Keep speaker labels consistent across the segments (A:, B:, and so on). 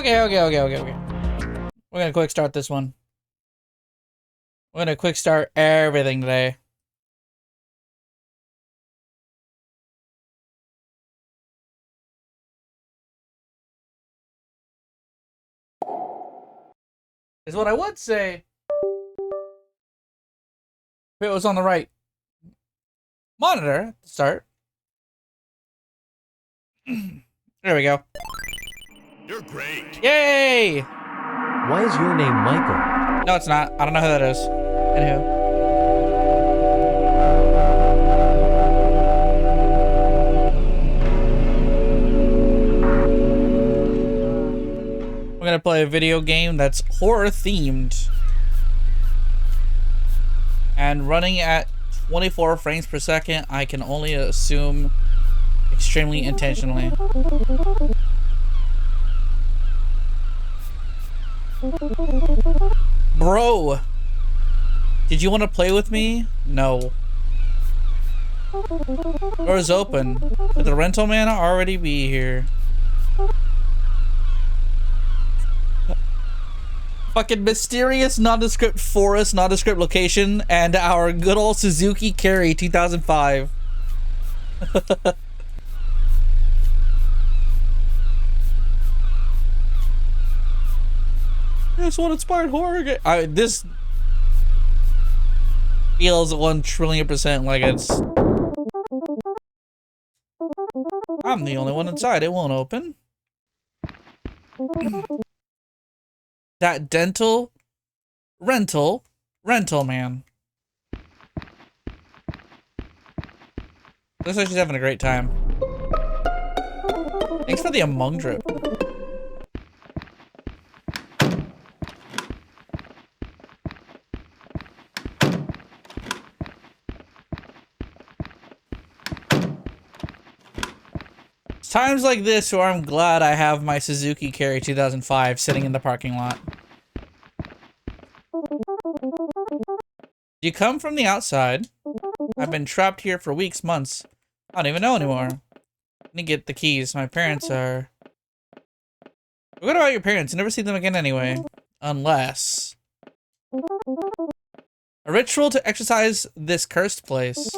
A: Okay. We're gonna quick start this one. We're gonna quick start everything today. Is what I would say if it was on the right monitor to start. There we go.
B: You're great.
A: Yay!
C: Why is your name Michael?
A: No, it's not. I don't know who that is. Anywho. We're gonna play a video game that's horror themed and running at 24 frames per second. I can only assume extremely intentionally. Bro, did you want to play with me? No. Door's open. Could the rental man already be here? Fucking mysterious nondescript forest, nondescript location, and our good old Suzuki Carry 2005. This one inspired horror game. This feels 1,000,000,000% like it's. I'm the only one inside. It won't open. That dental rental man. Looks like she's having a great time. Thanks for the Among drip. It's times like this where I'm glad I have my Suzuki Carry 2005 sitting in the parking lot. You come from the outside. I've been trapped here for weeks, months. I don't even know anymore. I need to get the keys. My parents are... What about your parents? You never see them again anyway. Unless... A ritual to exorcise this cursed place.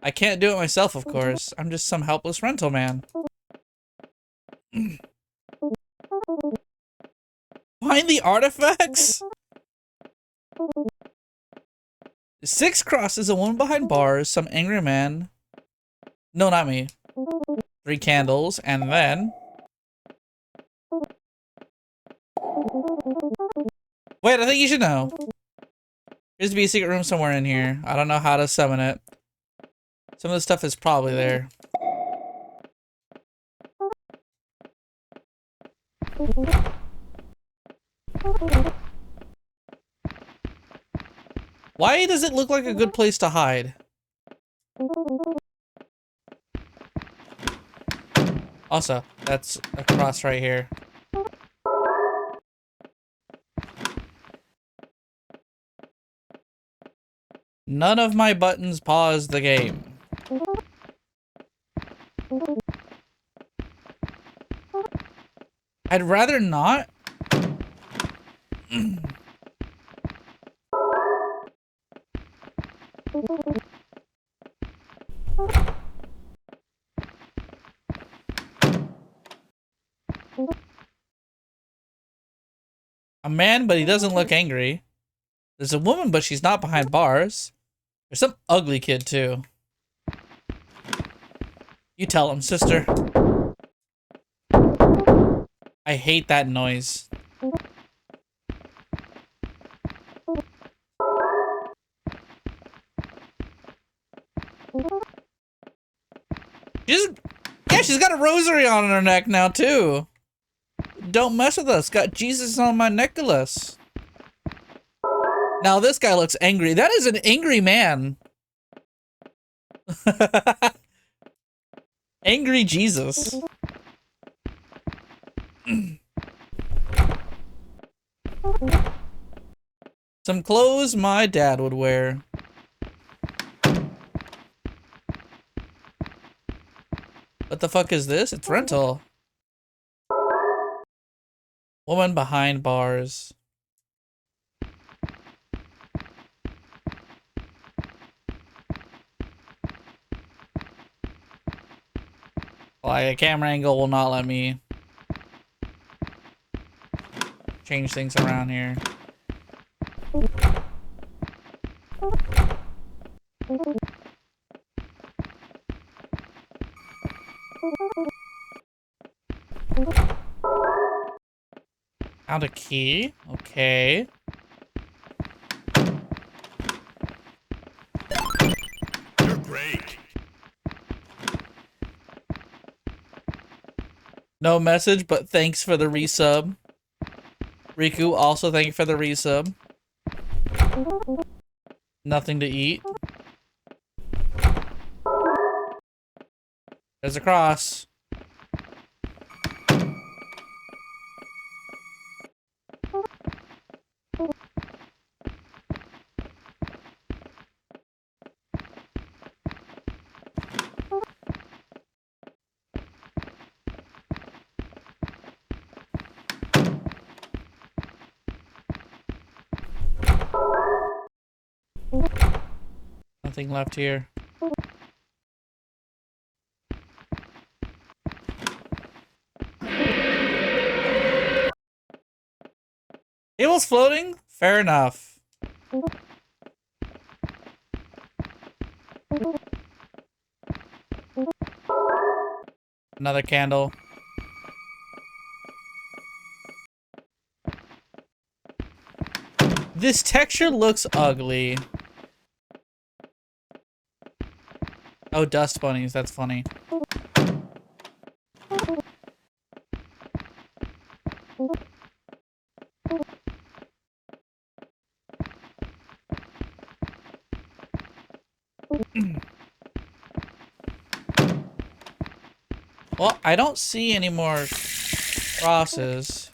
A: I can't do it myself, of course. I'm just some helpless rental man. Find the artifacts? 6 crosses, a woman behind bars, some angry man. No, not me. 3 candles, and then... Wait, I think you should know. There's to be a secret room somewhere in here. I don't know how to summon it. Some of the stuff is probably there. Why does it look like a good place to hide? Also, that's a cross right here. None of my buttons pause the game. I'd rather not. A man, but he doesn't look angry. There's a woman, but she's not behind bars. There's some ugly kid, too. You tell him, sister. I hate that noise. She's got a rosary on her neck now, too. Don't mess with us. Got Jesus on my necklace. Now this guy looks angry. That is an angry man. Angry Jesus. Some clothes my dad would wear. What the fuck is this? It's rental. Woman behind bars. Like, a camera angle will not let me change things around here. Found a key. Okay.
B: You're great.
A: No message, but thanks for the resub. Riku, also thank you for the resub. Nothing to eat. There's a cross. Nothing left here. Table's floating? Fair enough. Another candle. This texture looks ugly. Oh, dust bunnies. That's funny. Well, I don't see any more crosses.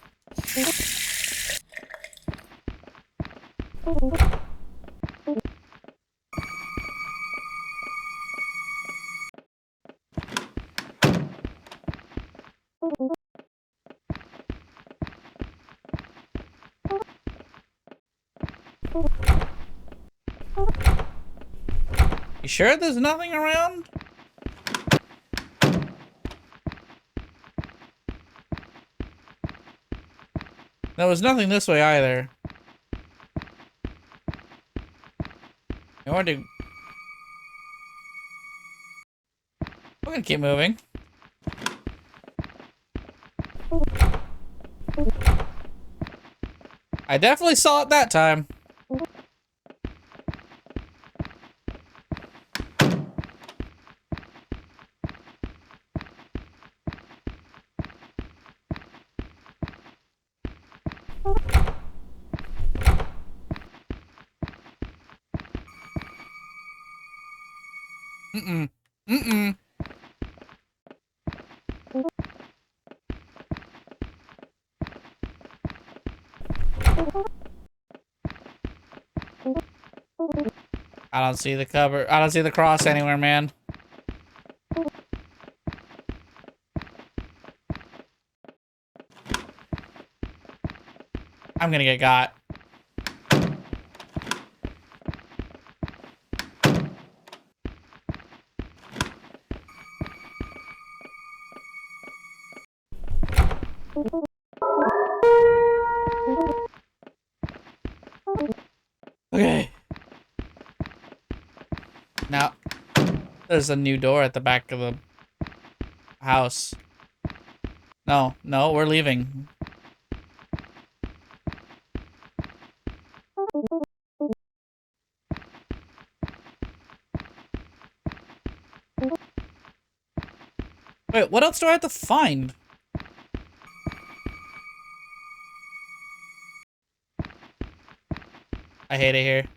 A: You sure there's nothing around? There was nothing this way either. I want to... We're gonna keep moving. I definitely saw it that time. Mm-mm. Mm-mm. I don't see the cover. I don't see the cross anywhere, man. I'm gonna get got. Okay. Now, there's a new door at the back of the house. No, no, we're leaving. Wait, what else do I have to find? I hate it here.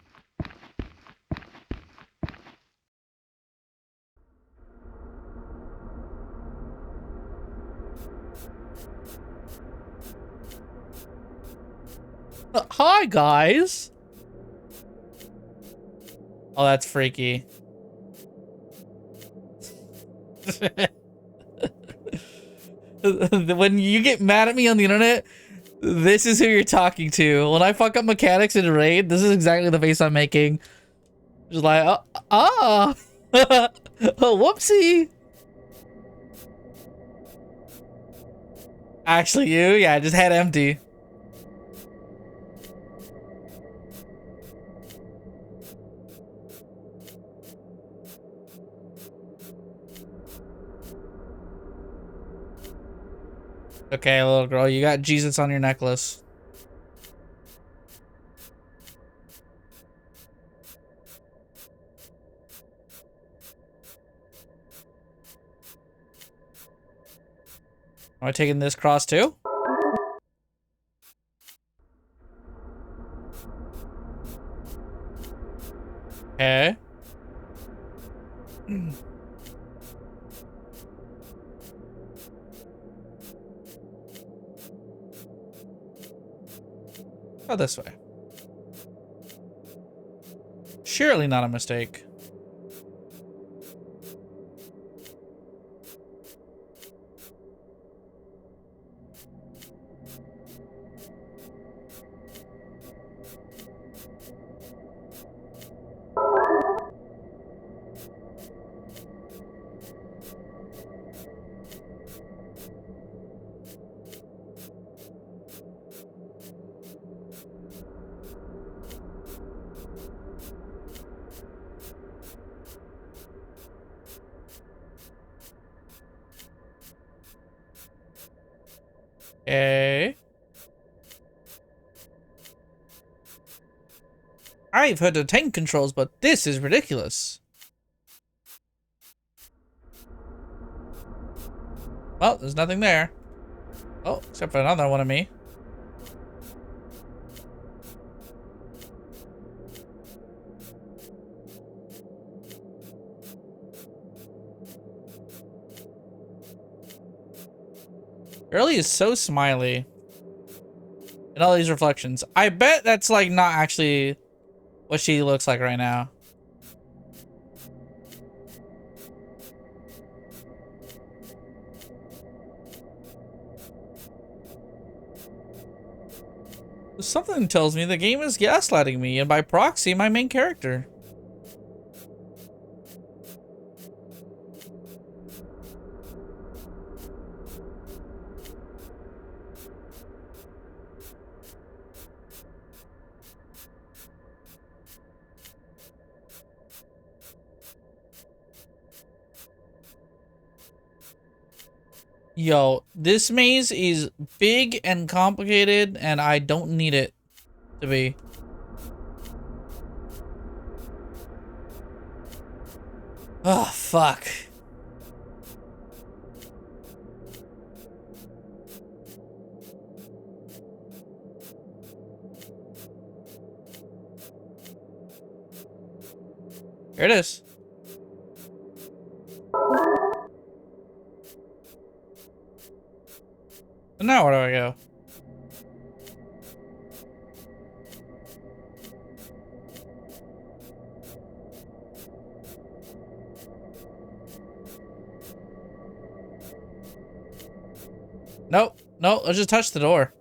A: Hi, guys. Oh, that's freaky. When you get mad at me on the internet, This is who you're talking to. When I fuck up mechanics in Raid, this is exactly the face I'm making. Just like, oh, whoopsie. Actually, you? Yeah, just head empty. Okay, little girl, you got Jesus on your necklace. Am I taking this cross too? Okay. Go this way. Surely not a mistake. Okay. I've heard of tank controls, but this is ridiculous. Well, there's nothing there. Oh, except for another one of me. Girlie is so smiley. And all these reflections. I bet that's like not actually what she looks like right now. Something tells me the game is gaslighting me, and by proxy, my main character. Yo, this maze is big and complicated, and I don't need it to be. Oh, fuck. Here it is. So now where do I go? Nope. No, let's just touch the door.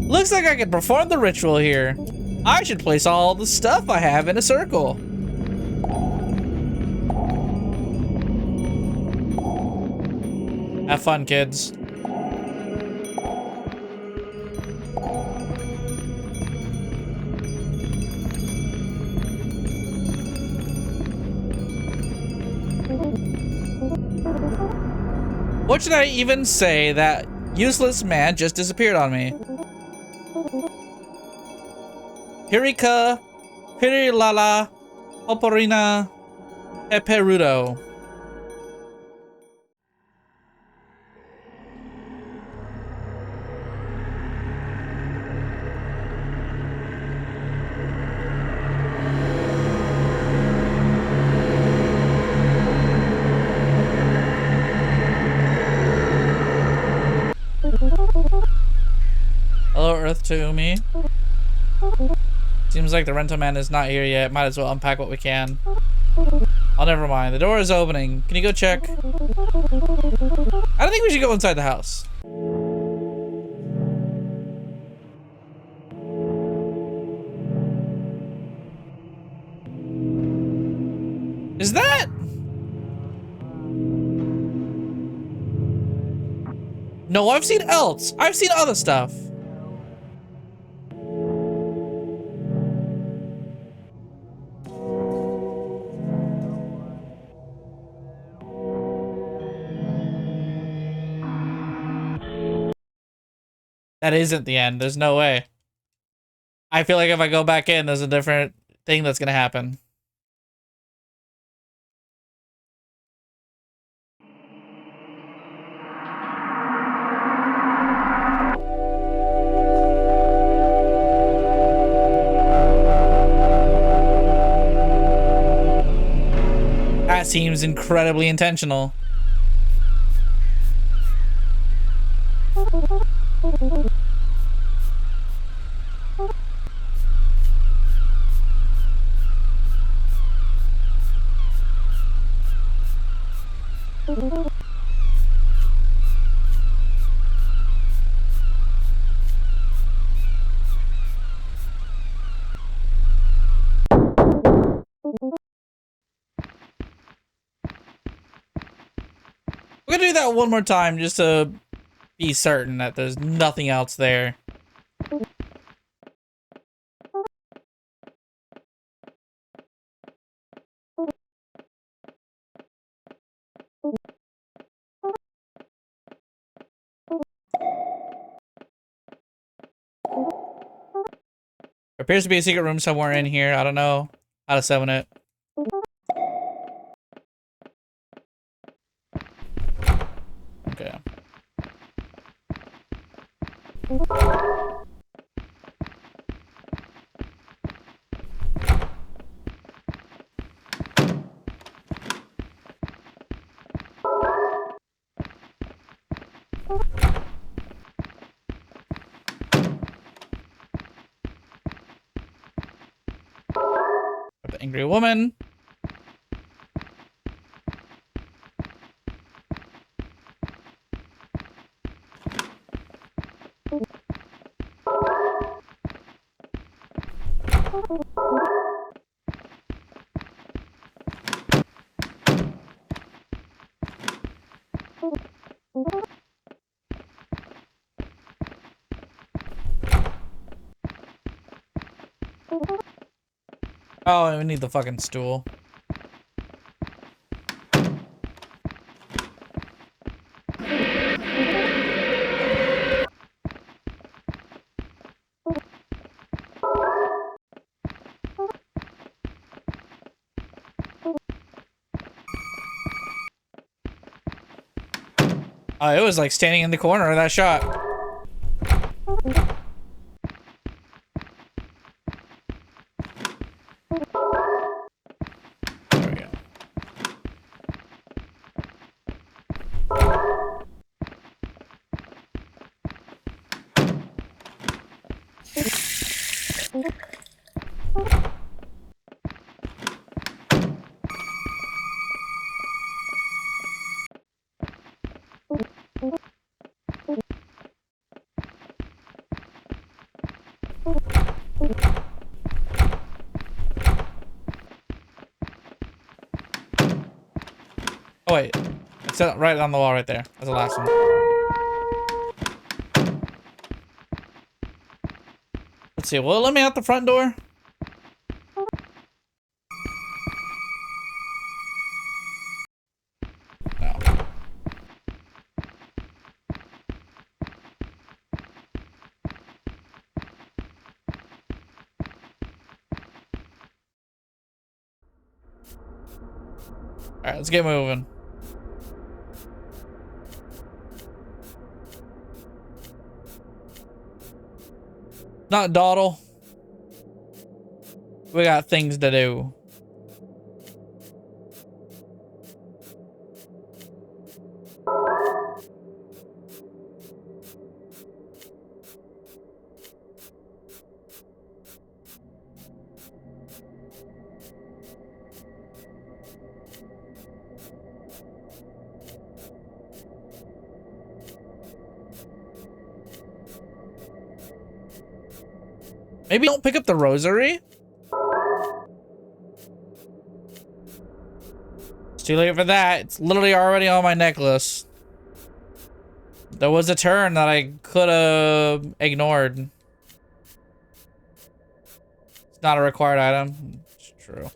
A: Looks like I can perform the ritual here. I should place all the stuff I have in a circle. Have fun, kids. What should I even say? That useless man just disappeared on me. Pirika, Pirilala, Poporina Peperudo. Hello, Earth to me. Seems like the rental man is not here yet. Might as well unpack what we can. Oh, never mind. The door is opening. Can you go check? I don't think we should go inside the house. Is that? No, I've seen else. I've seen other stuff. That isn't the end. There's no way. I feel like if I go back in, there's a different thing that's gonna happen. That seems incredibly intentional. We're gonna do that one more time just to be certain that there's nothing else there. There appears to be a secret room somewhere in here. I don't know how to summon it. Okay. The angry woman. Oh, we need the fucking stool. Oh, it was like standing in the corner of that shot. There we go. Oh wait, it's right on the wall right there. That's the last one. Let's see. Will it let me out the front door? No. Alright, let's get moving. Not dawdle. We got things to do. Maybe don't pick up the rosary? It's too late for that. It's literally already on my necklace. There was a turn that I could have ignored. It's not a required item. It's true.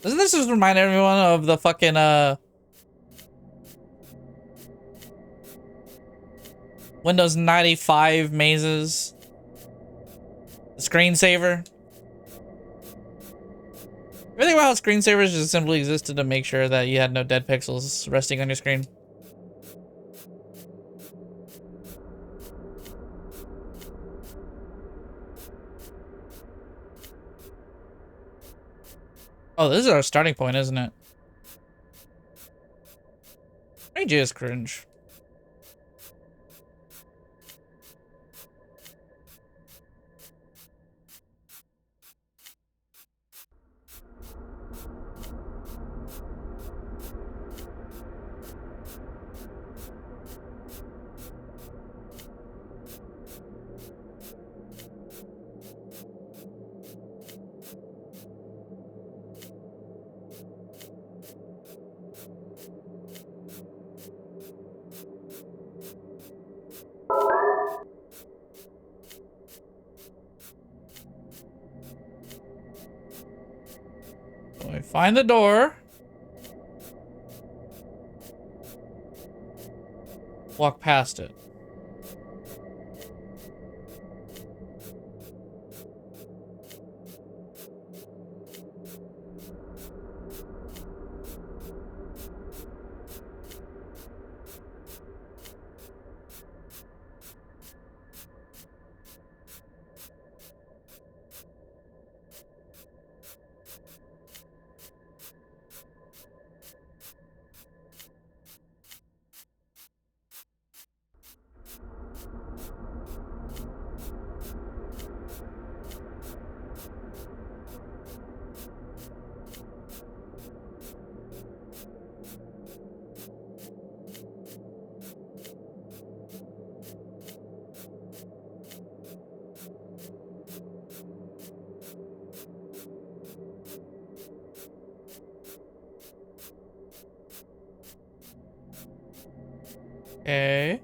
A: Doesn't this just remind everyone of the fucking, Windows 95 mazes? The screensaver? Ever think about how screensavers just simply existed to make sure that you had no dead pixels resting on your screen? Oh, this is our starting point, isn't it? Range is cringe. So we find the door. Walk past it. Okay.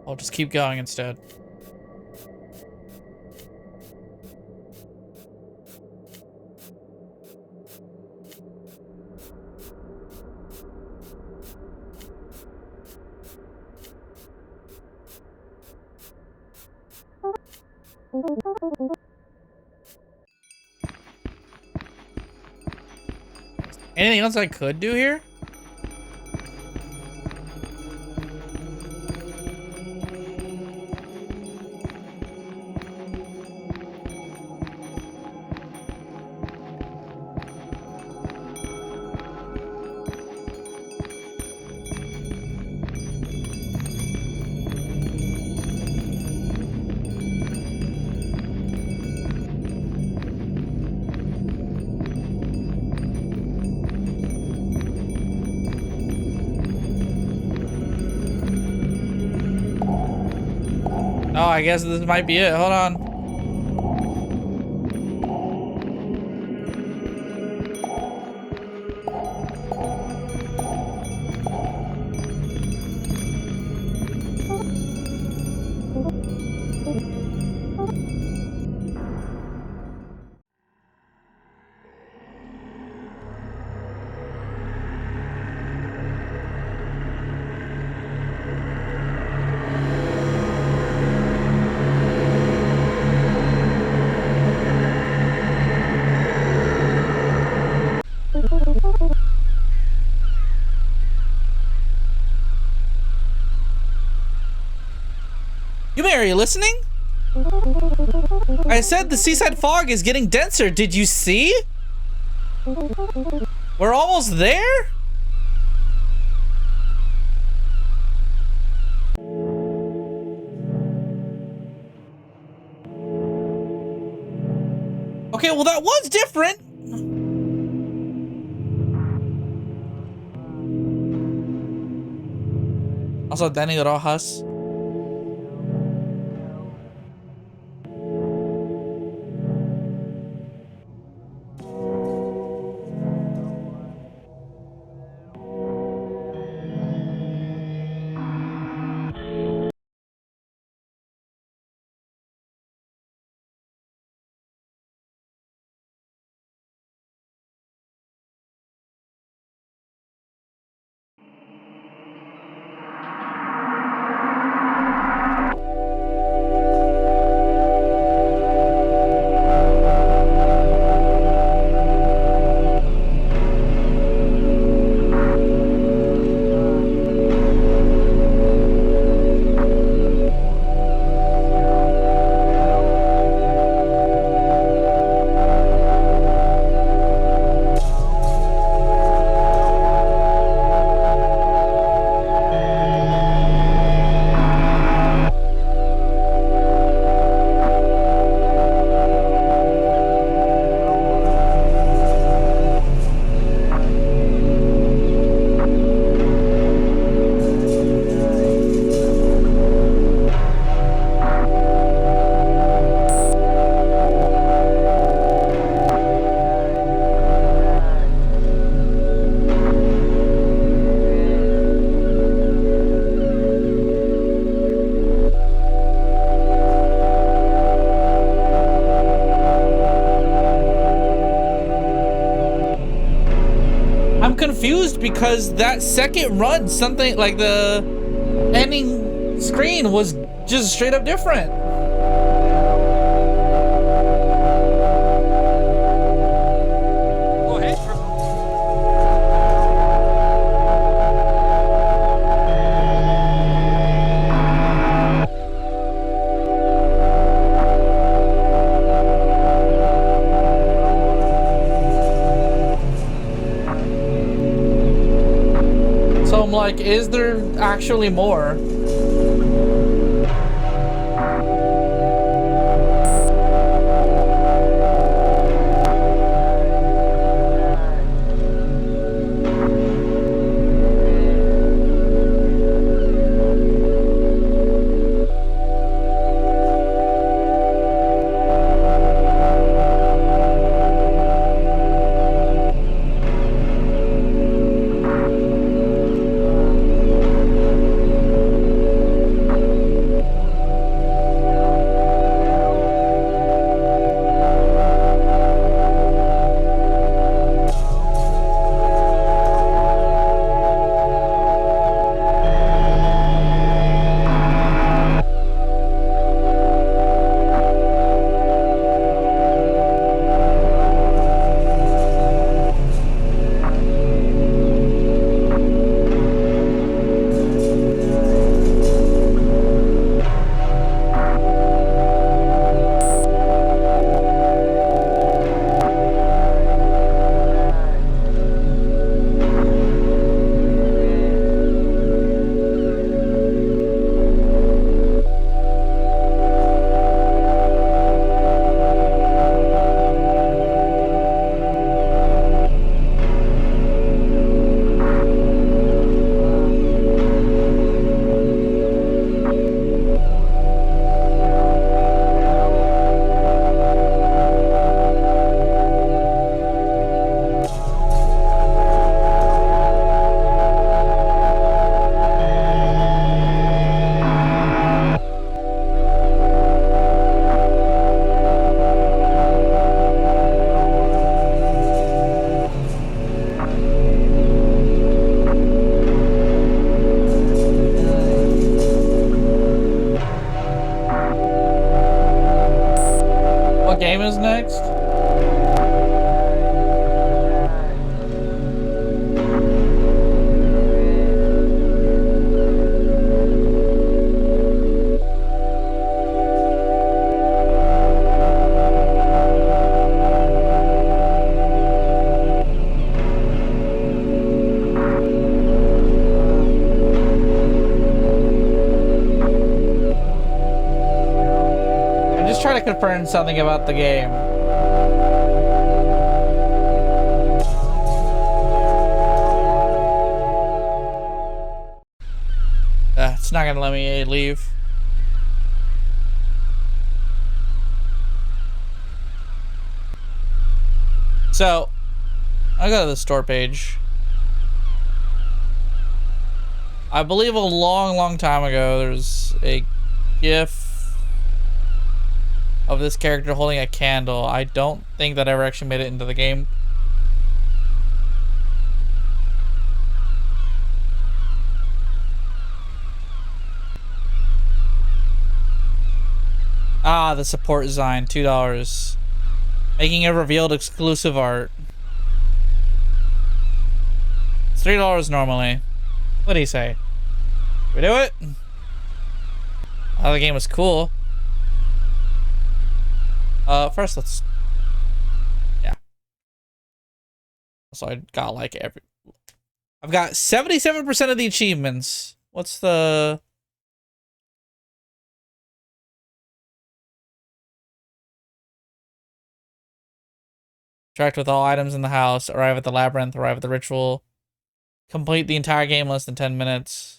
A: I'll just keep going instead. Anything else I could do here? Oh, I guess this might be it. Hold on. Yumi, are you listening? I said the seaside fog is getting denser. Did you see? We're almost there? Okay, well that was different. Also, Danny Rojas. I'm confused because that second run, something like the ending screen was just straight up different.
B: Go ahead.
A: So I'm like, is there actually more? that confirms something about the game. It's not gonna let me leave. So, I go to the store page. I believe a long time ago, there's a GIF of this character holding a candle. I don't think that ever actually made it into the game. Ah, the support design, $2. Making a revealed exclusive art. It's $3 normally. What do you say? We do it? Oh, the game was cool. First let's... Yeah. So I got like I've got 77% of the achievements. What's the... Interact with all items in the house. Arrive at the labyrinth. Arrive at the ritual. Complete the entire game in less than 10 minutes.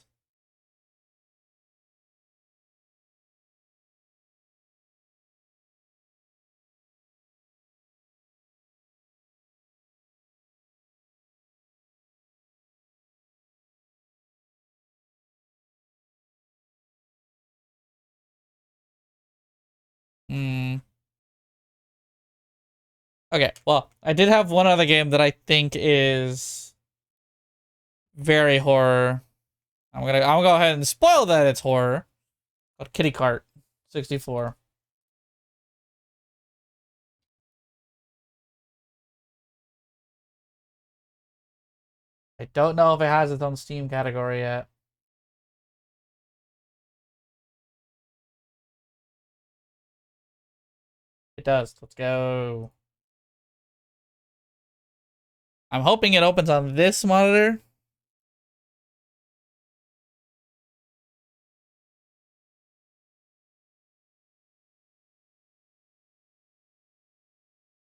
A: Okay, well, I did have one other game that I think is very horror. I'm gonna go ahead and spoil that it's horror. Called Kitty Cart 64. I don't know if it has its own Steam category yet. It does. Let's go. I'm hoping it opens on this monitor.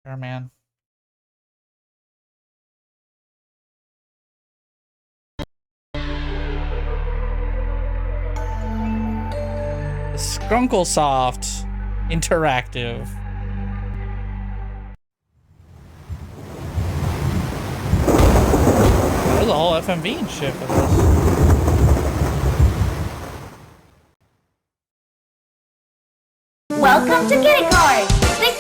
A: Sure, man. Skrunklesoft Interactive. There's a whole FMV and shit for this.
D: Welcome to Kitty Cart 64!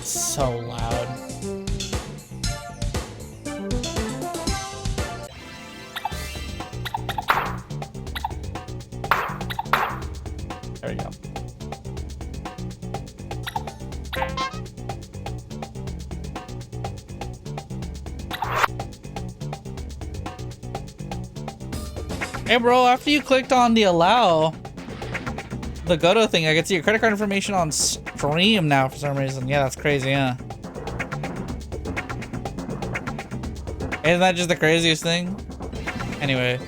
A: So loud. There we go. Hey bro, after you clicked on the allow the Goto thing, I can see your credit card information on stream now for some reason. Yeah, that's crazy, huh? Isn't that just the craziest thing? Anyway.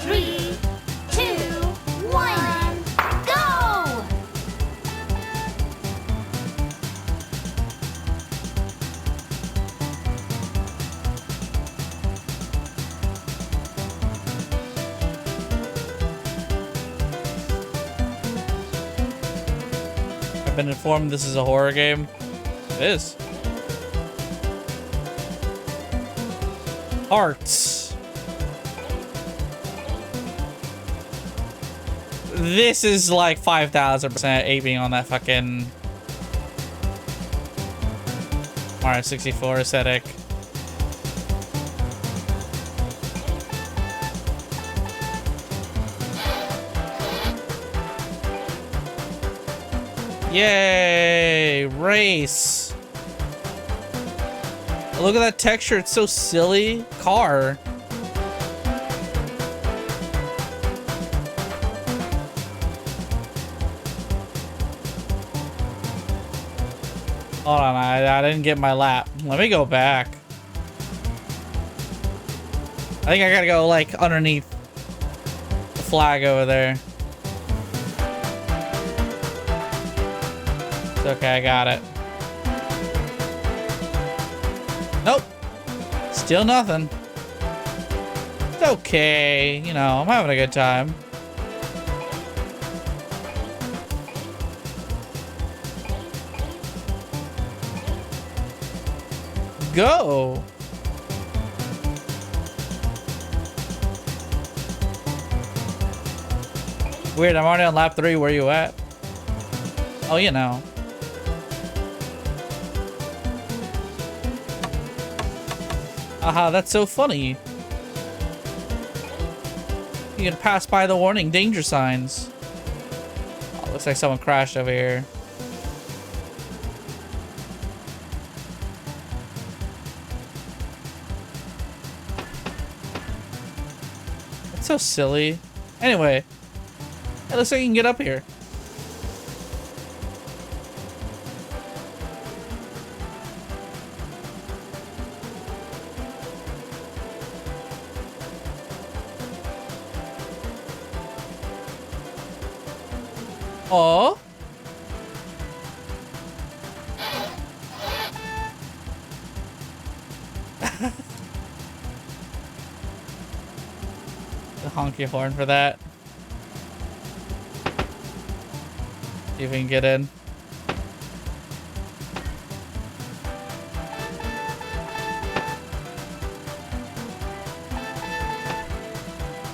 D: Three, two, one, go!
A: I've been informed this is a horror game. It is. Hearts. This is like 5,000% aping on that fucking Mario 64 aesthetic. Yay! Race! Look at that texture, it's so silly. Car. Hold on, I didn't get my lap. Let me go back. I think I gotta go like underneath the flag over there. It's okay, I got it. Nope. Still nothing. It's okay. You know, I'm having a good time. Go. Weird, I'm already on lap 3. Where you at? Oh, you know. Aha, that's so funny. You can pass by the warning danger signs. Oh, looks like someone crashed over here. That's so silly. Anyway, it looks like you can get up here. Oh. The honky horn for that. See if we can get in.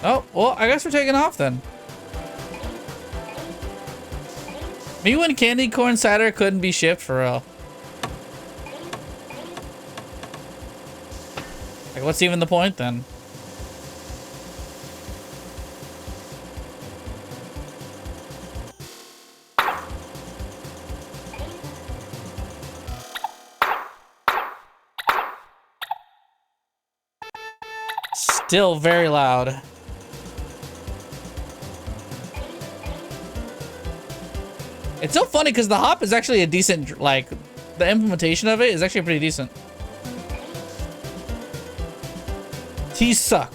A: Oh, well, I guess we're taking off then. Me when candy corn cider couldn't be shipped for real. Like, what's even the point then? Still very loud. It's so funny because the hop is actually a decent, like, the implementation of it is actually pretty decent. Teas suck.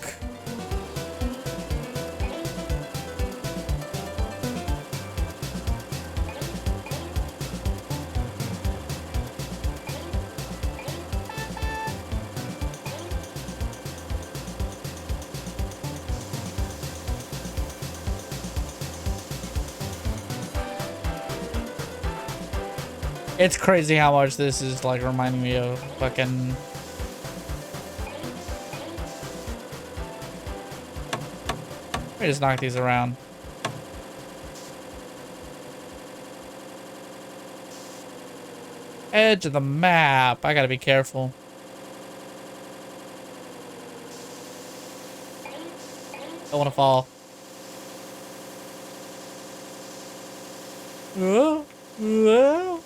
A: It's crazy how much this is like reminding me of fucking. Let me just knock these around. Edge of the map. I gotta be careful. Don't want to fall. Whoa. Whoa.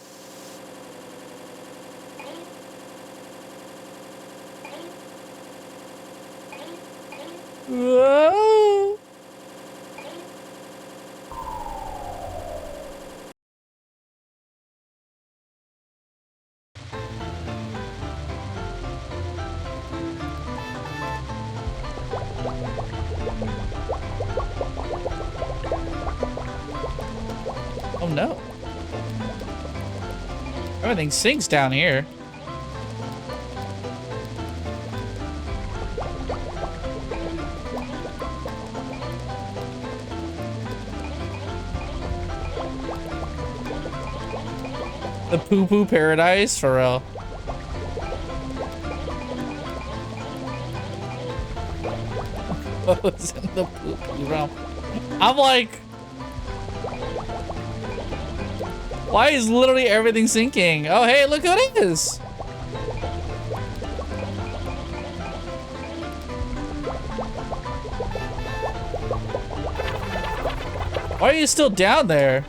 A: Whoa. Oh no. Everything sinks down here. The poo-poo paradise, for real. What's in the poo-poo realm? I'm like, why is literally everything sinking? Oh, hey, look who it is. Why are you still down there?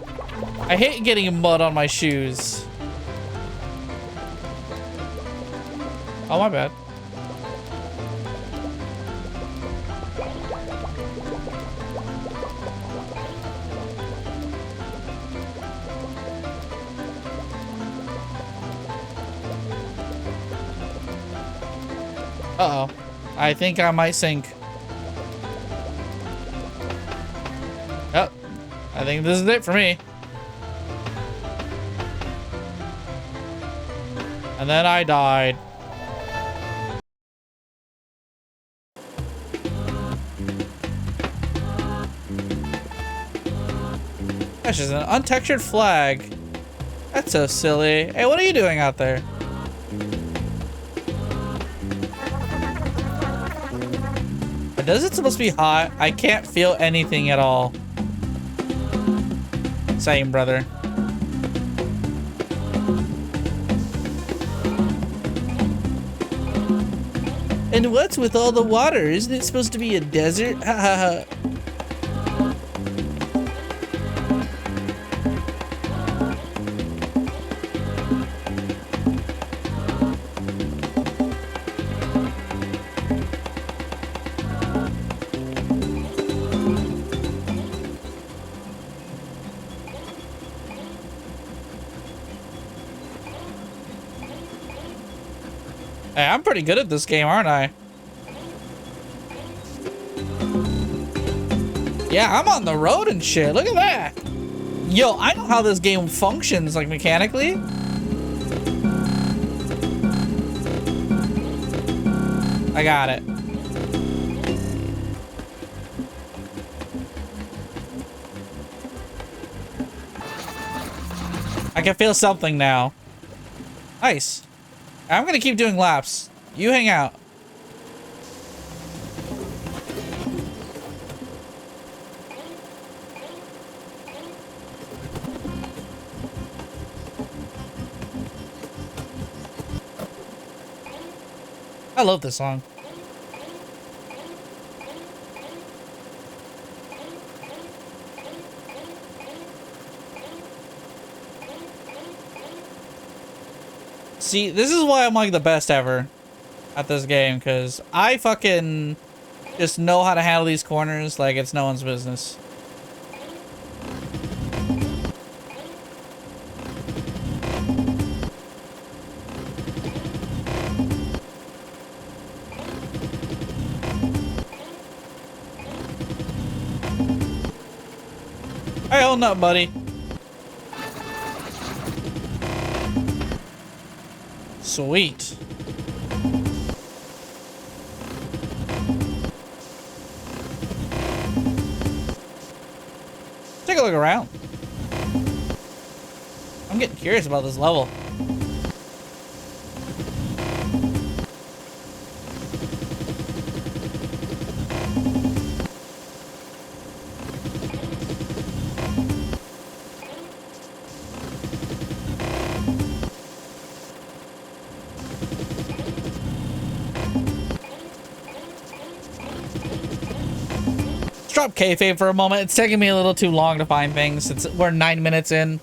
A: I hate getting mud on my shoes. Oh, my bad. Uh-oh. I think I might sink. Oh, I think this is it for me. And then I died. That's just an untextured flag. That's so silly. Hey, what are you doing out there? But does it supposed to be hot? I can't feel anything at all. Same, brother. And what's with all the water? Isn't it supposed to be a desert? Ha ha ha. Hey, I'm pretty good at this game, aren't I? Yeah, I'm on the road and shit. Look at that. Yo, I know how this game functions, like, mechanically. I got it. I can feel something now. Nice. I'm gonna keep doing laps. You hang out. I love this song. See, this is why I'm like the best ever at this game, because I fucking just know how to handle these corners like it's no one's business. Hey, hold up, buddy. Sweet. Take a look around. I'm getting curious about this level. Drop kayfabe for a moment. It's taking me a little too long to find things. We're 9 minutes in.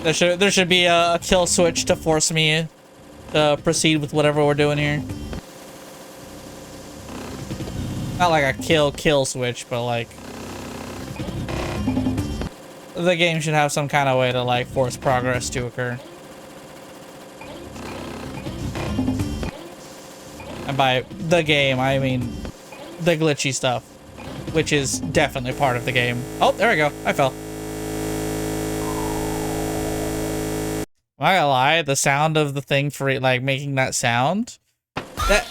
A: There should be a kill switch to force me to proceed with whatever we're doing here. Not like a kill switch, but like the game should have some kind of way to like force progress to occur. And by the game, I mean the glitchy stuff, which is definitely part of the game. Oh, there we go. I fell. I'm not gonna lie, the sound of the thing for it, like making that sound, that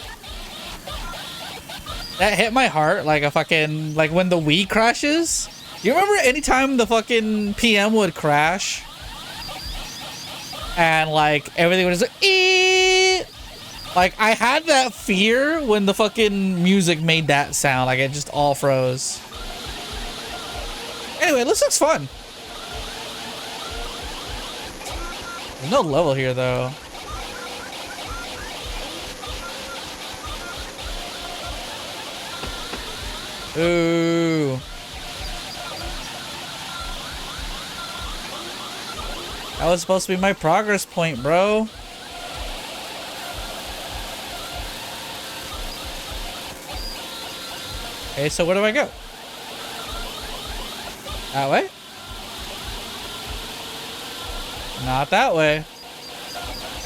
A: hit my heart like a fucking, like when the Wii crashes. You remember anytime the fucking PM would crash and like everything would just like, eeeh! Like I had that fear when the fucking music made that sound, like it just all froze. Anyway, this looks fun. There's no level here though. Ooh. That was supposed to be my progress point, bro. Okay, so where do I go? That way? Not that way.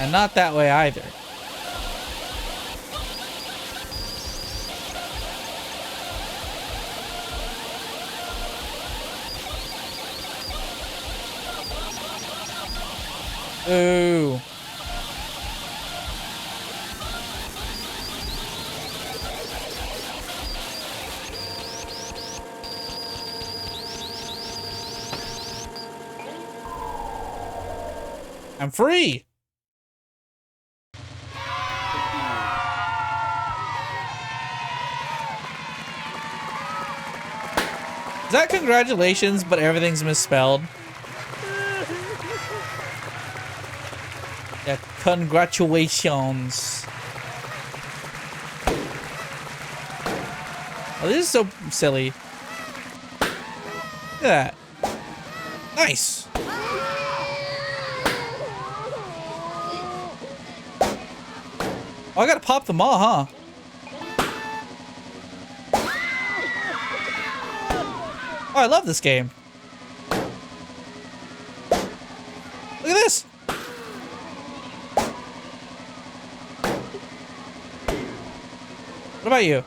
A: And not that way either. Ooh. I'm free. Is that congratulations, but everything's misspelled? Yeah, congratulations. Oh, this is so silly. Look at that. Nice. Oh, I gotta pop them all, huh? Oh, I love this game. Look at this. What about you?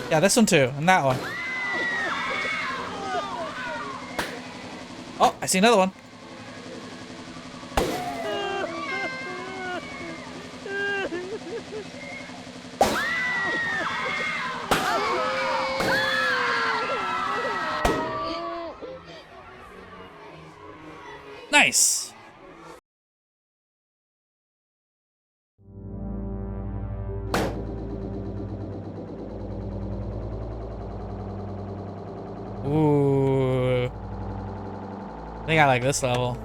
A: Yeah, this one too, and that one. Oh, I see another one. Nice. Ooh. I think I like this level.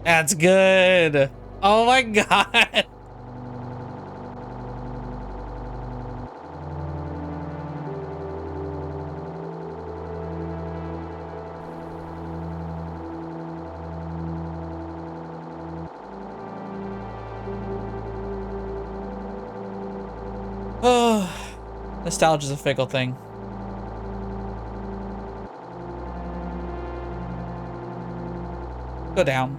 A: That's good. Oh my god. Oh, nostalgia's a fickle thing. Go down.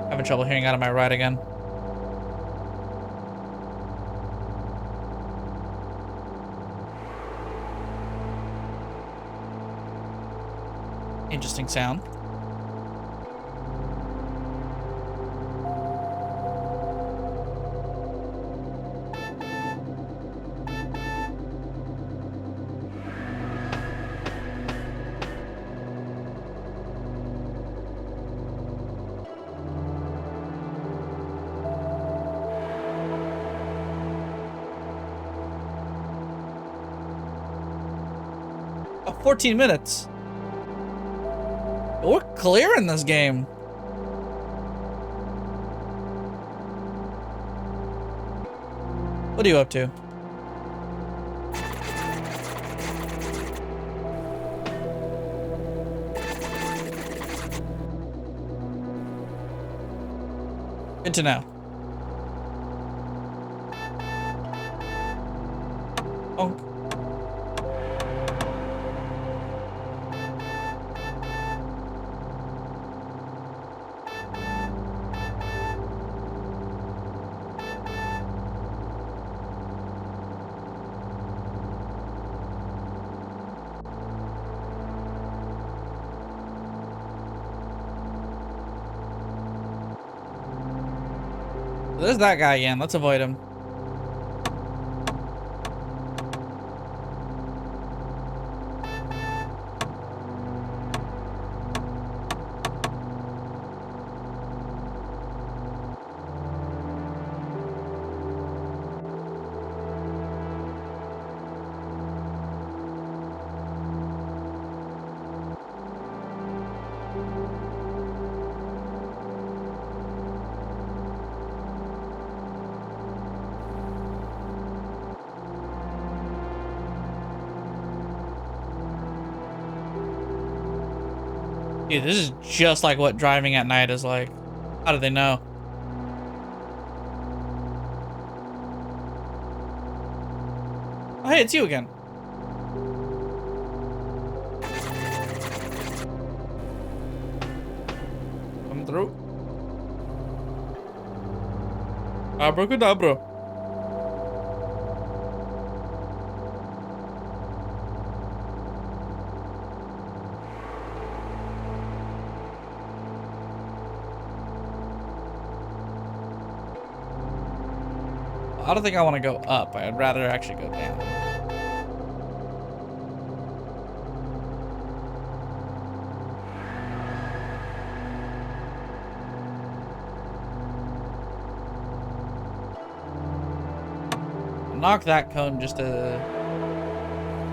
A: Having trouble hearing out of my ride again. Interesting sound. Oh, 14 minutes. We're clearing this game. What are you up to? Good to know. Oh. There's that guy again. Let's avoid him. Dude, this is just like what driving at night is like. How do they know? Oh, hey, it's you again. Come through. Abracadabra. I don't think I want to go up. I'd rather actually go down. Knock that cone just to...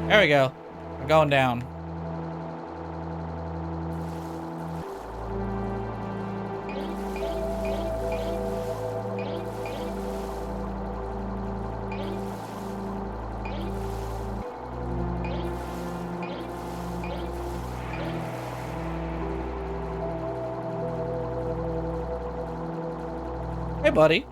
A: There we go. We're going down. Hey, buddy.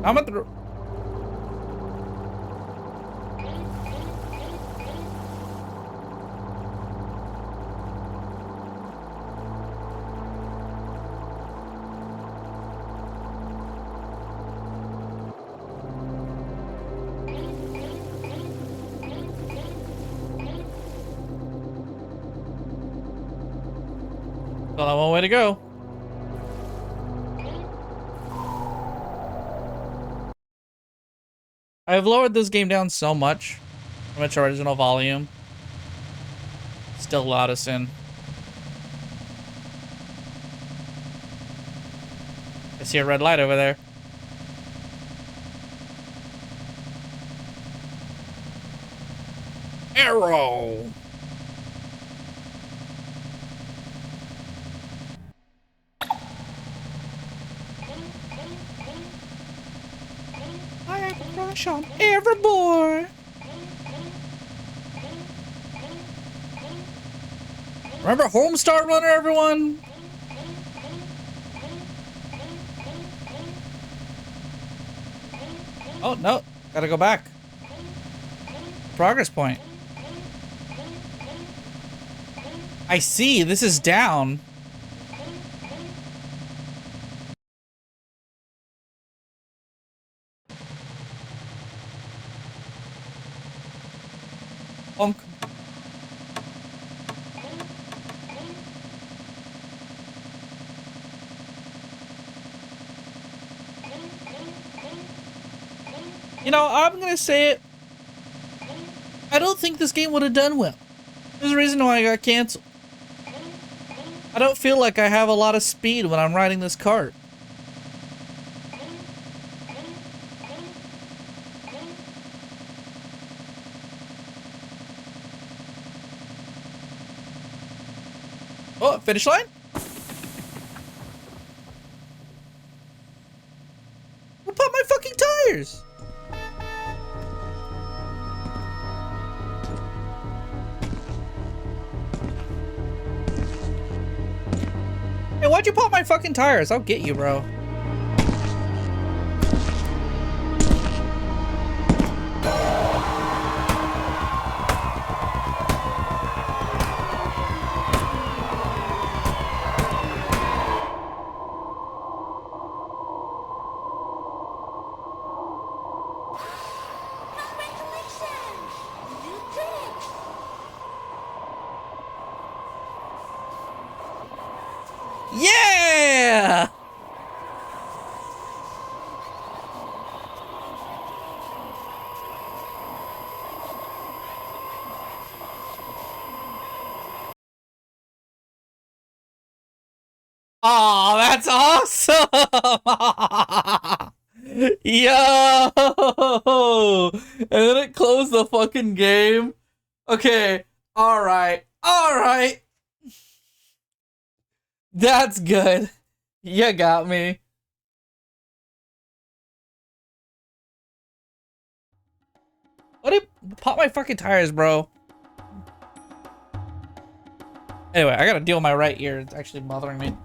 A: I'm through. Only one way to go. I've lowered this game down so much from its original volume. Still loud as sin. I see a red light over there. Arrow! I have a crush on every boy. Remember Homestar Runner, everyone? Oh, no. Gotta go back. Progress point. I see. This is down. Bonk. You know, I'm gonna say it. I don't think this game would have done well. There's a reason why I got canceled. I don't feel like I have a lot of speed when I'm riding this cart. Oh, finish line? What about my fucking tires? Hey, why'd you pop my fucking tires? I'll get you, bro. Yeah! Oh, that's awesome! Yo! And then it closed the fucking game. Okay, alright, alright. That's good. You got me. What did pop my fucking tires, bro? Anyway, I gotta deal with my right ear. It's actually bothering me.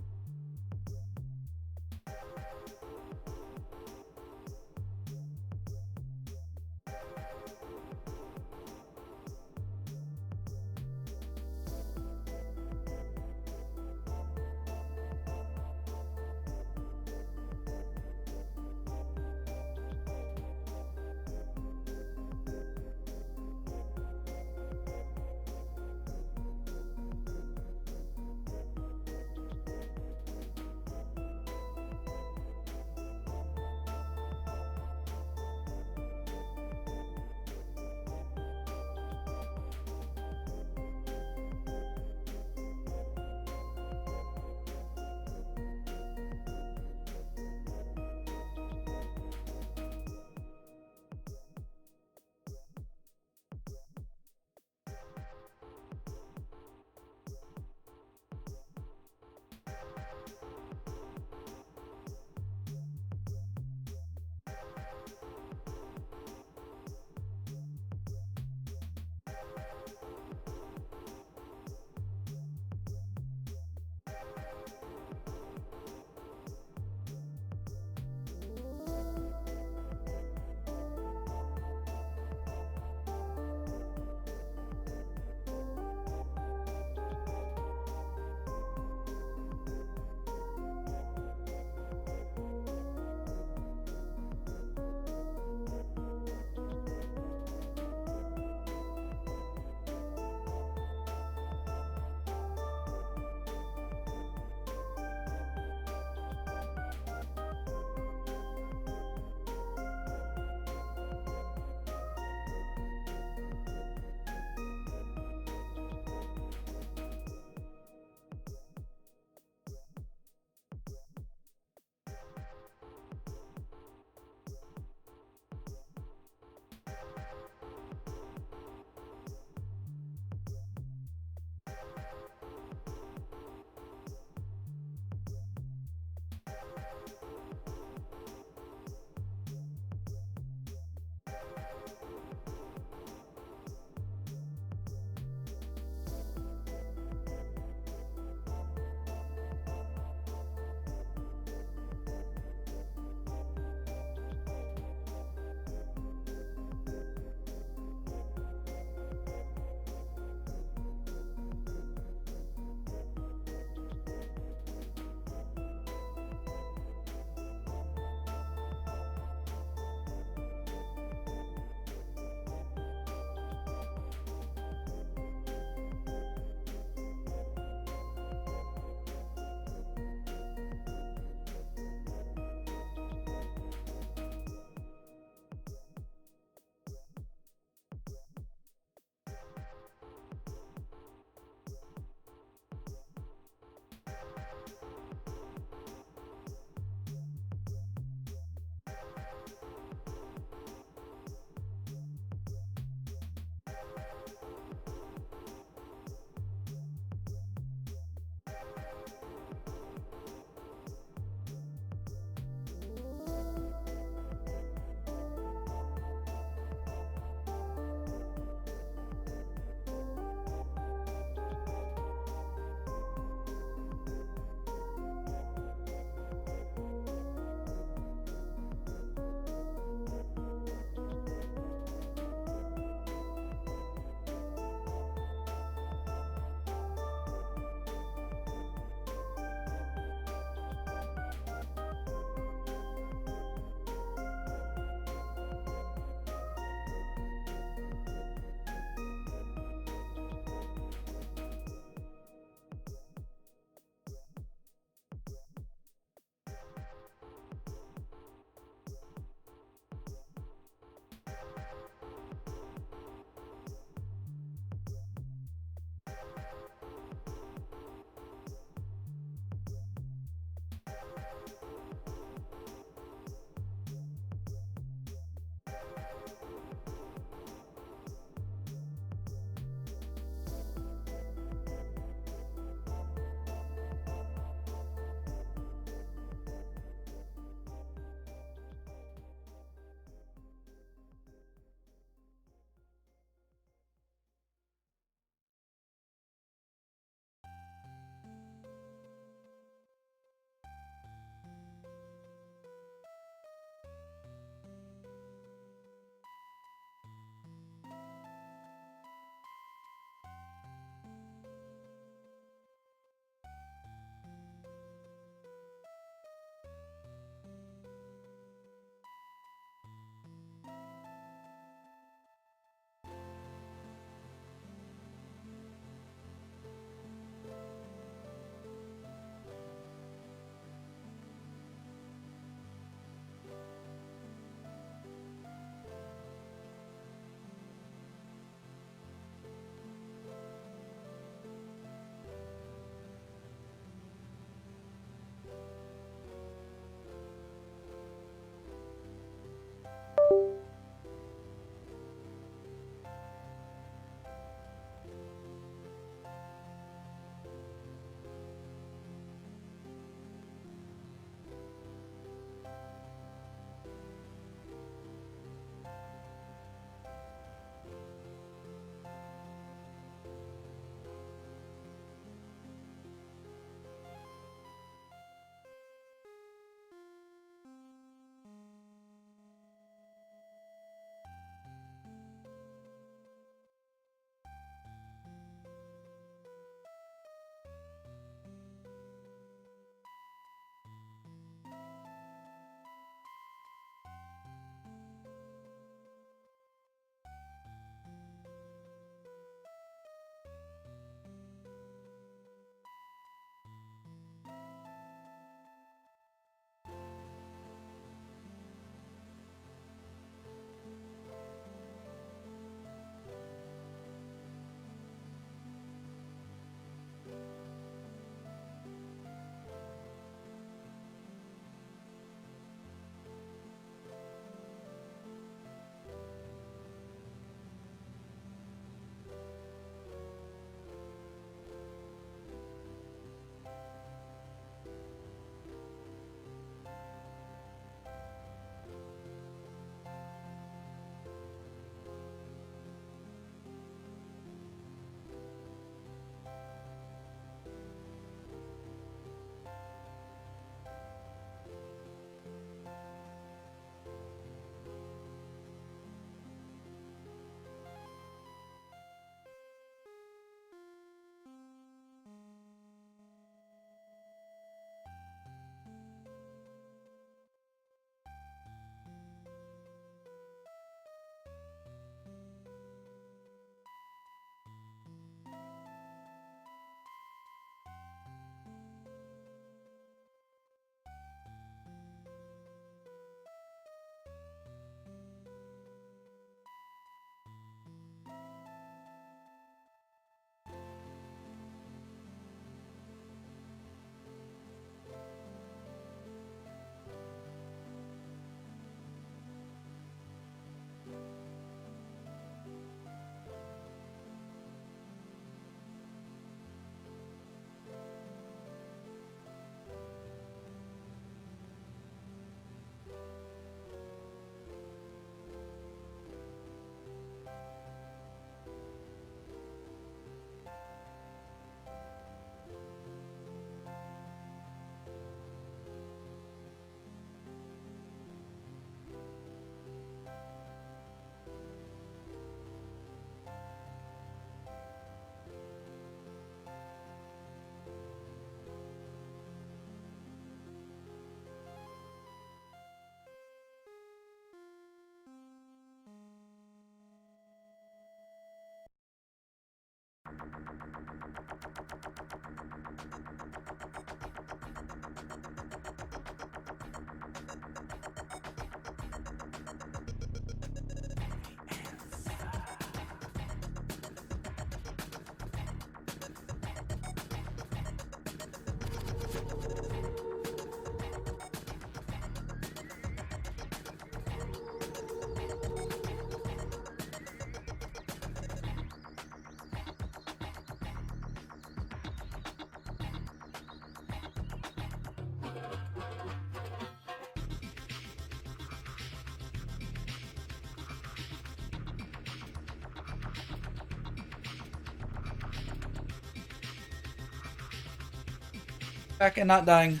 A: Back and not dying.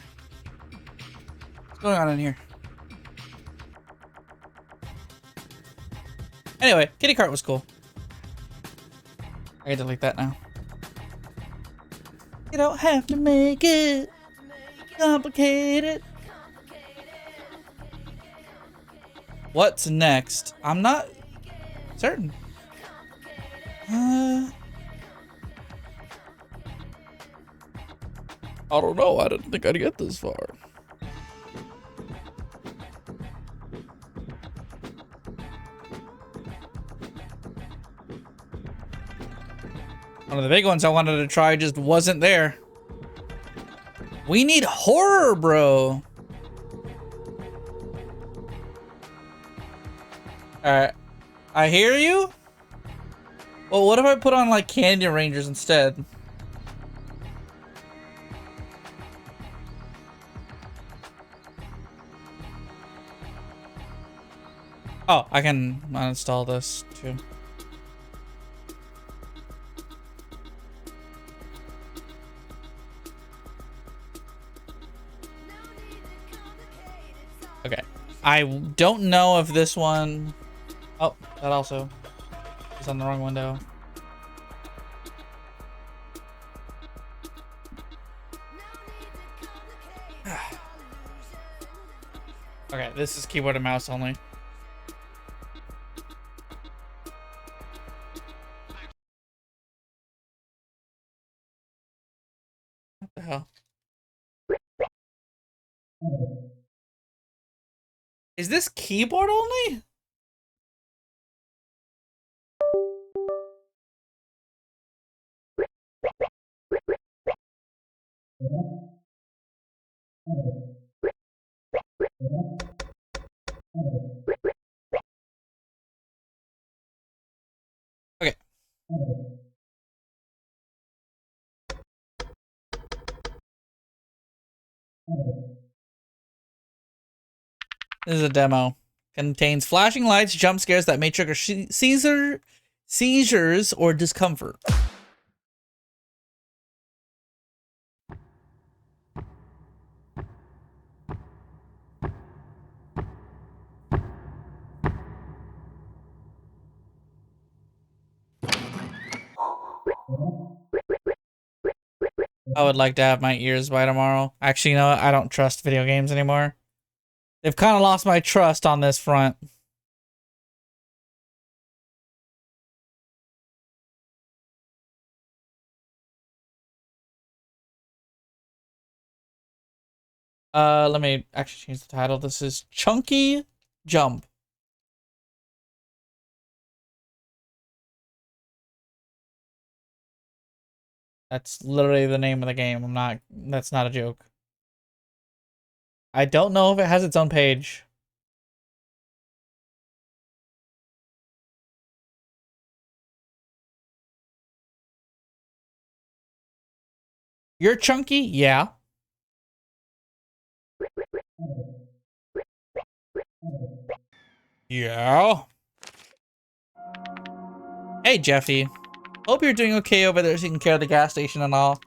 A: What's going on in here? Anyway, kitty cart was cool. I get to delete that now. You don't have to make it complicated. What's next? I'm not certain. I don't know. I didn't think I'd get this far. One of the big ones I wanted to try just wasn't there. We need horror, bro. Alright. I hear you. Well, what if I put on like Canyon Rangers instead? Oh, I can uninstall this too. Okay. I don't know if this one... Oh, that also is on the wrong window. Okay, this is keyboard and mouse only. What the hell? Is this keyboard only? Okay. This is a demo. Contains flashing lights, jump scares that may trigger seizures or discomfort. I would like to have my ears by tomorrow. Actually, you know what? I don't trust video games anymore. They've kind of lost my trust on this front. Let me actually change the title. This is Chunky Jump. That's literally the name of the game. That's not a joke. I don't know if it has its own page. You're chunky? Yeah. Yeah. Hey, Jeffy. Hope you're doing okay over there taking care of the gas station and all.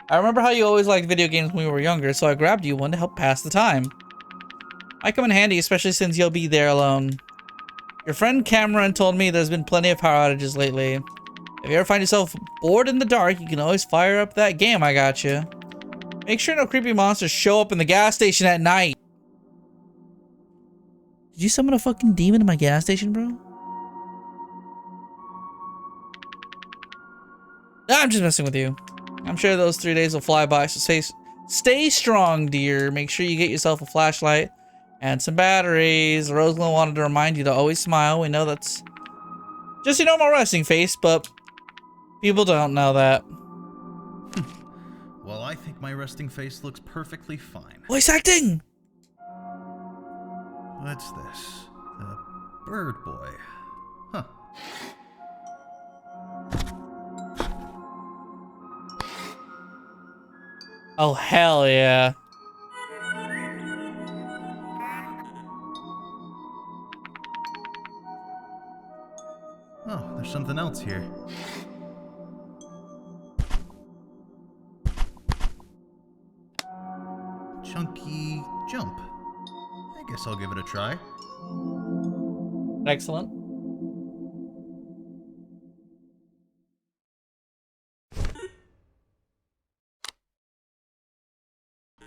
A: I remember how you always liked video games when we were younger, so I grabbed you one to help pass the time. Might come in handy, especially since you'll be there alone. Your friend Cameron told me there's been plenty of power outages lately. If you ever find yourself bored in the dark, you can always fire up that game I got you. Make sure no creepy monsters show up in the gas station at night. Did you summon a fucking demon in my gas station, bro? I'm just messing with you. I'm sure those 3 days will fly by, so stay strong, dear. Make sure you get yourself a flashlight and some batteries. Rosalind wanted to remind you to always smile. We know that's just your normal resting face, but people don't know that.
E: Well, I think my resting face looks perfectly fine.
A: Voice acting!
E: What's this? The bird boy. Huh.
A: Oh, hell yeah.
E: Oh, there's something else here. Chunky jump. I guess I'll give it a try.
A: Excellent.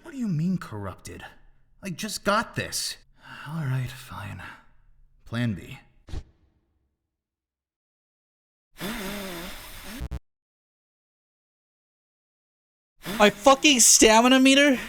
E: What do you mean corrupted? I just got this. Alright, fine. Plan B.
A: My fucking stamina meter?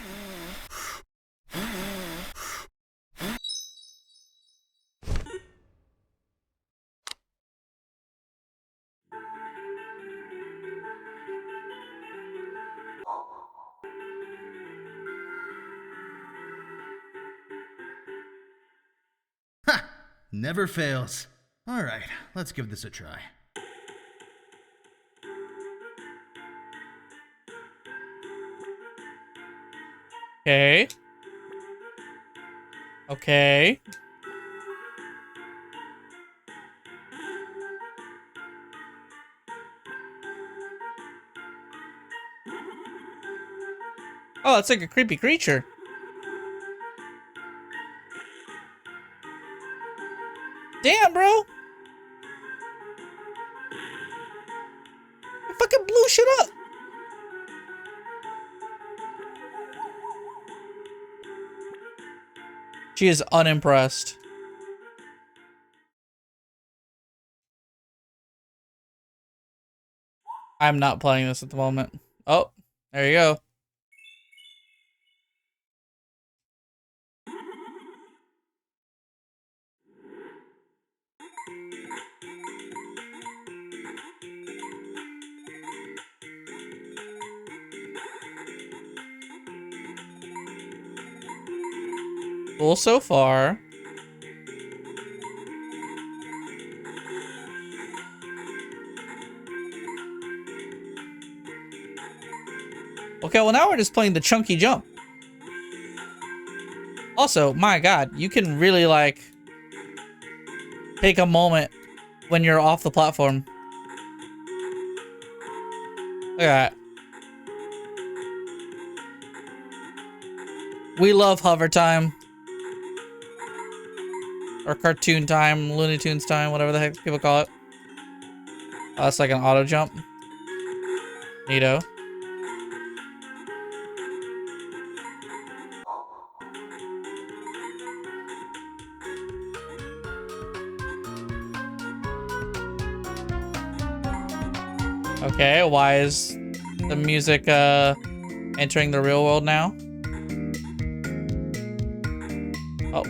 E: Ha! Never fails. Alright, let's give this a try.
A: Okay. Okay. Oh, it's like a creepy creature. Damn, bro. You fucking blew shit up. She is unimpressed. I'm not playing this at the moment. Oh, there you go. Cool so far. Okay, well now we're just playing the chunky jump. Also, my god, you can really like take a moment when you're off the platform. Look at that. We love hover time. Or cartoon time, Looney Tunes time, whatever the heck people call it. Oh, that's like an auto jump. Neato. Okay, why is the music entering the real world now? Oh.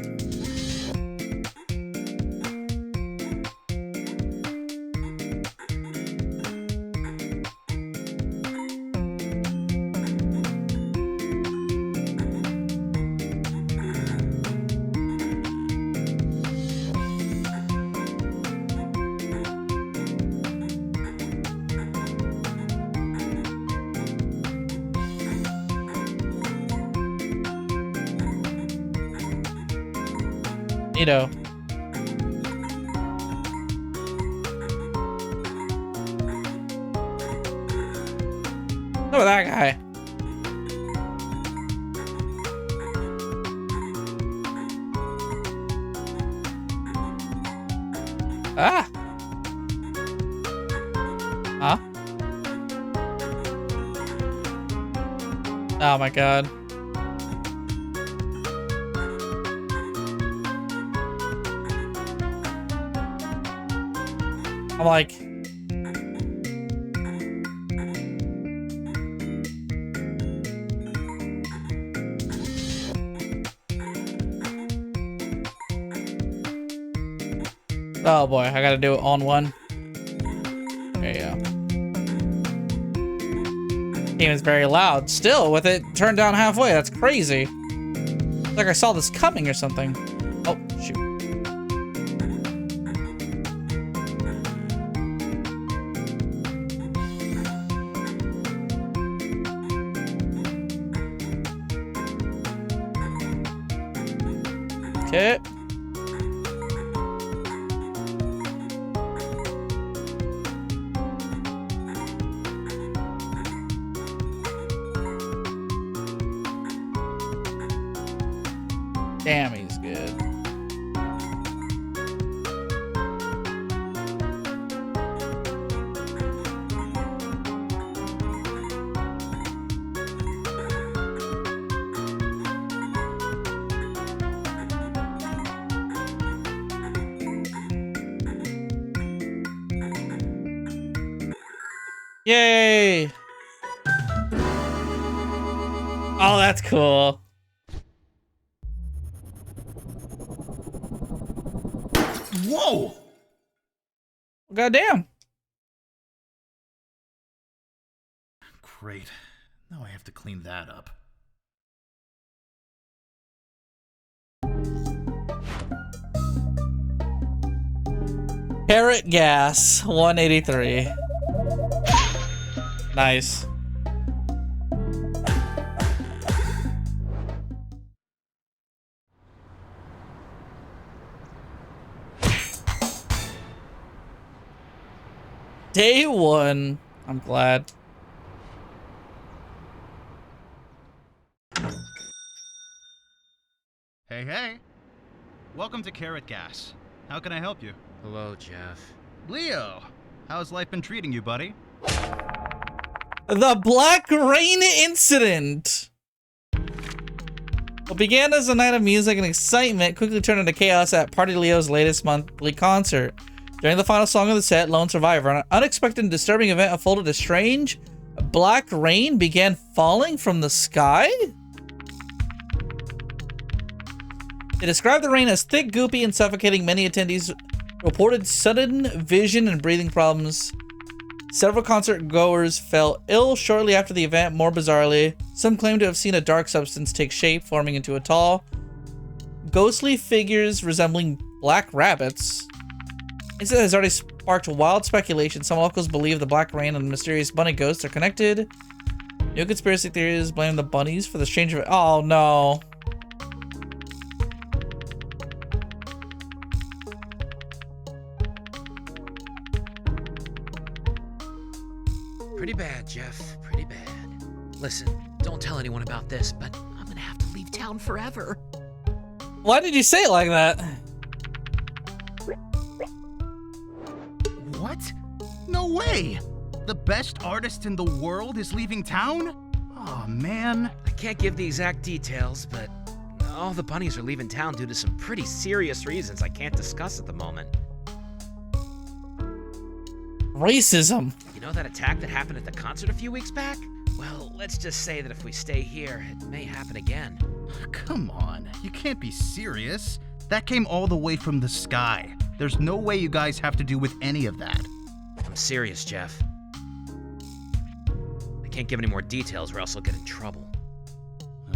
A: Neato. Look at that guy. Ah. Huh? Oh my god. I'm like, Oh boy, I gotta do it on one. There you go. Game is very loud. Still, with it turned down halfway, that's crazy. It's like I saw this coming or something. Oh, shoot. Okay. Damn, he's good. Yay! Oh, that's cool.
E: Whoa!
A: Goddamn.
E: Great. Now I have to clean that up.
A: Carrot gas, 183. Nice. Day one. I'm glad.
E: Hey, hey. Welcome to Carrot Gas. How can I help you?
B: Hello, Jeff.
E: Leo, how's life been treating you, buddy?
A: The Black Rain Incident. What began as a night of music and excitement quickly turned into chaos at Party Leo's latest monthly concert. During the final song of the set, Lone Survivor, an unexpected and disturbing event unfolded as strange black rain began falling from the sky? They described the rain as thick, goopy, and suffocating. Many attendees reported sudden vision and breathing problems. Several concert goers fell ill shortly after the event. More bizarrely, some claim to have seen a dark substance take shape, forming into a tall, ghostly figures resembling black rabbits. This has already sparked wild speculation. Some locals believe the black rain and the mysterious bunny ghosts are connected. New conspiracy theories blame the bunnies for the strange event. Oh no.
B: Pretty bad, Jeff. Pretty bad. Listen, don't tell anyone about this, but I'm gonna have to leave town forever.
A: Why did you say it like that?
E: What? No way! The best artist in the world is leaving town? Oh man.
B: I can't give the exact details, but all the bunnies are leaving town due to some pretty serious reasons I can't discuss at the moment.
A: Racism.
B: You know that attack that happened at the concert a few weeks back? Well, let's just say that if we stay here, it may happen again.
E: Come on, you can't be serious. That came all the way from the sky. There's no way you guys have to do with any of that.
B: I'm serious, Jeff. I can't give any more details or else I'll get in trouble.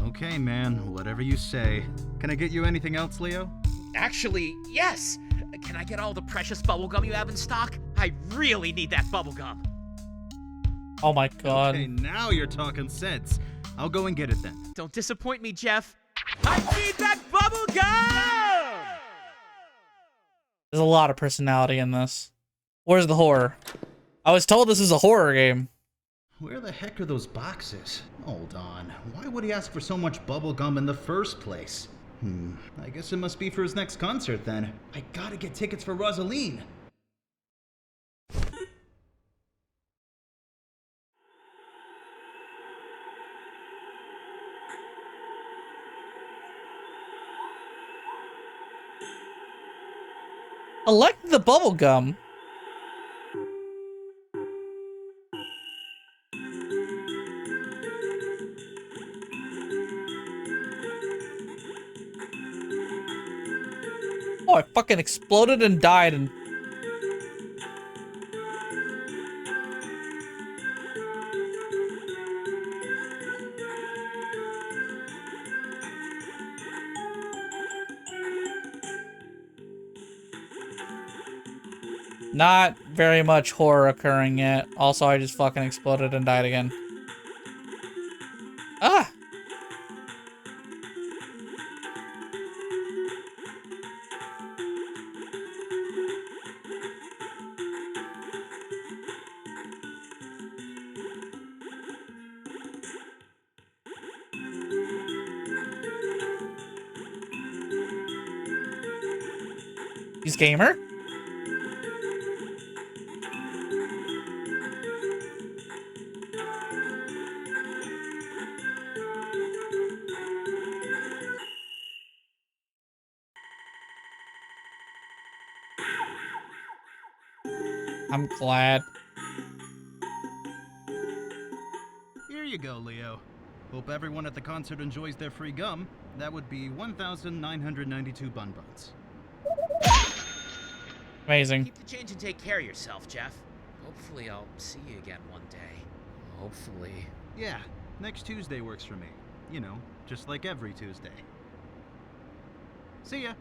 E: Okay, man, whatever you say. Can I get you anything else, Leo?
B: Actually, yes! Can I get all the precious bubblegum you have in stock? I really need that bubblegum.
A: Oh my god.
E: Okay, now you're talking sense. I'll go and get it then.
B: Don't disappoint me, Jeff. I need that bubblegum!
A: There's a lot of personality in this. Where's the horror? I was told this is a horror game.
E: Where the heck are those boxes? Hold on. Why would he ask for so much bubblegum in the first place? I guess it must be for his next concert then. I gotta get tickets for Rosaline.
A: Elect the bubblegum. Oh, I fucking exploded and died and... Not very much horror occurring yet. Also, I just fucking exploded and died again. Ah! He's gamer? I'm glad.
E: Here you go, Leo. Hope everyone at the concert enjoys their free gum. That would be 1,992 bun buns.
A: Amazing.
B: Keep the change and take care of yourself, Jeff. Hopefully I'll see you again one day. Hopefully.
E: Yeah, next Tuesday works for me. You know, just like every Tuesday. See ya.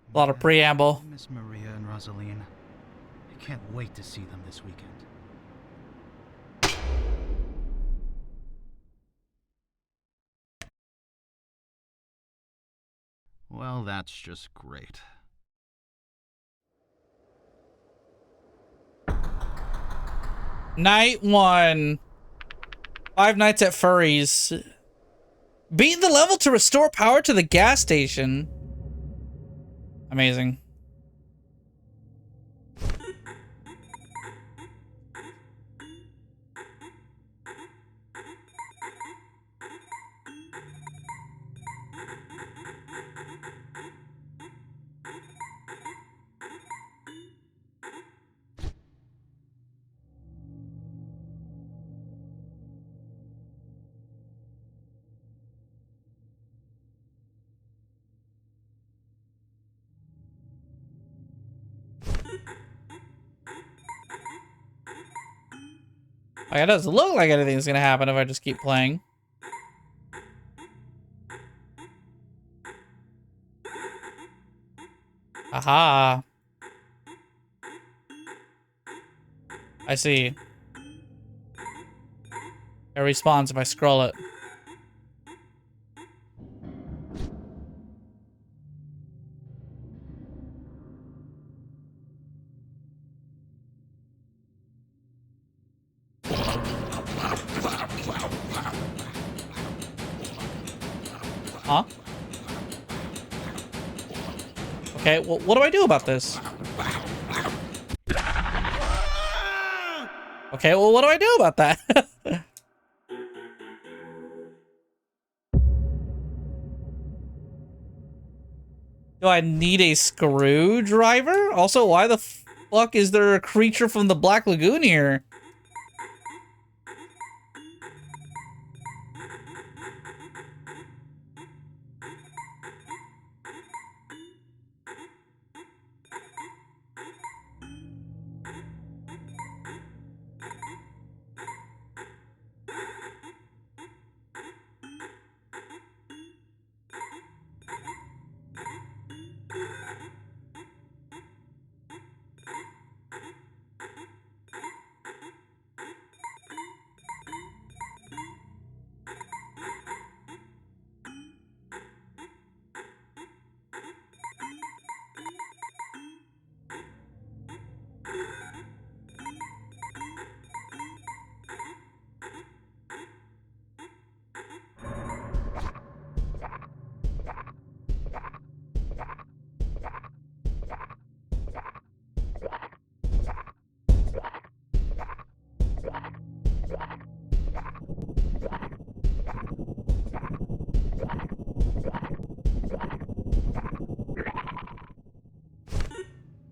A: A lot of preamble.
E: I miss Maria and Rosaline. I can't wait to see them this weekend. Well, that's just great.
A: Night 1. 5 nights at Furry's. Beat the level to restore power to the gas station. Amazing. Like, it doesn't look like anything's gonna happen if I just keep playing. Aha. I see. It respawns if I scroll it. Huh? Okay, well, what do I do about this? Okay, well, what do I do about that? Do I need a screwdriver? Also, why the fuck is there a creature from the Black Lagoon here?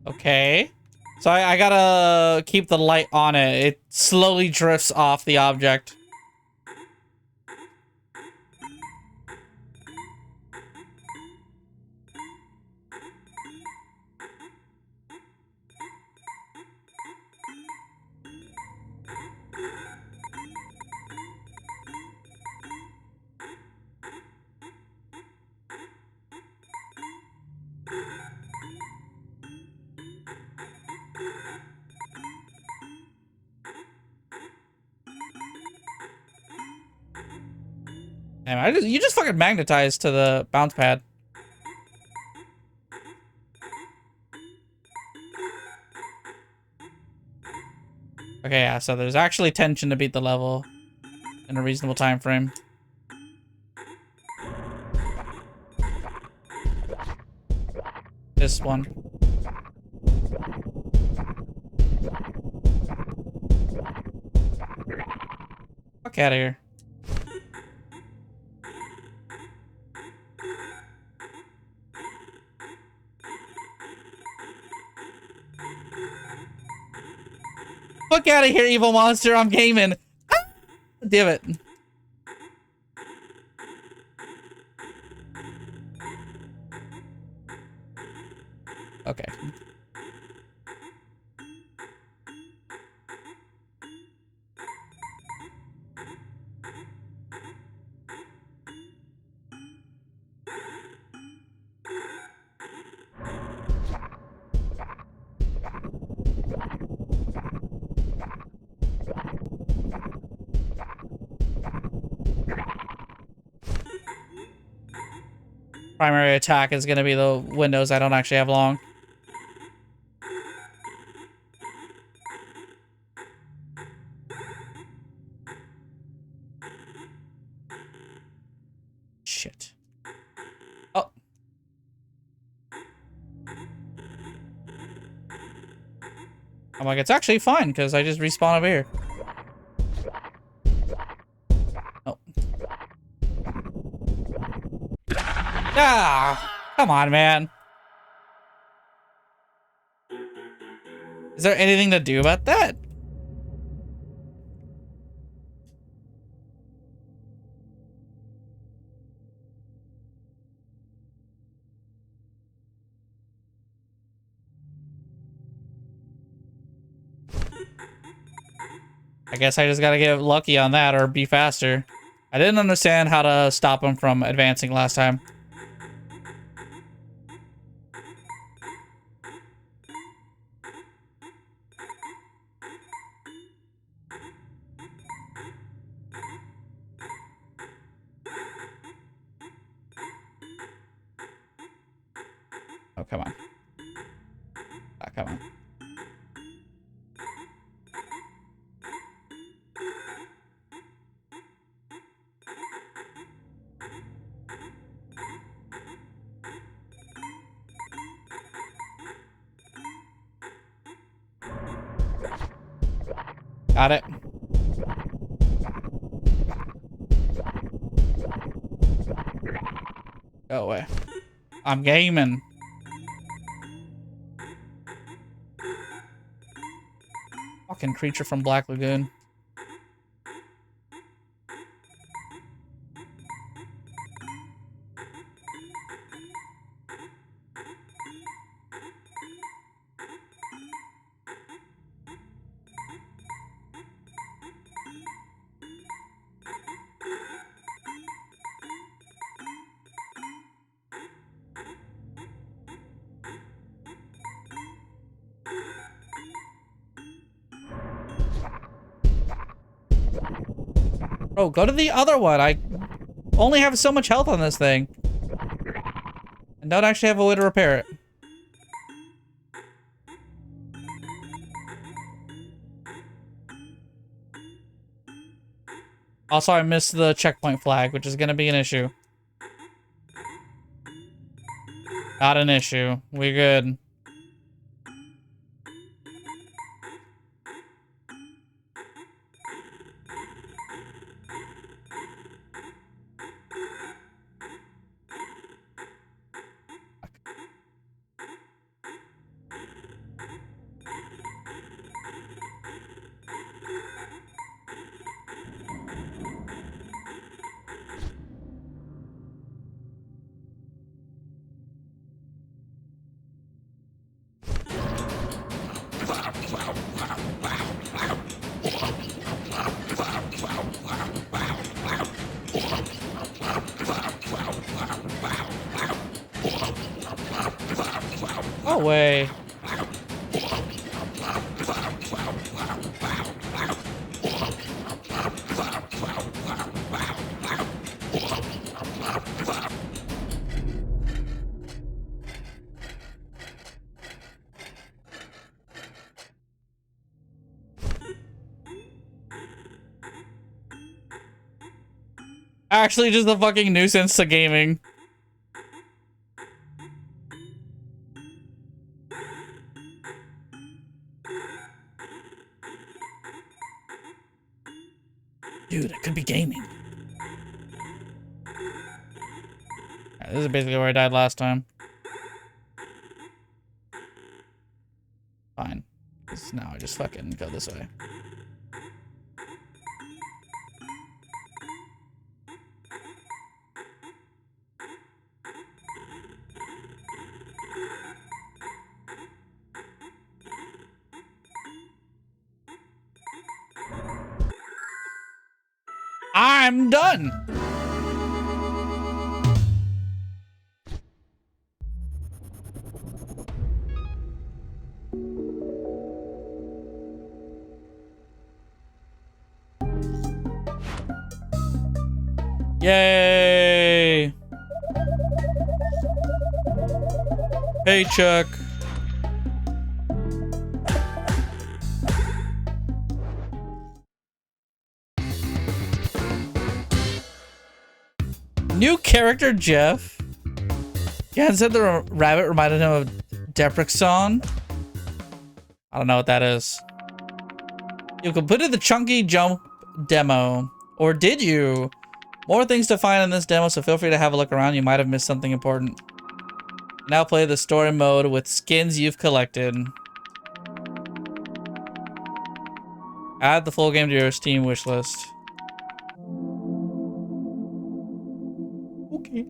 A: Okay. So I gotta keep the light on it. It slowly drifts off the object. Damn, you just fucking magnetized to the bounce pad. Okay, yeah, so there's actually tension to beat the level in a reasonable time frame. This one. Fuck out of here. Fuck out of here, evil monster. I'm gaming. Ah! Damn it. Okay. Primary attack is going to be the windows I don't actually have long. Shit. Oh. I'm like, it's actually fine because I just respawn over here. Oh. Ah, come on, man. Is there anything to do about that? I guess I just gotta get lucky on that or be faster. I didn't understand how to stop him from advancing last time. Oh, come on. Ah, come on. Got it. Go away. I'm gaming. Fucking creature from Black Lagoon. Bro, go to the other one. I only have so much health on this thing. And don't actually have a way to repair it. Also, I missed the checkpoint flag, which is going to be an issue. Not an issue. We're good. No way. Actually, just a fucking nuisance to gaming. Dude, I could be gaming. Alright, this is basically where I died last time. Fine. Because now I just fucking go this way. I'm done. Yay! Paycheck. New character, Jeff. Yeah, said the rabbit reminded him of Deprecon. I don't know what that is. You completed the Chunky Jump demo. Or did you? More things to find in this demo, so feel free to have a look around. You might have missed something important. Now play the story mode with skins you've collected. Add the full game to your Steam wishlist. Okay.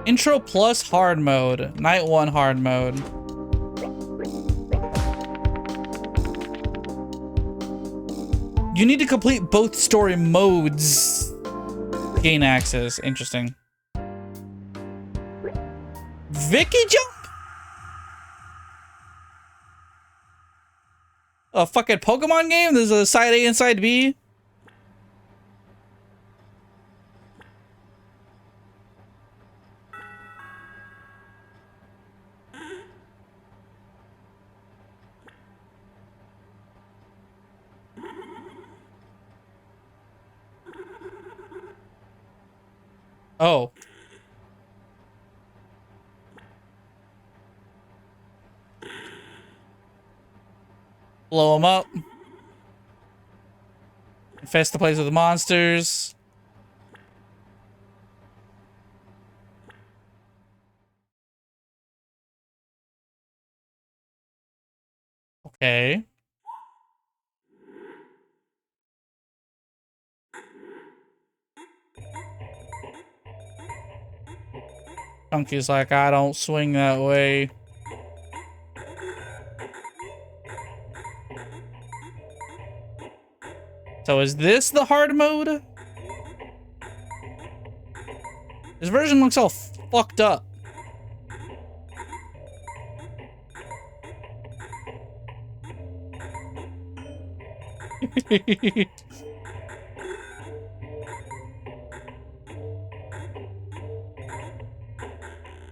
A: Intro plus hard mode. Night 1 hard mode. You need to complete both story modes. Gain access. Interesting. Vicky Jump? A fucking Pokemon game? There's a side A and side B? Oh. Blow them up. Infest the place with monsters. Okay. Chunky's like, I don't swing that way. So is this the hard mode? This version looks all fucked up.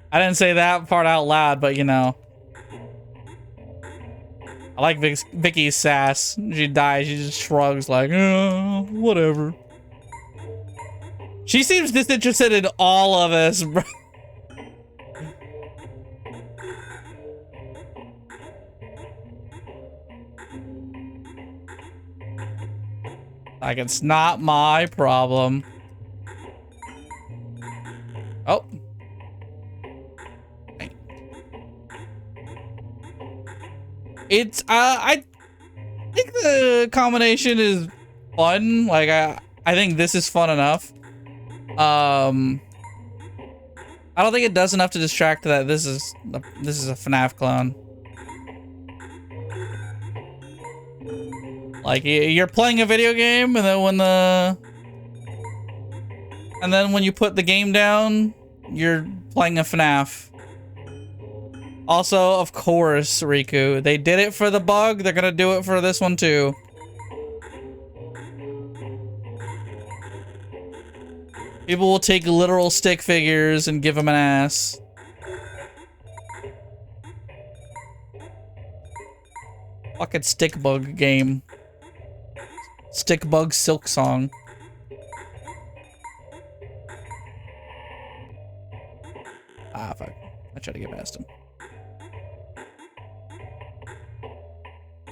A: I didn't say that part out loud, but you know. I like Vicky's sass. She dies, she just shrugs like, whatever. She seems disinterested in all of us, bro. Like, it's not my problem. Oh. It's, I think the combination is fun. Like, I think this is fun enough. I don't think it does enough to distract that this is a FNAF clone. Like you're playing a video game, and then when you put the game down, you're playing a FNAF. Also, of course, Riku, they did it for the bug. They're gonna do it for this one too. People will take literal stick figures and give them an ass. Fucking stick bug game. Stick bug silk song. Ah, fuck. I tried to get past him.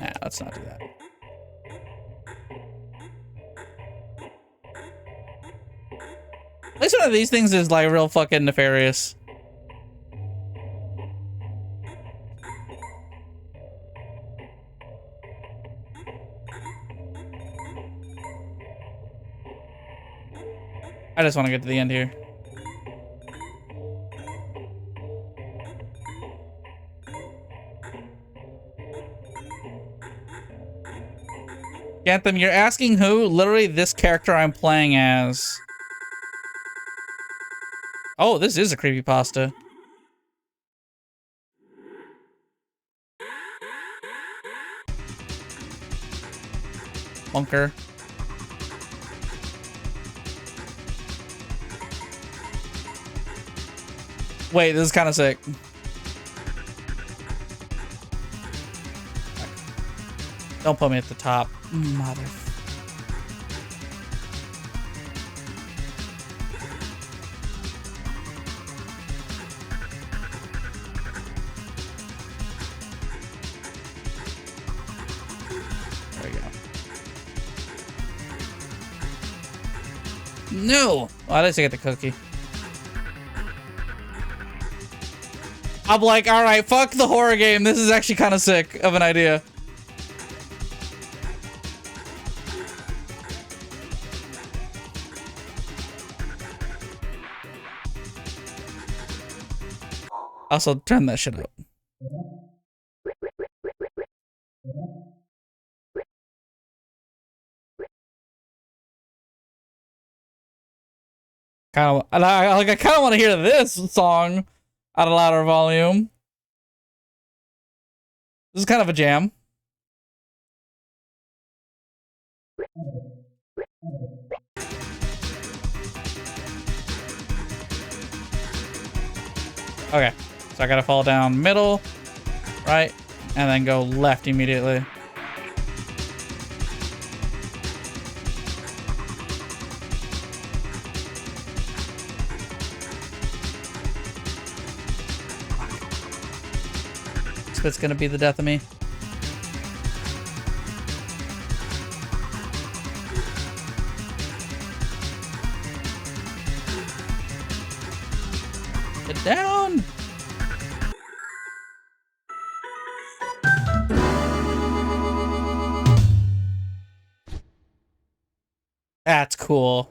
A: Nah, let's not do that. At least one of these things is like real fucking nefarious. I just want to get to the end here. Anthem, you're asking who? Literally this character I'm playing as. Oh, this is a creepypasta. Bunker. Wait, this is kind of sick. Don't put me at the top. Mother. There we go. No! Well, at least I get the cookie. I'm like, alright, fuck the horror game. This is actually kind of sick of an idea. Also, turn that shit up. I kind of want to hear this song at a louder volume. This is kind of a jam. Okay, so I gotta fall down middle, right, and then go left immediately. It's gonna be the death of me. Get down. That's cool.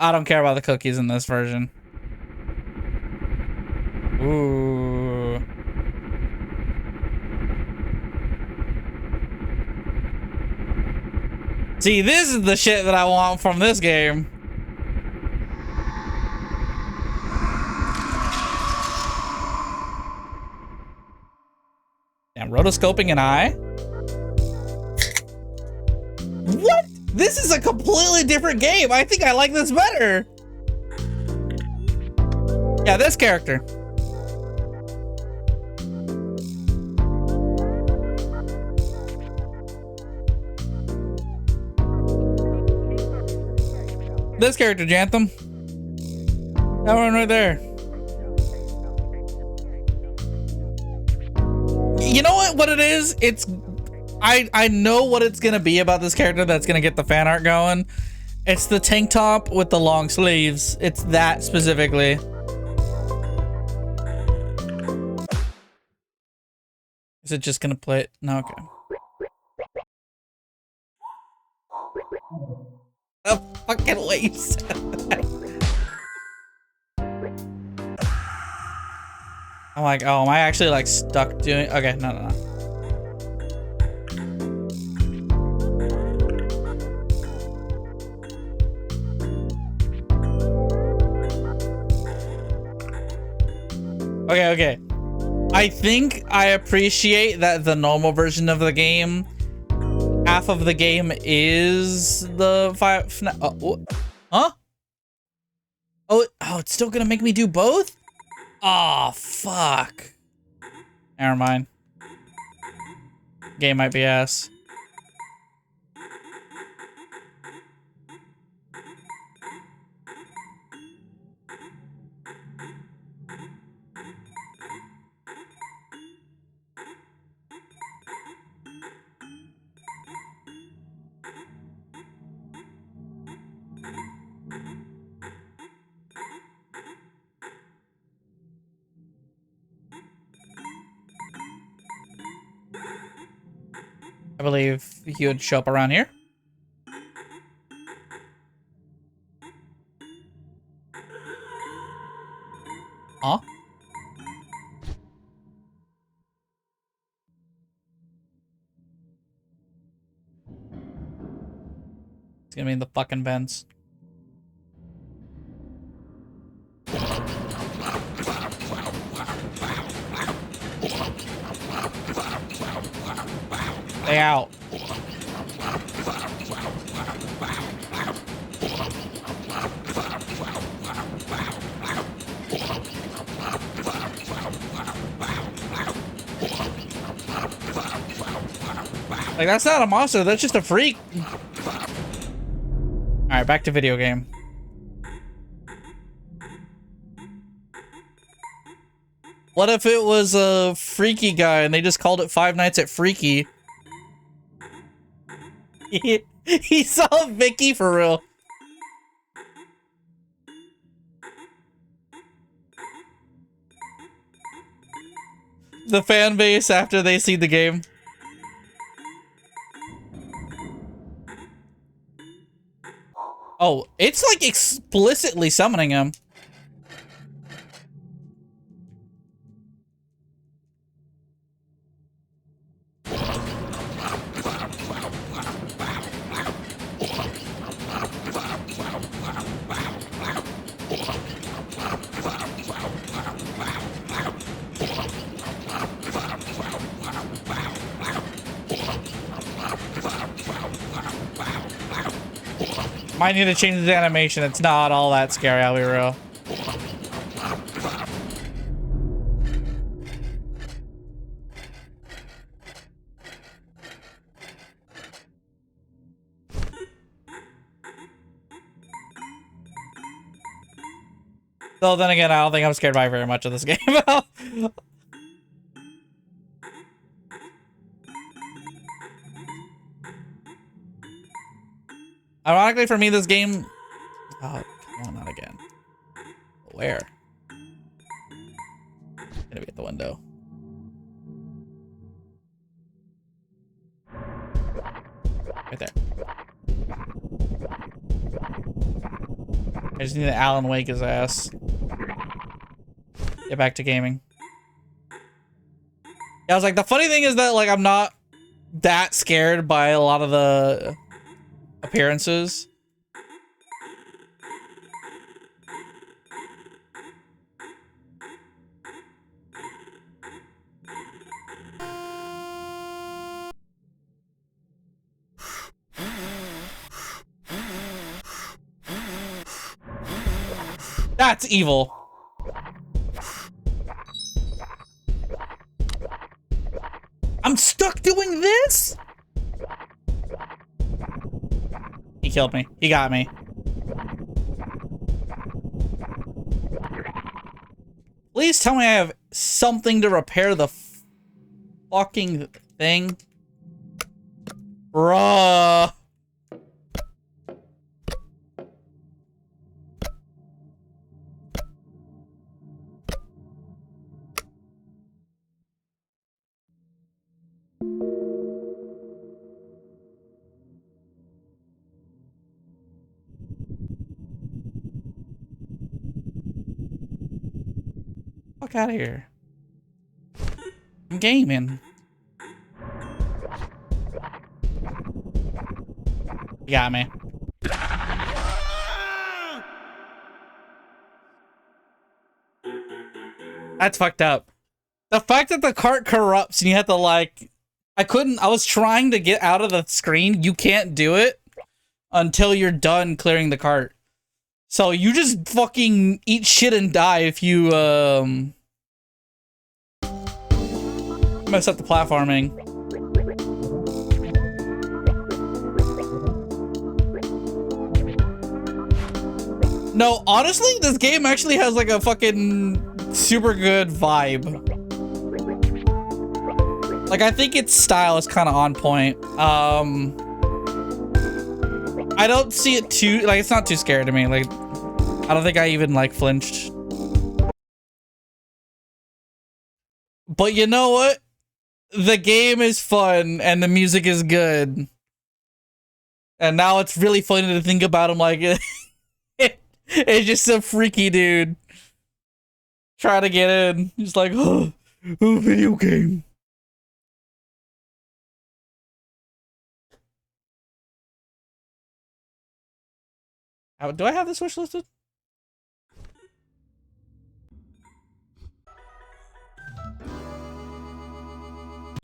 A: I don't care about the cookies in this version. Ooh. See, this is the shit that I want from this game. Damn, rotoscoping an eye? What? This is a completely different game. I think I like this better. Yeah, this character. This character, Jantham. That one right there. You know what it is? It's I know what it's gonna be about this character that's gonna get the fan art going. It's the tank top with the long sleeves. It's that specifically. Is it just gonna play it? No, okay. Oh, fucking wait. I'm like, oh, am I actually like stuck doing? Okay, no, no, no. Okay, okay. I think I appreciate that the normal version of the game, half of the game is the huh? Oh, it's still gonna make me do both? Oh, fuck. Never mind. Game might be ass. I believe he would show up around here. Huh? It's gonna be in the fucking vents. Stay out. Like, that's not a monster, that's just a freak. Alright, back to video game. What if it was a freaky guy and they just called it Five Nights at Freaky? He saw Vicky for real. The fan base after they see the game. Oh, it's like explicitly summoning him. Might need to change the animation. It's not all that scary, I'll be real. So then again, I don't think I'm scared by very much of this game. Ironically for me, this game... Oh, come on, not again. Where? Gonna be at the window. Right there. I just need to Alan Wake his ass. Get back to gaming. Yeah, I was like, the funny thing is that, like, I'm not that scared by a lot of the appearances. That's evil. I'm stuck doing this? He killed me. He got me. Please tell me I have something to repair the fucking thing. Bruh. Fuck out of here. I'm gaming. You got me. That's fucked up. The fact that the cart corrupts and you have to like... I was trying to get out of the screen. You can't do it until you're done clearing the cart. So you just fucking eat shit and die if you mess up the platforming. No, honestly, this game actually has like a fucking super good vibe. Like, I think its style is kind of on point. I don't see it too, like, it's not too scary to me. Like, I don't think I even, like, flinched. But you know what? The game is fun, and the music is good. And now it's really funny to think about him, like, it's just some freaky dude. Trying to get in. He's like, oh, video game. Do I have this wish listed?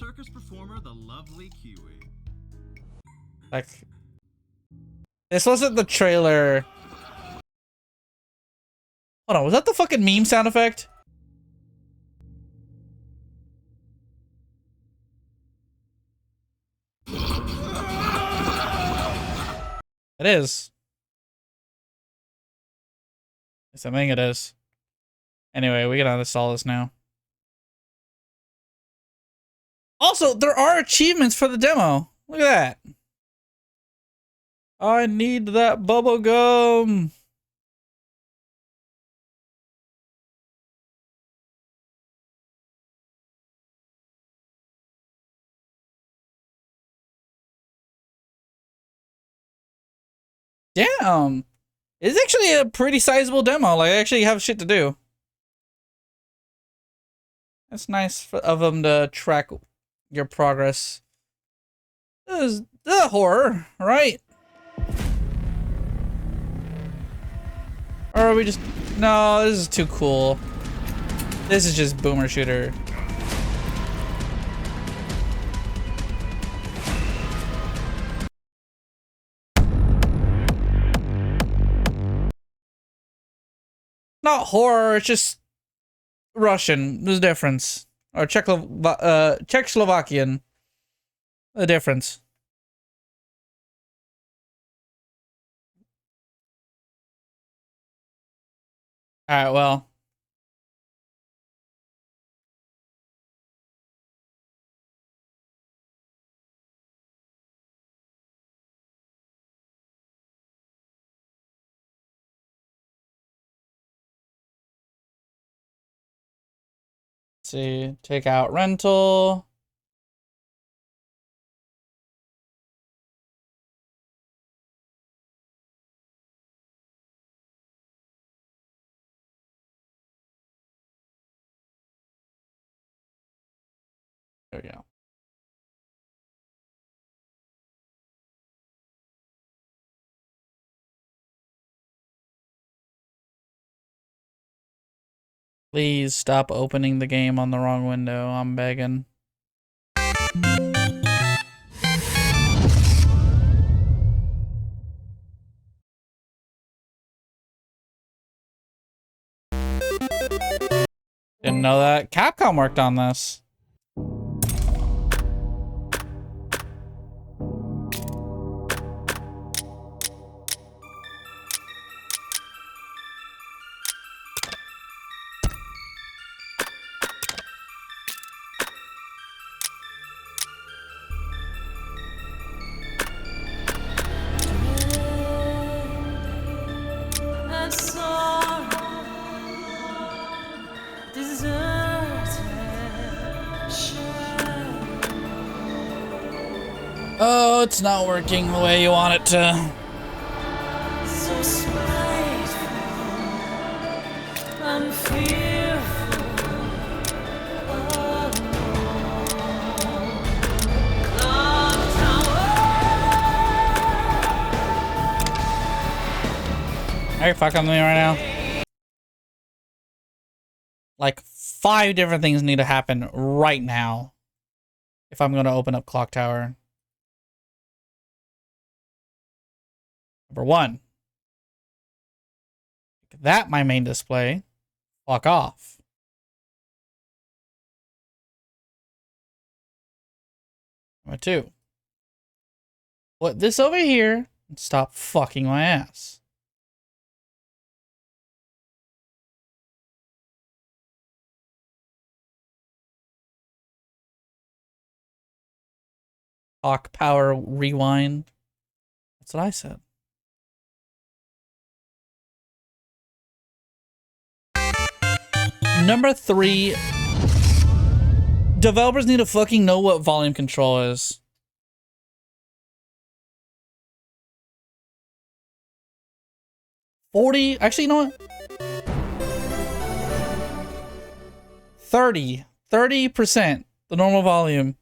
E: Circus performer, the lovely Kiwi.
A: Like, this wasn't the trailer. Hold on, was that the fucking meme sound effect? It is. I think it is. Anyway, we gotta install this now. Also, there are achievements for the demo. Look at that. I need that bubble gum. Damn. It's actually a pretty sizable demo. Like, I actually have shit to do. That's nice of them to track your progress. This is the horror, right? Or are we just... No, this is too cool. This is just boomer shooter. Not horror, it's just Russian. There's a difference. Or Czechoslovakian. A difference. Alright, well. Let's see, take out rental. There we go. Please stop opening the game on the wrong window. I'm begging. Didn't know that. Capcom worked on this. Oh, it's not working the way you want it to.
F: So spiteful, I'm fearful alone.
A: Are you fucking with me right now? Like 5 different things need to happen right now if I'm gonna open up Clock Tower. Number 1. Make that my main display. Fuck off. Number 2. Put this over here and stop fucking my ass. Clock power rewind. That's what I said. Number 3. Developers need to fucking know what volume control is. Actually, you know what? 30% the normal volume.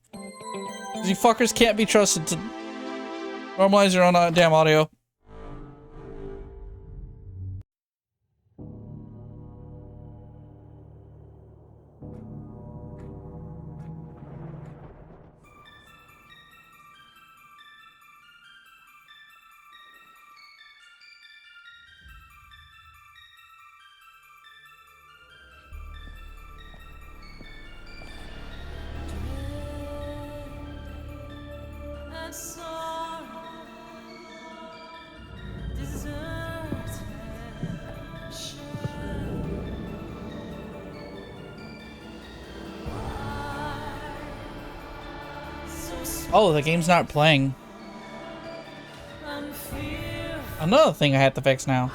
A: You fuckers can't be trusted to normalize your own damn audio. Oh, the game's not playing. Another thing I have to fix now.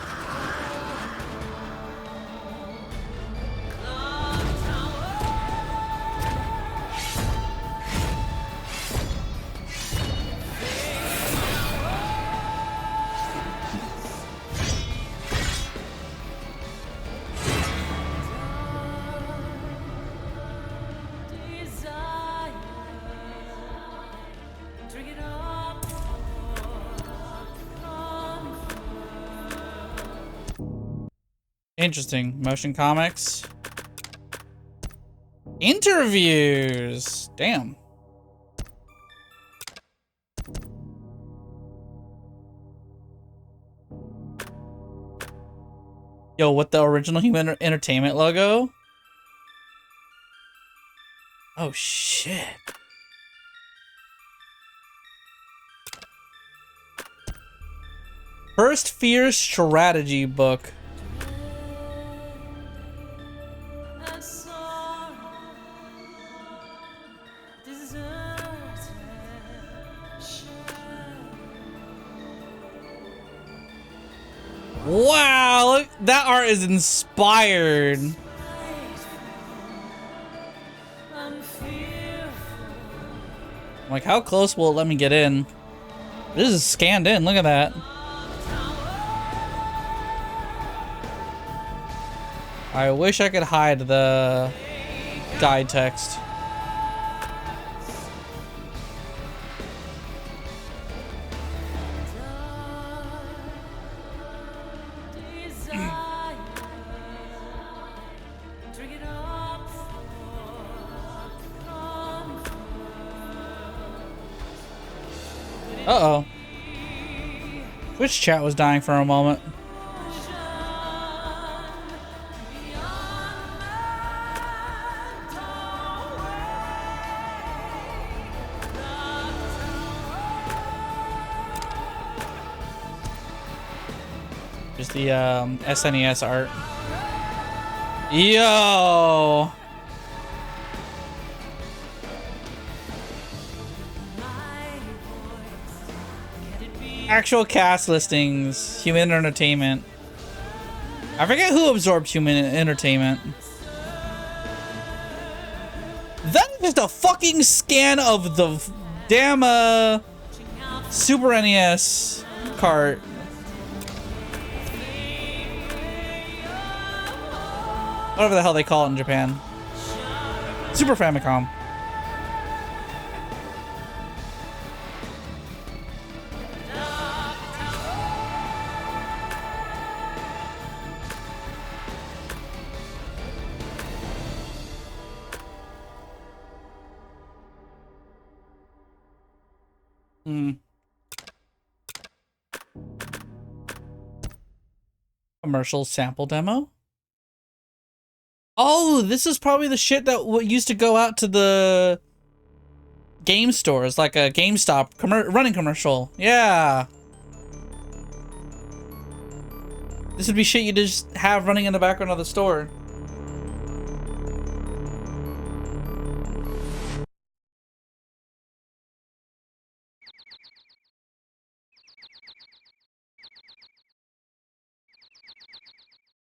A: Interesting. Motion comics. Interviews. Damn. Yo, with the original Human Entertainment logo? Oh, shit. First Fear strategy book. Wow, look, that art is inspired. Like, how close will it let me get in? This is scanned in, look at that. I wish I could hide the guide text. Uh-oh. Twitch chat was dying for a moment. Just the SNES art. Yo! Actual cast listings. Human Entertainment. I forget who absorbed Human Entertainment. That is just a fucking scan of the damn Super NES cart. Whatever the hell they call it in Japan. Super Famicom. Hmm. Commercial sample demo? Oh, this is probably the shit that used to go out to the game stores, like a GameStop running commercial. Yeah. This would be shit you just have running in the background of the store.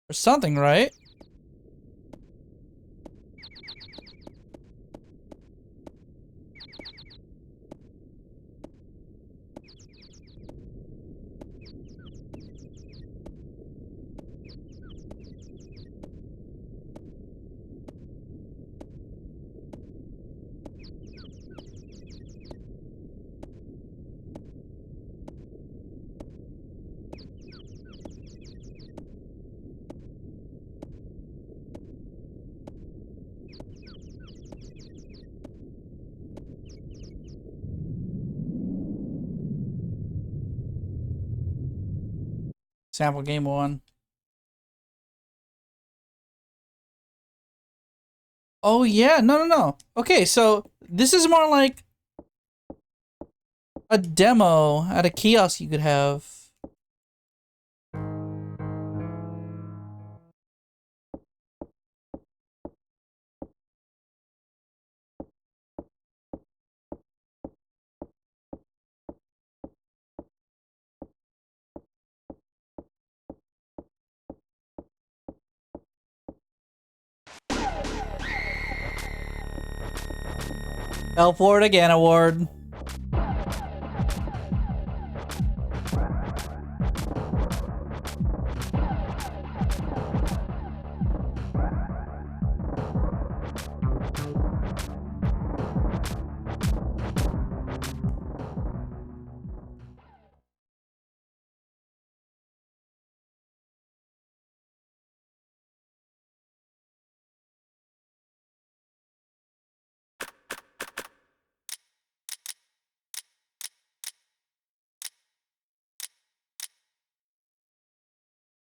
A: Or something, right? Sample game 1. Oh yeah, no. Okay, so this is more like a demo at a kiosk you could have. Fell for it again award.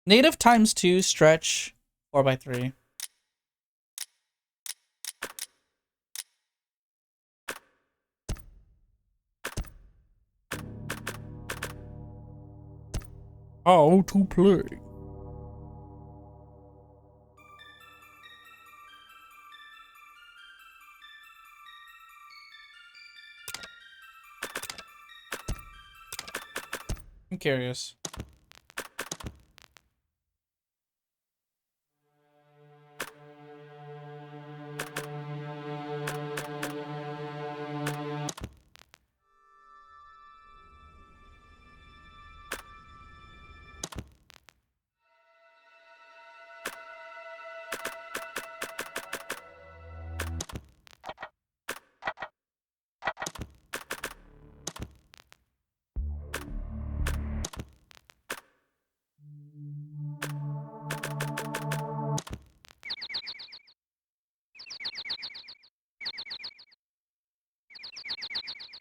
A: Native ×2 stretch 4x3. How to play. I'm curious.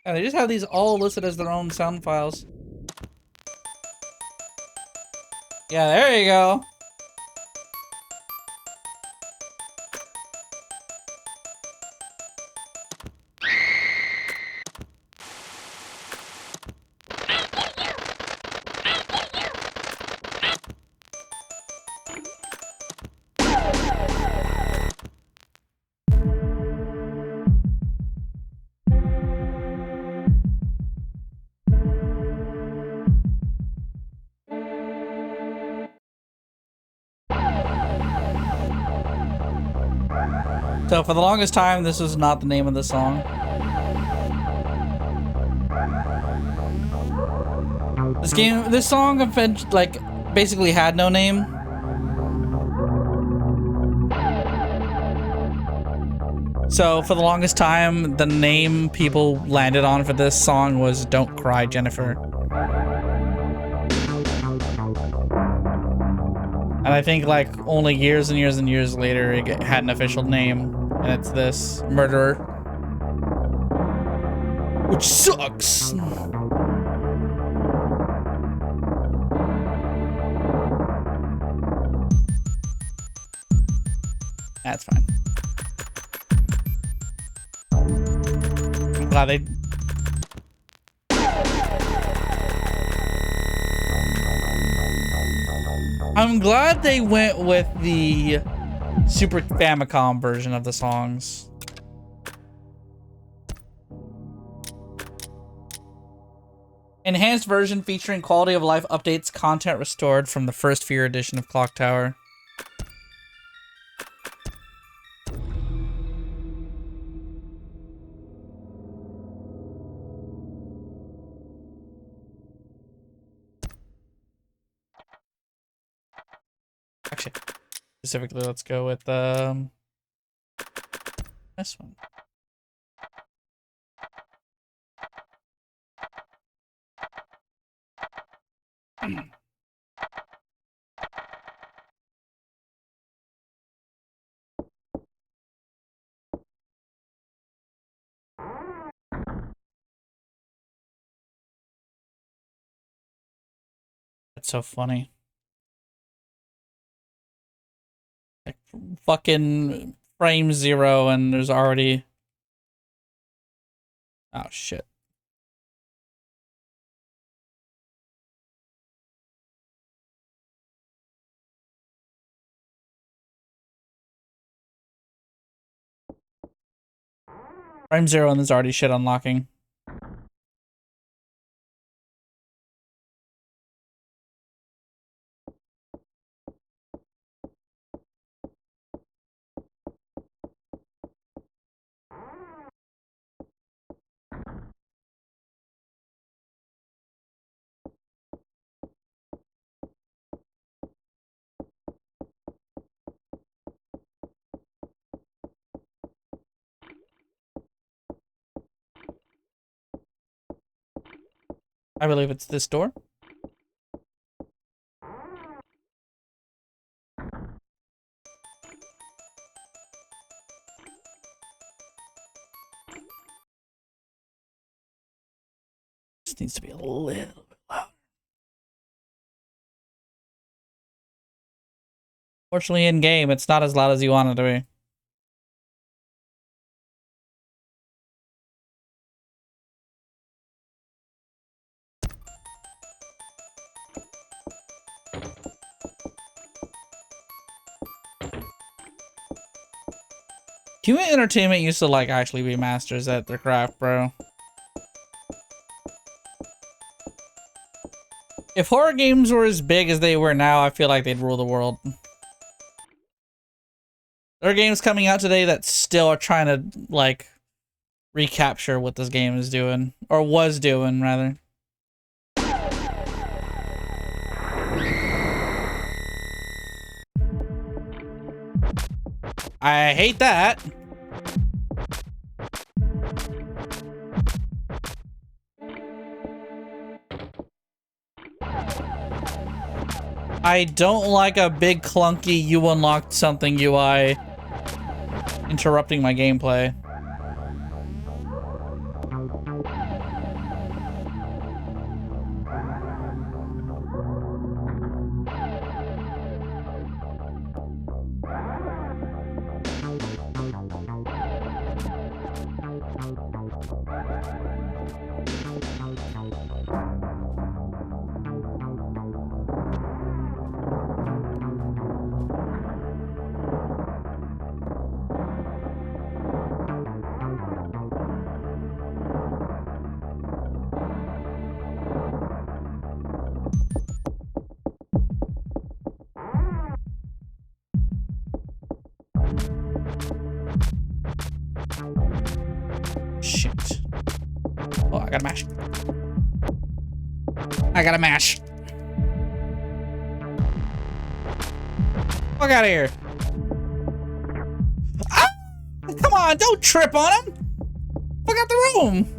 A: Yeah, they just have these all listed as their own sound files. Yeah, there you go. So for the longest time, this was not the name of the song. This song, like, basically had no name. So for the longest time, the name people landed on for this song was "Don't Cry, Jennifer." And I think like only years and years and years later it had an official name, and it's this Murderer, which sucks. That's fine. I'm glad they... I'm glad they went with the Super Famicom version of the songs. Enhanced version featuring quality of life updates, content restored from the first Fear edition of Clock Tower. Actually, specifically, let's go with this one. That's so funny. Like, fucking frame 0 and there's already... Oh, shit. Frame 0 and there's already shit unlocking. I believe it's this door. This needs to be a little bit louder. Fortunately, in game, it's not as loud as you want it to be. Human Entertainment used to like actually be masters at their craft, bro. If horror games were as big as they were now, I feel like they'd rule the world. There are games coming out today that still are trying to, like, recapture what this game is doing. Or was doing, rather. I hate that. I don't like a big clunky you unlocked something UI interrupting my gameplay. Shit. Oh, I gotta mash. I gotta mash. Fuck out of here. Ah! Come on, don't trip on him. Fuck out the room.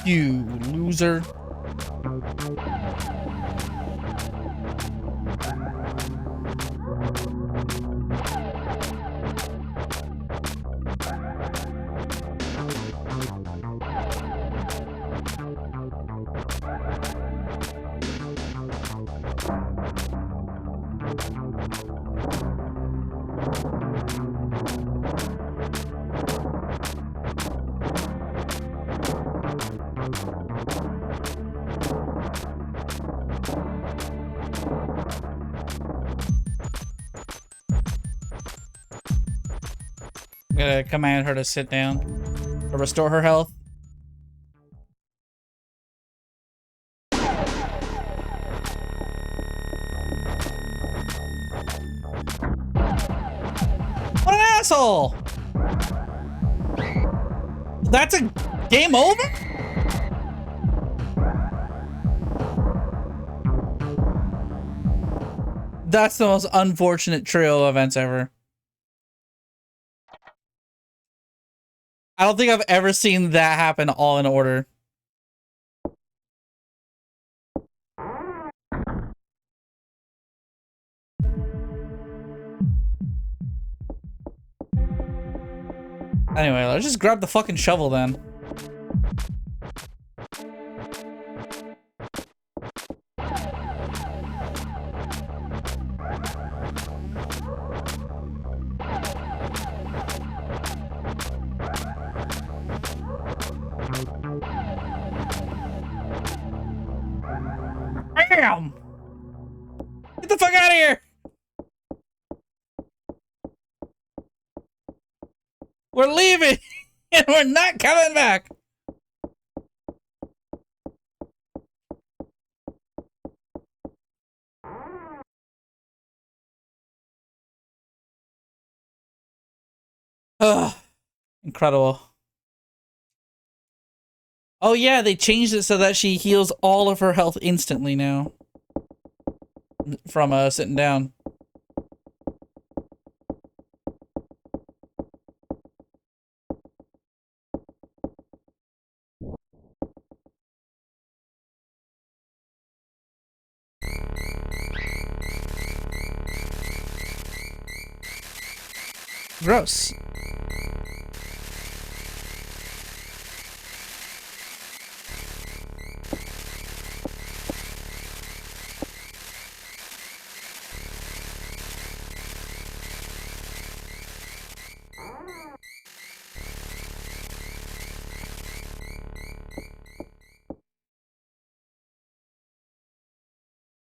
A: you, loser. I'm gonna command her to sit down to restore her health. What an asshole! That's a game over? That's the most unfortunate trio of events ever. I don't think I've ever seen that happen all in order. Anyway, let's just grab the fucking shovel then. Bam! Get the fuck out of here! We're leaving! And we're not coming back! Ugh. Incredible. Oh yeah, they changed it so that she heals all of her health instantly now. From sitting down. Gross.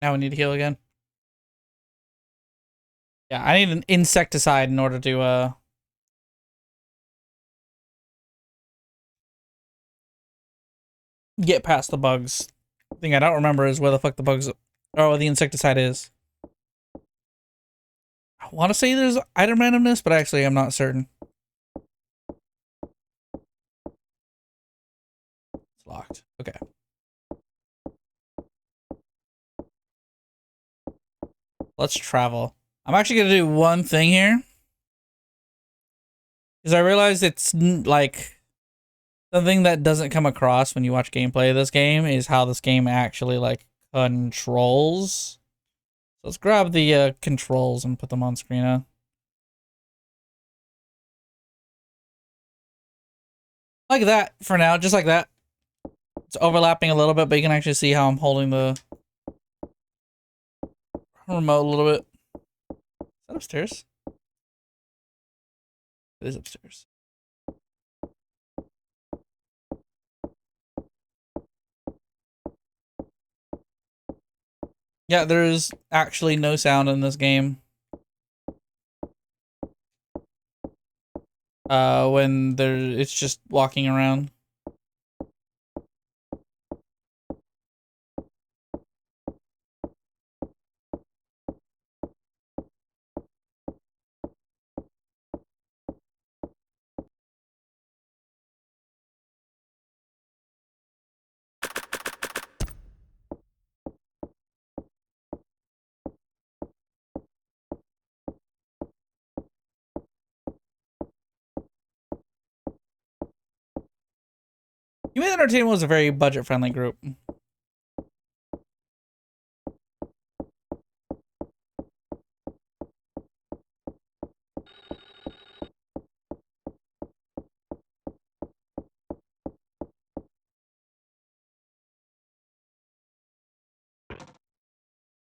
A: Now we need to heal again. Yeah, I need an insecticide in order to get past the bugs. The thing I don't remember is where the fuck the bugs or where the insecticide is. I want to say there's item randomness, but actually I'm not certain. It's locked. Okay. Let's travel. I'm actually gonna do one thing here. Because I realized it's like something that doesn't come across when you watch gameplay of this game is how this game actually like controls. So let's grab the controls and put them on screen. Like that for now, just like that. It's overlapping a little bit, but you can actually see how I'm holding the remote a little bit. Is that upstairs? It is upstairs. Yeah, there's actually no sound in this game. When it's just walking around. Human Entertainment was a very budget-friendly group.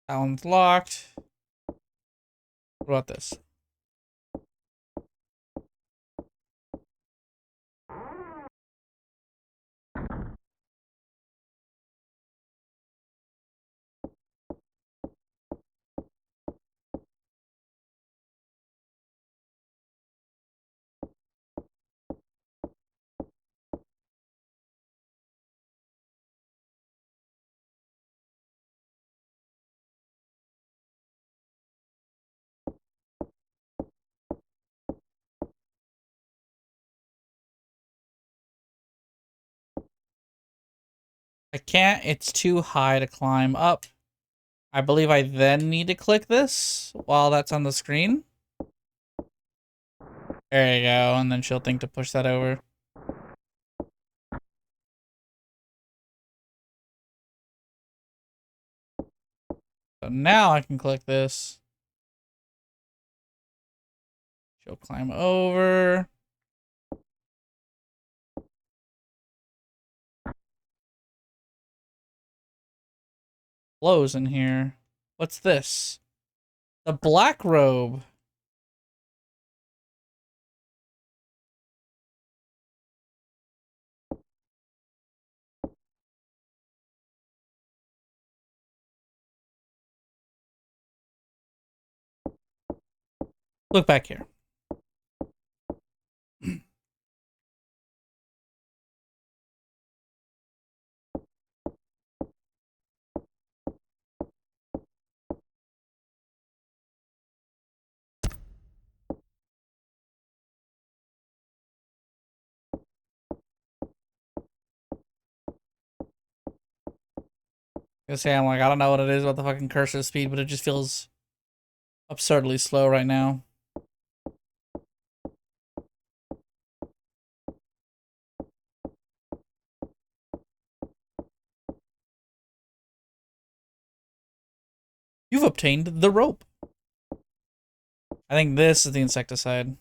A: That one's locked. What about this? I can't. It's too high to climb up. I believe I then need to click this while that's on the screen. There you go. And then she'll think to push that over. So now I can click this. She'll climb over. Blows in here. What's this? The black robe. Look back here. I say I'm like, I don't know what it is about the fucking cursor speed, but it just feels absurdly slow right now. You've obtained the rope. I think this is the insecticide.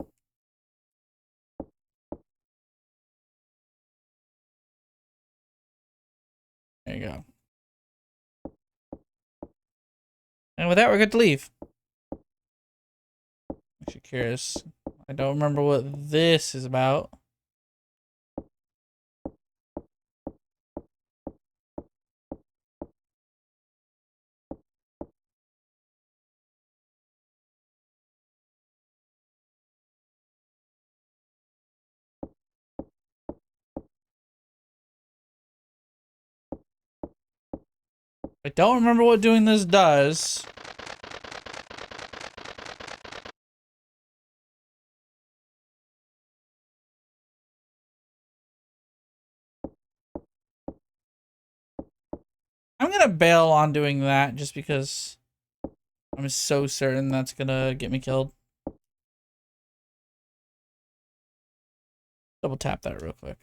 A: There you go. And with that, we're good to leave. Actually curious. I don't remember what this is about. I don't remember what doing this does. I'm gonna bail on doing that just because I'm so certain that's gonna get me killed. Double tap that real quick.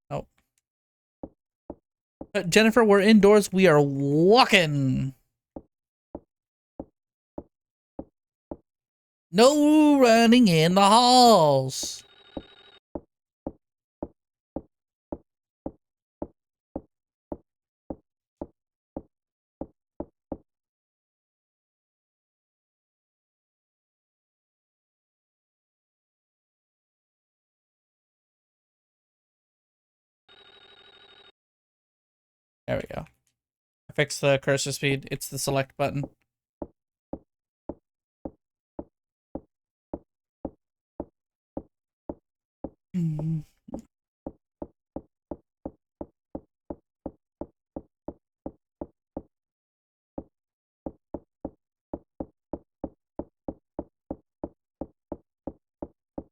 A: Oh. Jennifer, we're indoors. We are walking. No running in the halls. There we go. I fixed the cursor speed. It's the select button.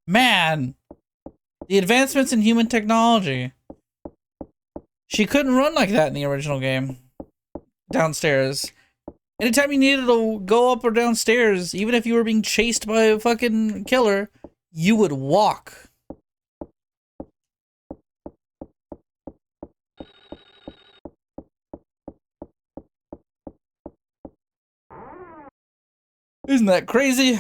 A: Man, the advancements in human technology. She couldn't run like that in the original game. Downstairs. Anytime you needed to go up or downstairs, even if you were being chased by a fucking killer, you would walk. Isn't that crazy?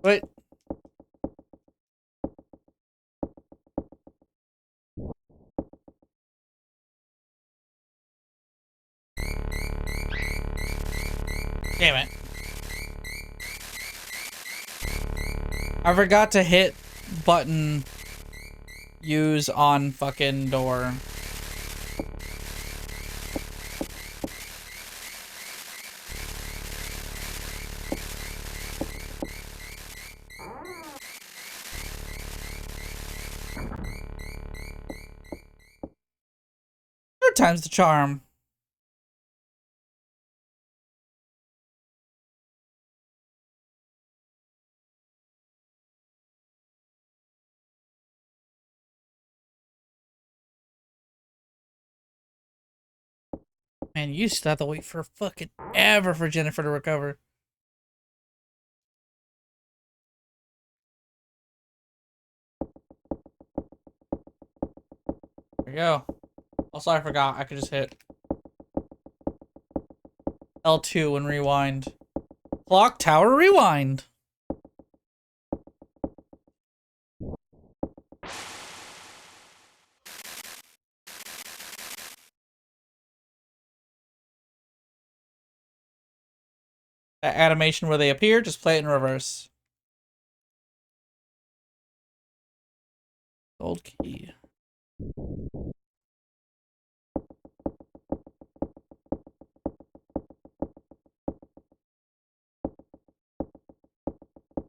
A: Wait. Damn it. I forgot to hit button use on fucking door. Third time's the charm. Man, you used to have to wait for fucking ever for Jennifer to recover. There we go. Also, I forgot. I could just hit L2 and rewind. Clock tower rewind. That animation where they appear, just play it in reverse. Gold key.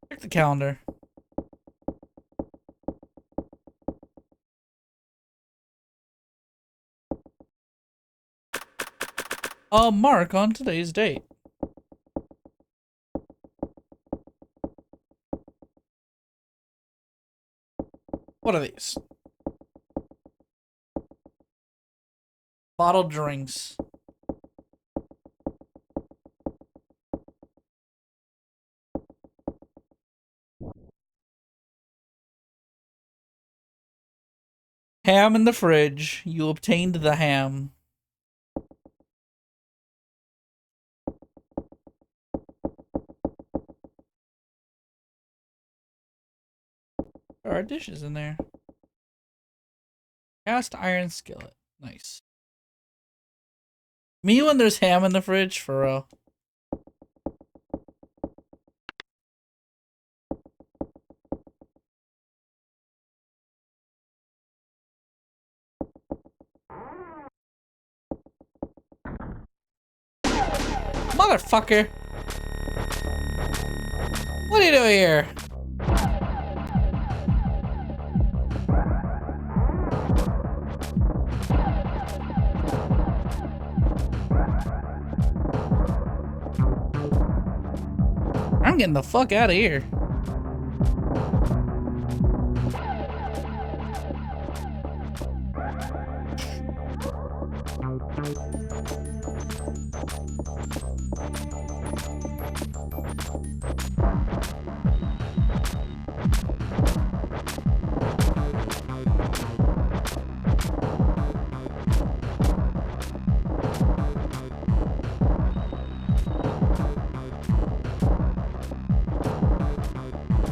A: Check the calendar. A mark on today's date. What are these? Bottled drinks. Ham in the fridge. You obtained the ham. There are dishes in there. Cast iron skillet. Nice. Me when there's ham in the fridge, for real. Motherfucker! What are you doing here? I'm getting the fuck out of here.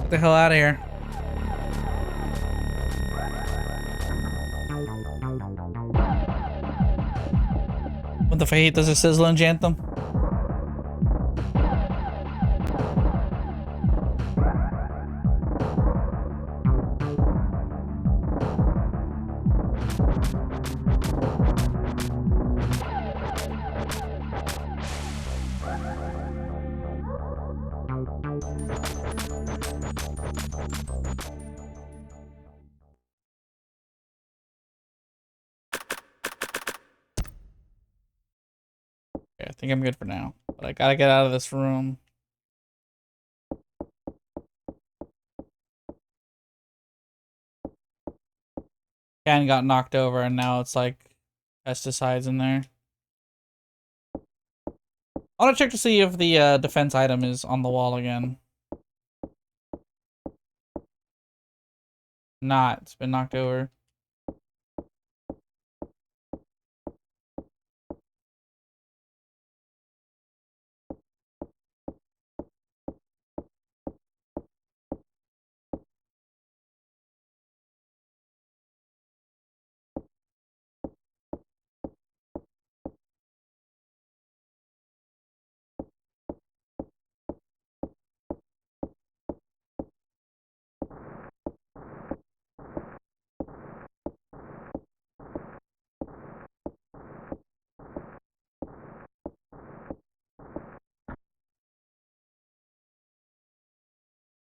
A: Get the hell out of here. What the fuck does a sizzling anthem? Okay, I think I'm good for now. But I gotta get out of this room. Ken got knocked over and now it's like pesticides in there. I want to check to see if the defense item is on the wall again. Not. It's been knocked over.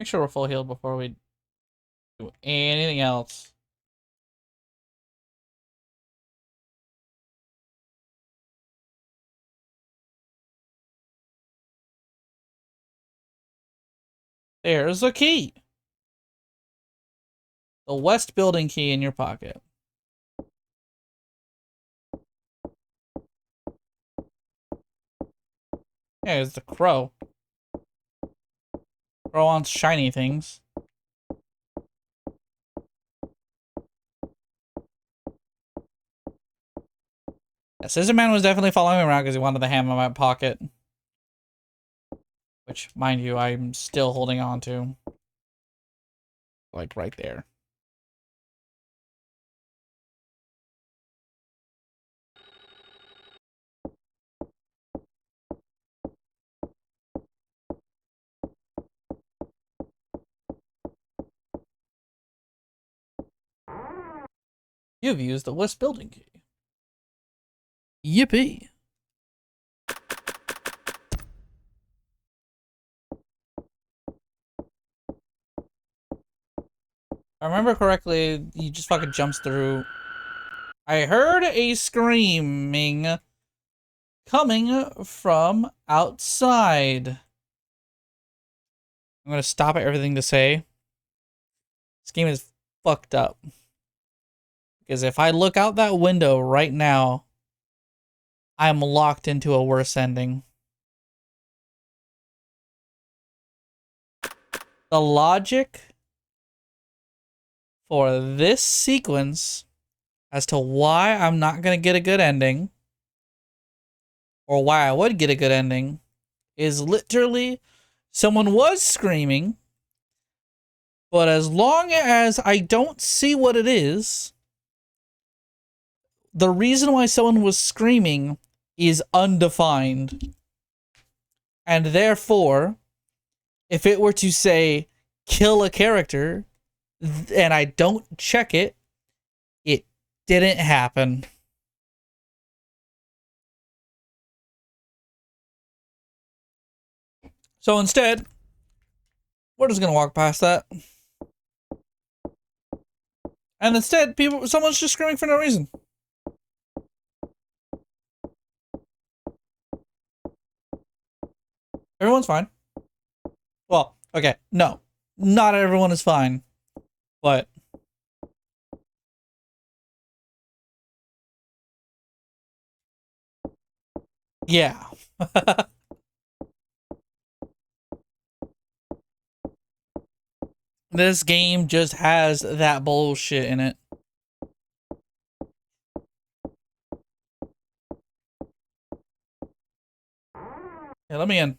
A: Make sure we're full healed before we do anything else. There's a key. The west building key in your pocket. Yeah, it's the crow. Crow wants shiny things. Yeah, Scissor Man was definitely following me around because he wanted the ham in my pocket. Which, mind you, I'm still holding on to. Like, right there. You've used the west building key. Yippee. If I remember correctly, he just fucking jumps through. I heard a screaming coming from outside. I'm gonna stop at everything to say. This game is fucked up. Because if I look out that window right now, I'm locked into a worse ending. The logic for this sequence as to why I'm not going to get a good ending, or why I would get a good ending, is literally someone was screaming, but as long as I don't see what it is, the reason why someone was screaming is undefined. And therefore, if it were to say, kill a character, and I don't check it, it didn't happen. So instead, we're just gonna walk past that. And instead, someone's just screaming for no reason. Everyone's fine. Well, okay, no. Not everyone is fine. But yeah. This game just has that bullshit in it. Yeah, let me in.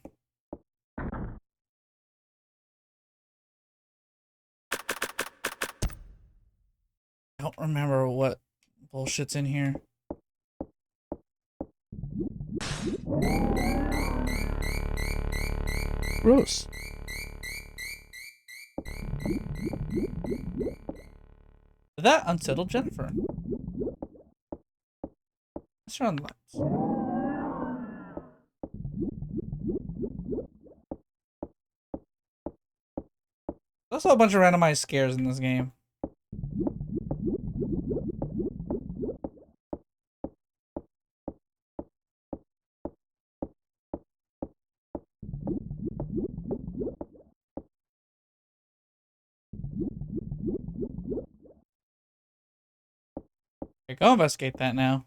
A: I don't remember what bullshit's in here. Gross. That unsettled Jennifer. Let's turn on the lights. There's also a bunch of randomized scares in this game. Okay, go investigate that now.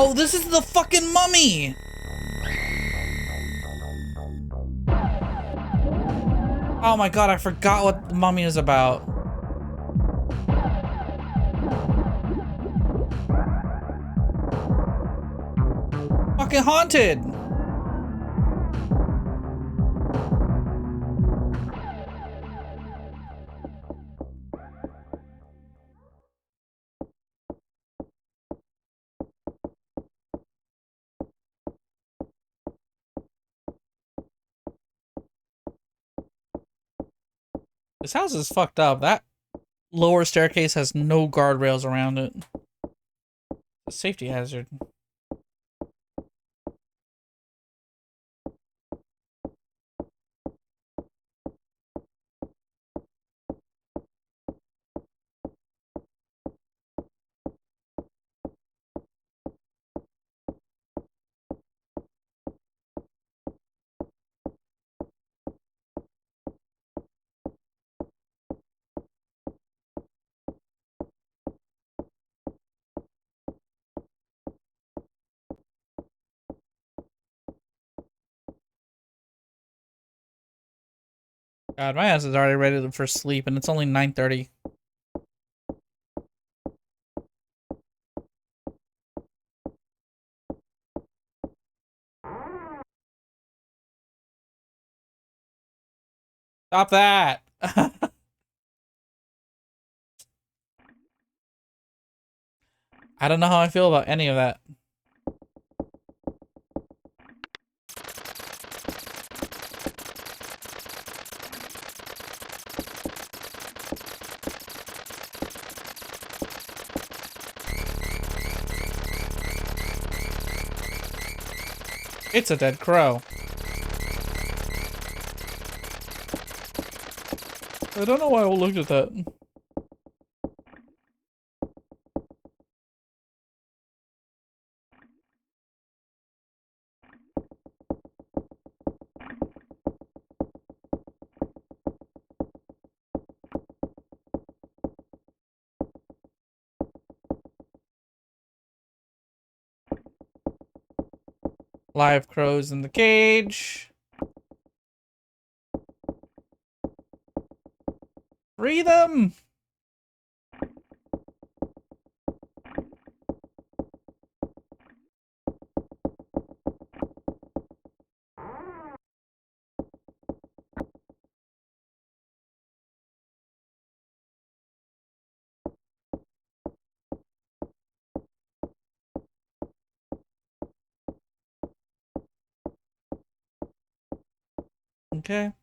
A: Oh, this is the fucking mummy! Oh my god, I forgot what the mummy is about. Fucking haunted! This house is fucked up. That lower staircase has no guardrails around it. A safety hazard. God, my ass is already ready for sleep, and it's only 9:30. Stop that! I don't know how I feel about any of that. It's a dead crow. I don't know why I looked at that. Live crows in the cage. Free them! Okay.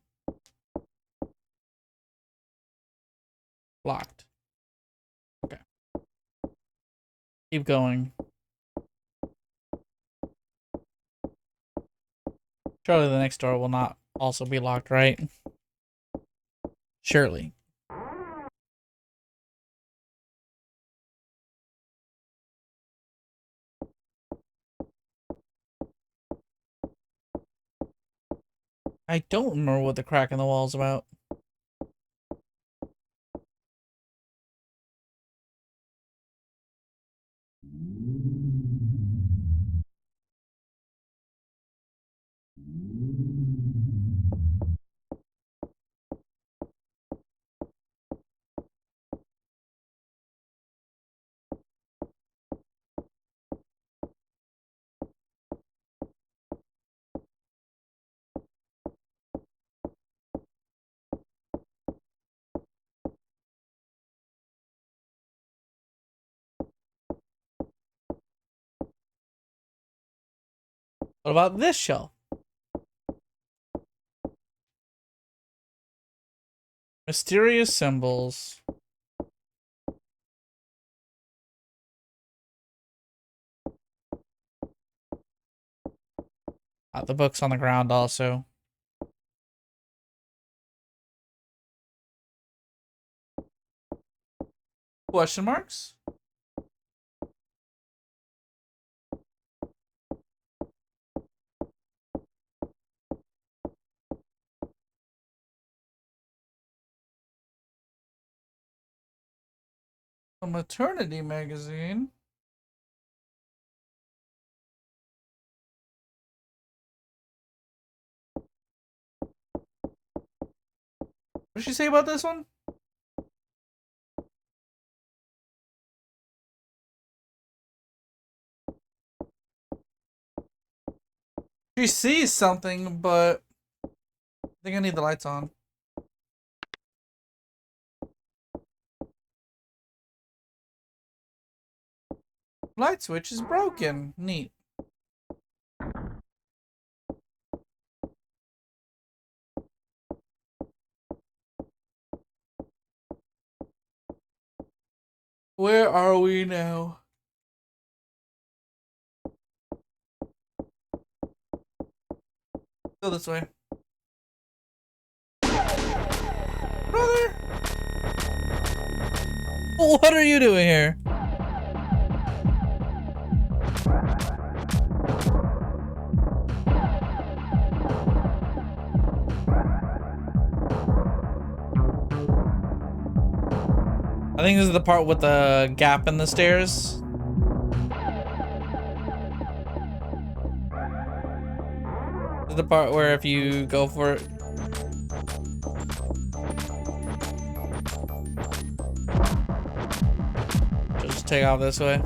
A: Locked. Okay. Keep going. Surely the next door will not also be locked, right? Surely. I don't remember what the crack in the wall is about. What about this shelf? Mysterious symbols. The book's on the ground also. Question marks? A maternity magazine. What did she say about this one? She sees something, but I think I need the lights on. Light switch is broken. Neat. Where are we now? Go this way. Brother! What are you doing here? I think this is the part with the gap in the stairs. This is the part where if you go for it. Just take off this way.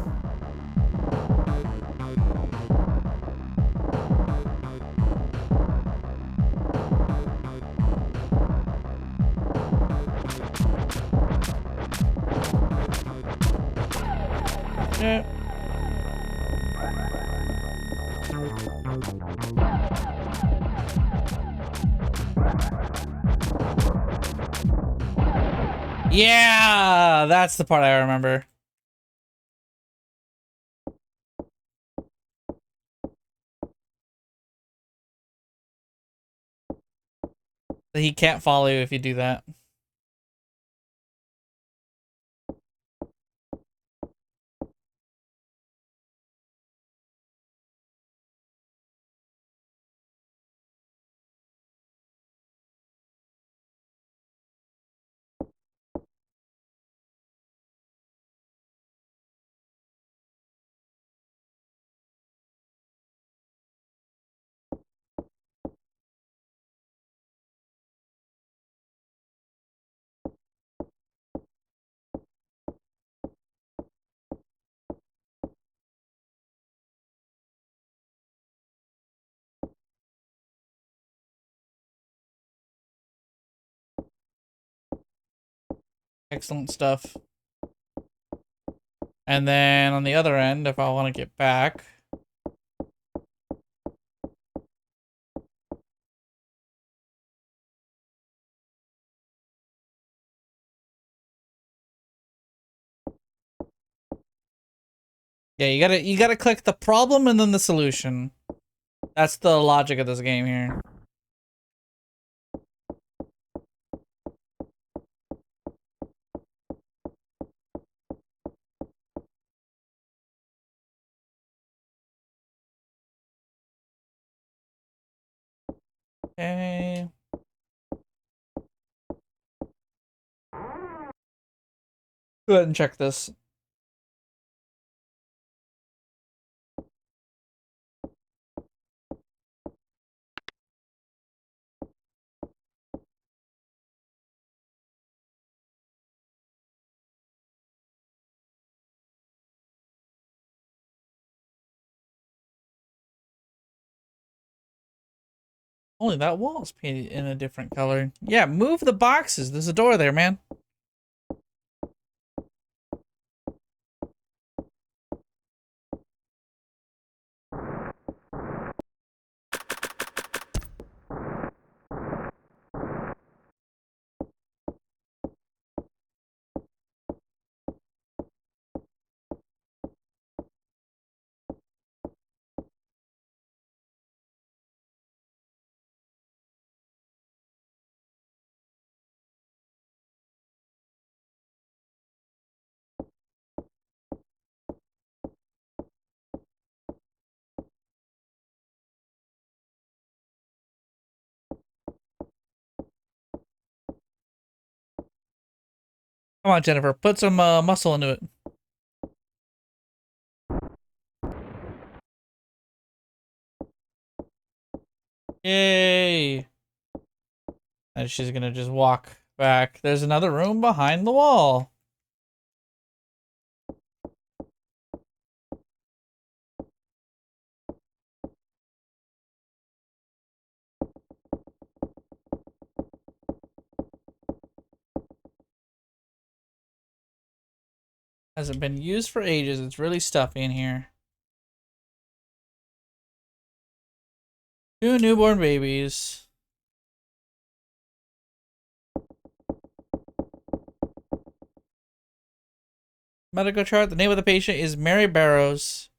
A: Yeah. Yeah, that's the part I remember. He can't follow you if you do that. Excellent stuff. And then on the other end, if I want to get back. Yeah, you gotta click the problem and then the solution. That's the logic of this game here. Okay. Go ahead and check this. Only that wall is painted in a different color. Yeah, move the boxes. There's a door there, man. Come on, Jennifer. Put some muscle into it. Yay. And she's gonna just walk back. There's another room behind the wall. Hasn't been used for ages. It's really stuffy in here. 2 newborn babies. Medical chart. The name of the patient is Mary Barrows.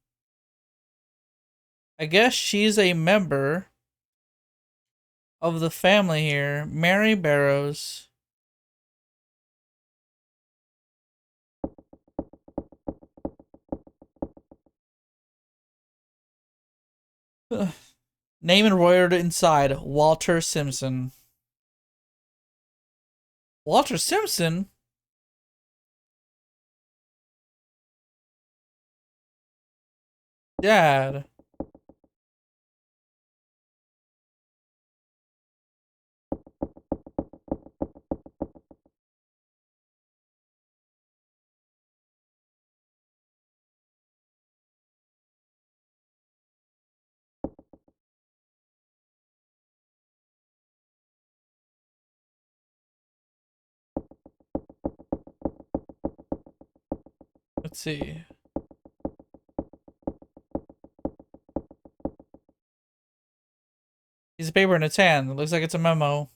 A: I guess she's a member of the family here. Mary Barrows. Ugh. Name embroidered inside. Walter Simpson. Walter Simpson? Dad. Let's see. Piece of paper in its hand. It looks like it's a memo.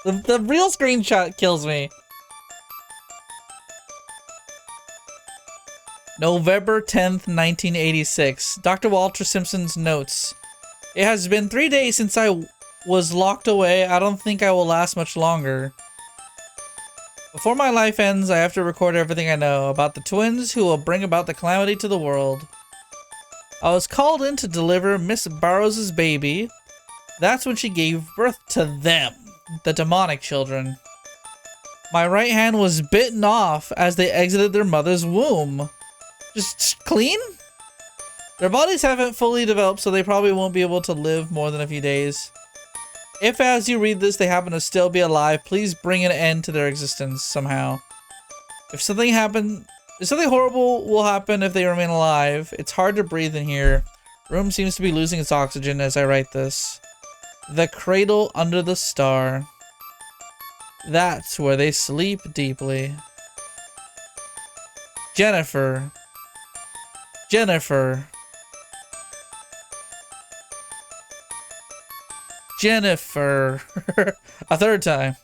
A: The real screenshot kills me. November 10th, 1986. Dr. Walter Simpson's notes. It has been 3 days since I was locked away. I don't think I will last much longer. Before my life ends, I have to record everything I know about the twins who will bring about the calamity to the world. I was called in to deliver Miss Barrows' baby. That's when she gave birth to them, the demonic children. My right hand was bitten off as they exited their mother's womb. Just clean? Their bodies haven't fully developed, so they probably won't be able to live more than a few days. If as you read this they happen to still be alive, please bring an end to their existence somehow. If something horrible will happen if they remain alive. It's hard to breathe in here. Room seems to be losing its oxygen as I write this. The cradle under the star. That's where they sleep deeply. Jennifer. Jennifer. Jennifer. A third time.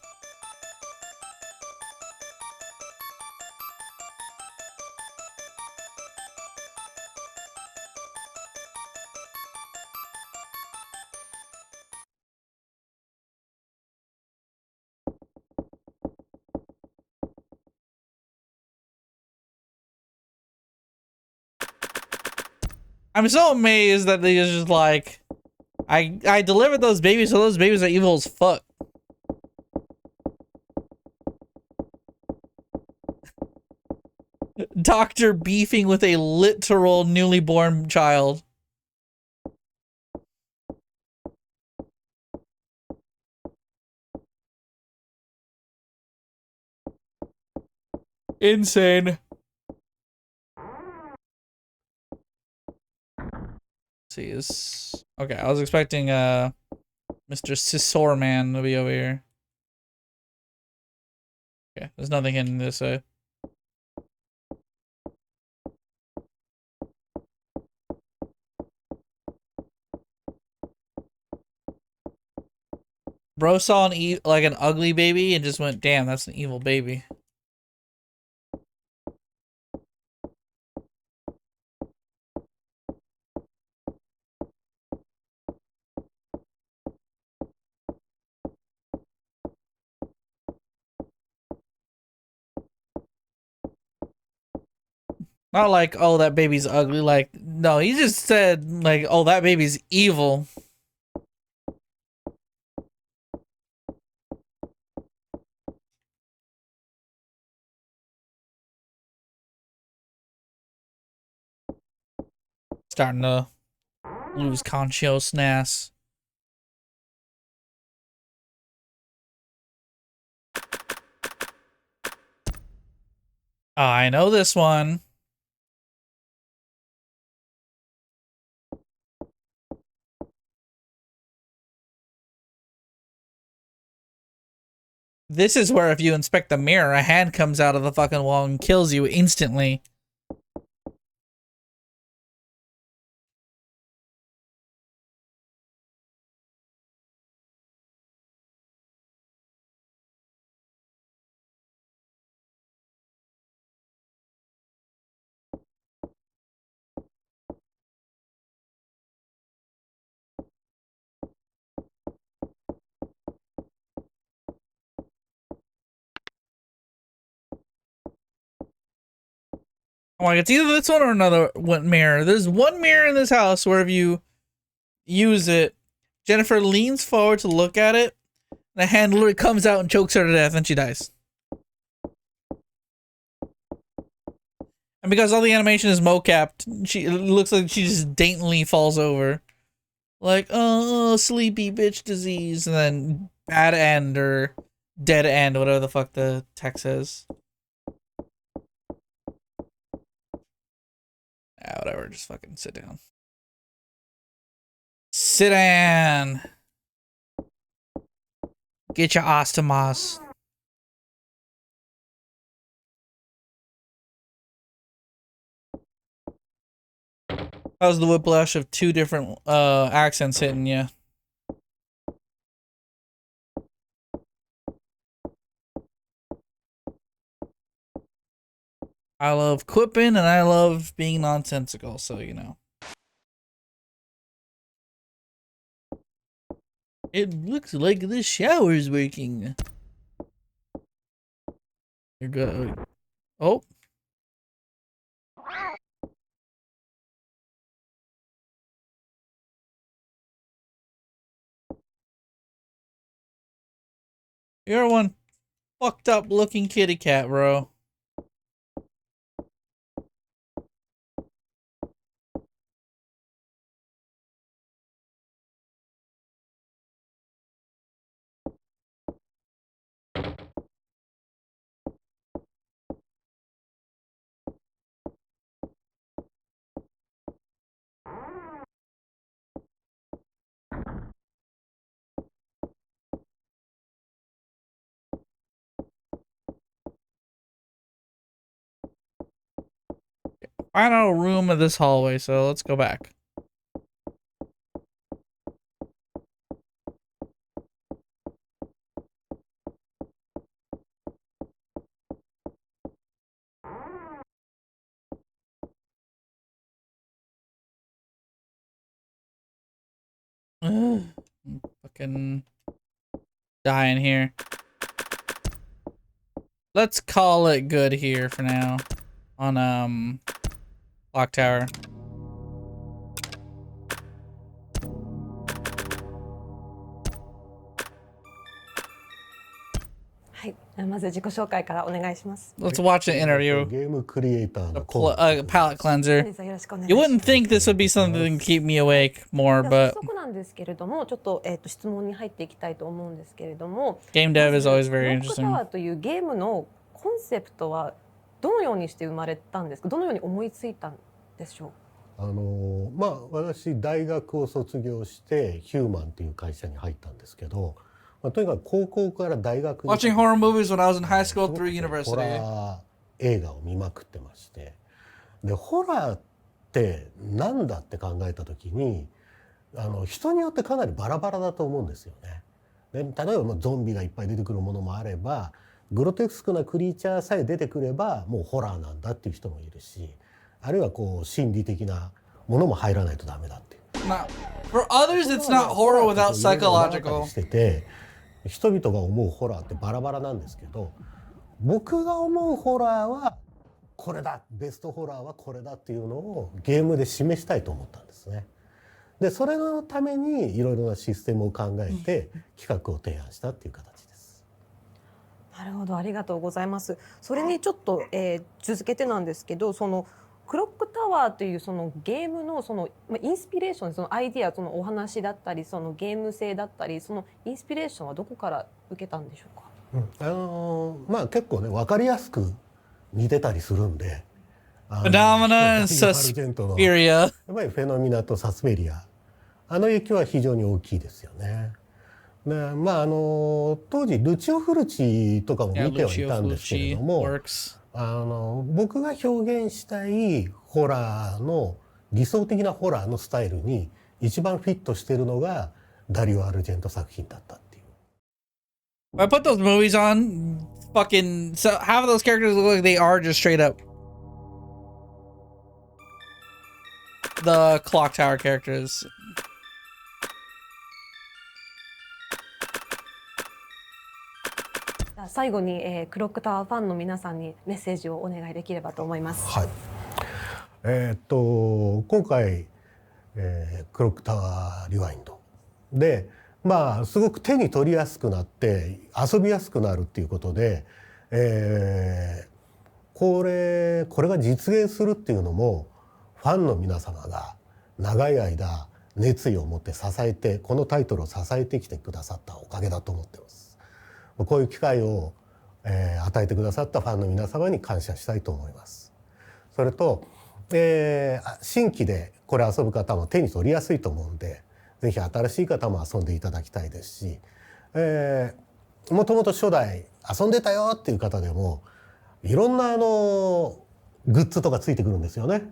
A: I'm so amazed that they just like, I delivered those babies, so those babies are evil as fuck. Doctor beefing with a literal newly born child. Insane. See is okay. I was expecting Mr. Scissor Man to be over here. Okay, there's nothing in this. Bro saw like an ugly baby and just went, "Damn, that's an evil baby." Not like, oh, that baby's ugly. Like, no, he just said, like, oh, that baby's evil. Starting to lose consciousness. I know this one. This is where if you inspect the mirror, a hand comes out of the fucking wall and kills you instantly. Oh my god, it's either this one or another one mirror. There's one mirror in this house where if you use it, Jennifer leans forward to look at it, the hand literally comes out and chokes her to death and she dies. And because all the animation is mocapped, it looks like she just daintily falls over. Like, oh, sleepy bitch disease, and then bad end or dead end, whatever the fuck the text says. Ah, whatever, just fucking sit down. Sit down. Get your ass to moss. How's the whiplash of two different accents hitting you? I love quipping and I love being nonsensical, so you know. It looks like the shower's working. You're good. Oh. You're one fucked up looking kitty cat, bro. Final room of this hallway, so let's go back. Fucking dying here. Let's call it good here for now. On Clock Tower.
G: はい、まず自己紹介からお願いします。
A: Let's watch an interview.
H: ゲームクリエイターの
A: Palette cleanser.
G: 本日はよろしくお願いし
A: You
G: ます。
A: wouldn't think this would be something to keep me awake more,
G: では
A: but
G: 早速なんですけれども、ちょっと質問に入っていきたいと思うんですけれども、
A: game dev is always
G: ブロ
A: very
G: ックタ
A: interesting.
G: ワーというゲームのコンセプトはどのようにして生まれたんですか。どのように思いついたんでしょう。
H: まあ私大学を卒業してヒューマンっていう会社に入ったんですけど、まあ、とにかく高校から大学に
A: Watching horror movies when I was in high school through
H: ホ
A: university.
H: ラー映画を見まくってまして、でホラーってなんだって考えた時に人によってかなりバラバラだと思うんですよね。で例えばゾンビがいっぱい出てくるものもあれば、グロテスクなクリーチャーさえ出てくればもうホラーなんだっていう人もいるし、あるいはこう心理的なものも入らないとダメだっていう。
A: Now, for others, it's not horror without psychological.
H: してて、人々が思うホラーってバラバラなんですけど、僕が思うホラーはこれだ、ベストホラーはこれだっていうのをゲームで示したいと思ったんですね。でそれのためにいろいろなシステムを考えて企画を提案したっていう形です。
G: なるほど、ありがとうございます。それにちょっと、続けてなんですけど、そのクロックタワーというそのゲームのそのインスピレーション、そのアイディア、そのお話だったり、そのゲーム性だったり、そのインスピレーションはどこから受けたんでしょうか。
H: まあ結構ね分かりやすく似てたりするんで、
A: Phenomena and
H: ダリオ・アルジェントの
A: Suspiria.
H: やっぱりフェノミナとサスペリア、あの影響は非常に大きいですよね。でまあ当時ルチオ・フルチとかも
A: Yeah,
H: 見てはい
A: Lucio
H: たんですけれど
A: Fulci
H: も、
A: works.
H: 僕が表現したいホラーの理想的なホラーのスタイルに一番フィットしているのがダリオ・アルジェント作品だったっていう。
A: If I put those movies on, fucking so half of those characters look like they are just straight up the clock tower characters.
G: じゃあ最後に、クロックタワーファンの皆さんにメッセージをお願いできればと思います。
H: はい。今回、クロックタワーリワインドで、まあすごく手に取りやすくなって遊びやすくなるっていうことで、これが実現するっていうのもファンの皆様が長い間熱意を持って支えて、このタイトルを支えてきてくださったおかげだと思っています。こういう機会を、与えてくださったファンの皆様に感謝したいと思います。それと、新規でこれ遊ぶ方も手に取りやすいと思うんで、ぜひ新しい方も遊んでいただきたいですし、もともと初代遊んでたよっていう方でもいろんなグッズとかついてくるんですよね。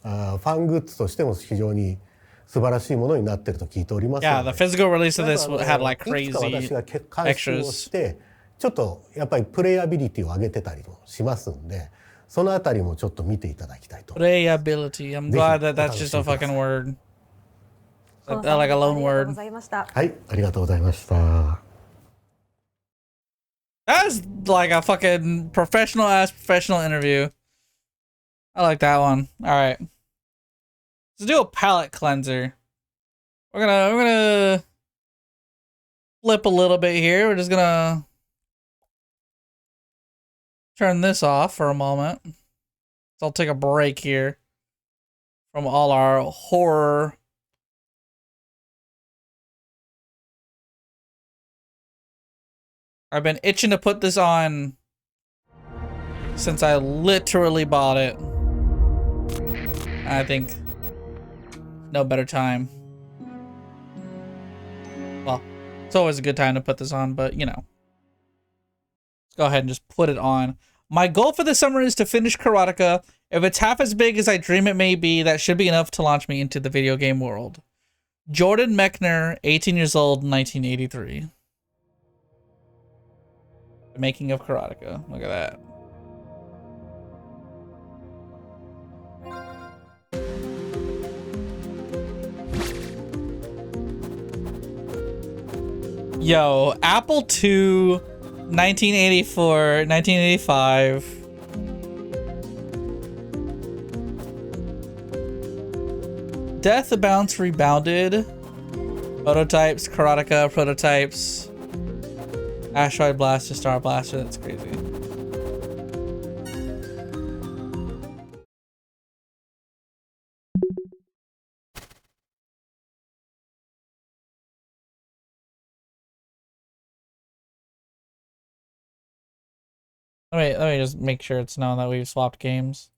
H: ファングッズとしても非常に素晴らしいものになっていると聞いておりますので。
A: Yeah, the physical release of this had like
H: いくつか
A: crazy
H: 私が監修をしてちょっとやっぱりプレイアビリティを上げてたりもしますんで、そのあたりもちょっと見ていただきたいと思います。
A: playability. I'm glad that that's just a fucking word. That like a lone
G: ありがとうご
A: word.
G: ざいました。
H: はい、ありがとうございました。
A: That's like a fucking professional ass professional interview. I like that one. All right, let's do a palate cleanser. We're gonna flip a little bit here. We're just gonna turn this off for a moment. So I'll take a break here from all our horror. I've been itching to put this on since I literally bought it. I think no better time. Well, it's always a good time to put this on, but you know. Let's go ahead and just put it on. My goal for the summer is to finish Karateka. If it's half as big as I dream it may be, that should be enough to launch me into the video game world. Jordan Mechner, 18 years old, 1983. The making of Karateka. Look at that. Yo, Apple II, 1984, 1985. Death Bounce Rebounded. Prototypes, Karateka prototypes. Asteroid Blaster, Star Blaster, that's crazy. Let me just make sure it's known that we've swapped games.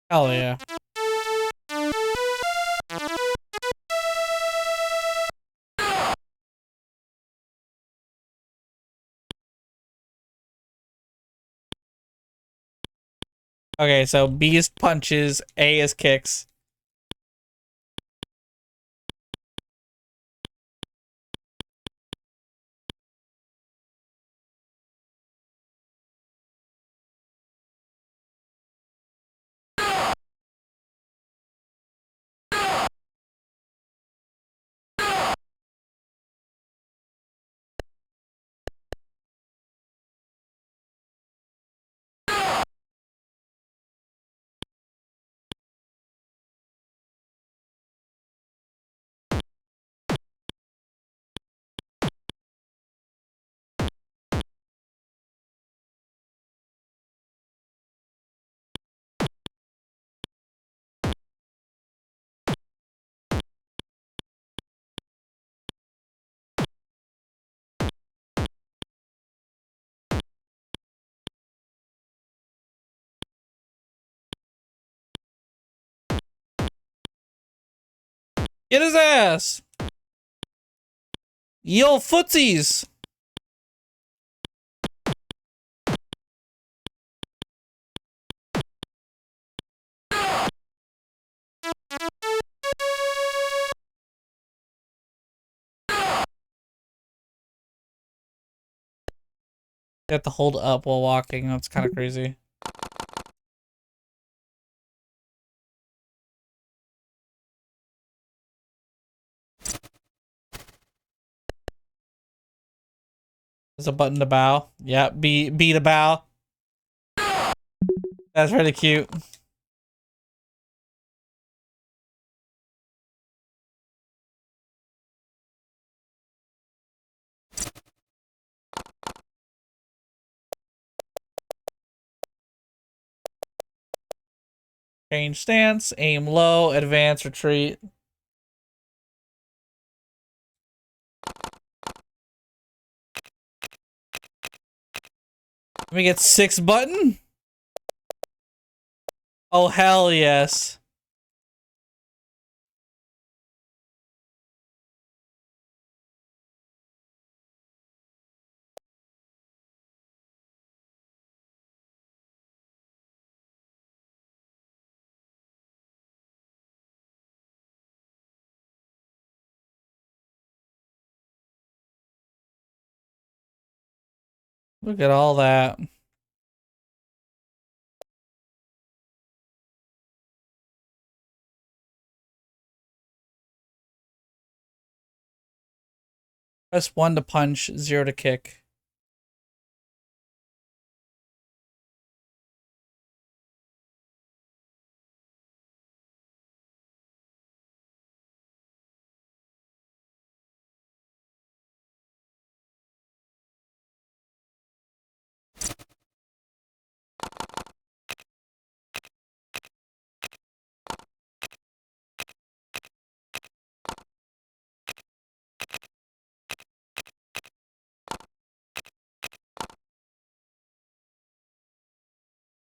A: Hell yeah. Okay, so B is punches, A is kicks. Get his ass! Yo, footsies! You have to hold up while walking. That's kind of crazy. There's a button to bow. Yeah, B to bow. That's really cute. Change stance, aim low, advance, retreat. Let me get 6 button. Oh, hell yes. Look at all that. Press 1 to punch, 0 to kick.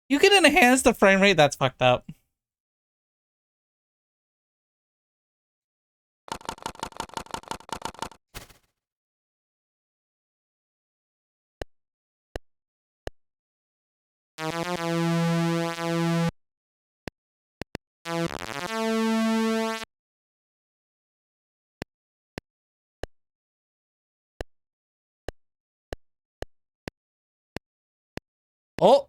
A: You can enhance the frame rate? That's fucked up. Oh!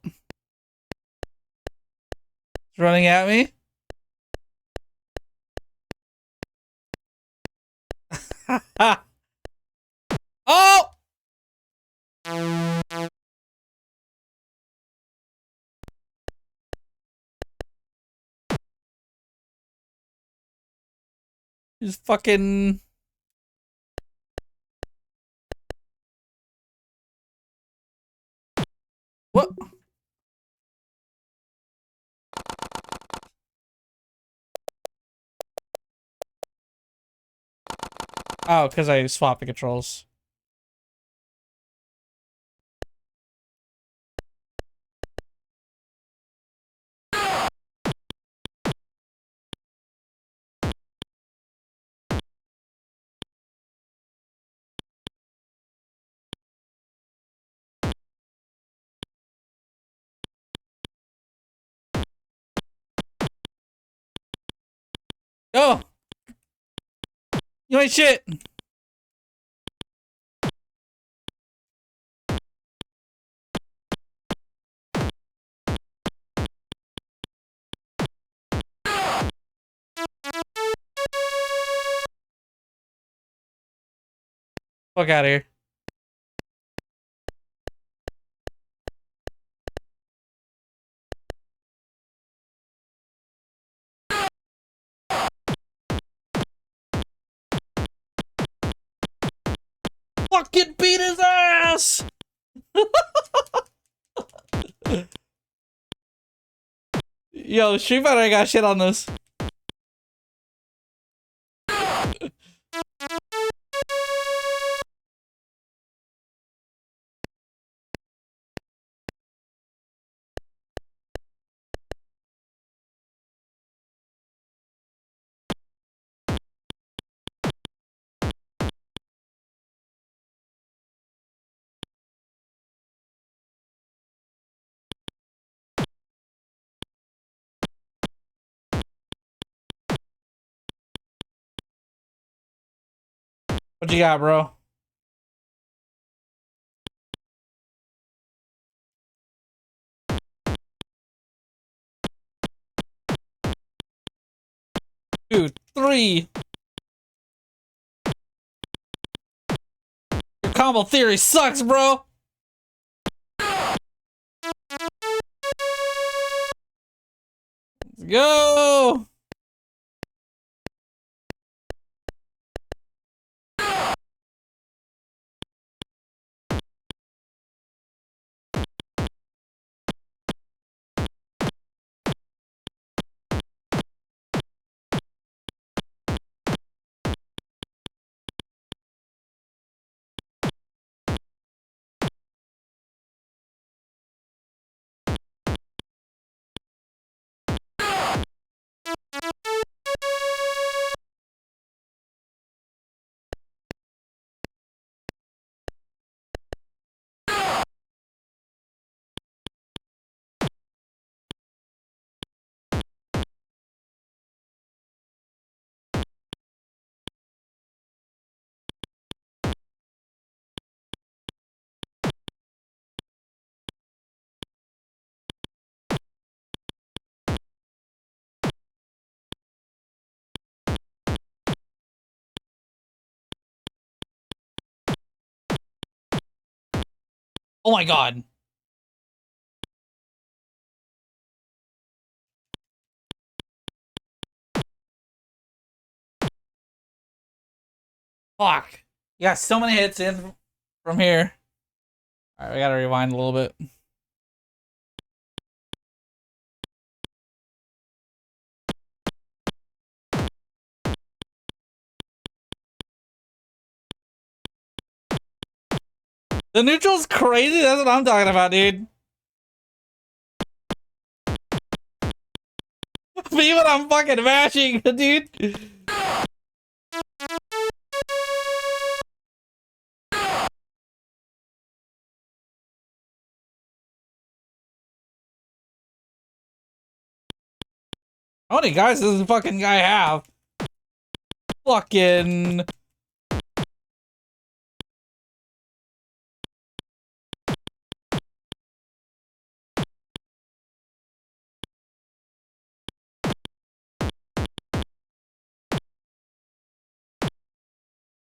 A: It's running at me. Oh! He's fucking... What? Oh, because I swapped the controls. Oh! You ain't shit! Fuck out of here. Fucking beat his ass! Yo, Street Fighter, I got shit on this. What you got, bro? Two, three. Your combo theory sucks, bro. Let's go. Oh my god. Fuck. You got so many hits in from here. Alright, we gotta rewind a little bit. The neutral's crazy. That's what I'm talking about, dude. Me when I'm fucking mashing, dude. How many guys does this fucking guy have? Fucking...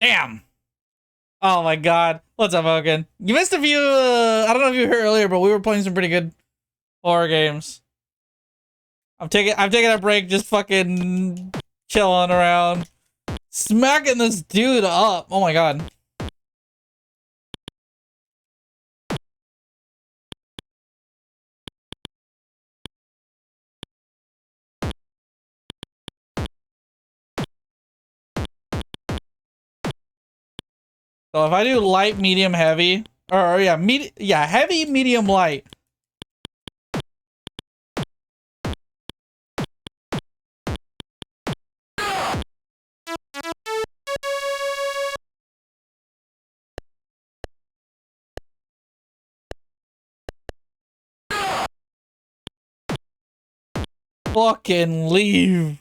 A: Damn. Oh my god. What's up, Hogan? You missed a few, I don't know if you heard earlier, but we were playing some pretty good horror games. I'm taking a break, just fucking chilling around. Smacking this dude up. Oh my god. So if I do light, medium, heavy, or yeah, heavy, medium, light. Fucking leave.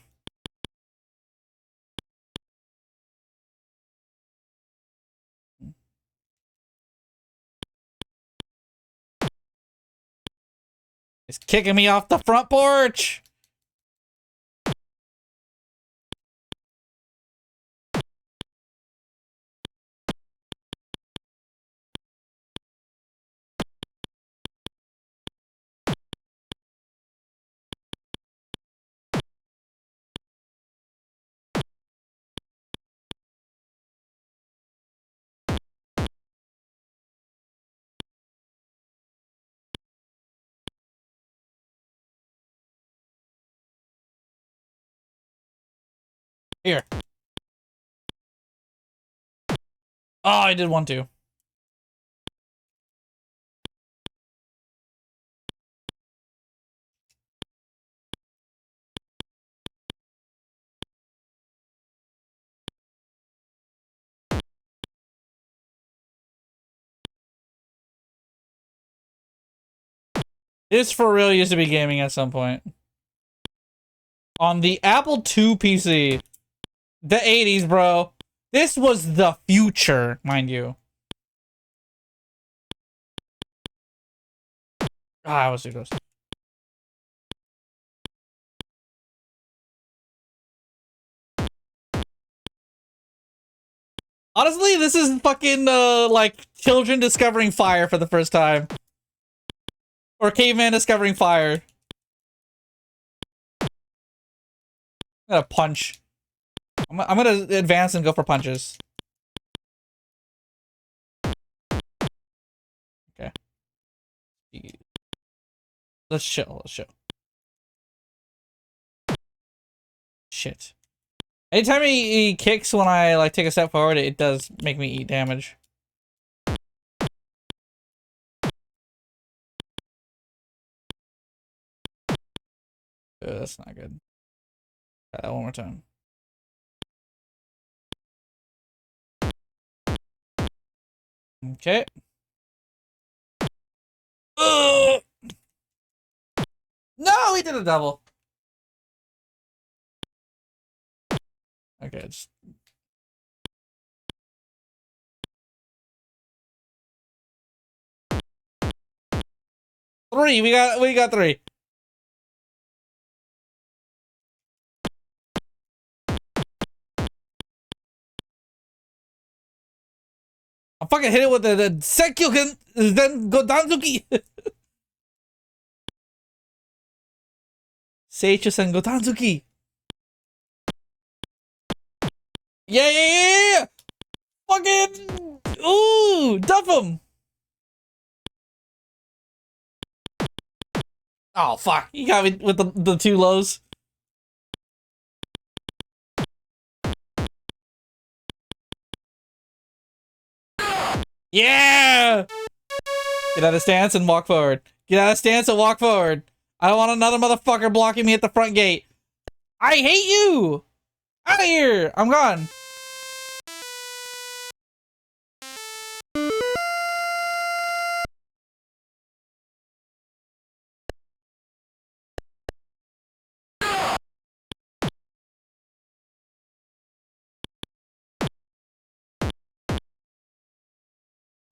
A: He's kicking me off the front porch. Here. Oh, I did one too. This for real used to be gaming at some point. On the Apple II PC. The 80s, bro. This was the future, mind you. Ah, I was too close. Honestly, this is fucking, like, children discovering fire for the first time. Or caveman discovering fire. I'm gonna punch. I'm gonna advance and go for punches. Okay. Let's chill, let's chill. Shit. Anytime he kicks when I, like, take a step forward, it does make me eat damage. That's not good. Try that one more time. Okay. Ugh! No, he did a double. Okay, it's... Three, we got three. I'll fucking hit it with the Sekyuken, then go Danzuki. Seichu-sen go Danzuki. Yeah. Fucking, ooh, duff him. Oh, fuck. You got me with the two lows. Yeah! Get out of stance and walk forward. Get out of stance and walk forward. I don't want another motherfucker blocking me at the front gate. I hate you! Out of here! I'm gone.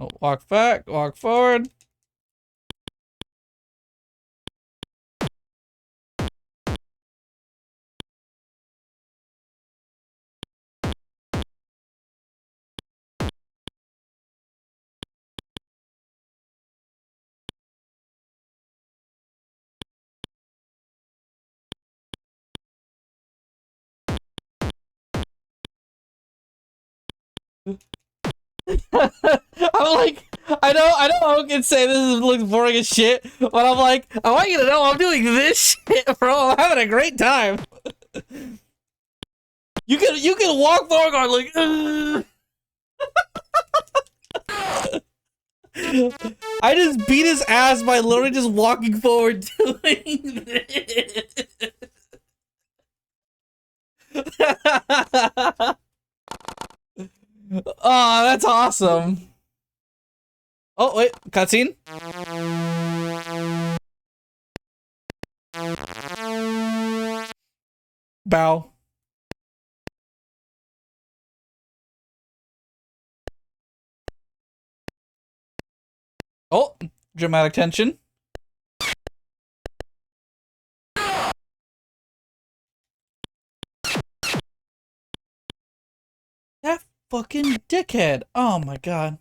A: Oh, walk back, walk forward. I'm like, I know I can say looks boring as shit, but I'm like, I want you to know I'm doing this shit, bro. I'm having a great time. You can walk forward going like, I just beat his ass by literally just walking forward doing this. Oh, that's awesome. Oh, wait, cutscene? Bow. Oh, dramatic tension. That fucking dickhead. Oh my god.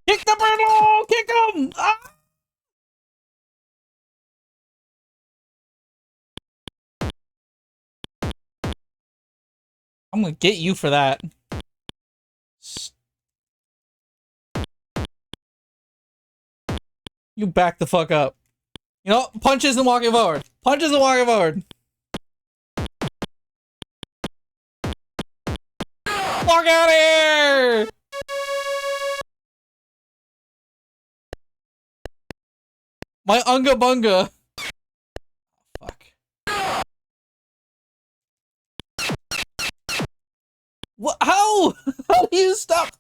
A: Kick the brindle! Kick him! Ah! I'm gonna get you for that. You back the fuck up. You know, punches and walking forward. Punches and walking forward. Walk out of here! My unga bunga. Fuck. What? How? How do you stop?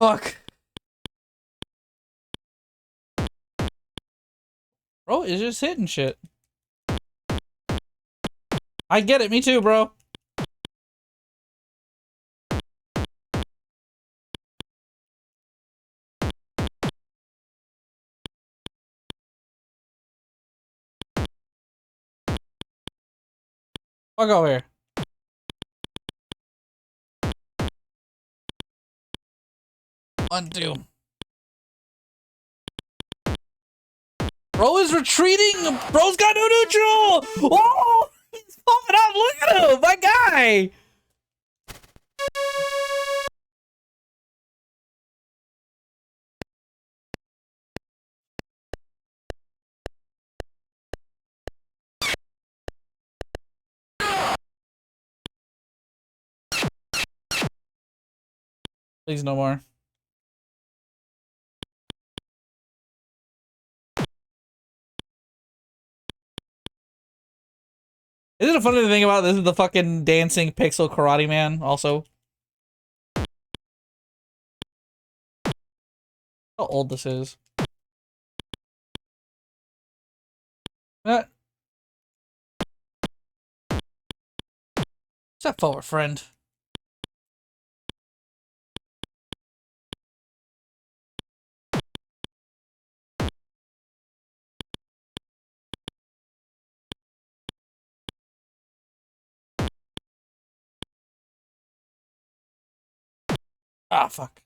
A: Fuck. Bro, it's just hitting shit. I get it, me too, bro. Fuck over here. Undo. Bro is retreating. Bro's got no neutral. Oh, he's popping up. Look at him, my guy. Please no more. Isn't it funny to think about this is the fucking dancing pixel karate man also? How old this is. Step forward, friend. Ah, fuck.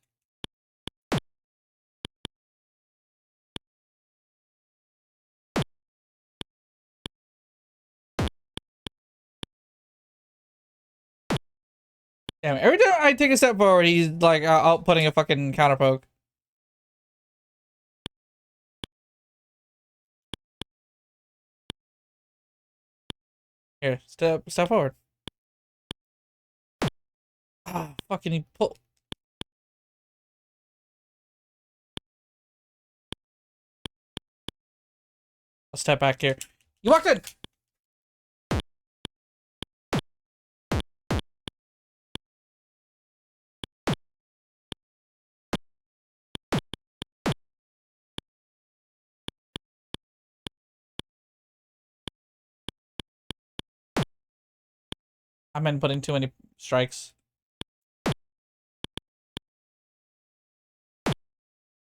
A: Damn, every time I take a step forward, he's like outputting a fucking counter poke. Here, step forward. Ah, fucking he pull. I'll step back here. You walked in! I've been putting too many strikes.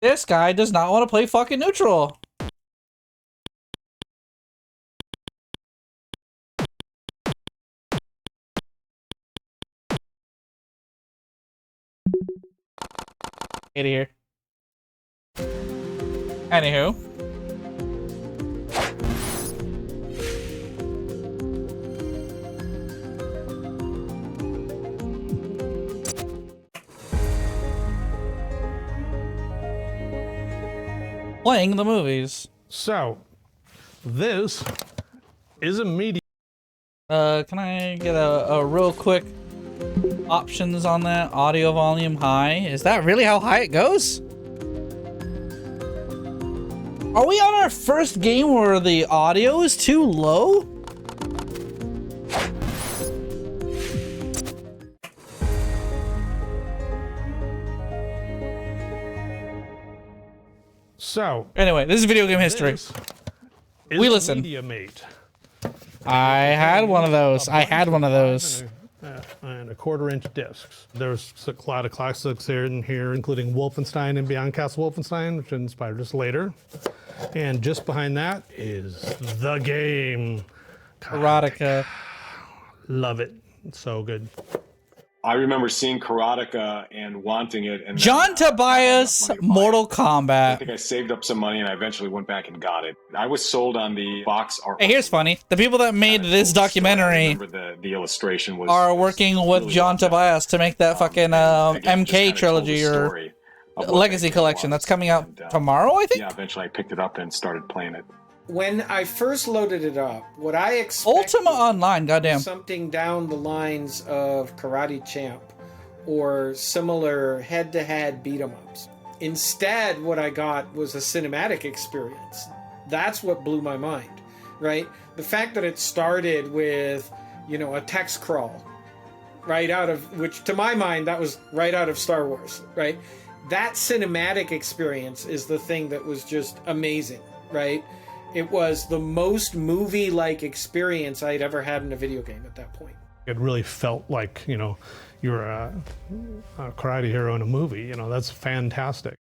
A: This guy does not want to play fucking neutral. Get here. Anywho. Playing the movies.
I: So, this is a media.
A: Can I get a real quick options on that? Audio volume high. Is that really how high it goes? Are we on our first game where the audio is too low?
I: So,
A: anyway, this is video game history. We listen.
I: MediaMate.
A: I had one of those. I had one of those.
I: And a 1/4-inch discs. There's a lot of classics here and here, including Wolfenstein and Beyond Castle Wolfenstein, which inspired us later. And just behind that is the game.
A: Karateka.
I: Love it. It's so good.
J: I remember seeing Karateka and wanting it. And
A: John Tobias, Mortal
J: I
A: Kombat.
J: think I saved up some money and I eventually went back and got it. I was sold on the box art.
A: Hey, here's funny. The people that made this documentary
J: the illustration was
A: are working with
J: really
A: John
J: well
A: Tobias to make that fucking
J: again, just
A: MK
J: kinda told the
A: trilogy or
J: story of what
A: Legacy
J: that game
A: collection.
J: was.
A: That's coming out
J: And,
A: tomorrow, I think?
J: Yeah, eventually I picked it up and started playing it.
F: When I first loaded it up, what I expected
A: Ultima Online, goddamn.
F: something down the lines of Karate Champ or similar head-to-head beat-em-ups. Instead, what I got was a cinematic experience. That's what blew my mind, right? The fact that it started with, a text crawl, right out of, which to my mind, that was right out of Star Wars, right? that cinematic experience is the thing that was just amazing, right? It was the most movie-like experience I'd ever had in a video game at that point.
I: It really felt like, you know, you were a karate hero in a movie. You know, that's fantastic.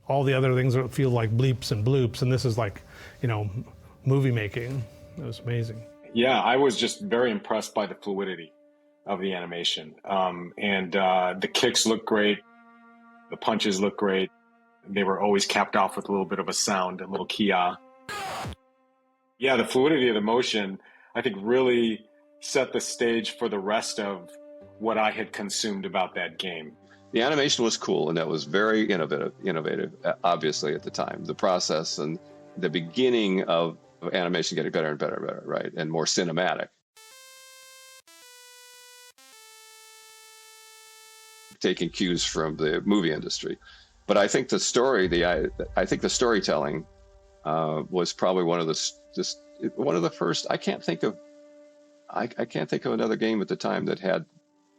I: All the other things feel like bleeps and bloops, and this is like, you know, movie making. It was amazing.
J: Yeah, I was just very impressed by the fluidity of the animation. And the kicks look great. The punches look great. They were always capped off with a little bit of a sound, a little kia. Yeah, the fluidity of the motion, I think, really set the stage for the rest of what I had consumed about that game.
K: The animation was cool, and that was very innovative, obviously, at the time. The process and the beginning of animation getting better and better and better, right? And more cinematic. Taking cues from the movie industry. But I think the story, I think the storytelling was probably one of the first. I can't think of another game at the time that had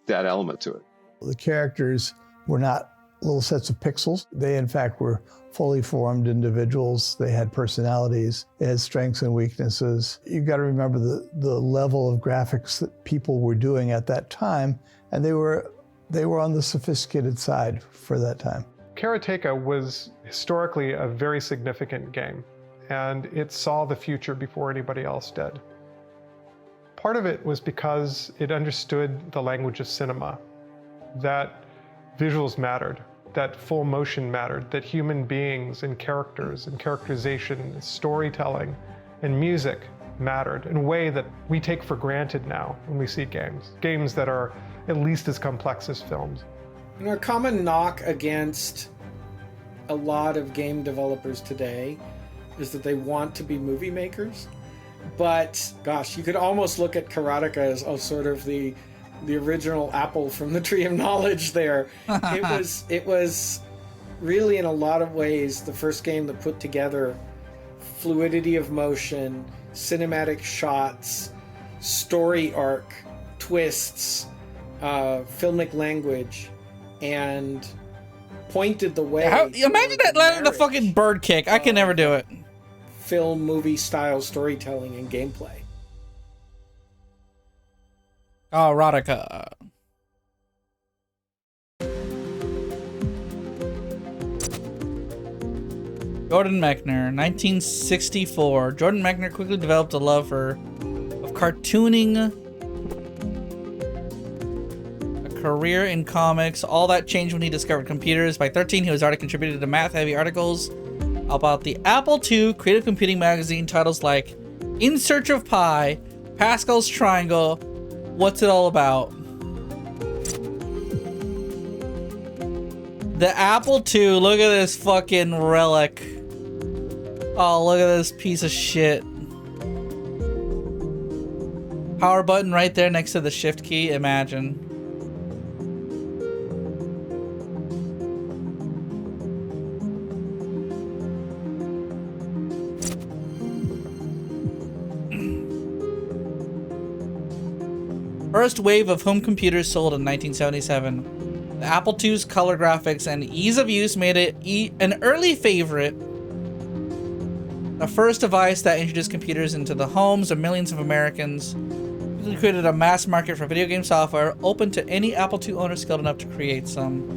K: that element to it.
L: The characters were not little sets of pixels. They, in fact, were fully formed individuals. They had personalities. They had strengths and weaknesses. You've got to remember the level of graphics that people were doing at that time, and they were on the sophisticated side for that time.
M: Karateka was historically a very significant game, and it saw the future before anybody else did. Part of it was because it understood the language of cinema, that visuals mattered, that full motion mattered, that human beings and characters and characterization and storytelling and music mattered in a way that we take for granted now when we see games that are at least as complex as films.
F: You know, a common knock against a lot of game developers today is that they want to be movie makers. But gosh, you could almost look at Karateka as sort of the original apple from the tree of knowledge there. It was really, in a lot of ways, the first game that put together fluidity of motion, cinematic shots, story arc, twists, filmic language, and pointed the way.
A: Imagine that landing the fucking bird kick. I can never do it.
F: Film, movie style storytelling and gameplay.
A: Karateka. Jordan Mechner, 1964. Jordan Mechner quickly developed a love of cartooning, a career in comics. All that changed when he discovered computers. By 13, he was already contributed to math-heavy articles about the Apple II, creative computing magazine, titles like In Search of Pi, Pascal's Triangle, What's It All About? The Apple II, look at this fucking relic. Oh, look at this piece of shit. Power button right there next to the shift key, imagine. First wave of home computers sold in 1977. The Apple II's color graphics and ease of use made it an early favorite. The first device that introduced computers into the homes of millions of Americans. It created a mass market for video game software open to any Apple II owner skilled enough to create some.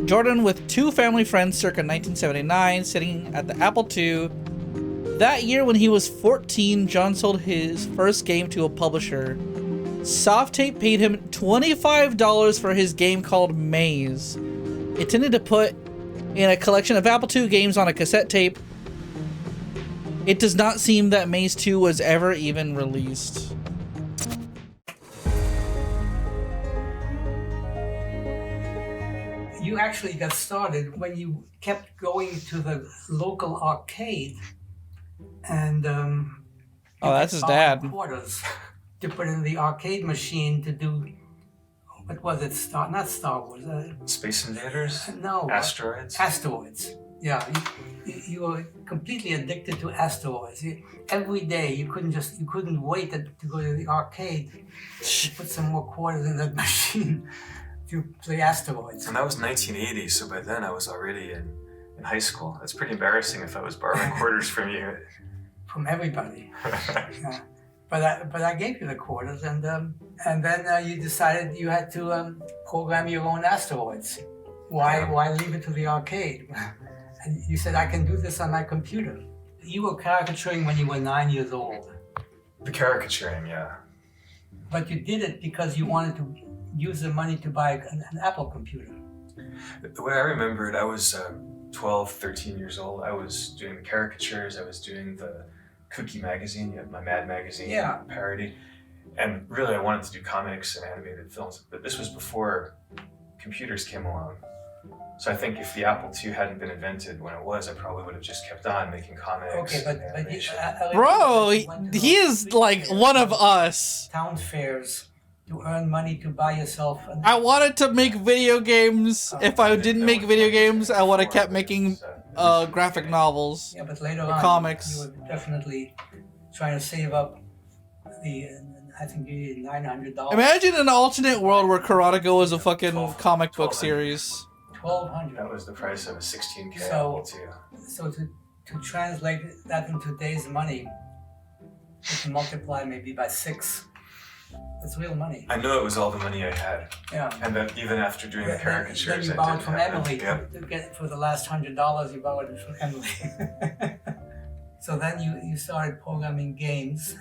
A: Jordan, with two family friends circa 1979, sitting at the Apple II. That year, when he was 14, John sold his first game to a publisher. Softape paid him $25 for his game called Maze, intended to put in a collection of Apple II games on a cassette tape. It does not seem that Maze 2 was ever even released.
N: You actually got started when you kept going to the local arcade and
A: oh, that's his dad.
N: Quarters to put in the arcade machine to do, what was it? Not Star Wars.
O: Space Invaders?
N: No.
O: Asteroids?
N: Asteroids. Yeah, you were completely addicted to asteroids. Every day you couldn't wait to go to the arcade to put some more quarters in that machine to play asteroids.
O: And that was 1980, so by then I was already in high school. That's pretty embarrassing if I was borrowing quarters from you.
N: From everybody. Yeah. But I gave you the quarters, and then you decided you had to program your own asteroids. Why leave it to the arcade? And you said, I can do this on my computer. You were caricaturing when you were 9 years old.
O: The caricaturing, yeah.
N: But you did it because you wanted to use the money to buy an Apple computer.
O: The way I remember it, I was 12, 13 years old. I was doing the caricatures, I was doing the Cookie magazine, my Mad magazine parody. And really I wanted to do comics and animated films, but this was before computers came along. So I think if the Apple II hadn't been invented when it was, I probably would have just kept on making comics.
N: Okay, but
A: Bro, he is like one of us.
N: Town fairs to earn money to buy yourself.
A: I wanted to make video games. If I didn't make video games, I would have kept making graphic novels.
N: Yeah, but later
A: or
N: on,
A: comics.
N: you were definitely trying to save up the, I think you needed $900.
A: Imagine an alternate world where Karateka was a fucking comic book series.
N: $1,200.
O: That was the price of a 16K
N: So,
O: Apple II.
N: so to translate that into today's money, you can multiply maybe by 6. That's real money.
O: I knew it was all the money I had.
N: Yeah.
O: And then even after doing the caricatures,
N: Then you
O: I
N: borrowed
O: didn't
N: from
O: have
N: Emily
O: them. Yep.
N: to get for the last $100. You borrowed it from Emily. So then you started programming games.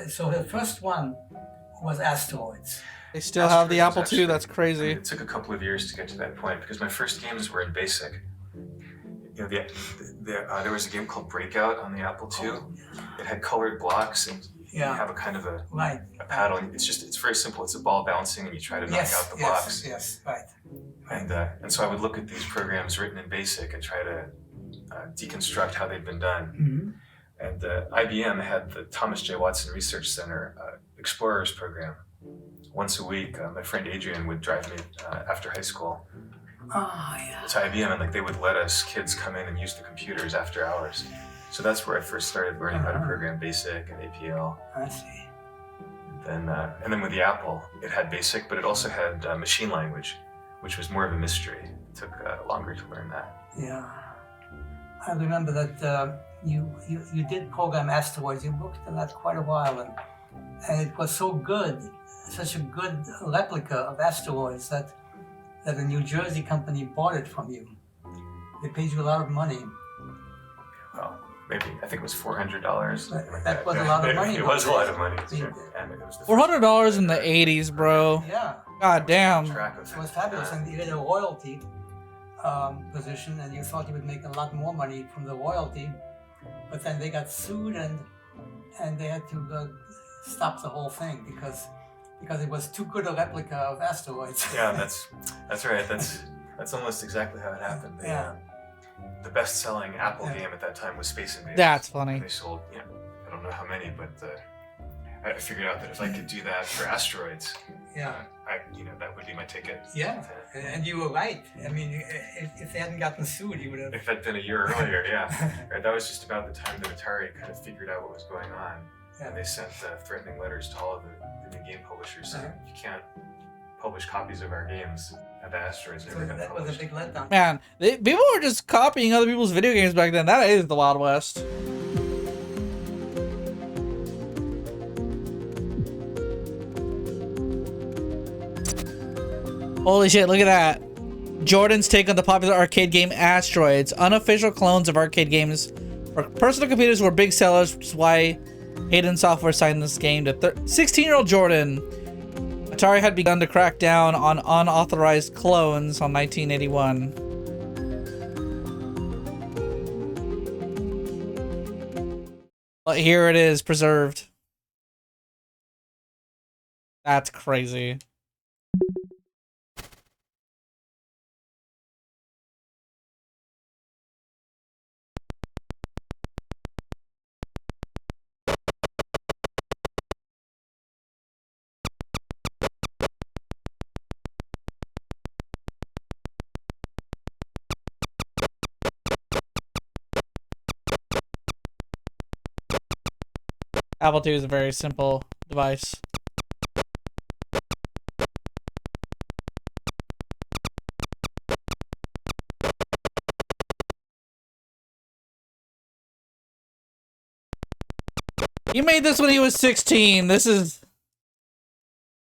N: So the first one was asteroids.
A: They still have the Apple II. That's crazy.
O: It took a couple of years to get to that point because my first games were in BASIC. You know, there was a game called Breakout on the Apple II. It had colored blocks and you have a kind of a paddle. It's very simple. It's a ball bouncing and you try to knock out the blocks.
N: Yes, right.
O: And so I would look at these programs written in BASIC and try to deconstruct how they'd been done.
N: Mm-hmm.
O: And IBM had the Thomas J. Watson Research Center Explorers program. Once a week, my friend Adrian would drive me after high school to IBM, and they would let us kids come in and use the computers after hours. So that's where I first started learning how to program BASIC and APL.
N: I see.
O: And then with the Apple, it had BASIC, but it also had machine language, which was more of a mystery. It took longer to learn that.
N: Yeah. I remember that you did program asteroids. You worked on that quite a while, and it was so good, such a good replica of asteroids that a New Jersey company bought it from you. They paid you a lot of money.
O: Well, maybe I think it was $400.
N: That was a lot of money.
O: It was a lot of money. And it was the
A: $400 in the '80s, bro.
N: Yeah.
A: God damn.
N: It was fabulous, and you had a royalty position, and you thought you would make a lot more money from the royalty, but then they got sued, and they had to stop the whole thing because it was too good a replica of asteroids.
O: Yeah, that's right. That's almost exactly how it happened. The best-selling Apple game at that time was Space Invaders.
A: That's funny.
O: They sold, I don't know how many, but I figured out that if I could do that for asteroids, that would be my ticket.
N: Yeah, and you were right. I mean, if they hadn't gotten sued, you would have.
O: If that'd been a year earlier, right, that was just about the time that Atari kind of figured out what was going on, and they sent threatening letters to all of the new game publishers saying you can't publish copies of our games. And the asteroids never got
N: that
O: published.
N: was a big letdown.
A: Man, people were just copying other people's video games back then. That is the Wild West. Holy shit, look at that. Jordan's take on the popular arcade game Asteroids. Unofficial clones of arcade games for personal computers were big sellers, which is why Hayden Software signed this game to 16-year-old Jordan. Atari had begun to crack down on unauthorized clones on 1981. But here it is, preserved. That's crazy. Apple II is a very simple device. He made this when he was 16. This is,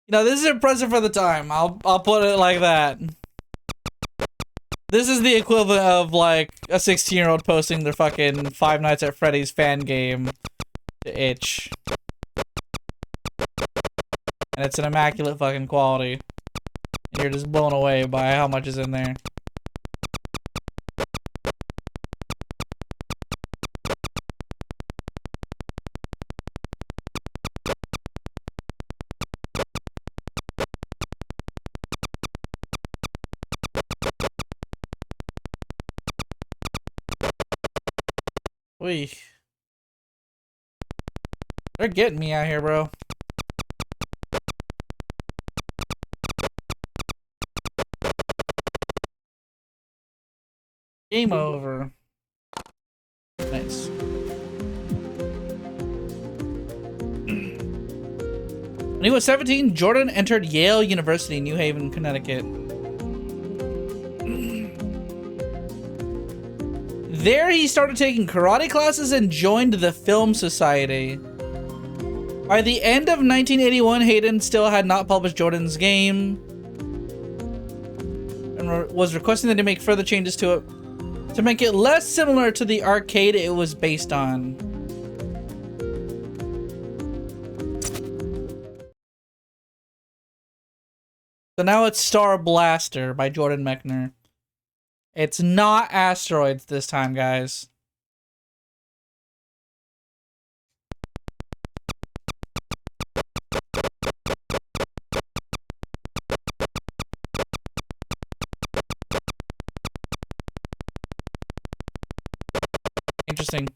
A: you know, this is impressive for the time. I'll put it like that. This is the equivalent of like a 16-year-old posting their fucking Five Nights at Freddy's fan game to itch. And it's an immaculate fucking quality. And you're just blown away by how much is in there. Wee. They're getting me out here, bro. Game over. Nice. When he was 17, Jordan entered Yale University, New Haven, Connecticut. There he started taking karate classes and joined the Film Society. By the end of 1981, Hayden still had not published Jordan's game and was requesting that he make further changes to it to make it less similar to the arcade it was based on. So now it's Star Blaster by Jordan Mechner. It's not asteroids this time, guys. Interesting.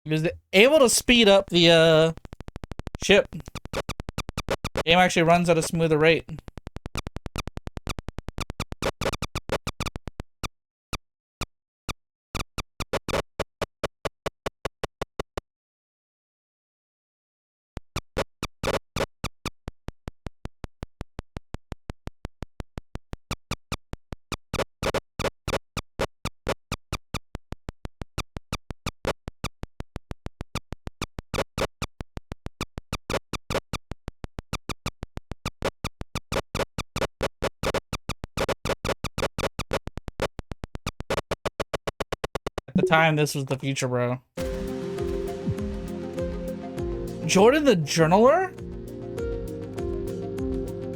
A: He was able to speed up the ship. Game actually runs at a smoother rate. At the time, this was the future, bro. Jordan the Journaler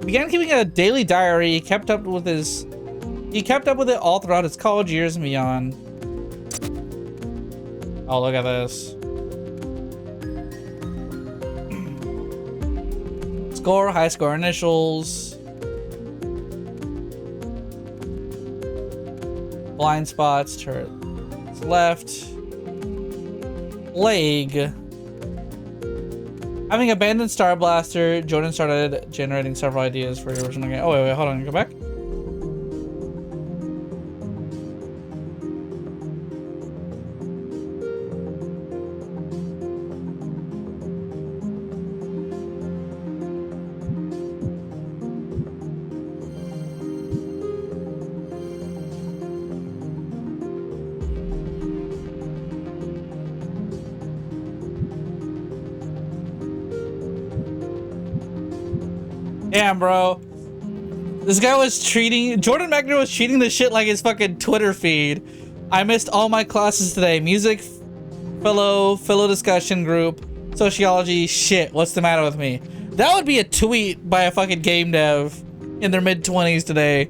A: began keeping a daily diary. He kept up with it all throughout his college years and beyond. Oh, look at this. Score, high score initials. Blind spots, turret left. Leg. Having abandoned Star Blaster, Jordan started generating several ideas for the original game. Oh, wait, hold on, go back. Damn, bro. This guy was Jordan Mechner was treating this shit like his fucking Twitter feed. I missed all my classes today. Music, fellow discussion group, sociology, shit. What's the matter with me? That would be a tweet by a fucking game dev in their mid-20s today.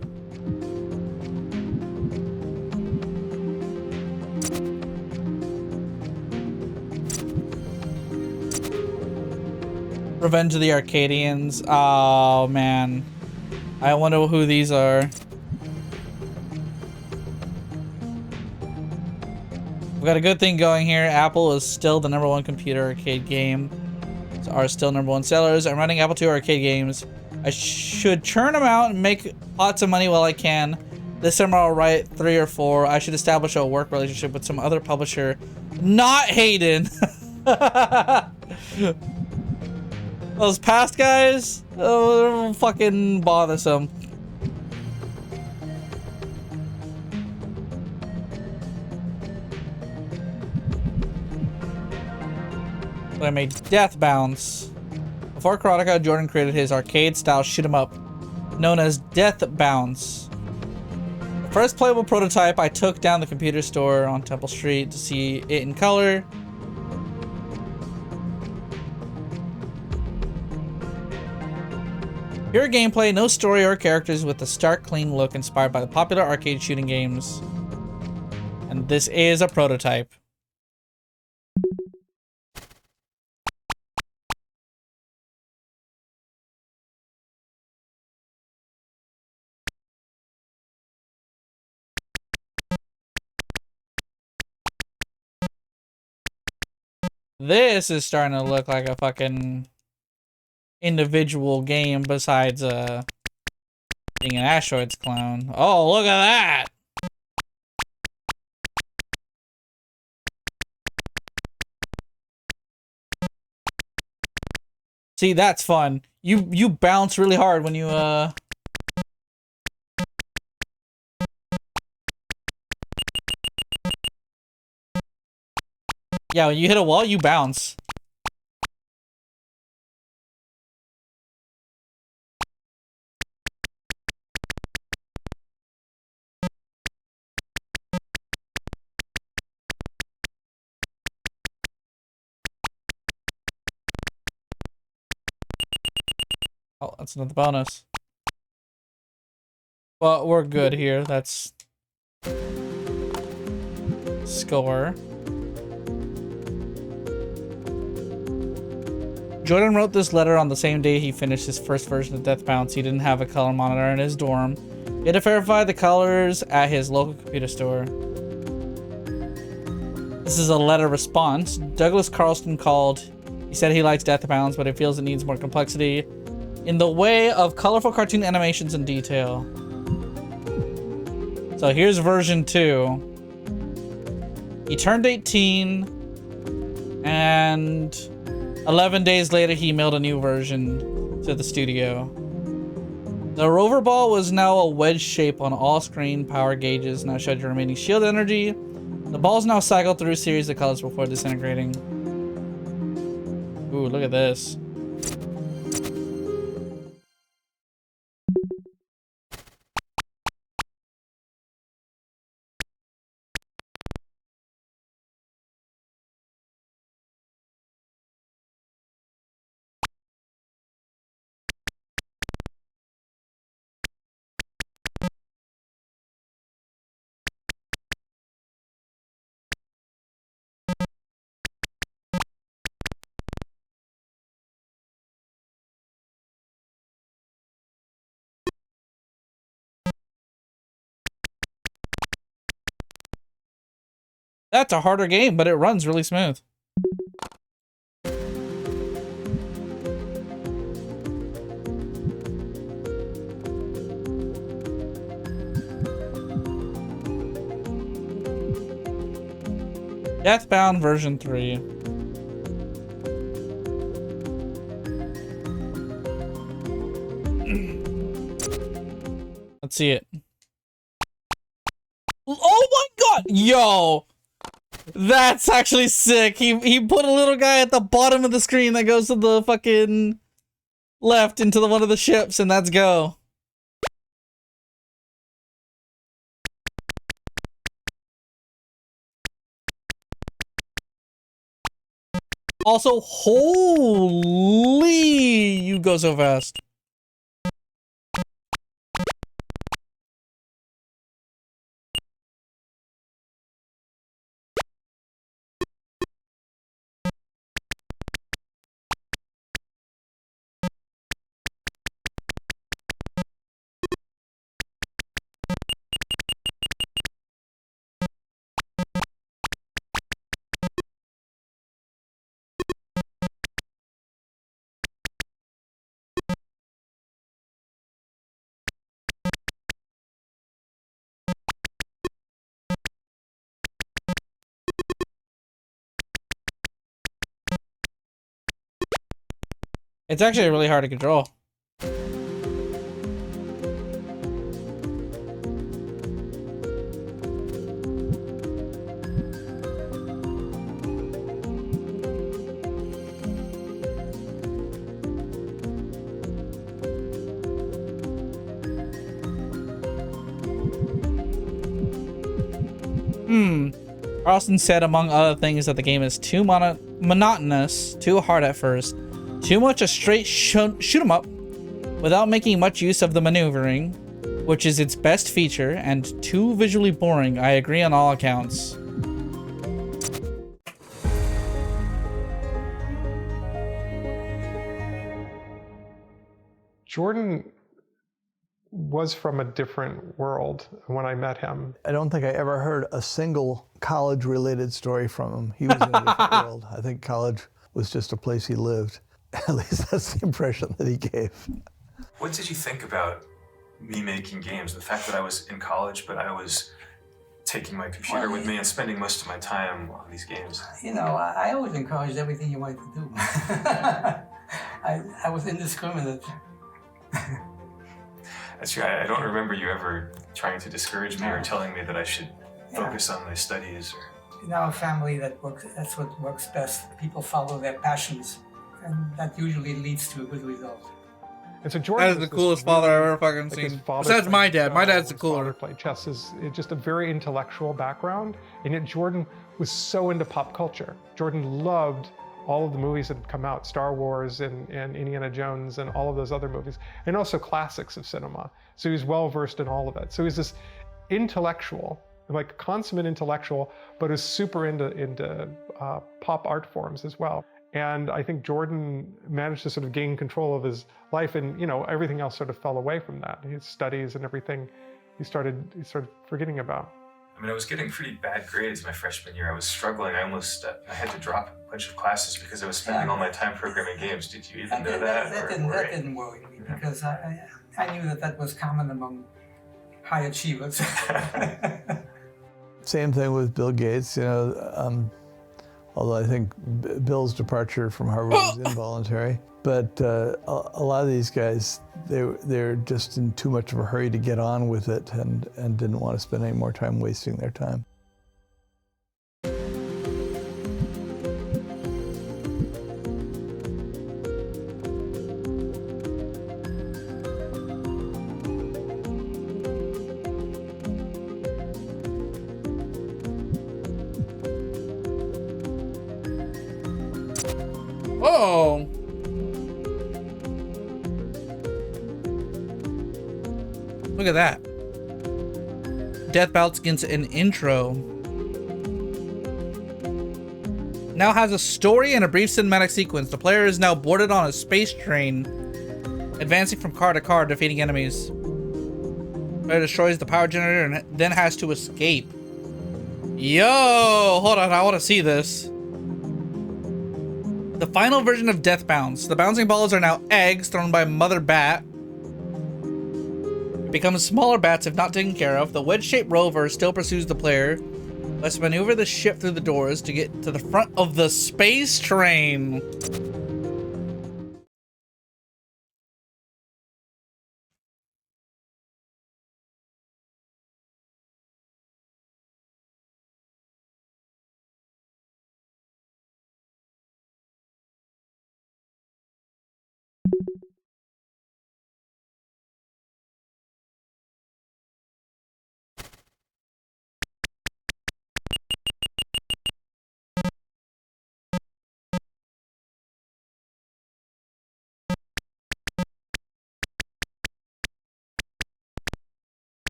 A: Revenge of the Arcadians. Oh, man. I wonder who these are. We've got a good thing going here. Apple is still the #1 computer arcade game are still #1 sellers. I'm running Apple II arcade games. I should churn them out and make lots of money while I can. This summer I'll write 3 or 4. I should establish a work relationship with some other publisher. Not Hayden! Those past guys? Oh, they're fucking bothersome. So I made Death Bounce. Before Karateka, Jordan created his arcade-style shoot-'em-up known as Death Bounce. The first playable prototype, I took down the computer store on Temple Street to see it in color. Pure gameplay, no story or characters, with a stark, clean look inspired by the popular arcade shooting games. And this is a prototype. This is starting to look like a fucking individual game besides being an Asteroids clone. Oh, look at that! See, that's fun. You bounce really hard when you yeah, when you hit a wall, you bounce. Oh, that's another bonus. But we're good here. That's score. Jordan wrote this letter on the same day he finished his first version of Death Bounce. He didn't have a color monitor in his dorm. He had to verify the colors at his local computer store. This is a letter response. Douglas Carlston called. He said he likes Death Bounce, but he feels it needs more complexity in the way of colorful cartoon animations and detail. So here's version 2. He turned 18, and 11 days later he mailed a new version to the studio. The rover ball was now a wedge shape on all screen power gauges, now showed your remaining shield energy. The balls now cycle through a series of colors before disintegrating. Ooh, look at this. That's a harder game, but it runs really smooth. Deathbound version 3. Let's see it. Oh my god! Yo! That's actually sick. He put a little guy at the bottom of the screen that goes to the fucking left into one of the ships, and that's go. Also, holy, you go so fast. It's actually really hard to control. Carlson said, among other things, that the game is too monotonous, too hard at first, too much a straight shoot 'em up, without making much use of the maneuvering, which is its best feature, and too visually boring. I agree on all accounts.
M: Jordan was from a different world when I met him.
L: I don't think I ever heard a single college-related story from him. He was in a different world. I think college was just a place he lived. At least that's the impression that he gave.
O: What did you think about me making games? The fact that I was in college, but I was taking my computer with me and spending most of my time on these games.
N: You know, I always encouraged everything you wanted to do. I was indiscriminate.
O: That's true. I don't remember you ever trying to discourage me or telling me that I should focus on my studies.
N: In our family, that's what works best. People follow their passions, and that usually leads to a good result.
M: And so Jordan
A: that is the coolest father I've ever fucking seen. Besides my dad. My dad's the cooler.
M: Played chess is just a very intellectual background, and yet Jordan was so into pop culture. Jordan loved all of the movies that had come out, Star Wars and Indiana Jones and all of those other movies, and also classics of cinema. So he was well versed in all of it. So he's this intellectual, like consummate intellectual, but is super into pop art forms as well. And I think Jordan managed to sort of gain control of his life, and everything else sort of fell away from that. His studies and everything, he started forgetting about.
O: I mean, I was getting pretty bad grades my freshman year. I was struggling. I had to drop a bunch of classes because I was spending all my time programming games. Did you even know that?
N: That didn't worry me because I knew that was common among high achievers.
L: Same thing with Bill Gates, although I think Bill's departure from Harvard was involuntary. But a lot of these guys, they're just in too much of a hurry to get on with it and didn't want to spend any more time wasting their time.
A: Oh! Look at that. Death Bouts gets an intro. Now has a story and a brief cinematic sequence. The player is now boarded on a space train, advancing from car to car, defeating enemies. The player destroys the power generator and then has to escape. Yo! Hold on, I want to see this. The final version of Death Bounce. The bouncing balls are now eggs thrown by Mother Bat. Become smaller bats if not taken care of. The wedge-shaped rover still pursues the player. Let's maneuver the ship through the doors to get to the front of the space train.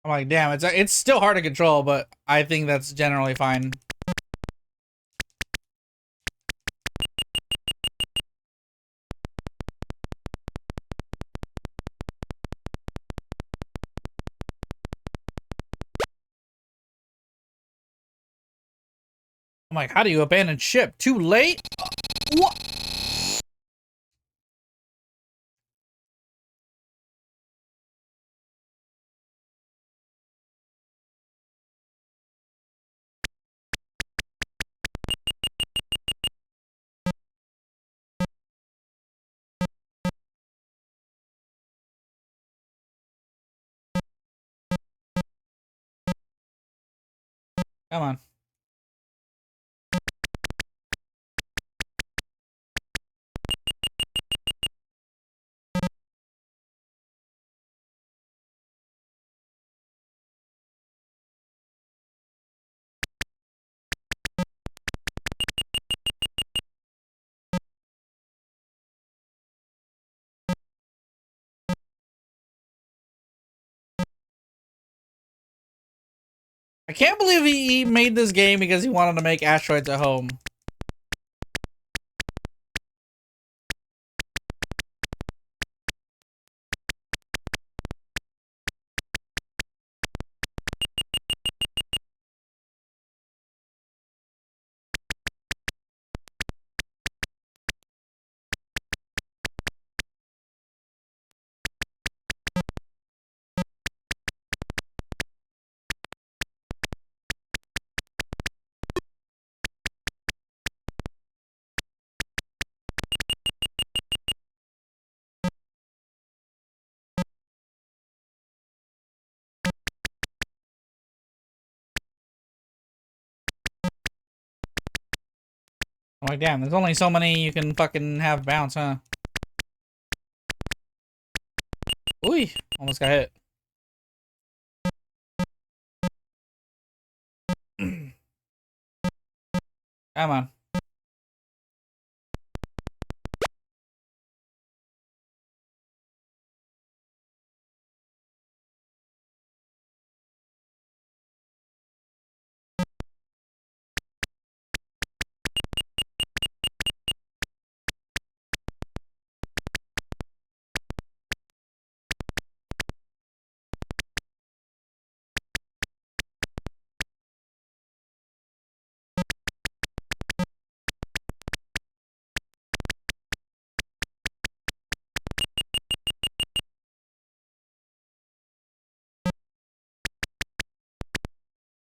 A: I'm like, damn, it's still hard to control, but I think that's generally fine. I'm like, how do you abandon ship? Too late? What? Come on. I can't believe he made this game because he wanted to make asteroids at home. I'm like, damn, there's only so many you can fucking have bounce, huh? Ooh, almost got hit. Come on.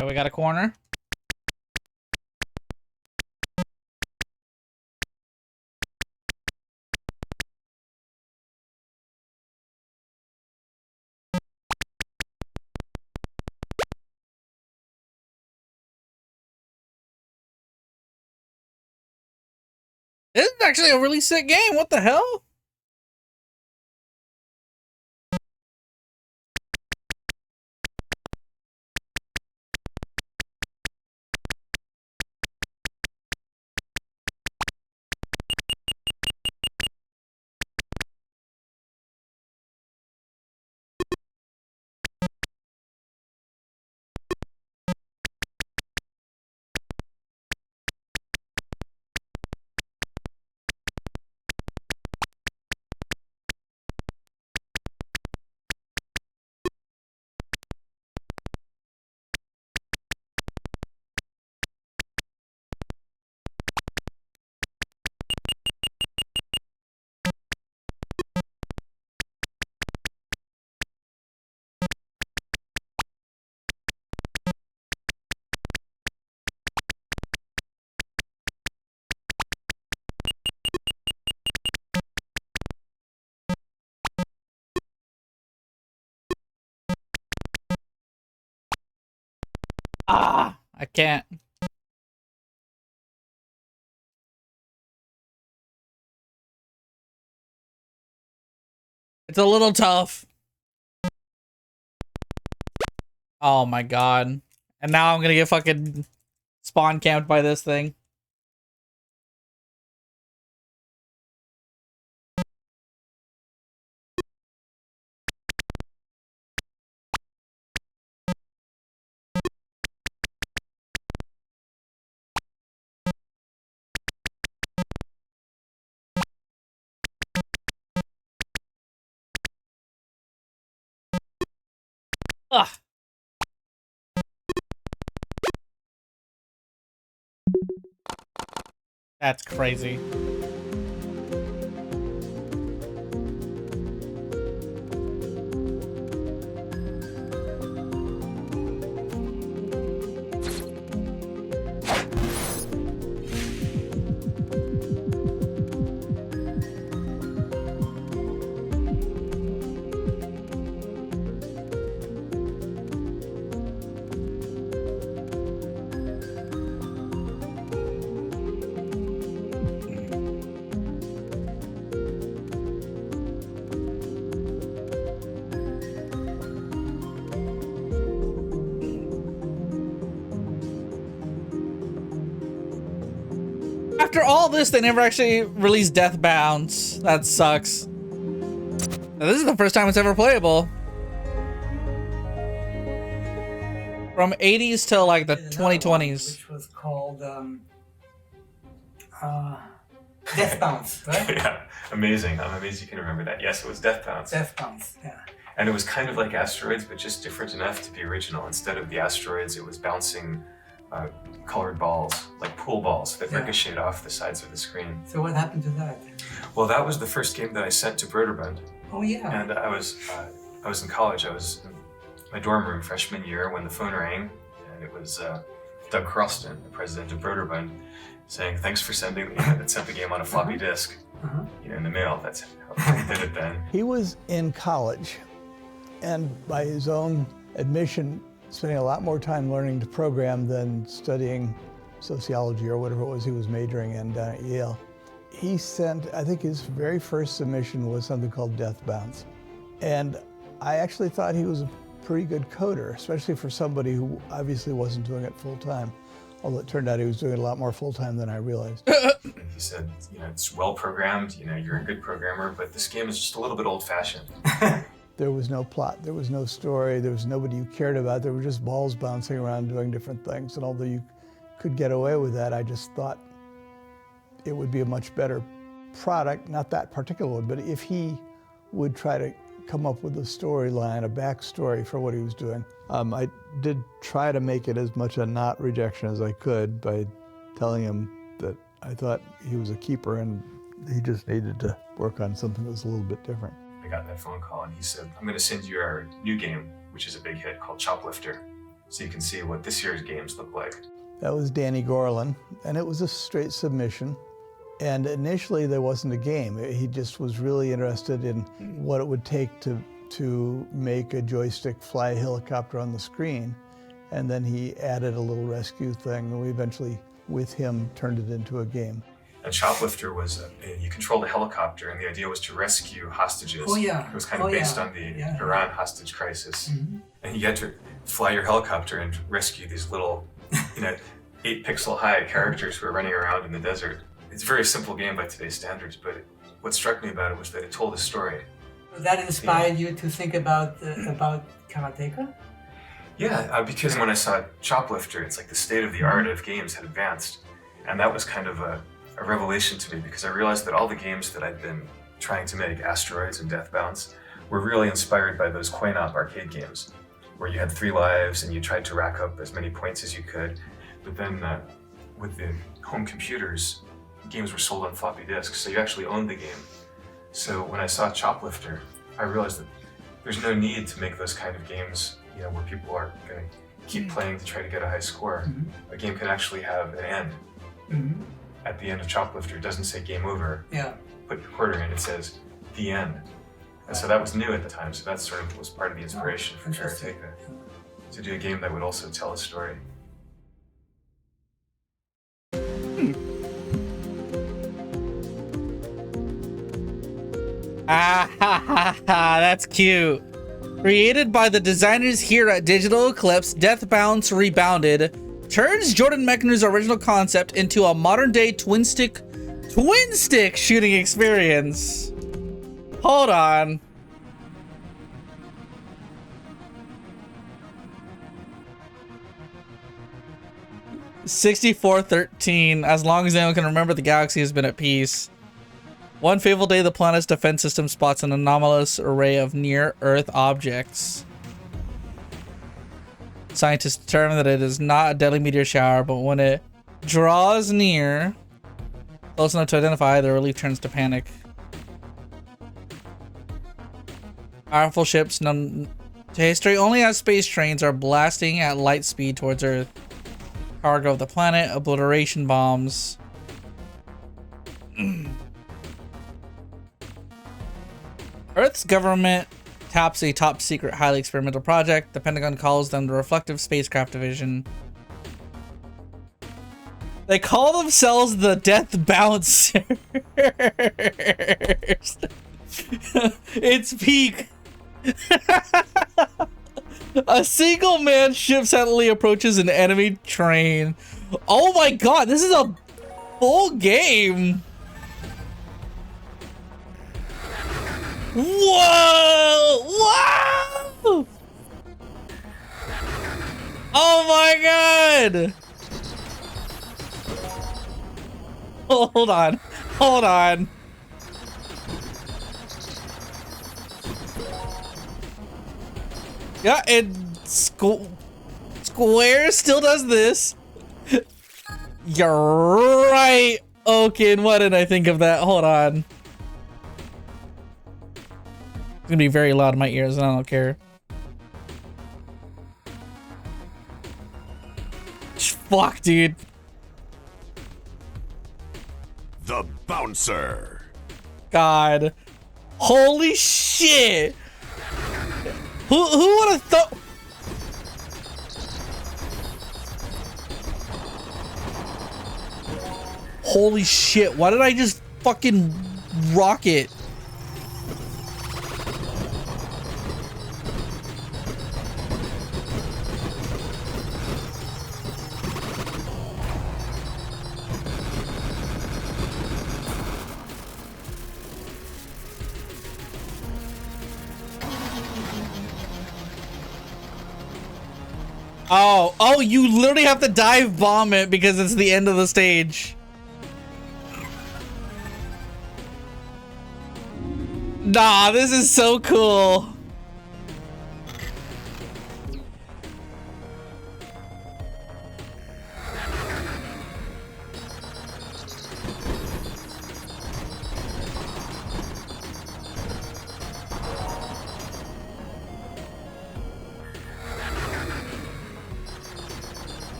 A: Okay, we got a corner. This is actually a really sick game. What the hell? Ah, I can't. It's a little tough. Oh my god. And now I'm gonna get fucking spawn camped by this thing. Ugh. That's crazy. After all this, they never actually released Death Bounce. That sucks. Now, this is the first time it's ever playable. From 80s till like the 2020s.
N: Which was called Death Bounce, right?
O: Yeah, amazing. I'm amazed you can remember that. Yes, it was Death Bounce.
N: Death Bounce, yeah.
O: And it was kind of like asteroids, but just different enough to be original. Instead of the asteroids, it was bouncing colored balls, like pool balls that ricocheted off the sides of the screen.
N: So what happened to that?
O: Well, that was the first game that I sent to Broderbund.
N: Oh yeah.
O: And I was in college. I was in my dorm room freshman year when the phone rang, and it was Doug Croston, the president of Broderbund, saying, "Thanks for sending." That sent the game on a floppy disk, in the mail. That's how they did it then.
L: He was in college, and by his own admission, spending a lot more time learning to program than studying sociology or whatever it was he was majoring in down at Yale. He sent, I think his very first submission was something called Death Bounce. And I actually thought he was a pretty good coder, especially for somebody who obviously wasn't doing it full time. Although it turned out he was doing it a lot more full time than I realized.
O: He said, it's well programmed, you're a good programmer, but this game is just a little bit old fashioned.
L: There was no plot, there was no story, there was nobody you cared about, there were just balls bouncing around doing different things. And although you could get away with that, I just thought it would be a much better product, not that particular one, but if he would try to come up with a storyline, a backstory for what he was doing. I did try to make it as much a not rejection as I could by telling him that I thought he was a keeper and he just needed to work on something that was a little bit different.
O: I got that phone call and he said, "I'm going to send you our new game, which is a big hit called Choplifter, so you can see what this year's games look like."
L: That was Danny Gorlin, and it was a straight submission. And initially there wasn't a game. He just was really interested in what it would take to make a joystick fly a helicopter on the screen. And then he added a little rescue thing, and we eventually, with him, turned it into a game.
O: And Choplifter was, you controlled a helicopter, and the idea was to rescue hostages.
N: Oh yeah.
O: It was kind of based on the Iran hostage crisis. And you had to fly your helicopter and rescue these little, 8-pixel high characters who are running around in the desert. It's a very simple game by today's standards, but what struck me about it was that it told a story.
N: That inspired you to think about Karateka?
O: Yeah, because when I saw Choplifter, it's like the state of the art of games had advanced. And that was kind of a revelation to me, because I realized that all the games that I'd been trying to make, Asteroids and Death Bounce, were really inspired by those coin-op arcade games, where you had 3 lives and you tried to rack up as many points as you could. But then with the home computers, games were sold on floppy disks, so you actually owned the game. So when I saw Choplifter, I realized that there's no need to make those kind of games, where people are going to keep playing to try to get a high score. A game can actually have an end. At the end of Choplifter, it doesn't say game over.
N: Yeah.
O: Put your quarter in, it says the end. And so that was new at the time, so that sort of was part of the inspiration for Karateka, to do a game that would also tell a story.
A: Ah ha ha ha, that's cute. Created by the designers here at Digital Eclipse, Death Bounce Rebounded turns Jordan Mechner's original concept into a modern-day twin stick shooting experience. Hold on. (6413) As long as anyone can remember, the galaxy has been at peace. One fateful day, the planet's defense system spots an anomalous array of near-Earth objects. Scientists determine that it is not a deadly meteor shower, but when it draws near, close enough to identify, the relief turns to panic. Powerful ships known to history only as space trains are blasting at light speed towards Earth. Cargo of the planet, obliteration bombs. Earth's government taps a top-secret, highly experimental project. The Pentagon calls them the Reflective Spacecraft Division. They call themselves the Death Bouncers. It's peak. A single man ship suddenly approaches an enemy train. Oh my god, this is a full game. Whoa! Whoa! Oh my god! Hold on. Hold on. Yeah, and Square still does this. You're right. Okay, and what did I think of that? Hold on. It's gonna be very loud in my ears and I don't care. Fuck, dude.
P: The Bouncer.
A: God. Holy shit. Who would have thought? Holy shit. Why did I just fucking rock it? Oh, you literally have to dive bomb it because it's the end of the stage. Nah, this is so cool.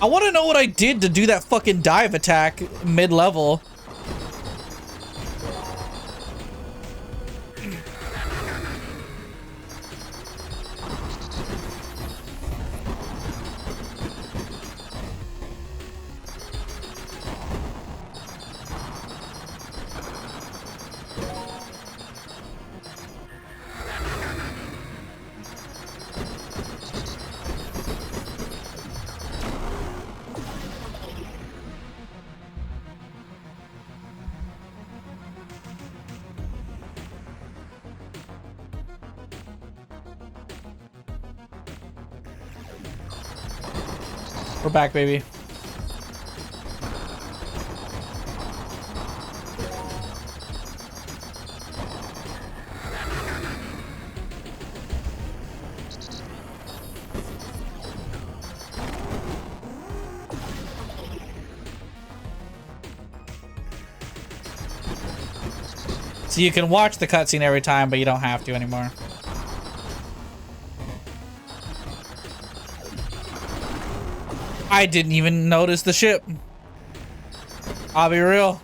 A: I want to know what I did to do that fucking dive attack mid-level. We're back, baby. So you can watch the cutscene every time, but you don't have to anymore. I didn't even notice the ship. I'll be real.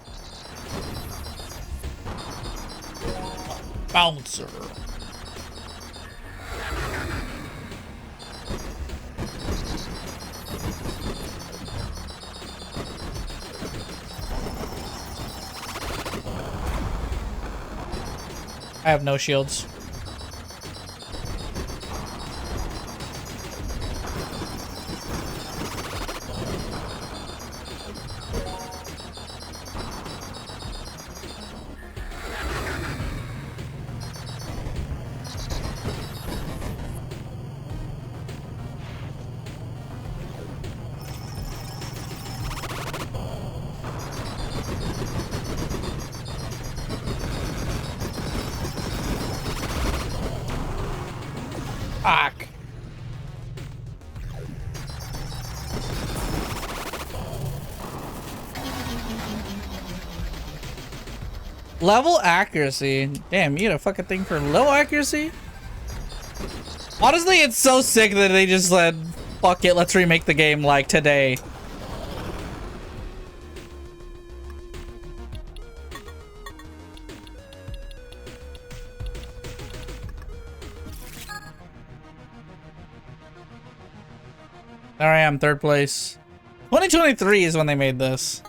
A: Bouncer. I have no shields. Fuck. Level accuracy. Damn, you get a fucking thing for low accuracy? Honestly, it's so sick that they just said, fuck it, let's remake the game like today. There I am, third place. 2023 is when they made this.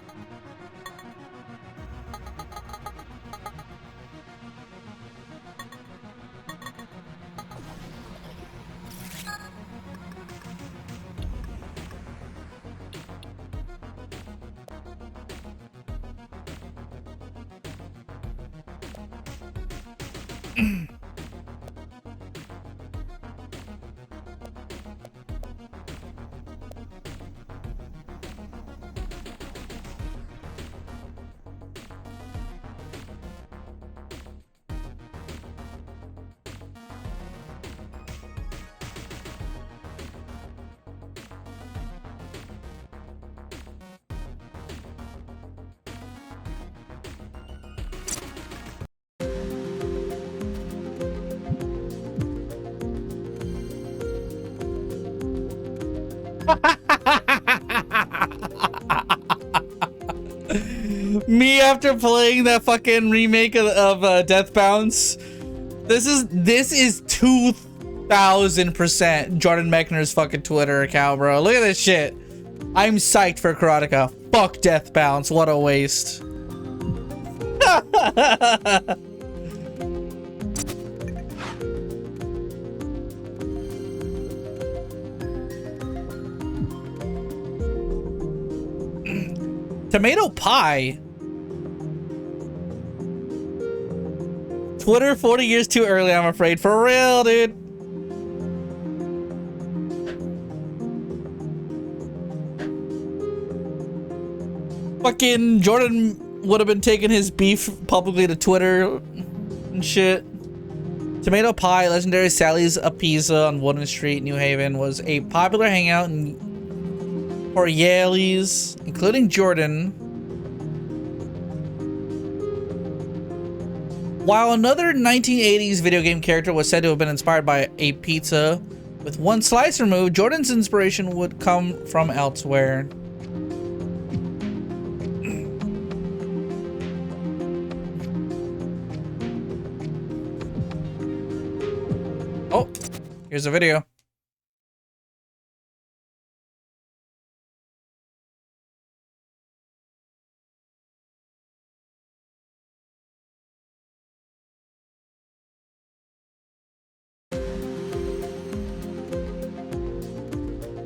A: Me after playing that fucking remake of Death Bounce. This is 2000% Jordan Mechner's fucking Twitter account, bro. Look at this shit. I'm psyched for Karateka. Fuck Death Bounce. What a waste. Tomato pie. Twitter 40 years too early, I'm afraid. For real, dude. Fucking Jordan would have been taking his beef publicly to Twitter and shit. Tomato Pie, Legendary Sally's a Pizza on Wooden Street, New Haven, was a popular hangout for Yaleys, including Jordan. While another 1980s video game character was said to have been inspired by a pizza with one slice removed, Jordan's inspiration would come from elsewhere. Oh, here's a video.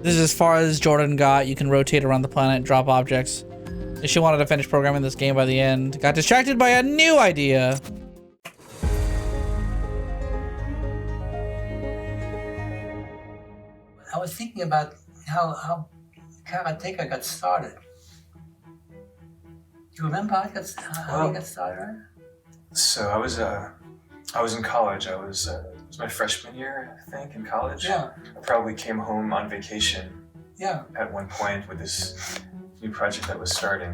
A: This is as far as Jordan got. You can rotate around the planet, drop objects. She wanted to finish programming this game by the end. Got distracted by a new idea.
N: I was thinking about how Karateka got started. Do you remember how it got started?
O: So I was in college. It was my freshman year, I think, in college.
N: Yeah.
O: I probably came home on vacation.
N: Yeah.
O: At one point with this new project that was starting,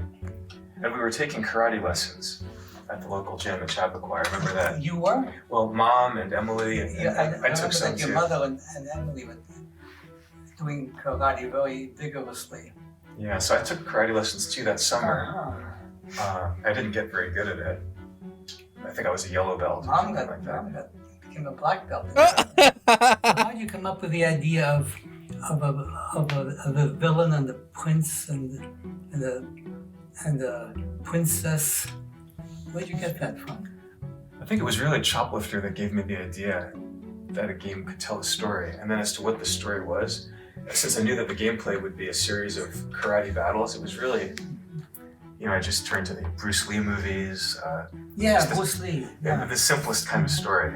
O: and we were taking karate lessons at the local gym at Chappaqua. I remember that.
N: You were?
O: Well, Mom and Emily and I took some
N: that your
O: too.
N: mother and Emily were doing karate very vigorously.
O: Yeah, so I took karate lessons too that summer. I didn't get very good at it. I think I was a yellow belt or something like that.
N: Became a black belt. How did you come up with the idea of a villain and the prince and the princess? Where'd you get that from?
O: I think it was really Choplifter that gave me the idea that a game could tell a story. And then as to what the story was, since I knew that the gameplay would be a series of karate battles, it was really, I just turned to the Bruce Lee movies.
N: Bruce Lee. Yeah.
O: The simplest kind of story.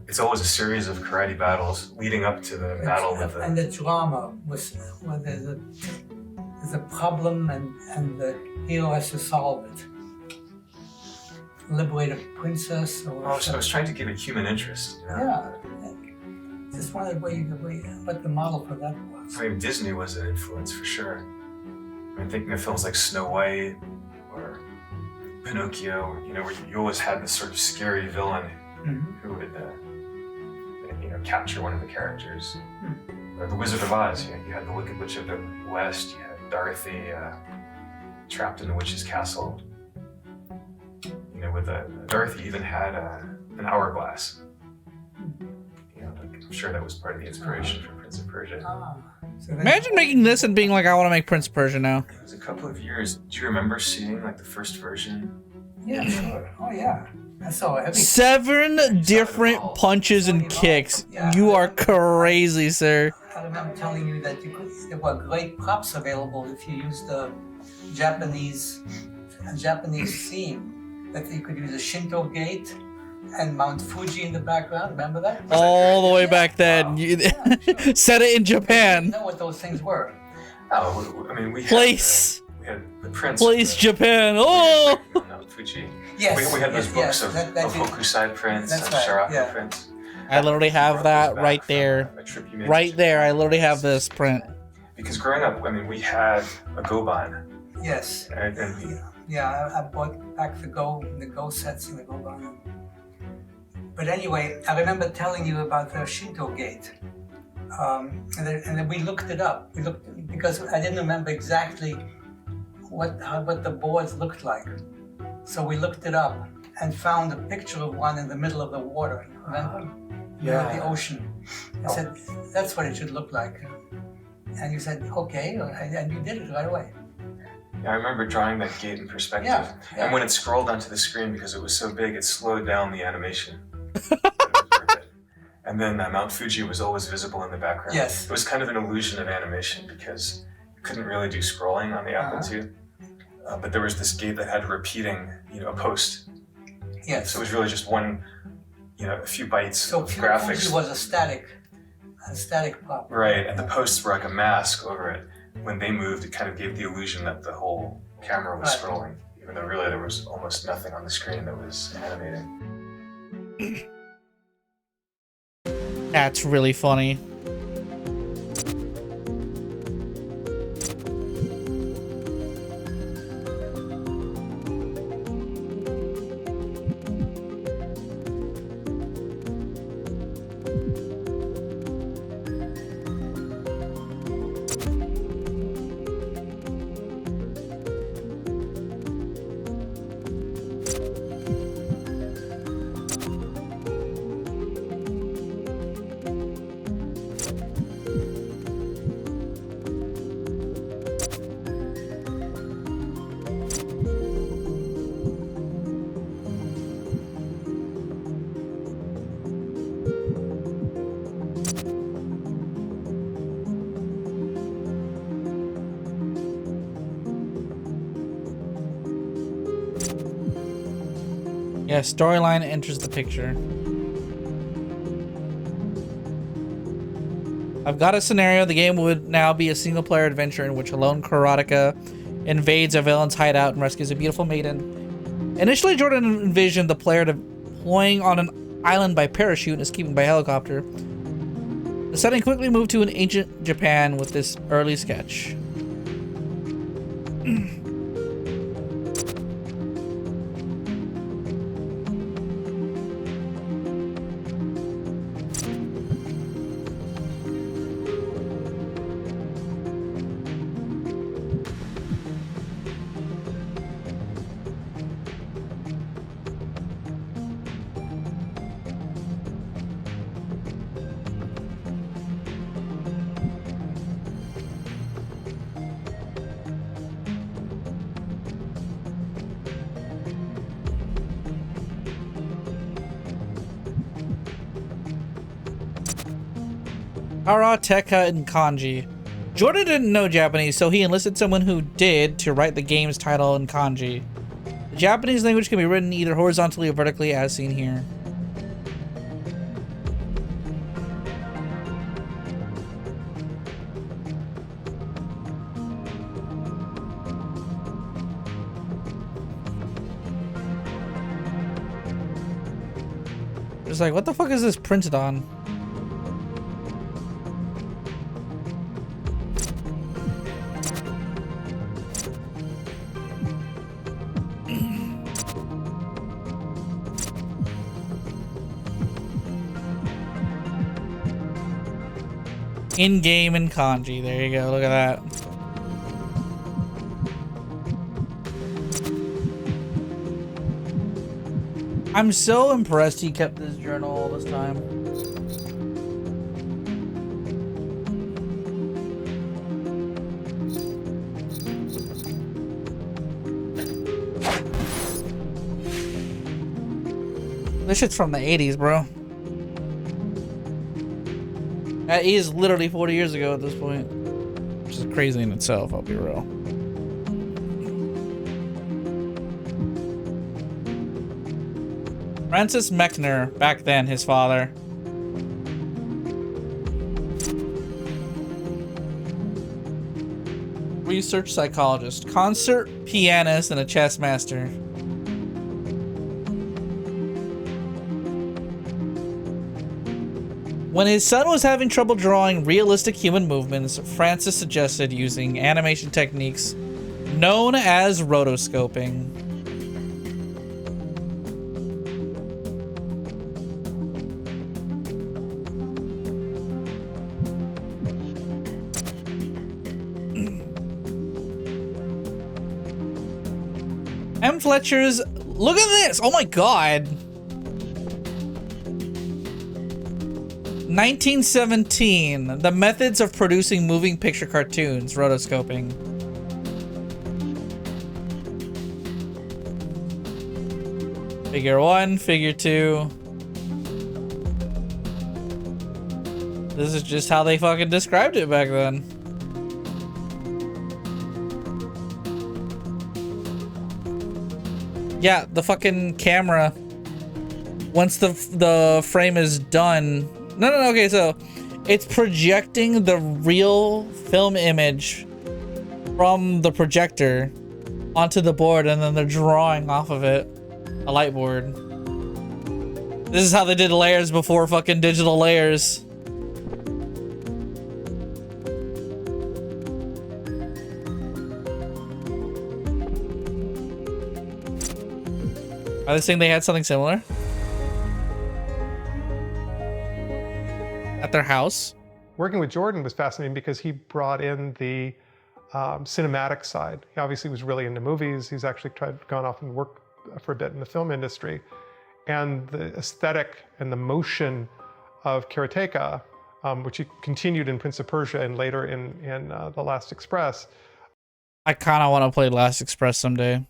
O: It's always a series of karate battles leading up to the battle with the...
N: And the drama was where there's a problem and the hero has to solve it. Liberate a princess or...
O: I was trying to give it human interest.
N: Yeah. Just wondered what the model for that was.
O: I mean, Disney was an influence for sure. I'm thinking of films like Snow White or Pinocchio, where you always had this sort of scary villain who would, capture one of the characters. Or The Wizard of Oz, you had the Wicked Witch of the West, you had Dorothy trapped in the witch's castle. Dorothy even had an hourglass. I'm sure that was part of the inspiration for Prince of Persia.
A: Imagine making this and being like, I want to make Prince of Persia now.
O: It was a couple of years. Do you remember seeing the first version?
N: Yeah, sure. Oh yeah. I saw everything.
A: 7 different punches and kicks. You are crazy, sir.
N: I remember telling you that there were great props available if you used a Japanese theme. That you could use a Shinto gate and Mount Fuji in the background. Remember that?
A: All the way back then. Sure. Set it in Japan.
N: I didn't know what those things were.
O: Oh, I mean, we had the Prince.
A: Place Japan. Oh!
O: Mount Fuji.
N: Yes.
O: We had those books of Hokusai Prince and Shiraku Prince.
A: I literally have that right there. Right there, I literally have this print.
O: Because growing up, I mean, we had a Goban.
N: Yes. I bought back the Go sets and the Goban. But anyway, I remember telling you about the Shinto gate. And then we looked it up. We looked because I didn't remember exactly what the boards looked like. So we looked it up and found a picture of one in the middle of the water. Remember?
M: Yeah.
N: The ocean. I said, that's what it should look like. And you said, okay, and you did it right away.
O: Yeah, I remember drawing that gate in perspective.
N: Yeah.
O: And when it scrolled onto the screen, because it was so big, it slowed down the animation. And then Mount Fuji was always visible in the background.
N: Yes.
O: It was kind of an illusion of animation because you couldn't really do scrolling on the Apple II. But there was this gate that had a repeating, a post.
N: Yes.
O: So it was really just one, a few bytes of
N: Fuji
O: graphics.
N: was a static pop.
O: Right, and the posts were like a mask over it. When they moved, it kind of gave the illusion that the whole camera was scrolling, even though really there was almost nothing on the screen that was animating.
A: That's really funny. Yeah, storyline enters the picture. I've got a scenario. The game would now be a single-player adventure in which a lone Karateka invades a villain's hideout and rescues a beautiful maiden. Initially, Jordan envisioned the player deploying on an island by parachute and escaping by helicopter. The setting quickly moved to an ancient Japan with this early sketch. Karateka and kanji. Jordan didn't know Japanese, so he enlisted someone who did to write the game's title in kanji. The Japanese language can be written either horizontally or vertically, as seen here. Just like, what the fuck is this printed on? In-game and kanji. There you go. Look at that. I'm so impressed he kept this journal all this time. This shit's from the 80s, bro. That is literally 40 years ago at this point. Which is crazy in itself, I'll be real. Francis Mechner, back then, his father. Research psychologist, concert pianist, and a chess master. When his son was having trouble drawing realistic human movements, Francis suggested using animation techniques known as rotoscoping. M. Fletcher's. Look at this! Oh my god! 1917. The methods of producing moving picture cartoons. Rotoscoping. Figure 1, figure 2. This is just how they fucking described it back then. Yeah, the fucking camera. Once the frame is done. No, okay, so it's projecting the real film image from the projector onto the board, and then they're drawing off of it a light board. This is how they did layers before fucking digital layers. Are they saying they had something similar? At their house?
M: Working with Jordan was fascinating because he brought in the cinematic side. He obviously was really into movies. He's actually gone off and worked for a bit in the film industry. And the aesthetic and the motion of Karateka, which he continued in Prince of Persia and later in The Last Express.
A: I kind of want to play Last Express someday.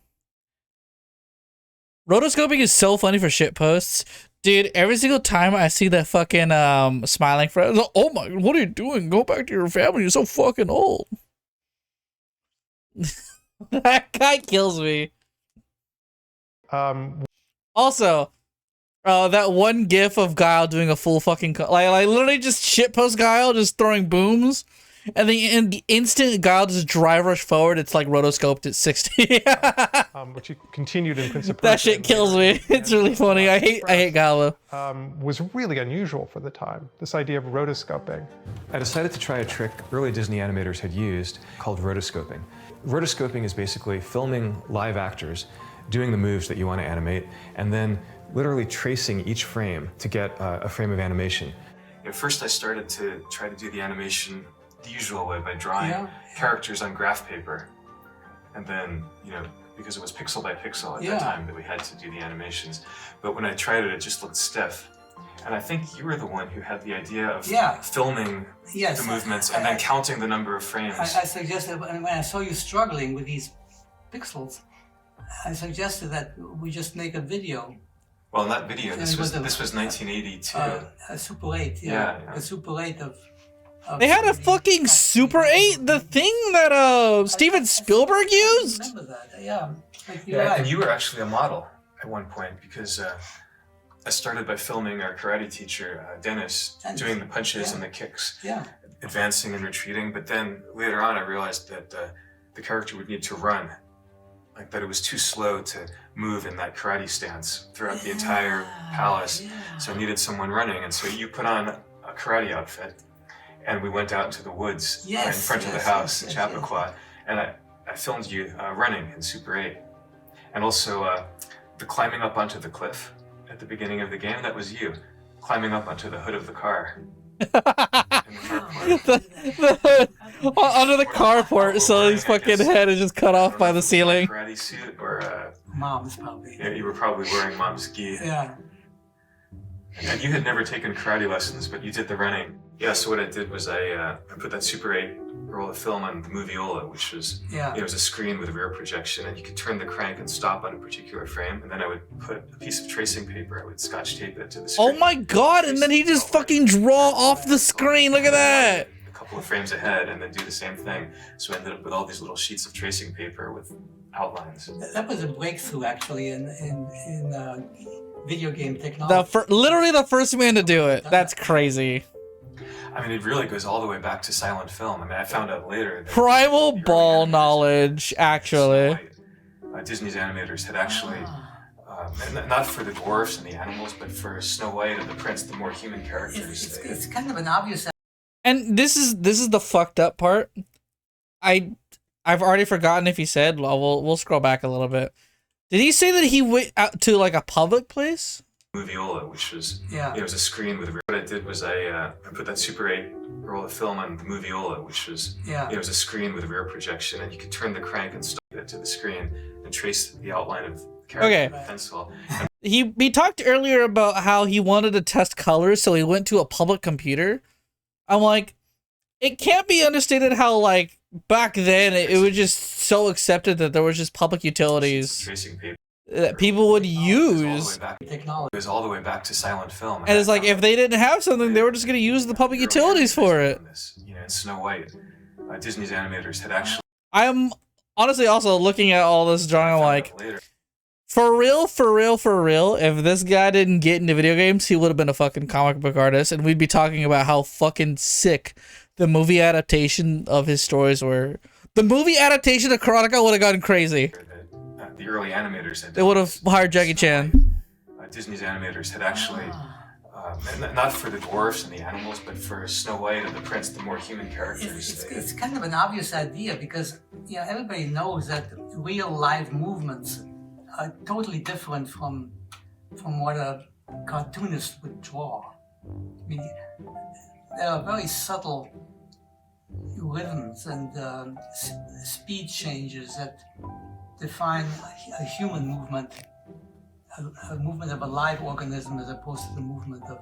A: Rotoscoping is so funny for shit posts. Dude, every single time I see that fucking smiling friend, like, oh my, what are you doing? Go back to your family. You're so fucking old. That guy kills me. Also, that one gif of Guile doing a full fucking like literally just shitpost Guile just throwing booms, and in the instant Guile just drive rush forward, it's like rotoscoped at 60.
M: Which he continued in Prince of Persia.
A: That shit kills me. It's really funny. I hate Guile.
M: Was really unusual for the time. This idea of rotoscoping.
O: I decided to try a trick early Disney animators had used called rotoscoping. Rotoscoping is basically filming live actors doing the moves that you want to animate, and then literally tracing each frame to get a frame of animation. At first I started to try to do the animation the usual way by drawing characters on graph paper. And then, because it was pixel by pixel at that time that we had to do the animations. But when I tried it, it just looked stiff. And I think you were the one who had the idea of filming the movements and then counting the number of frames.
N: I suggested, when I saw you struggling with these pixels, I suggested that we just make a video.
O: Well, in that video, this was 1982.
N: A Super 8, a Super 8 of
A: they had a fucking Super 8, the thing that Steven Spielberg used?
N: I remember that, yeah.
O: And you were actually a model at one point, because I started by filming our karate teacher, Dennis, doing the punches and the kicks, advancing and retreating. But then later on, I realized that the character would need to run, like that it was too slow to move in that karate stance throughout the entire palace. So I needed someone running, and so you put on a karate outfit, and we went out into the woods in front of the house in Chappaqua, and I filmed you running in Super 8. And also the climbing up onto the cliff at the beginning of the game, that was you, climbing up onto the hood of the car.
A: Under the carport, so his fucking head is just cut off by the ceiling.
O: Karate suit or
N: Mom's probably.
O: Yeah, you were probably wearing Mom's gi.
N: Yeah.
O: And you had never taken karate lessons, but you did the running. Yeah, so what I did was I put that Super 8 roll of film on the Moviola, which was it was a screen with a rear projection, and you could turn the crank and stop on a particular frame, and then I would put a piece of tracing paper, I would scotch tape it to the screen.
A: Oh my god, and then he just fucking draw off the screen, look at that!
O: A couple of frames ahead, and then do the same thing. So I ended up with all these little sheets of tracing paper with outlines.
N: That was a breakthrough, actually, in video game technology.
A: Literally the first man to do it. That's crazy.
O: I mean, it really goes all the way back to silent film. I mean, I found out later that
A: primal ball knowledge, actually.
O: Disney's animators had actually, not for the dwarfs and the animals, but for Snow White and the Prince, the more human characters.
N: It's kind of an obvious.
A: And this is the fucked up part. I've already forgotten if he said. We'll scroll back a little bit. Did he say that he went out to like a public place?
O: Moviola, which was
N: Yeah.
O: it was a screen with. What I did was I put that Super 8 roll of film on the Moviola, which was
N: Yeah.
O: it was a screen with a rear projection, and you could turn the crank and stick it to the screen and trace the outline of the character
A: Okay.
O: with a pencil.
A: He talked earlier about how he wanted to test colors, so he went to a public computer. I'm like, it can't be understated how, like, back then it was just so accepted that there was just public utilities
O: Tracing paper.
A: that people would use.
O: Technology. It was all the way back to silent film.
A: And it's like, if they didn't have something, they were just going to use the public utilities for it.
O: You know, in Snow White, Disney's animators had actually.
A: I'm honestly also looking at all this drawing, I'm like, for real, if this guy didn't get into video games, he would have been a fucking comic book artist, and we'd be talking about how fucking sick the movie adaptation of his stories were. The movie adaptation of Karateka would have gotten crazy.
O: The early animators had.
A: They would have hired Jackie Chan.
O: Disney's animators had actually, not for the dwarfs and the animals, but for Snow White and the Prince, the more human characters.
N: It's kind of an obvious idea because everybody knows that real live movements are totally different from what a cartoonist would draw. I mean, there are very subtle rhythms and speed changes that define a human movement, a movement of a live organism as opposed to the movement of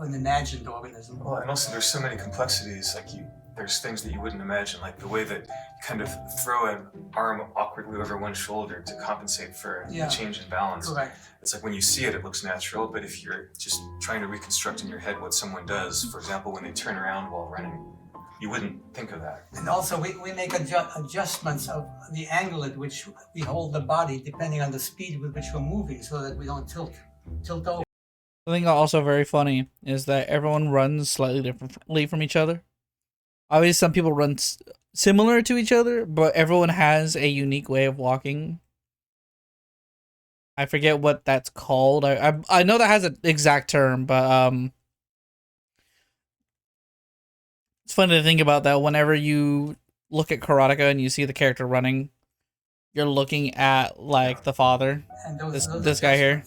N: an imagined organism.
O: Well, and also there's so many complexities, like there's things that you wouldn't imagine, like the way that you kind of throw an arm awkwardly over one shoulder to compensate for the change in balance.
N: Correct.
O: It's like when you see it, it looks natural, but if you're just trying to reconstruct in your head what someone does, for example, when they turn around while running, you wouldn't think of that.
N: And also we make adjustments of the angle at which we hold the body depending on the speed with which we're moving so that we don't tilt over.
A: The thing also very funny is that everyone runs slightly differently from each other. Obviously, some people run similar to each other, but everyone has a unique way of walking. I forget what that's called. I know that has an exact term, but it's funny to think about that. Whenever you look at Karateka and you see the character running, you're looking at like the father.
N: And
A: this guy here.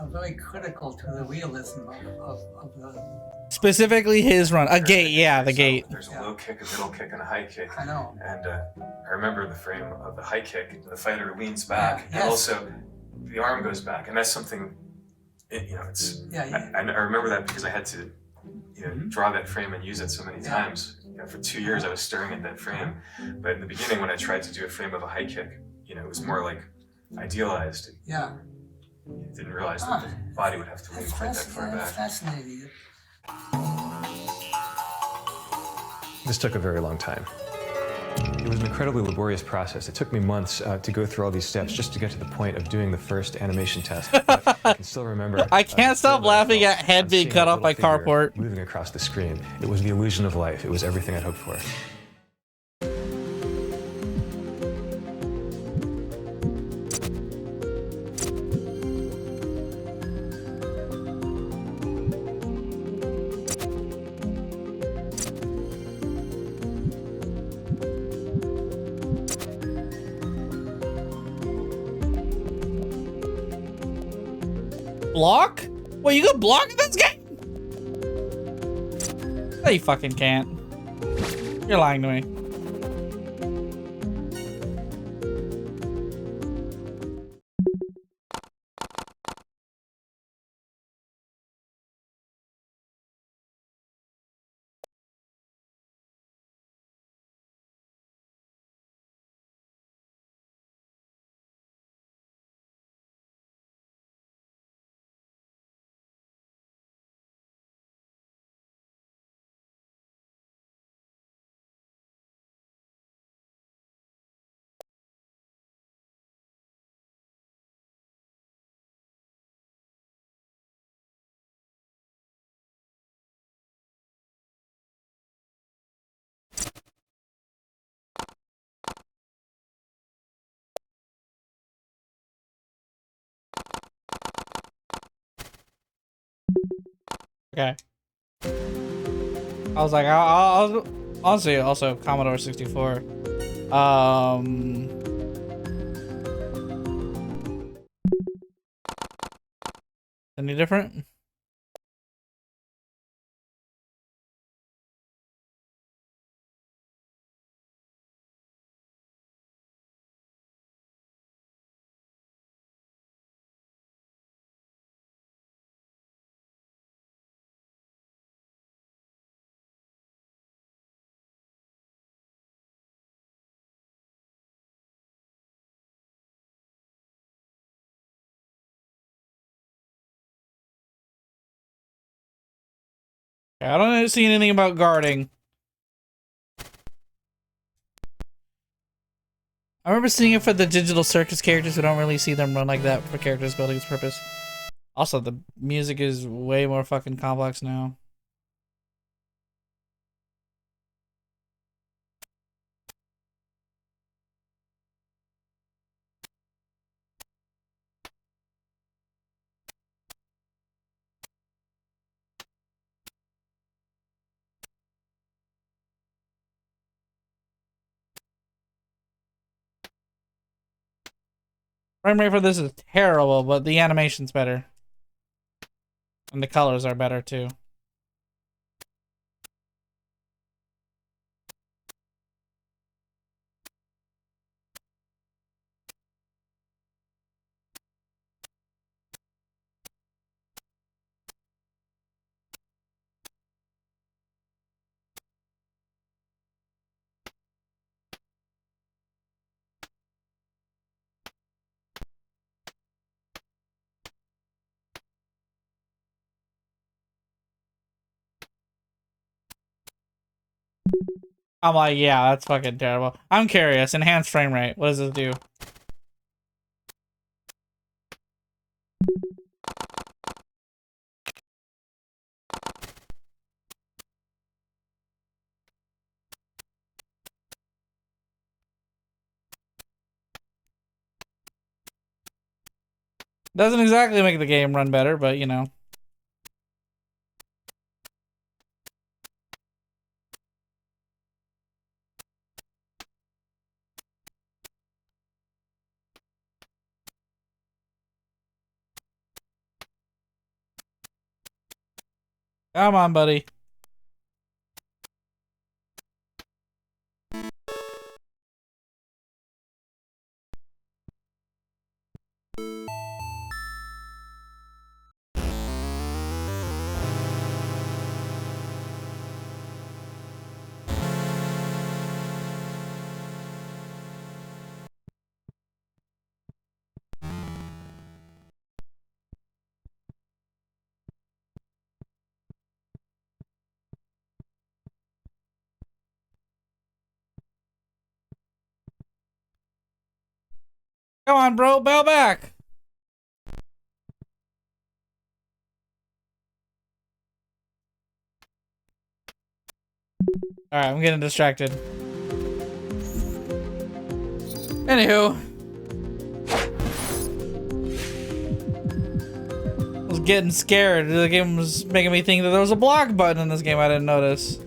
N: Are very critical to the realism of the...
A: Specifically his run. A gate, yeah, the gate.
O: There's a low kick, a middle kick, and a high kick.
N: I know.
O: And I remember the frame of the high kick. The fighter leans back,
N: Yeah,
O: and also the arm goes back, and that's something. It's.
N: Yeah.
O: I remember that because I had to, draw that frame and use it so many times. For 2 years, I was staring at that frame. But in the beginning, when I tried to do a frame of a high kick, it was more like idealized.
N: Yeah.
O: Didn't realize that the body would have to lean quite that far back.
N: Fascinating.
O: This took a very long time. It was an incredibly laborious process. It took me months to go through all these steps just to get to the point of doing the first animation test. But I can still remember.
A: I can't stop laughing at head being cut off by carport.
O: Moving across the screen. It was the illusion of life. It was everything I'd hoped for.
A: Block? Wait, you can block in this game? No, you fucking can't. You're lying to me. Okay. I was like, I'll honestly also Commodore 64. Any different? I don't see anything about guarding. I remember seeing it for the digital circus characters. We don't really see them run like that for characters building's purpose. Also, the music is way more fucking complex now. Frame rate for this is terrible, but the animation's better. And the colors are better too. I'm like, yeah, that's fucking terrible. I'm curious. Enhanced frame rate. What does this do? Doesn't exactly make the game run better, but you know. Come on, buddy. Come on, bro. Bow back. Alright, I'm getting distracted. Anywho. I was getting scared. The game was making me think that there was a block button in this game I didn't notice.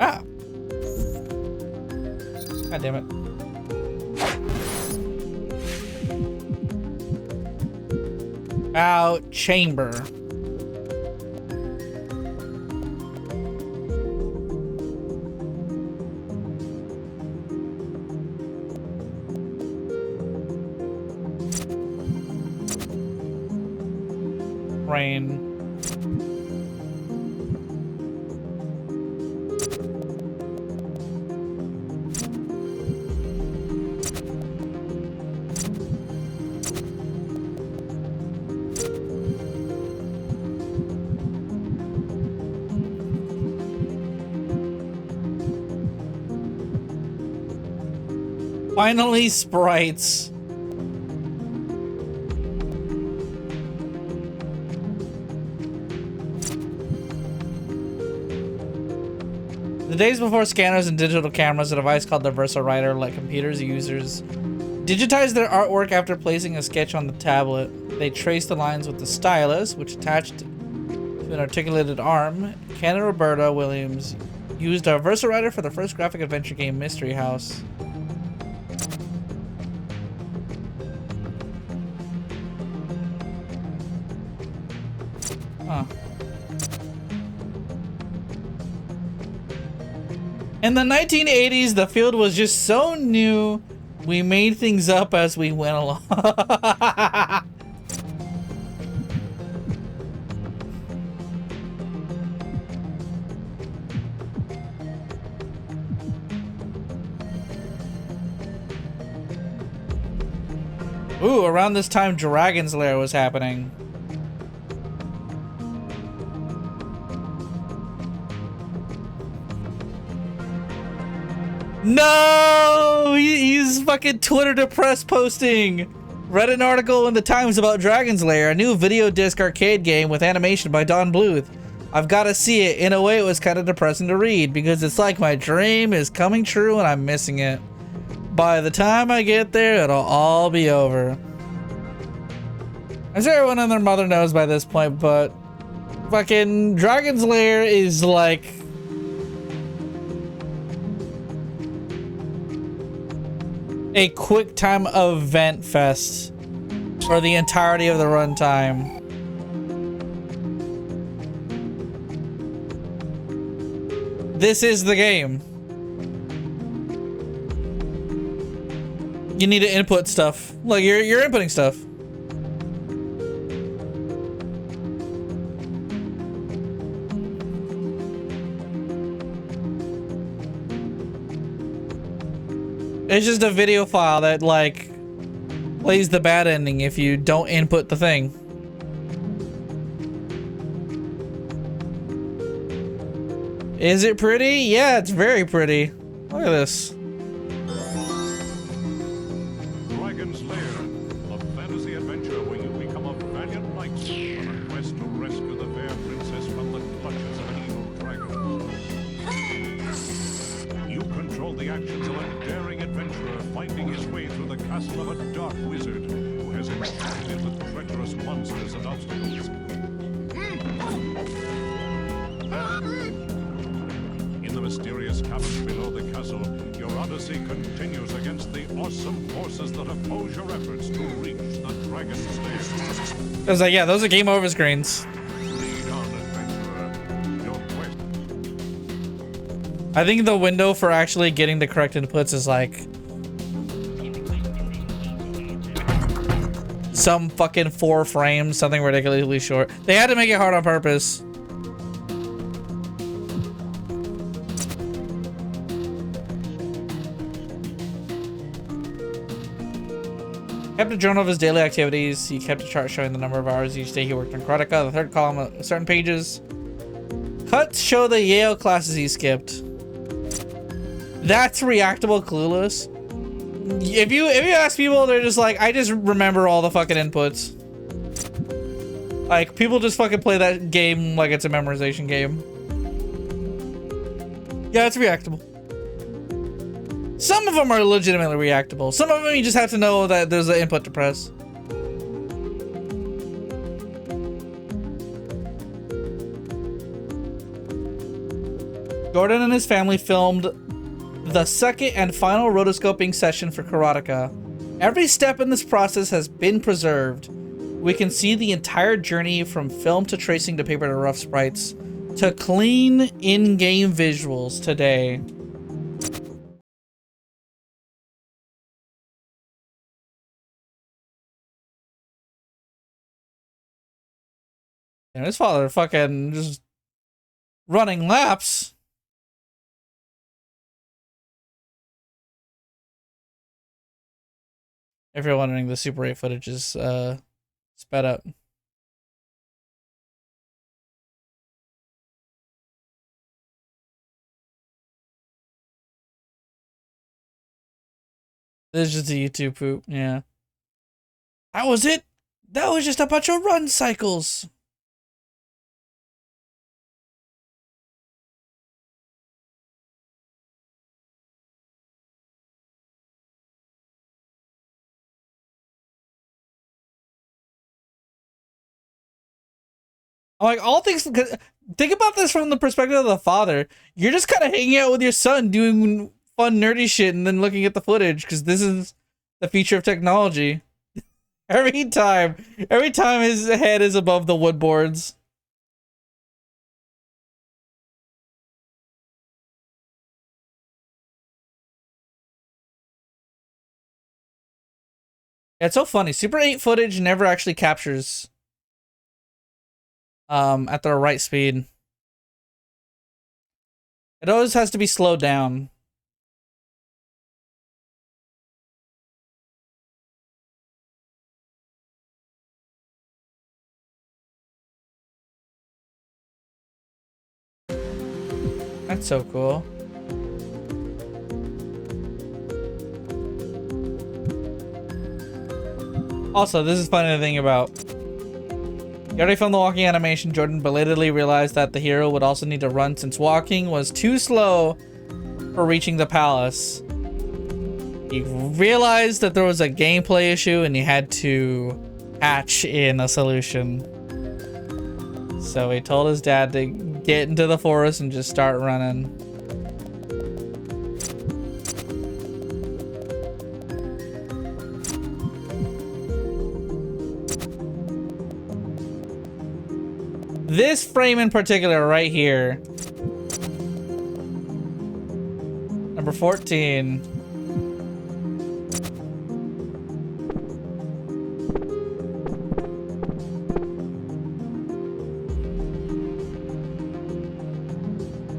A: Ah. God damn it. Out chamber. Rain. Finally, sprites. The days before scanners and digital cameras, a device called the VersaWriter let computers users digitize their artwork after placing a sketch on the tablet. They traced the lines with the stylus, which attached to an articulated arm. Ken and Roberta Williams used a VersaWriter for the first graphic adventure game, Mystery House. Huh. In the 1980s, the field was just so new, we made things up as we went along. Ooh, around this time, Dragon's Lair was happening. No! He's fucking Twitter depressed posting. Read an article in the Times about Dragon's Lair, a new video disc arcade game with animation by Don Bluth. I've got to see it. In a way, it was kind of depressing to read because it's like my dream is coming true and I'm missing it. By the time I get there, it'll all be over. I'm sure everyone and their mother knows by this point, but fucking Dragon's Lair is like a quick time event fest for the entirety of the runtime. This is the game. You need to input stuff. Like you're inputting stuff. It's just a video file that like plays the bad ending if you don't input the thing. Is it pretty? Yeah, it's very pretty. Look at this.
Q: Dragon's Lair, a fantasy adventure where you become a valiant knight on a quest to rescue the fair princess from the clutches of an evil dragon. You control the actions of a daring adventurer fighting his way through the castle of a dark wizard who has enchanted with treacherous monsters and obstacles. In the mysterious caverns below the castle, your odyssey continues against the awesome forces that oppose your efforts to reach the Dragon's Lair.
A: I was like, yeah, those are game over screens.
Q: Lead on, adventurer. Your quest.
A: I think the window for actually getting the correct inputs is like some fucking 4 frames, something ridiculously short. They had to make it hard on purpose. Kept a journal of his daily activities. He kept a chart showing the number of hours each day he worked on Karateka. The third column, certain pages. Cuts show the Yale classes he skipped. That's reactable clueless. If you ask people, they're just like, I just remember all the fucking inputs. Like, people just fucking play that game like it's a memorization game. Yeah, it's reactable. Some of them are legitimately reactable. Some of them you just have to know that there's an input to press. Gordon and his family filmed the second and final rotoscoping session for Karateka. Every step in this process has been preserved. We can see the entire journey from film to tracing to paper to rough sprites to clean in-game visuals today. And his father fucking just running laps. If you're wondering, the Super 8 footage is sped up. This is just a YouTube poop, yeah. That was it? That was just a bunch of run cycles. I'm like, all things. Think about this from the perspective of the father. You're just kind of hanging out with your son, doing fun, nerdy shit, and then looking at the footage because this is the feature of technology. Every time his head is above the wood boards. It's so funny. Super 8 footage never actually captures at the right speed. It always has to be slowed down. That's so cool. Also, this is funny to think about. You already filmed the walking animation. Jordan belatedly realized that the hero would also need to run since walking was too slow for reaching the palace. He realized that there was a gameplay issue and he had to hatch in a solution. So he told his dad to get into the forest and just start running. This frame in particular right here. Number 14.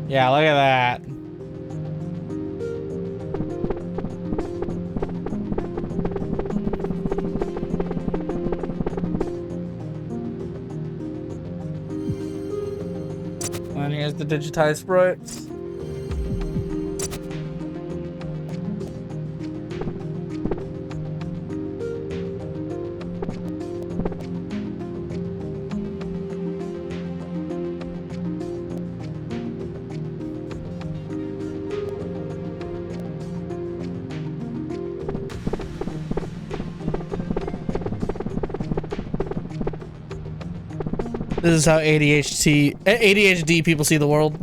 A: Yeah, look at that. And here's the digitized sprites. This is how ADHD people see the world.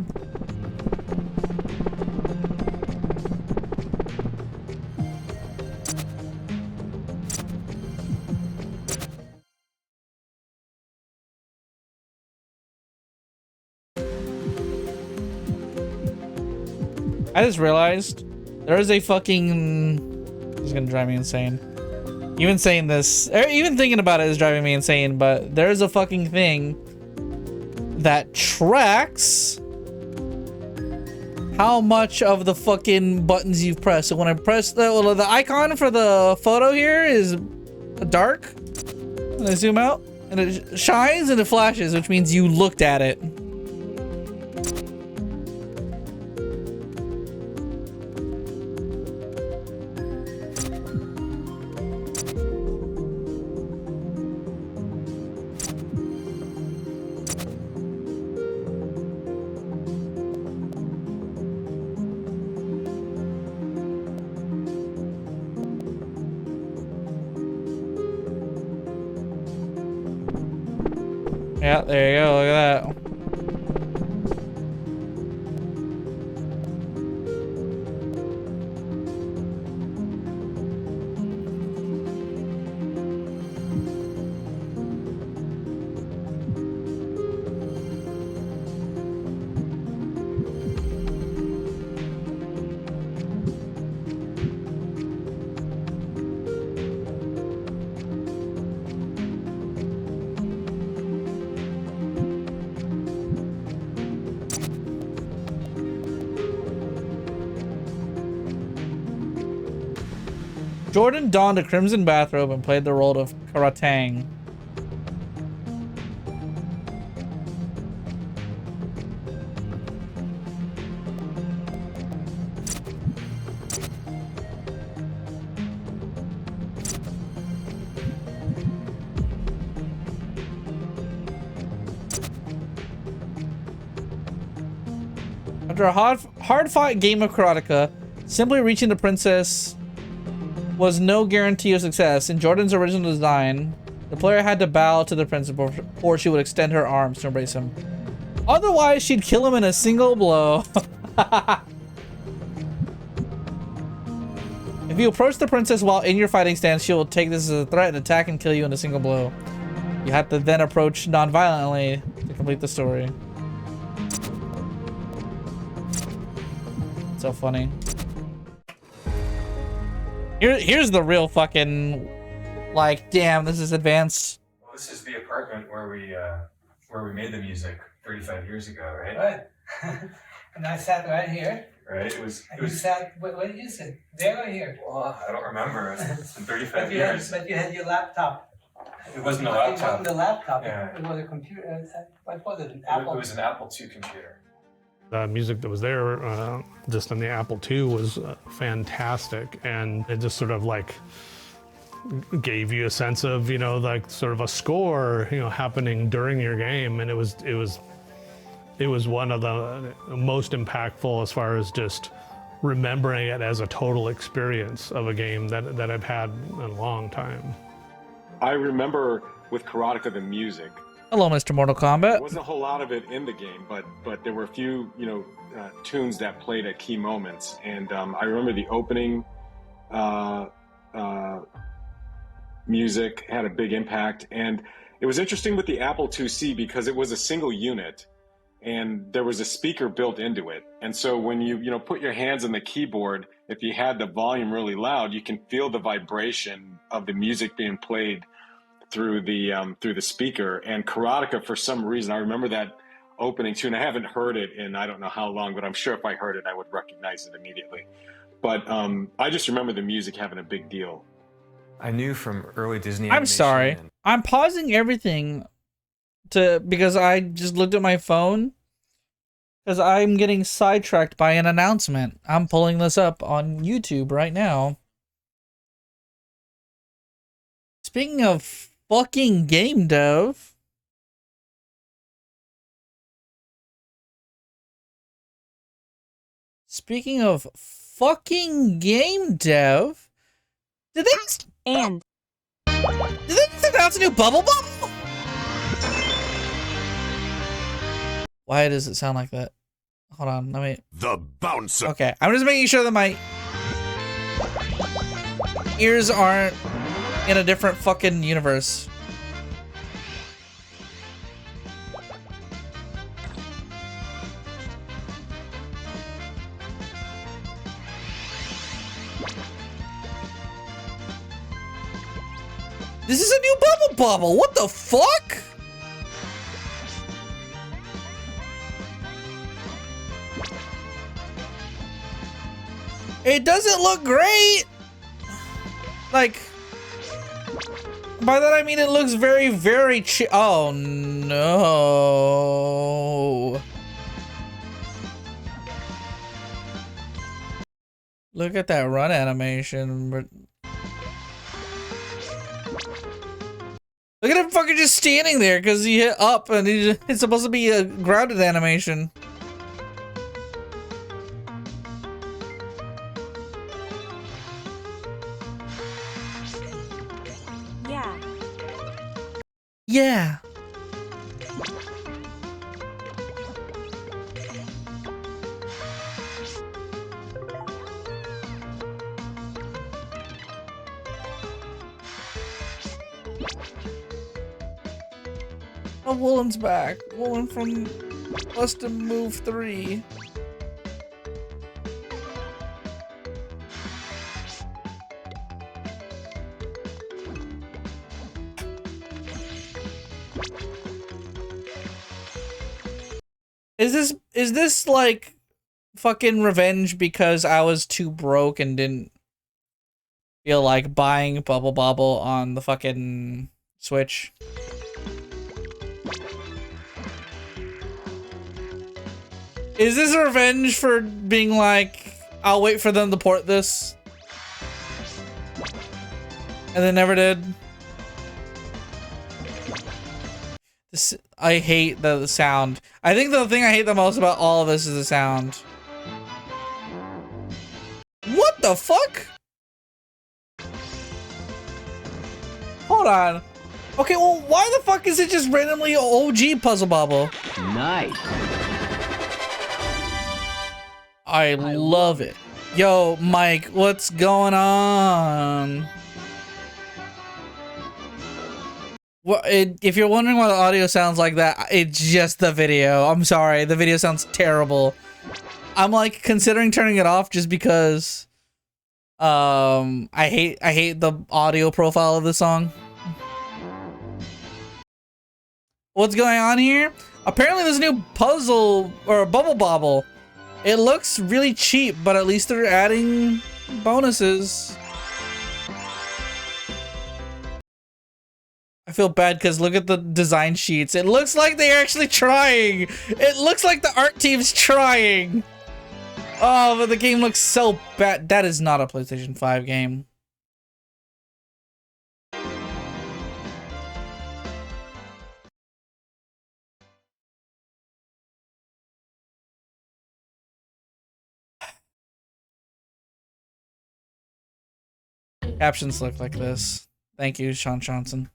A: I just realized there is a fucking... This is gonna drive me insane. Even saying this, or even thinking about it is driving me insane, but there's a fucking thing that tracks how much of the fucking buttons you've pressed. So when I press the icon for the photo here is dark, and I zoom out, and it shines and it flashes, which means you looked at it. Yeah, there you go, look at that. Jordan donned a crimson bathrobe and played the role of Karateka. After a hard-fought game of Karateka, simply reaching the princess was no guarantee of success. In Jordan's original design, The player had to bow to the princess before she would extend her arms to embrace him. Otherwise, she'd kill him in a single blow. If you approach the princess while in your fighting stance, she will take this as a threat and attack and kill you in a single blow. You have to then approach non-violently to complete the story. So funny. Here's the real fucking, like, damn, this is advanced.
O: Well, this is the apartment where we made the music 35 years ago, right?
N: Right. And I sat right here.
O: Right. It was.
N: You sat. Where did you sit? There or here?
O: Well, I don't remember. It's been 35
N: but
O: years.
N: But you had your laptop.
O: It wasn't a
N: It
O: laptop.
N: wasn't a laptop.
O: Yeah.
N: It was a computer. What was it? An
O: It
N: Apple.
O: was an Apple II computer.
I: The music that was there just on the Apple II was fantastic, and it just sort of like gave you a sense of, you know, like sort of a score, you know, happening during your game, and it was one of the most impactful as far as just remembering it as a total experience of a game that I've had in a long time.
J: I remember with Karateka the music.
A: Hello, Mr. Mortal Kombat.
J: There wasn't a whole lot of it in the game, but there were a few, you know, tunes that played at key moments, and I remember the opening music had a big impact, and it was interesting with the Apple IIc because it was a single unit, and there was a speaker built into it, and so when you put your hands on the keyboard, if you had the volume really loud, you can feel the vibration of the music being played through the speaker. And Karateka, for some reason, I remember that opening tune. I haven't heard it in I don't know how long, but I'm sure if I heard it, I would recognize it immediately. But I just remember the music having a big deal.
O: I knew from early Disney
A: I'm
O: animation.
A: sorry. I'm pausing everything because I just looked at my phone because I'm getting sidetracked by an announcement. I'm pulling this up on YouTube right now. Speaking of fucking game dev, did they just announce a new Bubble Bubble? Why does it sound like that? Hold on, let me.
P: The Bouncer.
A: Okay, I'm just making sure that my ears aren't in a different fucking universe. This is a new Bubble Bubble. What the fuck? It doesn't look great. Like, by that I mean it looks very, very oh no. Look at that run animation. Look at him fucking just standing there because he hit up and it's supposed to be a grounded animation. Yeah. Oh, Woolen's back. Woolen from Custom Move 3. Is this like fucking revenge because I was too broke and didn't feel like buying Bubble Bobble on the fucking Switch? Is this revenge for being like, I'll wait for them to port this? And they never did? I hate the sound. I think the thing I hate the most about all of this is the sound. What the fuck? Hold on. Okay, well, why the fuck is it just randomly OG Puzzle Bobble?
C: Nice.
A: I love it. Yo, Mike, what's going on? Well, if you're wondering why the audio sounds like that, it's just the video. I'm sorry, the video sounds terrible. I'm like considering turning it off just because I hate the audio profile of the song. What's going on here? Apparently there's a new puzzle or bubble bobble. It looks really cheap, but at least they're adding bonuses. I feel bad because look at the design sheets. It looks like they're actually trying. It looks like the art team's trying. Oh, but the game looks so bad. That is not a PlayStation 5 game. Captions look like this. Thank you, Sean Johnson.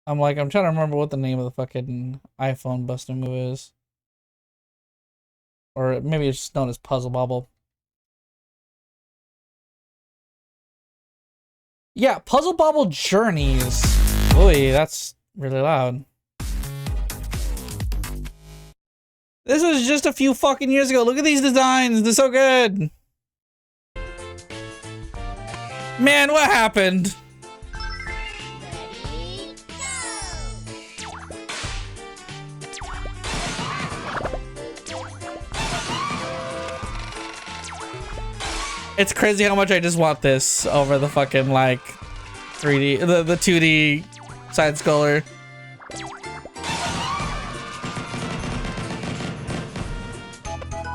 A: I'm trying to remember what the name of the fucking iPhone busting move is. Or maybe it's just known as Puzzle Bobble. Yeah, Puzzle Bobble Journeys. Boy, that's really loud. This was just a few fucking years ago. Look at these designs. They're so good. Man, what happened? It's crazy how much I just want this over the fucking like 3D, the 2D side scroller.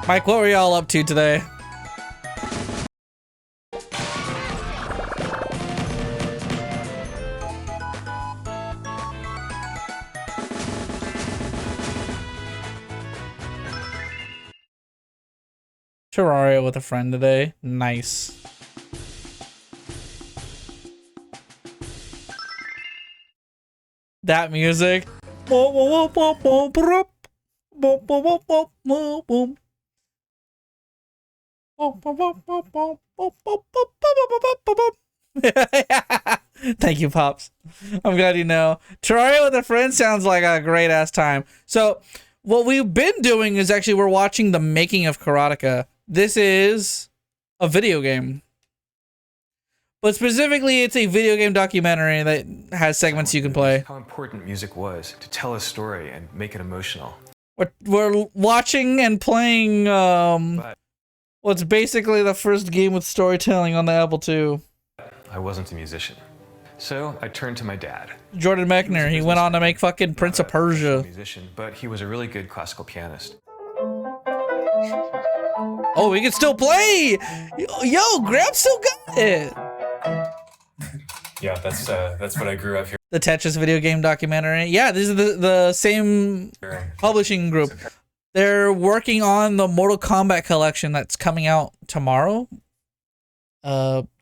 A: Mike, what were y'all up to today? Terraria with a friend today. Nice. That music. Thank you, Pops. I'm glad you know. Terraria with a friend sounds like a great ass time. So what we've been doing is actually we're watching the making of Karateka. This is a video game. But specifically, it's a video game documentary that has segments you can play.
O: How important music was to tell a story and make it emotional.
A: We're watching and playing what's basically the first game with storytelling on the Apple II.
O: I wasn't a musician. So I turned to my dad.
A: Jordan Mechner, he went on to make fucking Prince of Persia.
O: Musician, but he was a really good classical pianist.
A: Oh, we can still play! Yo, Grab still got it!
O: Yeah, that's what I grew up here.
A: The Tetris video game documentary. Yeah, this is the same publishing group. They're working on the Mortal Kombat collection that's coming out tomorrow.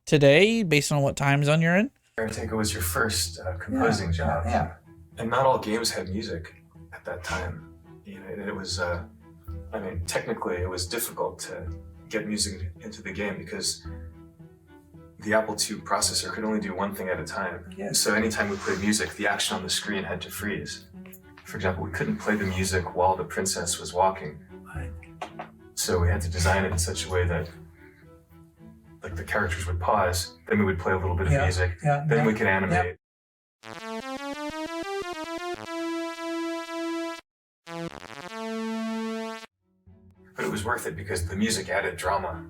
A: Today, based on what time zone you're in.
O: Karateka was your first composing job.
N: Yeah.
O: And not all games had music at that time. You know, it was, I mean, technically it was difficult to get music into the game because the Apple II processor could only do one thing at a time.
N: Yeah.
O: So anytime we played music, the action on the screen had to freeze. For example, we couldn't play the music while the princess was walking.
N: Right.
O: So we had to design it in such a way that like the characters would pause, then we would play a little bit of music, then we could animate. But it was worth it because the music added drama.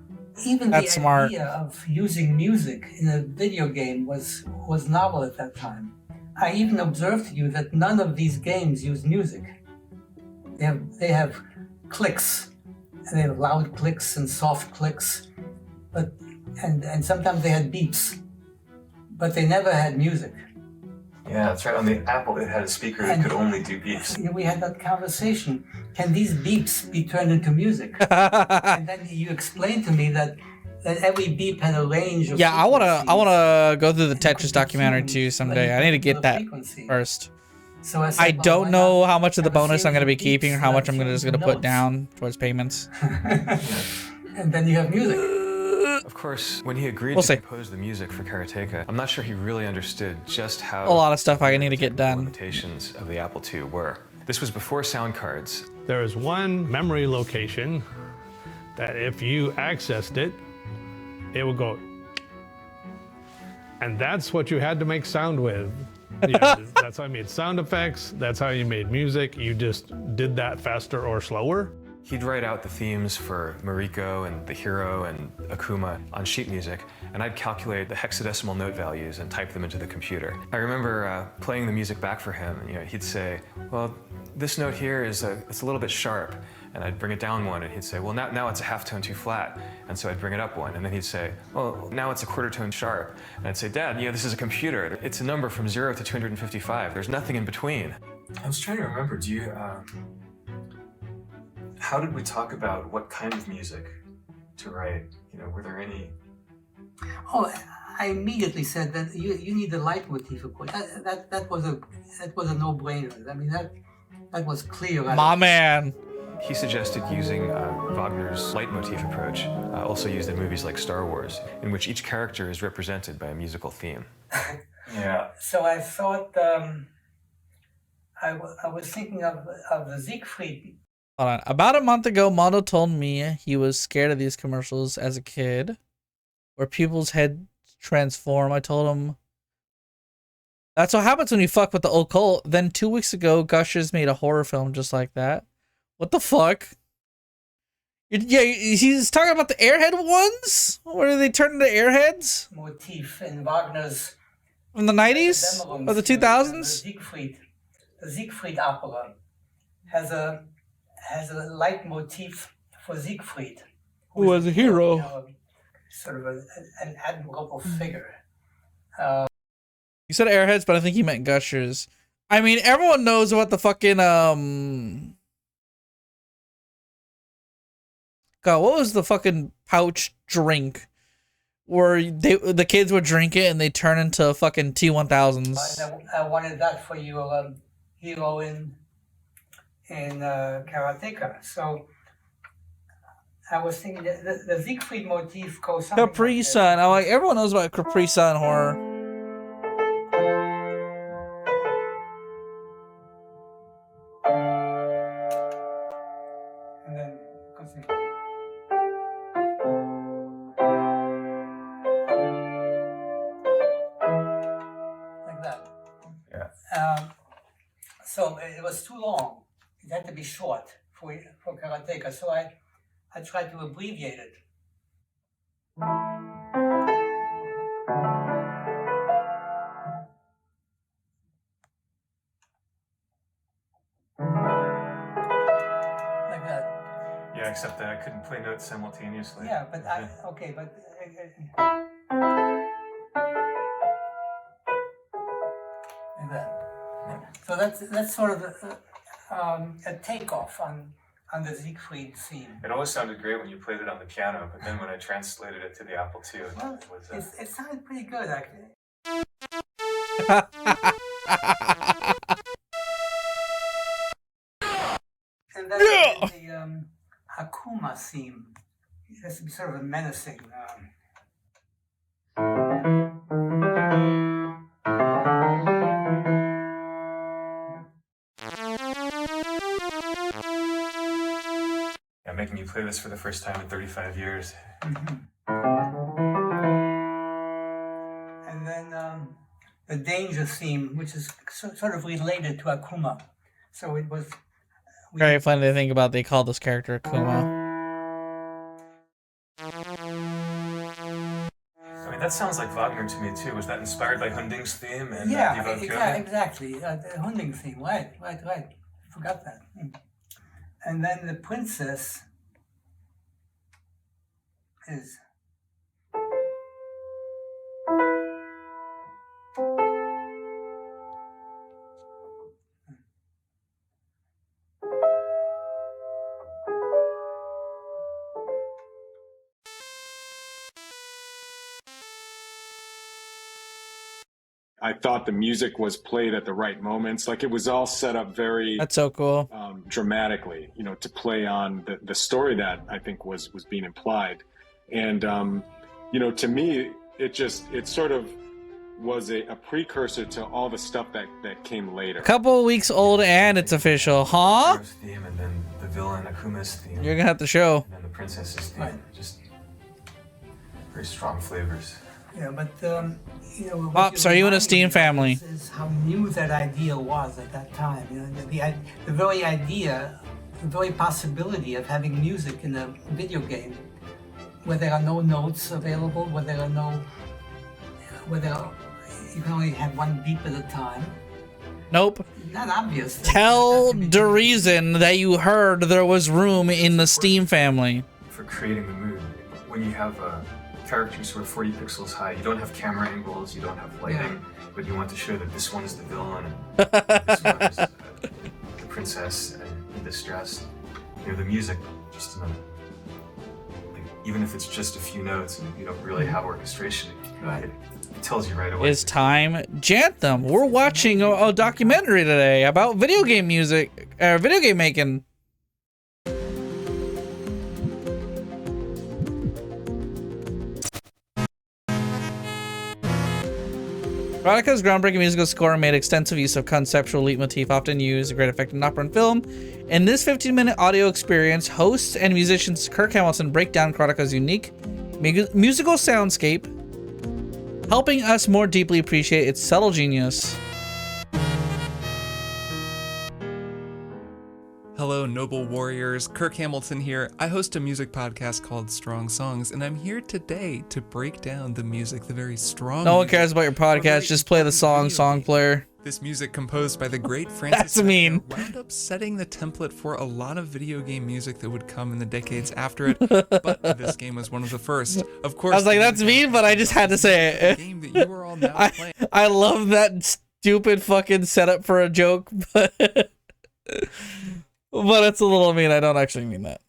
N: Even
A: That's
N: the
A: smart.
N: idea of using music in a video game was novel at that time. I even observed to you that none of these games use music. They have clicks they had loud clicks and soft clicks, but and sometimes they had beeps, but they never had music.
O: Yeah, that's right. On the Apple, it had a speaker that could only do beeps.
N: We had that conversation. Can these beeps be turned into music? And then you explained to me that every beep had a range of
A: Yeah, I wanna go through the Tetris documentary too someday. I need to get that first.
N: So I, said,
A: I
N: well,
A: don't
N: why
A: know
N: not
A: how much of the
N: have a
A: bonus I'm
N: series
A: gonna
N: of
A: be keeping or
N: beeps
A: how
N: that
A: much I'm just gonna put
N: notes?
A: down towards payments.
N: And then you have music.
O: Of course, when he agreed
A: We'll
O: to
A: see.
O: compose the music for Karateka, I'm not sure he really understood just how
A: A lot of stuff I need to get done.
O: limitations of the Apple II were. This was before sound cards.
I: There is one memory location that if you accessed it, it would go. And that's what you had to make sound with. Yeah, that's how you made sound effects. That's how you made music. You just did that faster or slower.
O: He'd write out the themes for Mariko and the hero and Akuma on sheet music, and I'd calculate the hexadecimal note values and type them into the computer. I remember playing the music back for him. You know, he'd say, "Well, this note here it's a little bit sharp," and I'd bring it down one, and he'd say, "Well, now it's a half tone too flat," and so I'd bring it up one, and then he'd say, "Well, now it's a quarter tone sharp," and I'd say, "Dad, you know, this is a computer. It's a number from 0 to 255. There's nothing in between." I was trying to remember. Do you? How did we talk about what kind of music to write? You know, were there any?
N: Oh, I immediately said that you need the leitmotif, of course. That was a no-brainer. I mean that was clear.
A: My man.
O: He suggested using Wagner's leitmotif approach, also used in movies like Star Wars, in which each character is represented by a musical theme. Yeah.
N: So I thought I was thinking of the Siegfried.
A: Hold on. About a month ago, Mondo told me he was scared of these commercials as a kid, where people's heads transform. I told him that's what happens when you fuck with the occult. Then 2 weeks ago, Gushers made a horror film just like that. What the fuck? Yeah, he's talking about the airhead ones? Where they turn into airheads?
N: Motif in Wagner's
A: From the 90s? Or the 2000s?
N: The Siegfried opera has a leitmotif for Siegfried,
A: who was a hero.
N: You know, sort of an admirable figure.
A: You said airheads, but I think he meant Gushers. I mean, everyone knows about the fucking God, what was the fucking pouch drink where the kids would drink it and they turn into fucking T1000s?
N: I wanted that for your hero in Karateka. So I was thinking that the Siegfried motif goes something
A: Capri Sun. I'm like, everyone knows about Capri Sun horror.
N: And then continue. Like that.
O: Yeah.
N: So it was too long. It had to be short for Karateka. So I tried to abbreviate it. Like that.
O: Yeah, except that I couldn't play notes simultaneously.
N: Yeah, but okay, but like that. So that's sort of a takeoff on the Siegfried theme.
O: It always sounded great when you played it on the piano, but then when I translated it to the Apple II,
N: Well,
O: it was.
N: it sounded pretty good, actually. And then the Akuma theme. It has to be sort of a menacing.
O: Yeah, making you play this for the first time in 35 years.
N: And then the danger theme, which is sort of related to Akuma. So it was.
A: Very funny to think about. They called this character Akuma.
O: I mean, that sounds like Wagner to me too. Was that inspired by Hunding's theme and
N: Yeah,
O: Die Walküre?
N: exactly. The Hunding theme, right. I forgot that. And then the princess is.
J: I thought the music was played at the right moments. Like it was all set up very
A: That's so cool.
J: Dramatically, you know, to play on the story that I think was being implied. And, you know, to me, it sort of was a precursor to all the stuff that came later.
A: A couple of weeks old and it's official, huh?
O: Hero's theme, and then the villain Akuma's theme.
A: You're gonna have to show.
O: And then the princess's theme. Just very strong flavors.
N: Yeah, but you know, what
A: Pops, are you in a Steam family?
N: Is how new that idea was at that time. You know, the very idea, the very possibility of having music in a video game, where there are no notes available, where you can only have one beep at a time.
A: Nope.
N: Not obvious.
A: Tell the reason that you heard there was room in the Steam family.
O: For creating the mood, when you have characters sort of 40 pixels high, you don't have camera angles, you don't have lighting, but you want to show that this one is the villain and this one is the princess in distress. You know, the music, just like, even if it's just a few notes and you don't really have orchestration, it tells you right away.
A: It's time. Jantham. We're watching a documentary today about video game music, video game making. Karateka's groundbreaking musical score made extensive use of conceptual leitmotif, often used a great effect in opera and film. In this 15-minute audio experience, hosts and musicians Kirk Hamilton break down Karateka's unique musical soundscape, helping us more deeply appreciate its subtle genius.
R: Hello, noble warriors. Kirk Hamilton here. I host a music podcast called Strong Songs, and I'm here today to break down the music, the very strong.
A: No one cares about your podcast. Just play the song player.
R: This music, composed by the great Francis
A: That's mean.
R: wound up setting the template for a lot of video game music that would come in the decades after it, but this game was one of the first. Of course,
A: I was like, that's mean, but I just had to say it.
R: Game that you are all now playing.
A: I love that stupid fucking setup for a joke, but but it's a little mean. I don't actually mean that.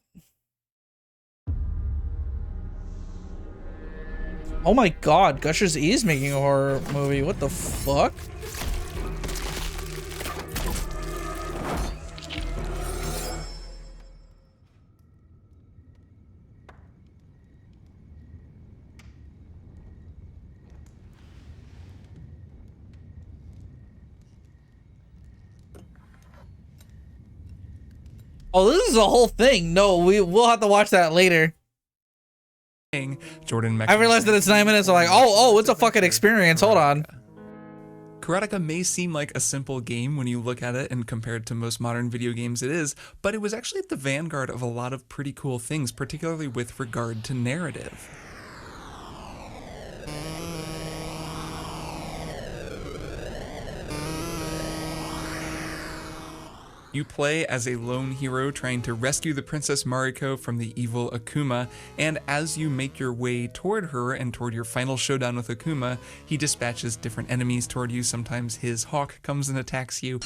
A: Oh my god, Gushers is making a horror movie. What the fuck? Oh, this is a whole thing. No, we'll have to watch that later.
R: Jordan
A: I realized that it's 9 minutes. I'm like, oh, it's a fucking experience. Hold on.
R: Karateka may seem like a simple game when you look at it and compared to most modern video games it is, but it was actually at the vanguard of a lot of pretty cool things, particularly with regard to narrative. You play as a lone hero trying to rescue the Princess Mariko from the evil Akuma, and as you make your way toward her and toward your final showdown with Akuma, he dispatches different enemies toward you. Sometimes his hawk comes and attacks you.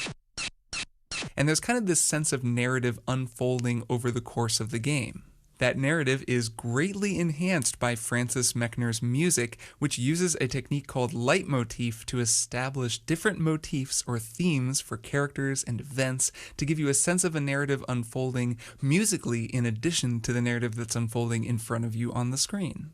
R: And there's kind of this sense of narrative unfolding over the course of the game. That narrative is greatly enhanced by Francis Mechner's music, which uses a technique called leitmotif to establish different motifs or themes for characters and events to give you a sense of a narrative unfolding musically in addition to the narrative that's unfolding in front of you on the screen.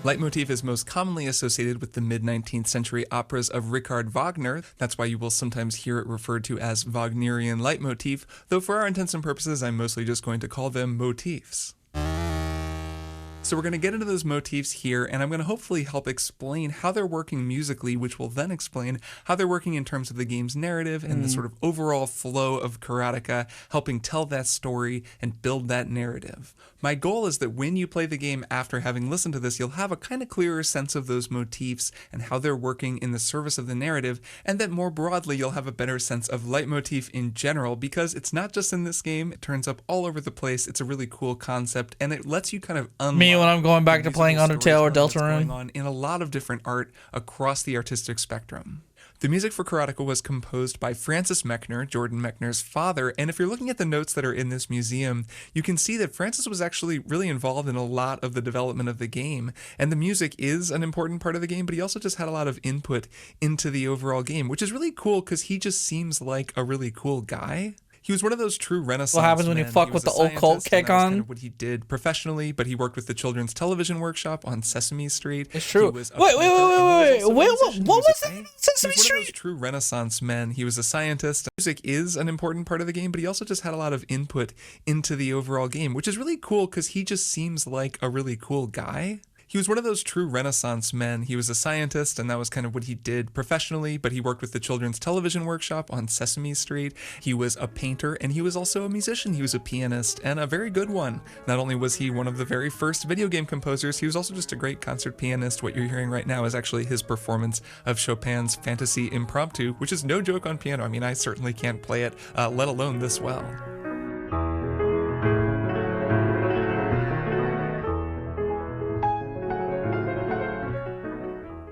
R: Leitmotif is most commonly associated with the mid-19th century operas of Richard Wagner. That's why you will sometimes hear it referred to as Wagnerian leitmotif, though for our intents and purposes I'm mostly just going to call them motifs. Leitmotif is most commonly associated with the mid-19th century operas of Richard Wagner. That's why you will sometimes hear it referred to as Wagnerian leitmotif, though for our intents and purposes I'm mostly just going to call them motifs. So we're going to get into those motifs here, and I'm going to hopefully help explain how they're working musically, which will then explain how they're working in terms of the game's narrative and the sort of overall flow of Karateka, helping tell that story and build that narrative. My goal is that when you play the game after having listened to this, you'll have a kind of clearer sense of those motifs and how they're working in the service of the narrative, and that more broadly you'll have a better sense of leitmotif in general, because it's not just in this game, it turns up all over the place. It's a really cool concept, and it lets you kind of unlock
A: Me when I'm going back to playing Undertale or
R: going
A: Deltarune.
R: on in a lot of different art across the artistic spectrum. The music for Karateka was composed by Francis Mechner, Jordan Mechner's father, and if you're looking at the notes that are in this museum, you can see that Francis was actually really involved in a lot of the development of the game, and the music is an important part of the game, but he also just had a lot of input into the overall game, which is really cool because he just seems like a really cool guy. He was one of those true Renaissance
A: What happens when you
R: men.
A: fuck
R: He
A: with
R: was
A: the
R: a
A: occult
R: scientist, and
A: kick
R: that was
A: on?
R: kind of what he did professionally, but he worked with the Children's Television Workshop on Sesame Street.
A: It's true.
R: He was a
A: Wait,
R: painter, and he was also a
A: what
R: musician.
A: was that?
R: He
A: Sesame
R: was one of
A: Street?
R: those true Renaissance men. He was a scientist. Music is an important part of the game, but he also just had a lot of input into the overall game, which is really cool because he just seems like a really cool guy. He was one of those true Renaissance men. He was a scientist, and that was kind of what he did professionally, but he worked with the Children's Television Workshop on Sesame Street. He was a painter, and he was also a musician. He was a pianist, and a very good one. Not only was he one of the very first video game composers, he was also just a great concert pianist. What you're hearing right now is actually his performance of Chopin's Fantasy Impromptu, which is no joke on piano. I mean, I certainly can't play it, let alone this well.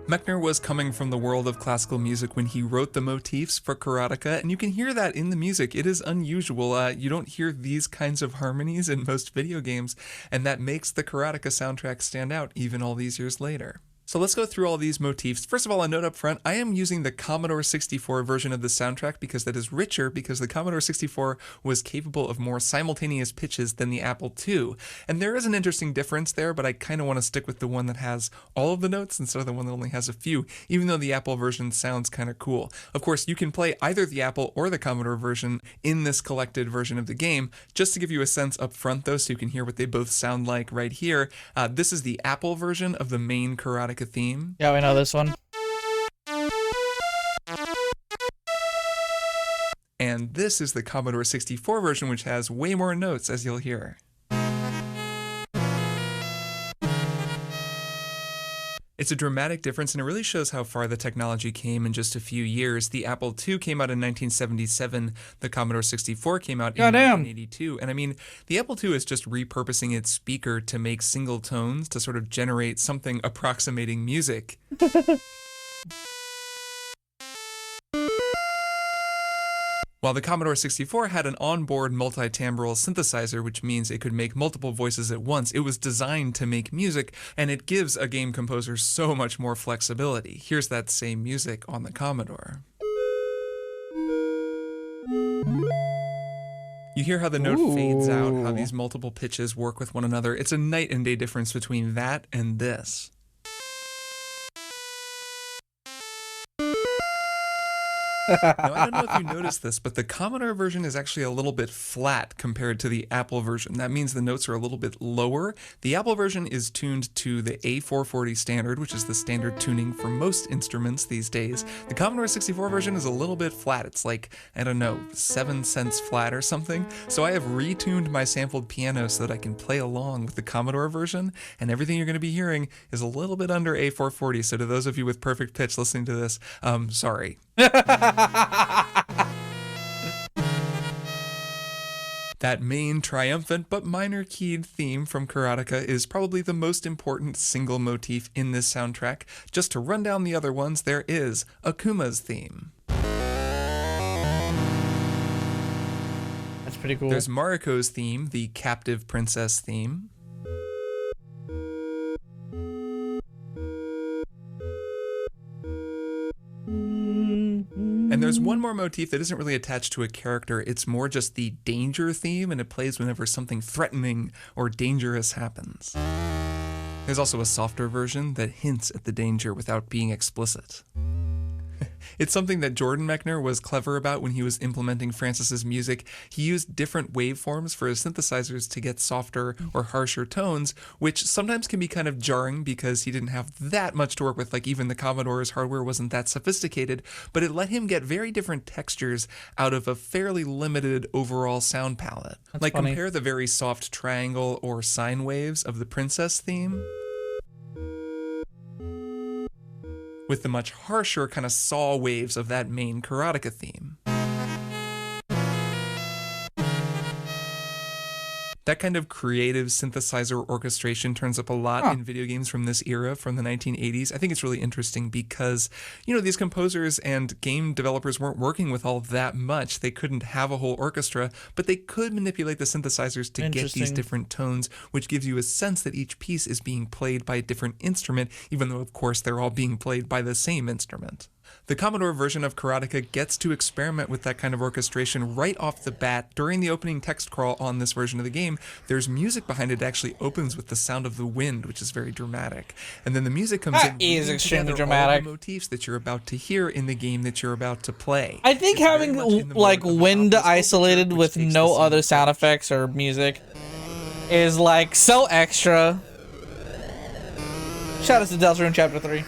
R: Mechner was coming from the world of classical music when he wrote the motifs for Karateka, and you can hear that in the music. It is unusual. You don't hear these kinds of harmonies in most video games, and that makes the Karateka soundtrack stand out even all these years later. So let's go through all these motifs. First of all, a note up front, I am using the Commodore 64 version of the soundtrack because that is richer, because the Commodore 64 was capable of more simultaneous pitches than the Apple II. And there is an interesting difference there, but I kind of want to stick with the one that has all of the notes instead of the one that only has a few, even though the Apple version sounds kind of cool. Of course, you can play either the Apple or the Commodore version in this collected version of the game. Just to give you a sense up front though, so you can hear what they both sound like right here, this is the Apple version of the main Karateka theme.
A: Yeah, we know this one.
R: And this is the Commodore 64 version, which has way more notes, as you'll hear. It's a dramatic difference, and it really shows how far the technology came in just a few years. The Apple II came out in 1977, the Commodore 64 came out in 1982, and I mean, the Apple II is just repurposing its speaker to make single tones to sort of generate something approximating music. While the Commodore 64 had an onboard multi-timbral synthesizer, which means it could make multiple voices at once, it was designed to make music, and it gives a game composer so much more flexibility. Here's that same music on the Commodore. You hear how the note fades out, how these multiple pitches work with one another. It's a night and day difference between that and this. Now, I don't know if you noticed this, but the Commodore version is actually a little bit flat compared to the Apple version. That means the notes are a little bit lower. The Apple version is tuned to the A440 standard, which is the standard tuning for most instruments these days. The Commodore 64 version is a little bit flat. It's like, I don't know, 7 cents flat or something. So I have retuned my sampled piano so that I can play along with the Commodore version, and everything you're going to be hearing is a little bit under A440. So to those of you with perfect pitch listening to this, sorry. That main triumphant but minor keyed theme from Karateka is probably the most important single motif in this soundtrack. Just to run down the other ones, there is Akuma's theme.
A: That's pretty cool.
R: There's Mariko's theme, the captive princess theme. And there's one more motif that isn't really attached to a character, it's more just the danger theme, and it plays whenever something threatening or dangerous happens. There's also a softer version that hints at the danger without being explicit. It's something that Jordan Mechner was clever about when he was implementing Francis's music. He used different waveforms for his synthesizers to get softer or harsher tones, which sometimes can be kind of jarring because he didn't have that much to work with. Like even the Commodore's hardware wasn't that sophisticated, but it let him get very different textures out of a fairly limited overall sound palette.
A: That's
R: like
A: funny.
R: compare the very soft triangle or sine waves of the Princess theme with the much harsher kind of saw waves of that main Karateka theme. That kind of creative synthesizer orchestration turns up a lot in video games from this era, from the 1980s. I think it's really interesting because, you know, these composers and game developers weren't working with all that much. They couldn't have a whole orchestra, but they could manipulate the synthesizers to get these different tones, which gives you a sense that each piece is being played by a different instrument, even though, of course, they're all being played by the same instrument. The Commodore version of Karateka gets to experiment with that kind of orchestration right off the bat. During the opening text crawl on this version of the game, there's music behind it that actually opens with the sound of the wind, which is very dramatic. And then the music comes in.
A: That is extremely
R: all
A: dramatic.
R: the motifs that you're about to hear in the game that you're about to play.
A: I think having like wind isolated with no other sound effects or music is like so extra. Shout out to Deltarune Chapter 3.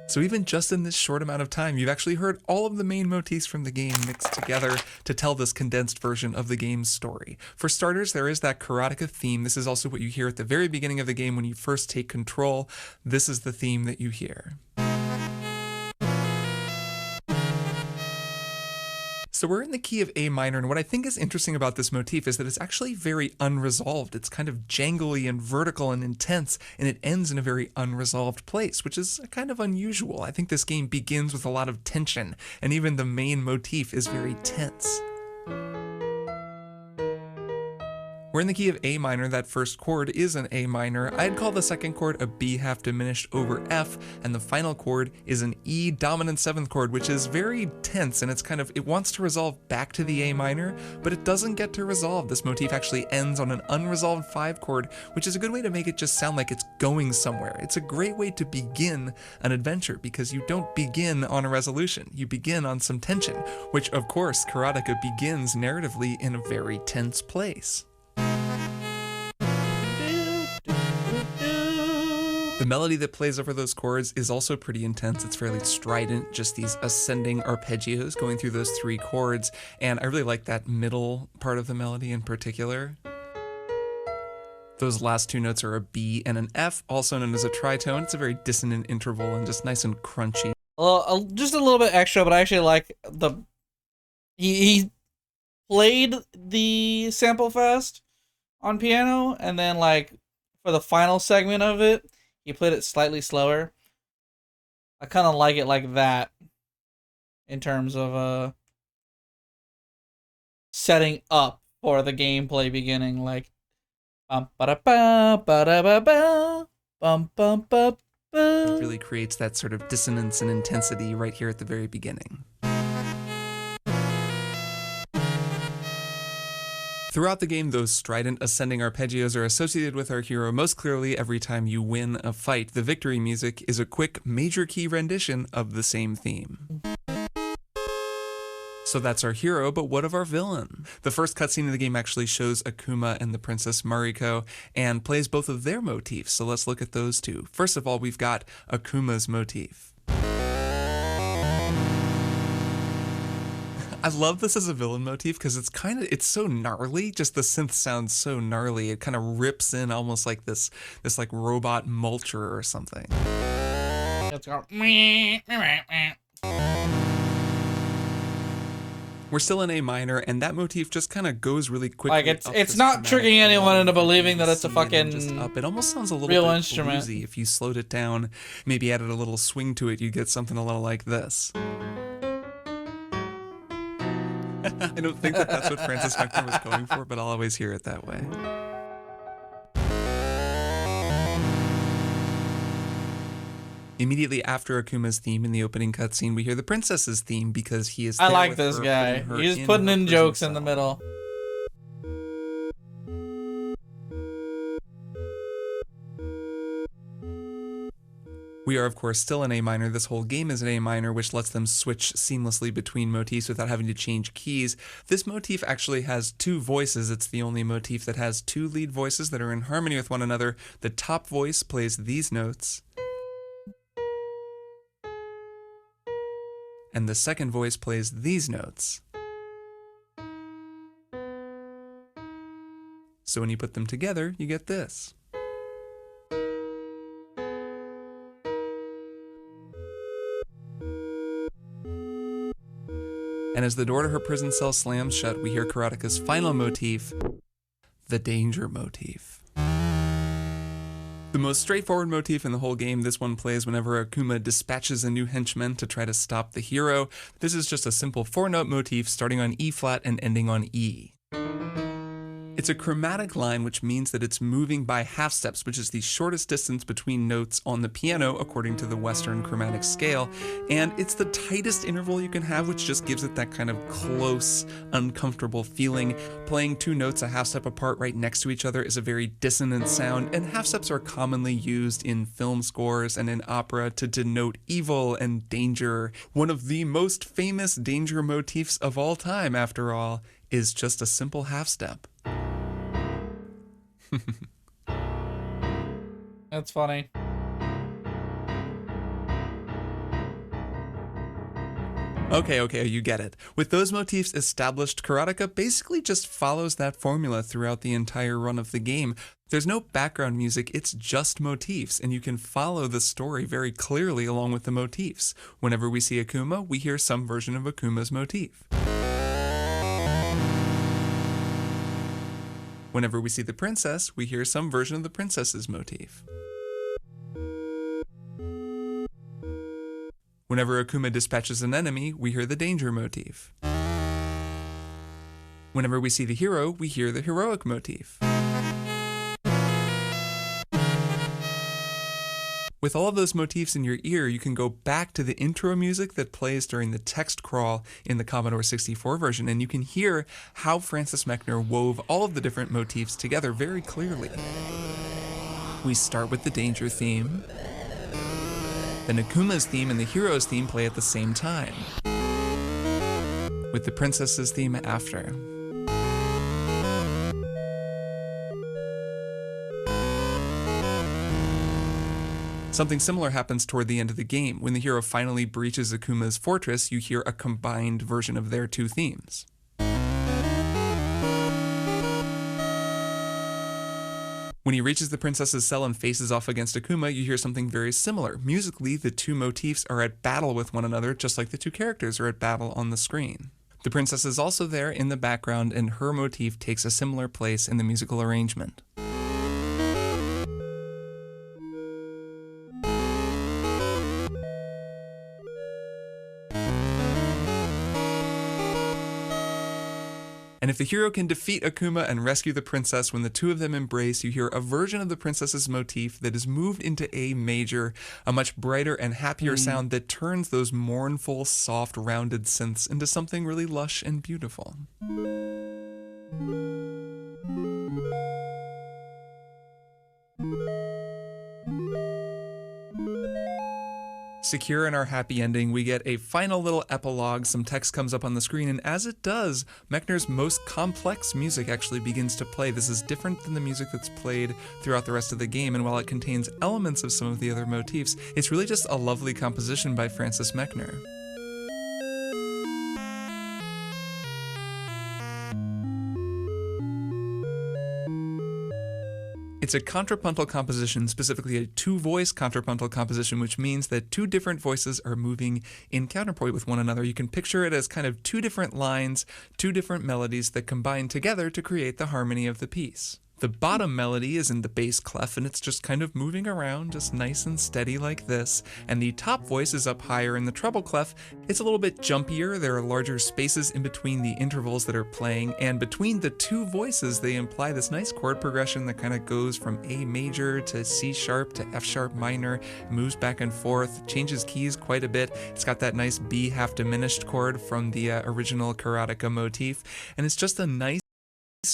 R: So even just in this short amount of time, you've actually heard all of the main motifs from the game mixed together to tell this condensed version of the game's story. For starters, there is that Karateka theme. This is also what you hear at the very beginning of the game when you first take control. This is the theme that you hear. So we're in the key of A minor, and what I think is interesting about this motif is that it's actually very unresolved. It's kind of jangly and vertical and intense, and it ends in a very unresolved place, which is kind of unusual. I think this game begins with a lot of tension, and even the main motif is very tense. We're in the key of A minor. That first chord is an A minor. I'd call the second chord a B half diminished over F, and the final chord is an E dominant seventh chord, which is very tense, and it wants to resolve back to the A minor, but it doesn't get to resolve. This motif actually ends on an unresolved 5 chord, which is a good way to make it just sound like it's going somewhere. It's a great way to begin an adventure because you don't begin on a resolution. You begin on some tension, which of course Karateka begins narratively in a very tense place. The melody that plays over those chords is also pretty intense. It's fairly strident, just these ascending arpeggios going through those 3 chords, and I really like that middle part of the melody in particular. Those last 2 notes are a B and an F, also known as a tritone. It's a very dissonant interval and just nice and crunchy.
A: Just a little bit extra, but I actually like he played the sample fast on piano, and then like for the final segment of it, he played it slightly slower. I kind of like it like that in terms of setting up for the gameplay beginning, like bum ba ba ba ba ba bum bum ba ba.
R: It really creates that sort of dissonance and intensity right here at the very beginning. Throughout the game, those strident ascending arpeggios are associated with our hero most clearly every time you win a fight. The victory music is a quick major key rendition of the same theme. So that's our hero, but what of our villain? The first cutscene of the game actually shows Akuma and the Princess Mariko and plays both of their motifs, so let's look at those two. First of all, we've got Akuma's motif. I love this as a villain motif because it's so gnarly. Just the synth sounds so gnarly. It kind of rips in almost like this like robot mulcher or something.
A: Let's go.
R: We're still in A minor, and that motif just kind of goes really quickly.
A: Like it's not tricking anyone into believing that it's a fucking
R: up. It almost sounds a little
A: real
R: bit
A: instrument.
R: bluesy. If you slowed it down, maybe added a little swing to it, you'd get something a little like this. I don't think that that's what Francis Mechner was going for, but I'll always hear it that way. Immediately after Akuma's theme in the opening cutscene, we hear the princess's theme because he is there
A: I like
R: with
A: this
R: her,
A: guy.
R: putting her
A: He's
R: her
A: putting in
R: prison
A: jokes in the
R: cell.
A: middle.
R: We are, of course, still in A minor. This whole game is in A minor, which lets them switch seamlessly between motifs without having to change keys. This motif actually has two voices. It's the only motif that has two lead voices that are in harmony with one another. The top voice plays these notes, and the second voice plays these notes. So when you put them together, you get this. And as the door to her prison cell slams shut, we hear Karateka's final motif, the danger motif. The most straightforward motif in the whole game, this one plays whenever Akuma dispatches a new henchman to try to stop the hero. This is just a simple 4-note motif starting on E flat and ending on E. It's a chromatic line, which means that it's moving by half steps, which is the shortest distance between notes on the piano according to the Western chromatic scale. And it's the tightest interval you can have, which just gives it that kind of close, uncomfortable feeling. Playing two notes a half step apart right next to each other is a very dissonant sound, and half steps are commonly used in film scores and in opera to denote evil and danger. One of the most famous danger motifs of all time, after all, is just a simple half step.
A: That's funny.
R: Okay, you get it. With those motifs established, Karateka basically just follows that formula throughout the entire run of the game. There's no background music, it's just motifs, and you can follow the story very clearly along with the motifs. Whenever we see Akuma, we hear some version of Akuma's motif. Whenever we see the princess, we hear some version of the princess's motif. Whenever Akuma dispatches an enemy, we hear the danger motif. Whenever we see the hero, we hear the heroic motif. With all of those motifs in your ear, you can go back to the intro music that plays during the text crawl in the Commodore 64 version, and you can hear how Francis Mechner wove all of the different motifs together very clearly. We start with the danger theme. Then Akuma's theme and the hero's theme play at the same time, with the princess's theme after. Something similar happens toward the end of the game. When the hero finally breaches Akuma's fortress, you hear a combined version of their two themes. When he reaches the princess's cell and faces off against Akuma, you hear something very similar. Musically, the two motifs are at battle with one another, just like the two characters are at battle on the screen. The princess is also there in the background, and her motif takes a similar place in the musical arrangement. And if the hero can defeat Akuma and rescue the princess, when the two of them embrace, you hear a version of the princess's motif that is moved into A major, a much brighter and happier sound that turns those mournful, soft, rounded synths into something really lush and beautiful. Secure in our happy ending, we get a final little epilogue, some text comes up on the screen, and as it does, Mechner's most complex music actually begins to play. This is different than the music that's played throughout the rest of the game, and while it contains elements of some of the other motifs, it's really just a lovely composition by Francis Mechner. It's a contrapuntal composition, specifically a two-voice contrapuntal composition, which means that two different voices are moving in counterpoint with one another. You can picture it as kind of two different lines, two different melodies that combine together to create the harmony of the piece. The bottom melody is in the bass clef, and it's just kind of moving around, just nice and steady like this. And the top voice is up higher in the treble clef. It's a little bit jumpier. There are larger spaces in between the intervals that are playing, and between the two voices, they imply this nice chord progression that kind of goes from A major to C sharp to F sharp minor, moves back and forth, changes keys quite a bit. It's got that nice B half diminished chord from the original Karateka motif, and it's just a nice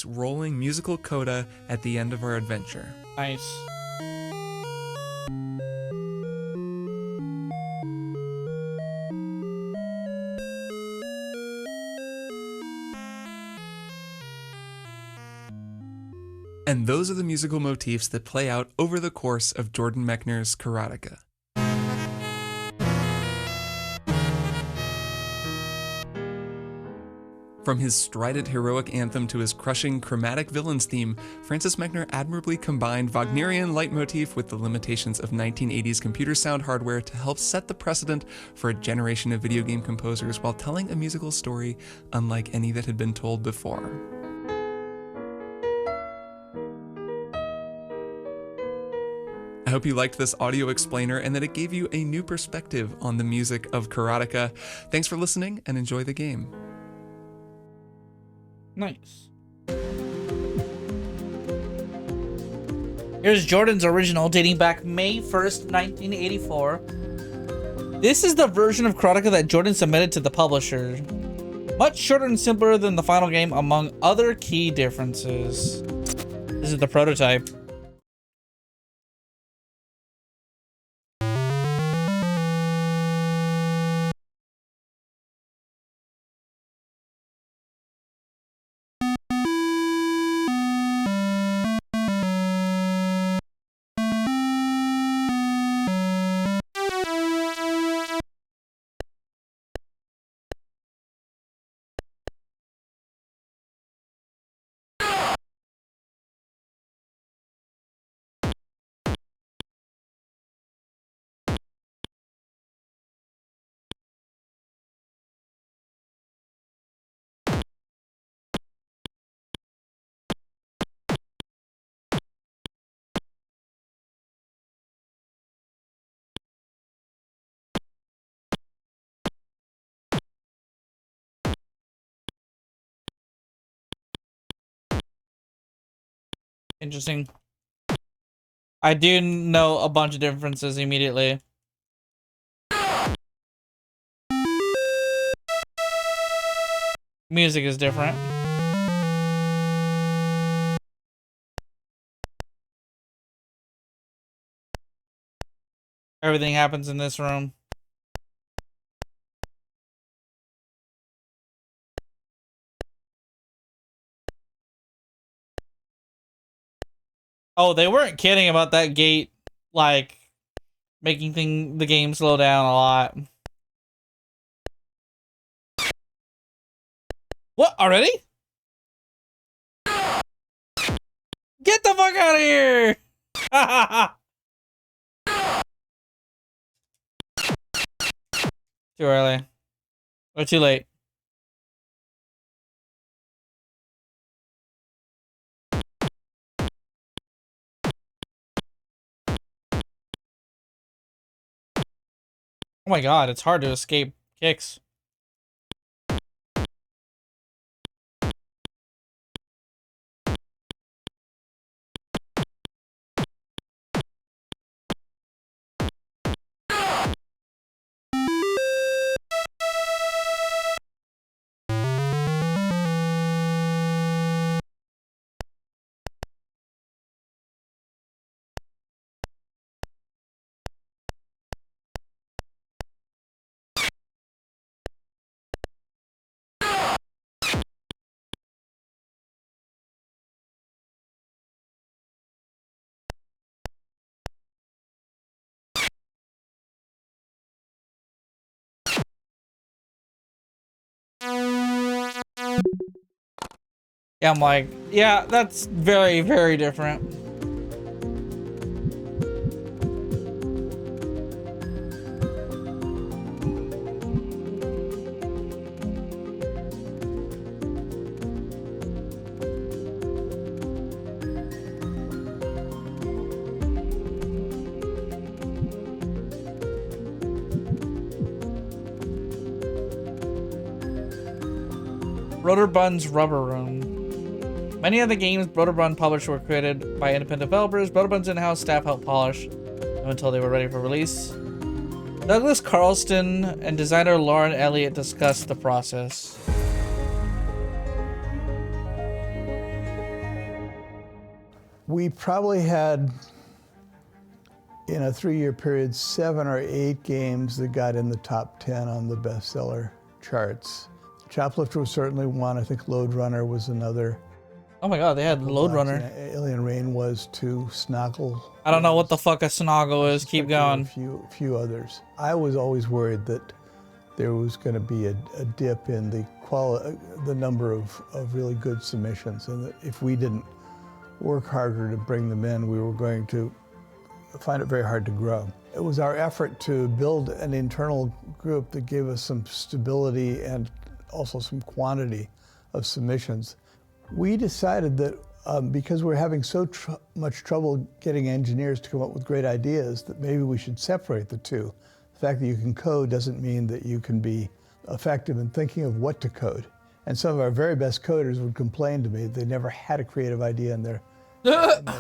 R: rolling musical coda at the end of our adventure.
A: Nice.
R: And those are the musical motifs that play out over the course of Jordan Mechner's Karateka. From his strident heroic anthem to his crushing chromatic villains theme, Francis Mechner admirably combined Wagnerian leitmotif with the limitations of 1980s computer sound hardware to help set the precedent for a generation of video game composers while telling a musical story unlike any that had been told before. I hope you liked this audio explainer and that it gave you a new perspective on the music of Karateka. Thanks for listening and enjoy the game.
A: Nice. Here's Jordan's original dating back May 1st, 1984. This is the version of Karateka that Jordan submitted to the publisher. Much shorter and simpler than the final game among other key differences. This is the prototype. Interesting. I do know a bunch of differences immediately. Music is different. Everything happens in this room. Oh, they weren't kidding about that gate, like, making the game slow down a lot. What, already? Get the fuck out of here! Too early. Or too late. Oh my god, it's hard to escape kicks. Yeah, I'm like, yeah, that's very, very different. Broderbund's Rubber Room. Many of the games Broderbund published were created by independent developers. Broderbund's in-house staff helped polish them until they were ready for release. Douglas Carlston and designer Lauren Elliott discussed the process.
L: We probably had, in a 3-year period, 7 or 8 games that got in the top 10 on the bestseller charts. Choplifter was certainly one. I think Lode Runner was another.
A: Oh my god, they had Load Runner.
L: Alien Rain was to Snoggle.
A: I don't know what the fuck a Snoggle is. Keep going.
L: A few others. I was always worried that there was going to be a dip in the number of really good submissions, and that if we didn't work harder to bring them in, we were going to find it very hard to grow. It was our effort to build an internal group that gave us some stability and also some quantity of submissions. We decided that because we're having so much trouble getting engineers to come up with great ideas, that maybe we should separate the two. The fact that you can code doesn't mean that you can be effective in thinking of what to code. And some of our very best coders would complain to me they never had a creative idea in their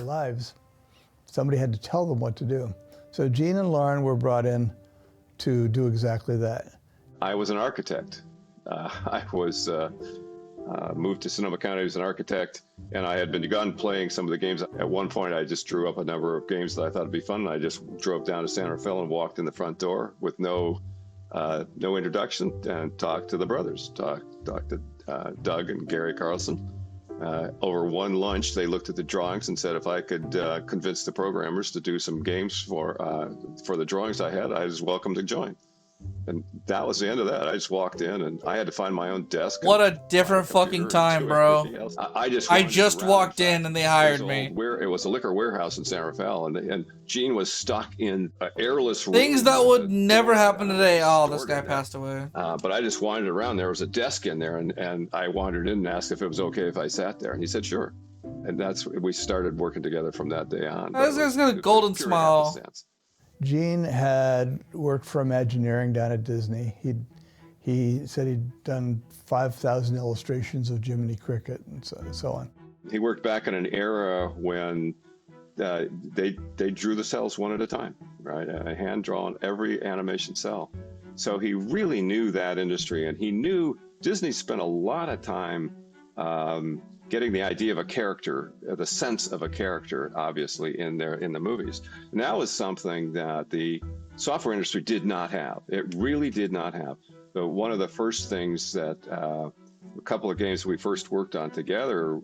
L: lives. Somebody had to tell them what to do. So Gene and Lauren were brought in to do exactly that.
K: I was an architect. I was moved to Sonoma County as an architect, and I had begun playing some of the games. At one point, I just drew up a number of games that I thought would be fun, and I just drove down to San Rafael and walked in the front door with no introduction and talked to the brothers, talked to Doug and Gary Carlson. Over one lunch, they looked at the drawings and said if I could convince the programmers to do some games for the drawings I had, I was welcome to join. And that was the end of that. I just walked in and I had to find my own desk.
A: What a different fucking time, bro.
K: I
A: just walked in and they hired me.
K: It was a liquor warehouse in San Rafael, and Gene was stuck in an airless room.
A: Things that would never happen today. Oh, this guy passed away.
K: But I just wandered around. There was a desk in there, and I wandered in and asked if it was okay if I sat there. And he said, sure. And we started working together from that day on.
A: This guy's got a golden smile.
L: Gene had worked for Imagineering down at Disney. He said he'd done 5,000 illustrations of Jiminy Cricket and so on.
K: He worked back in an era when they drew the cells one at a time, right? A hand-drawn every animation cell. So he really knew that industry, and he knew Disney spent a lot of time getting the idea of a character, the sense of a character, obviously, in the movies. And that was something that the software industry did not have. It really did not have. So one of the first things that a couple of games we first worked on together,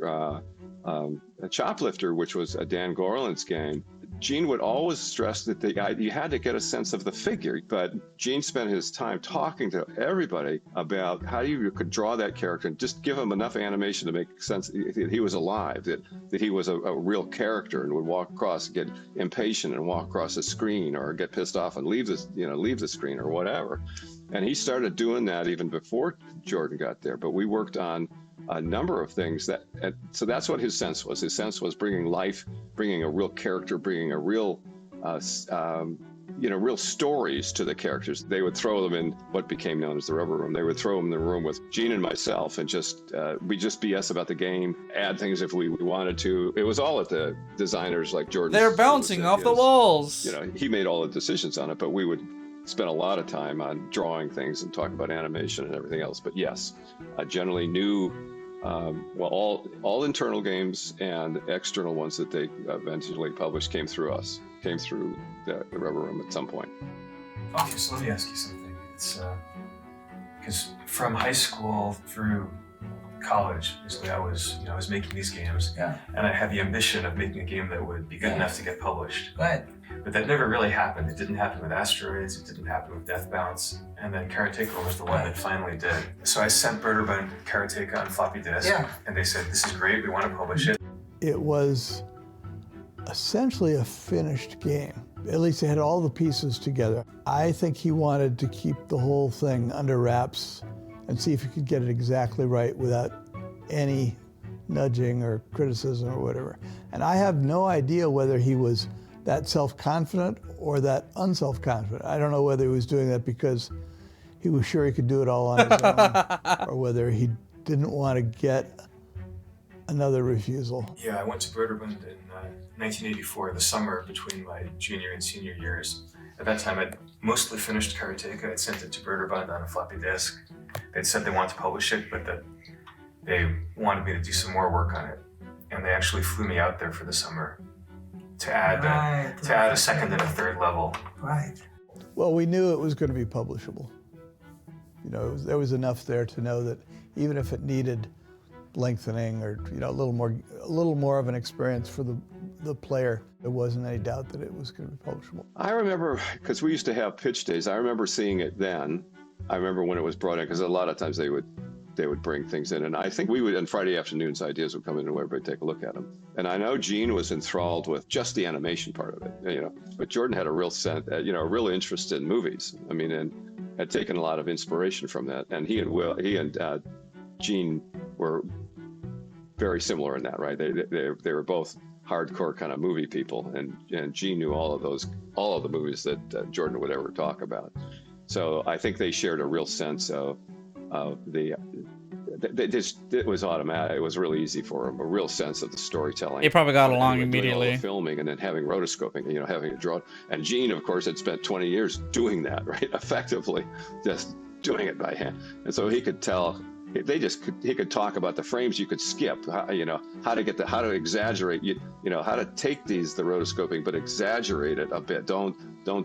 K: Choplifter, which was a Dan Gorland's game, Gene would always stress that you had to get a sense of the figure, but Gene spent his time talking to everybody about how you could draw that character and just give him enough animation to make sense that he was alive, that he was a real character and would walk across, get impatient and walk across the screen, or get pissed off and leave the screen or whatever. And he started doing that even before Jordan got there, but we worked on a number of things so that's what his sense was. His sense was bringing life, bringing a real character, bringing a real, real stories to the characters. They would throw them in what became known as the Rubber Room. They would throw them in the room with Gene and myself, and we just BS about the game, add things if we wanted to. It was all at the designers like Jordan.
A: They're bouncing off the walls.
K: He made all the decisions on it, but we would spent a lot of time on drawing things and talking about animation and everything else. But yes, I generally knew, all internal games and external ones that they eventually published came through the Rubber Room at some point.
O: Okay, so let me ask you something. It's because from high school through college, basically, I was making these games, and I had the ambition of making a game that would be good enough to get published.
N: Right.
O: But that never really happened. It didn't happen with Asteroids. It didn't happen with Death Bounce. And then Karateka was the one that finally did. So I sent Berterbund Karateka on floppy disk, and they said, "This is great. We want to publish it."
L: It was essentially a finished game. At least it had all the pieces together. I think he wanted to keep the whole thing under wraps and see if he could get it exactly right without any nudging or criticism or whatever. And I have no idea whether he was that self-confident or that unself-confident. I don't know whether he was doing that because he was sure he could do it all on his own, or whether he didn't want to get another refusal.
O: Yeah, I went to Berterbund in 1984, the summer between my junior and senior years. At that time, I'd mostly finished Karateka. I'd sent it to Berterbund on a floppy disk. They'd said they wanted to publish it, but that they wanted me to do some more work on it. And they actually flew me out there for the summer to add a second and a third level.
N: Right.
L: Well, we knew it was going to be publishable. There was enough there to know that even if it needed lengthening, or a little more of an experience for the player. There wasn't any doubt that it was going to be publishable.
K: I remember, because we used to have pitch days, I remember seeing it then. I remember when it was brought in, because a lot of times they would bring things in, and I think we would, on Friday afternoons, ideas would come in and everybody take a look at them. And I know Gene was enthralled with just the animation part of it, but Jordan had a real sense, a real interest in movies. I mean, and had taken a lot of inspiration from that. And he and Gene were very similar in that, right? They were both hardcore kind of movie people, and Gene knew all of the movies that Jordan would ever talk about. So I think they shared a real sense of it was automatic. It was really easy for him, a real sense of the storytelling.
A: They probably got along
K: doing
A: immediately.
K: all the filming and then having rotoscoping, having to draw. And Gene, of course, had spent 20 years doing that, right? Effectively, just doing it by hand. And so he could tell. He could talk about the frames you could skip, how to exaggerate, how to take the rotoscoping, but exaggerate it a bit. Don't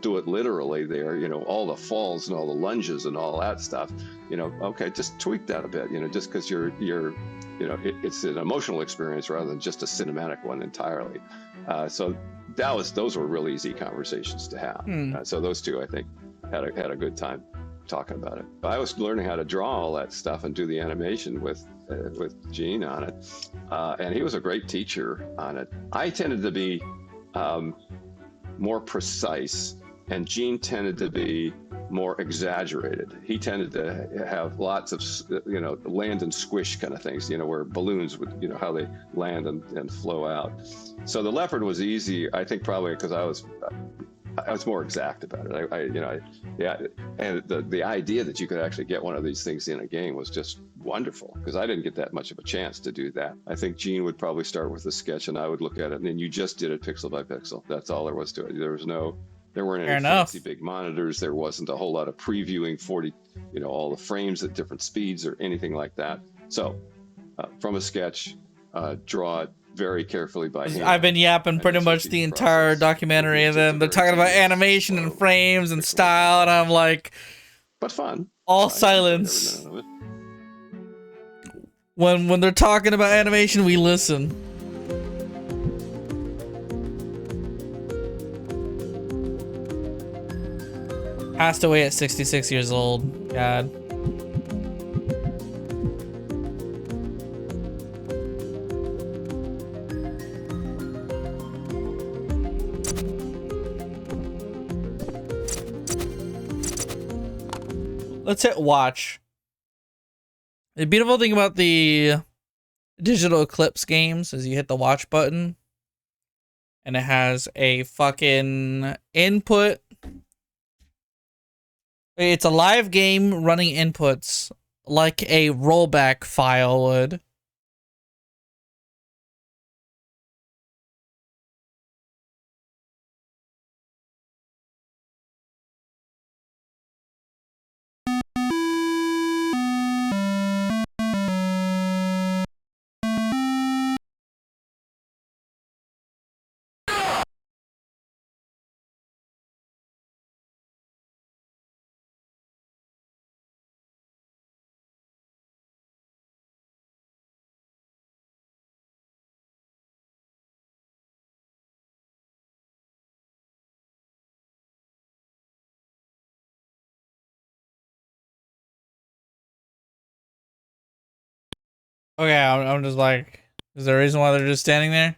K: do it literally there, all the falls and all the lunges and all that stuff, okay, just tweak that a bit, just because it's an emotional experience rather than just a cinematic one entirely. So those were real easy conversations to have. So those two, I think, had a good time talking about it. I was learning how to draw all that stuff and do the animation with Gene on it, and he was a great teacher on it. I tended to be more precise, and Gene tended to be more exaggerated. He tended to have lots of land and squish kind of things, where balloons would, how they land and flow out. So the leopard was easy, I think, probably because I was more exact about it. And the idea that you could actually get one of these things in a game was just wonderful, because I didn't get that much of a chance to do that. I think Gene would probably start with a sketch, and I would look at it, and then you just did it pixel by pixel. That's all there was to it. There weren't any fancy big monitors. There wasn't a whole lot of previewing 40, all the frames at different speeds or anything like that. So from a sketch, draw it very carefully by hand.
A: I've been yapping pretty much the entire documentary, and then they're talking about animation and frames and style, and I'm like,
K: but fun.
A: All silence. When they're talking about animation, we listen. Passed away at 66 years old. God. Let's hit watch. The beautiful thing about the digital Eclipse games is you hit the watch button and it has a fucking input. It's a live game running inputs like a rollback file would. Okay, I'm just like, is there a reason why they're just standing there?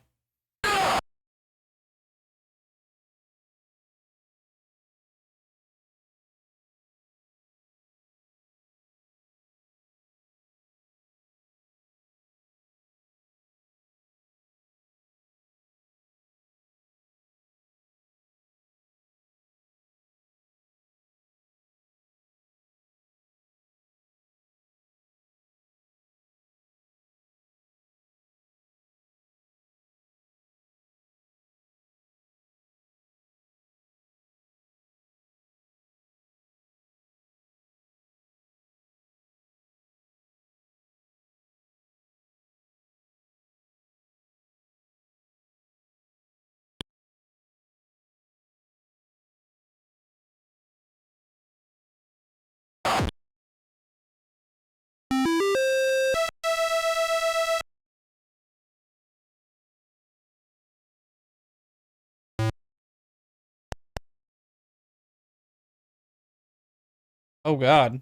A: Oh God.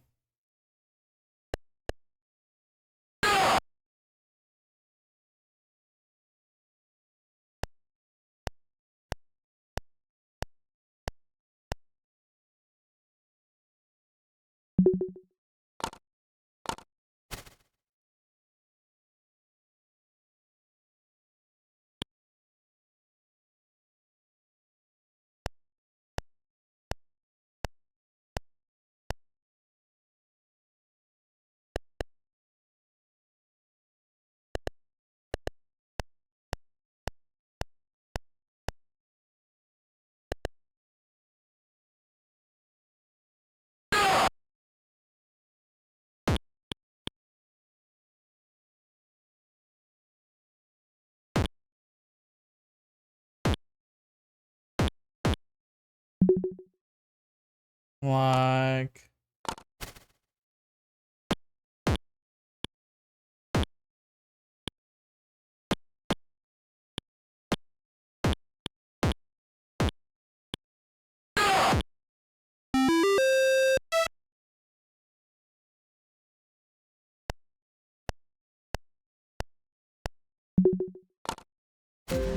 A: Like.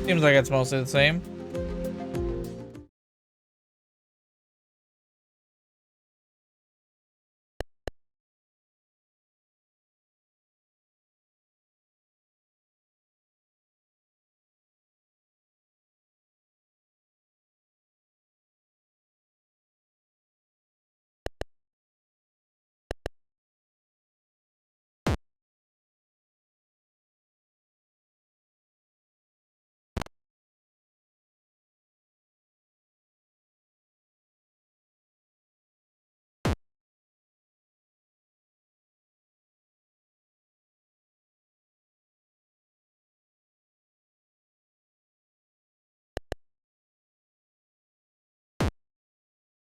A: Seems like it's mostly the same.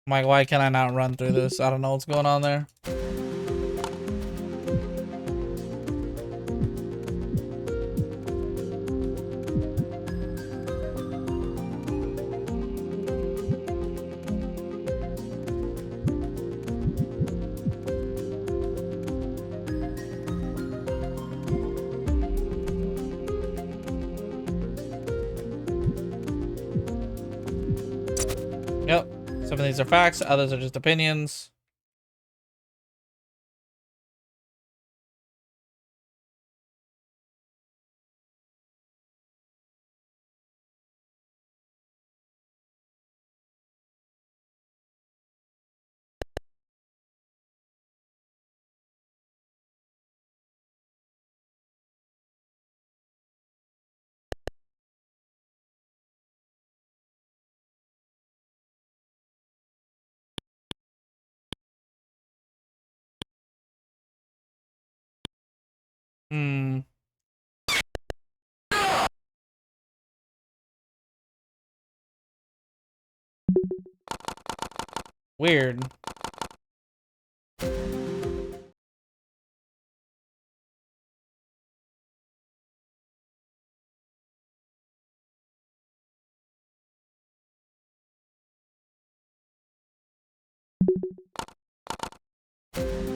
A: Like, why can I not run through this? I don't know what's going on there. Yep. Some of these are facts, others are just opinions. Hmm. Weird.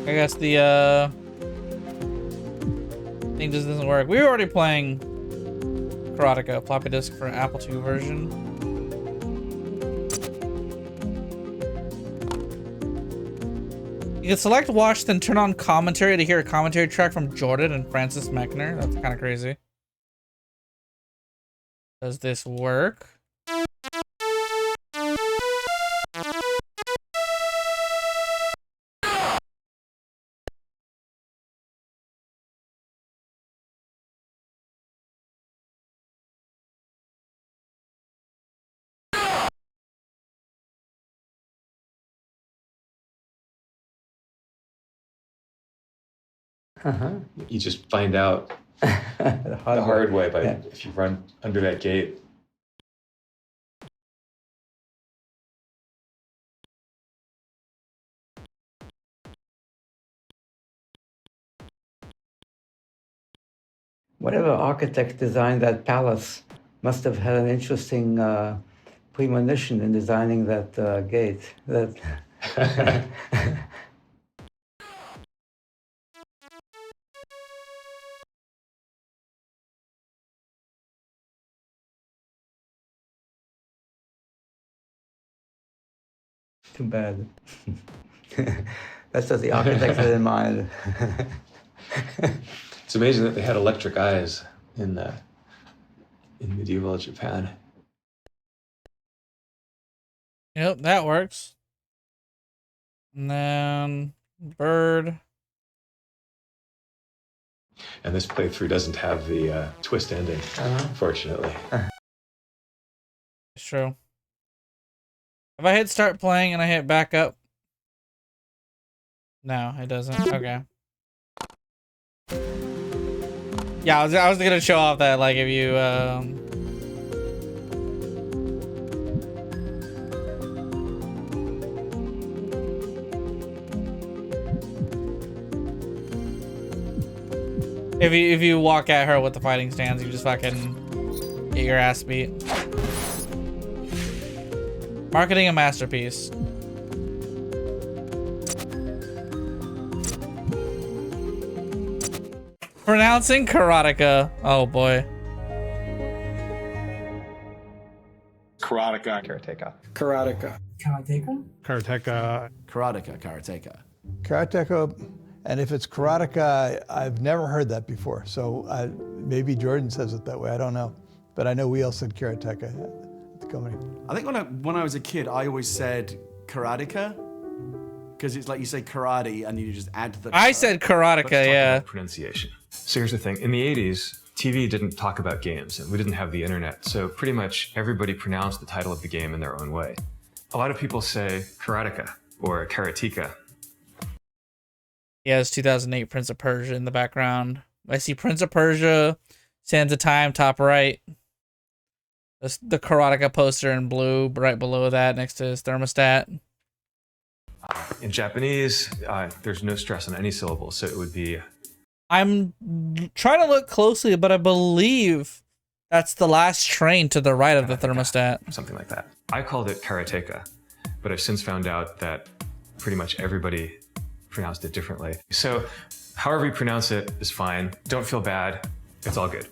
A: I guess the thing just doesn't work. We were already playing Karateka floppy disk for Apple II version. You can select watch, then turn on commentary to hear a commentary track from Jordan and Francis Mechner. That's kind of crazy. Does this work?
O: You just find out the hard way by if you run under that gate.
S: Whatever architect designed that palace must have had an interesting premonition in designing that gate. That Too bad. That's what the architect had in mind.
O: It's amazing that they had electric eyes in medieval Japan.
A: Yep, that works. And then bird.
O: And this playthrough doesn't have the twist ending, fortunately.
A: It's true. If I hit start playing and I hit back up. No, it doesn't. Okay. Yeah, I was gonna show off that, like, if you if you walk at her with the fighting stance, you just fucking get your ass beat. Marketing a masterpiece. Pronouncing Karateka. Oh boy.
J: Karateka.
M: Karateka.
F: Karateka.
N: Karateka?
I: Karateka.
T: Karateka, Karateka.
L: Karateka, and if it's Karateka, I've never heard that before. So maybe Jordan says it that way. I don't know, but I know we all said Karateka at the company.
T: I think when I was a kid, I always said Karateka, because it's like you say karate and you just add the.
A: I said Karateka,
O: Let's talk
A: yeah.
O: about pronunciation. So here's the thing. In the 80s, TV didn't talk about games, and we didn't have the internet, so pretty much everybody pronounced the title of the game in their own way. A lot of people say Karateka or Karateka.
A: He has 2008 Prince of Persia in the background. I see Prince of Persia, Sands of Time, top right. The Karateka poster in blue, right below that, next to his thermostat.
O: In Japanese, there's no stress on any syllable, so it would be.
A: I'm trying to look closely, but I believe that's the last train to the right of the thermostat.
O: Something like that. I called it Karateka, but I've since found out that pretty much everybody pronounced it differently. So however you pronounce it is fine. Don't feel bad. It's all good.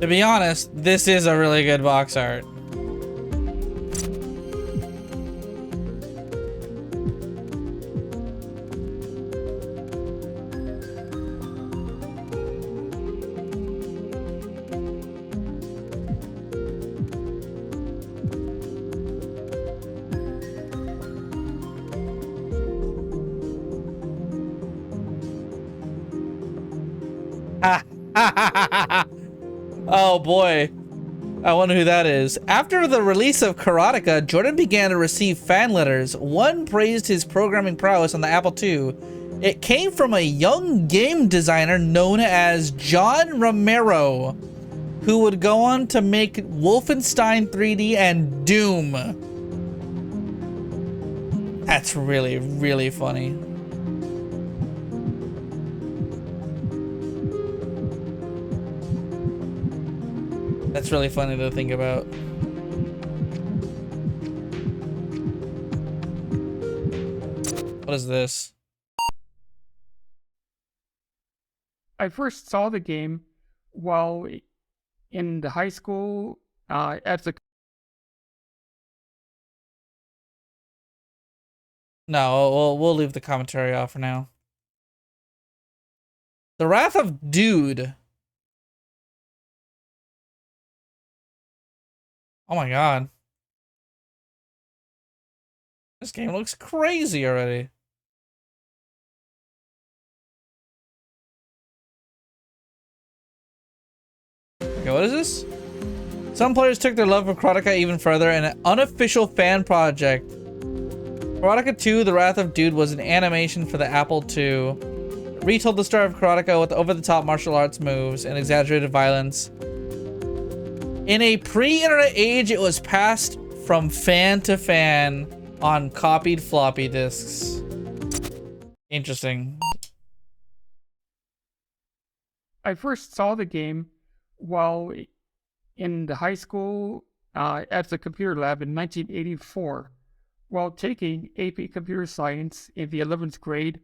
A: To be honest, this is a really good box art. Oh boy, I wonder who that is. After the release of Karateka, Jordan began to receive fan letters. One praised his programming prowess on the Apple II. It came from a young game designer known as John Romero, who would go on to make Wolfenstein 3D and Doom. That's really, really funny. That's really funny to think about. What is this?
U: I first saw the game while in the high school at the.
A: No, we'll leave the commentary off for now. The Wrath of Dude. Oh my god. This game looks crazy already. Okay, what is this? Some players took their love for Karateka even further in an unofficial fan project. Karateka 2, The Wrath of Dude was an animation for the Apple II. It retold the story of Karateka with over-the-top martial arts moves and exaggerated violence. In a pre-internet age, it was passed from fan to fan on copied floppy disks. Interesting.
U: I first saw the game while in the high school at the computer lab in 1984 while taking AP Computer Science in the 11th grade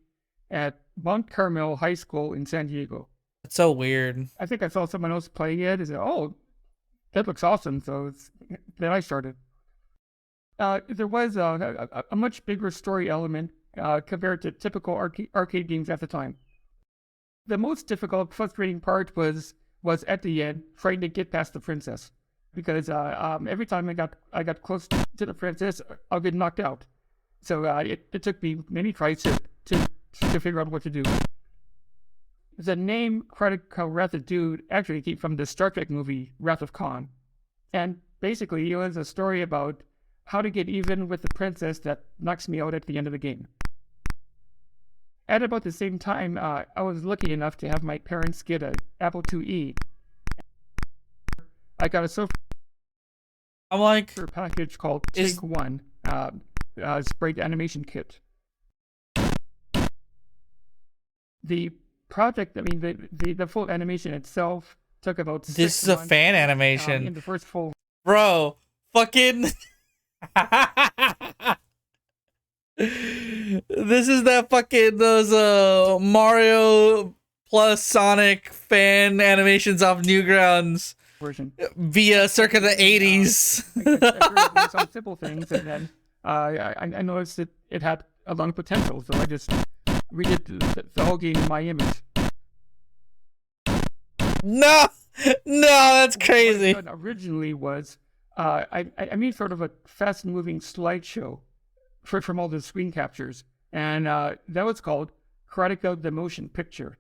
U: at Mount Carmel High School in San Diego.
A: It's so weird.
U: I think I saw someone else playing it and said, "Oh, that looks awesome." So then I started. There was a much bigger story element compared to typical arcade games at the time. The most difficult, frustrating part was at the end trying to get past the princess, because every time I got close to the princess, I'll get knocked out. So it took me many tries to figure out what to do. The name Karateka Wrath of Dude actually came from the Star Trek movie Wrath of Khan, and basically it was a story about how to get even with the princess that knocks me out at the end of the game. At about the same time, I was lucky enough to have my parents get an Apple IIe. I got a software package called Take One, sprite animation kit. The project, I mean, the full animation itself took about 6
A: This is a
U: months,
A: fan animation.
U: in the first full...
A: Bro, fucking... This is that fucking those Mario plus Sonic fan animations off Newgrounds
U: version
A: via circa the 80s.
U: Some simple things, and then I noticed that it had a lot of potential, so I just redid the whole game in my image.
A: No, that's crazy.
U: What I did originally was I made sort of a fast-moving slideshow from all the screen captures, and that was called Karateka the Motion Picture.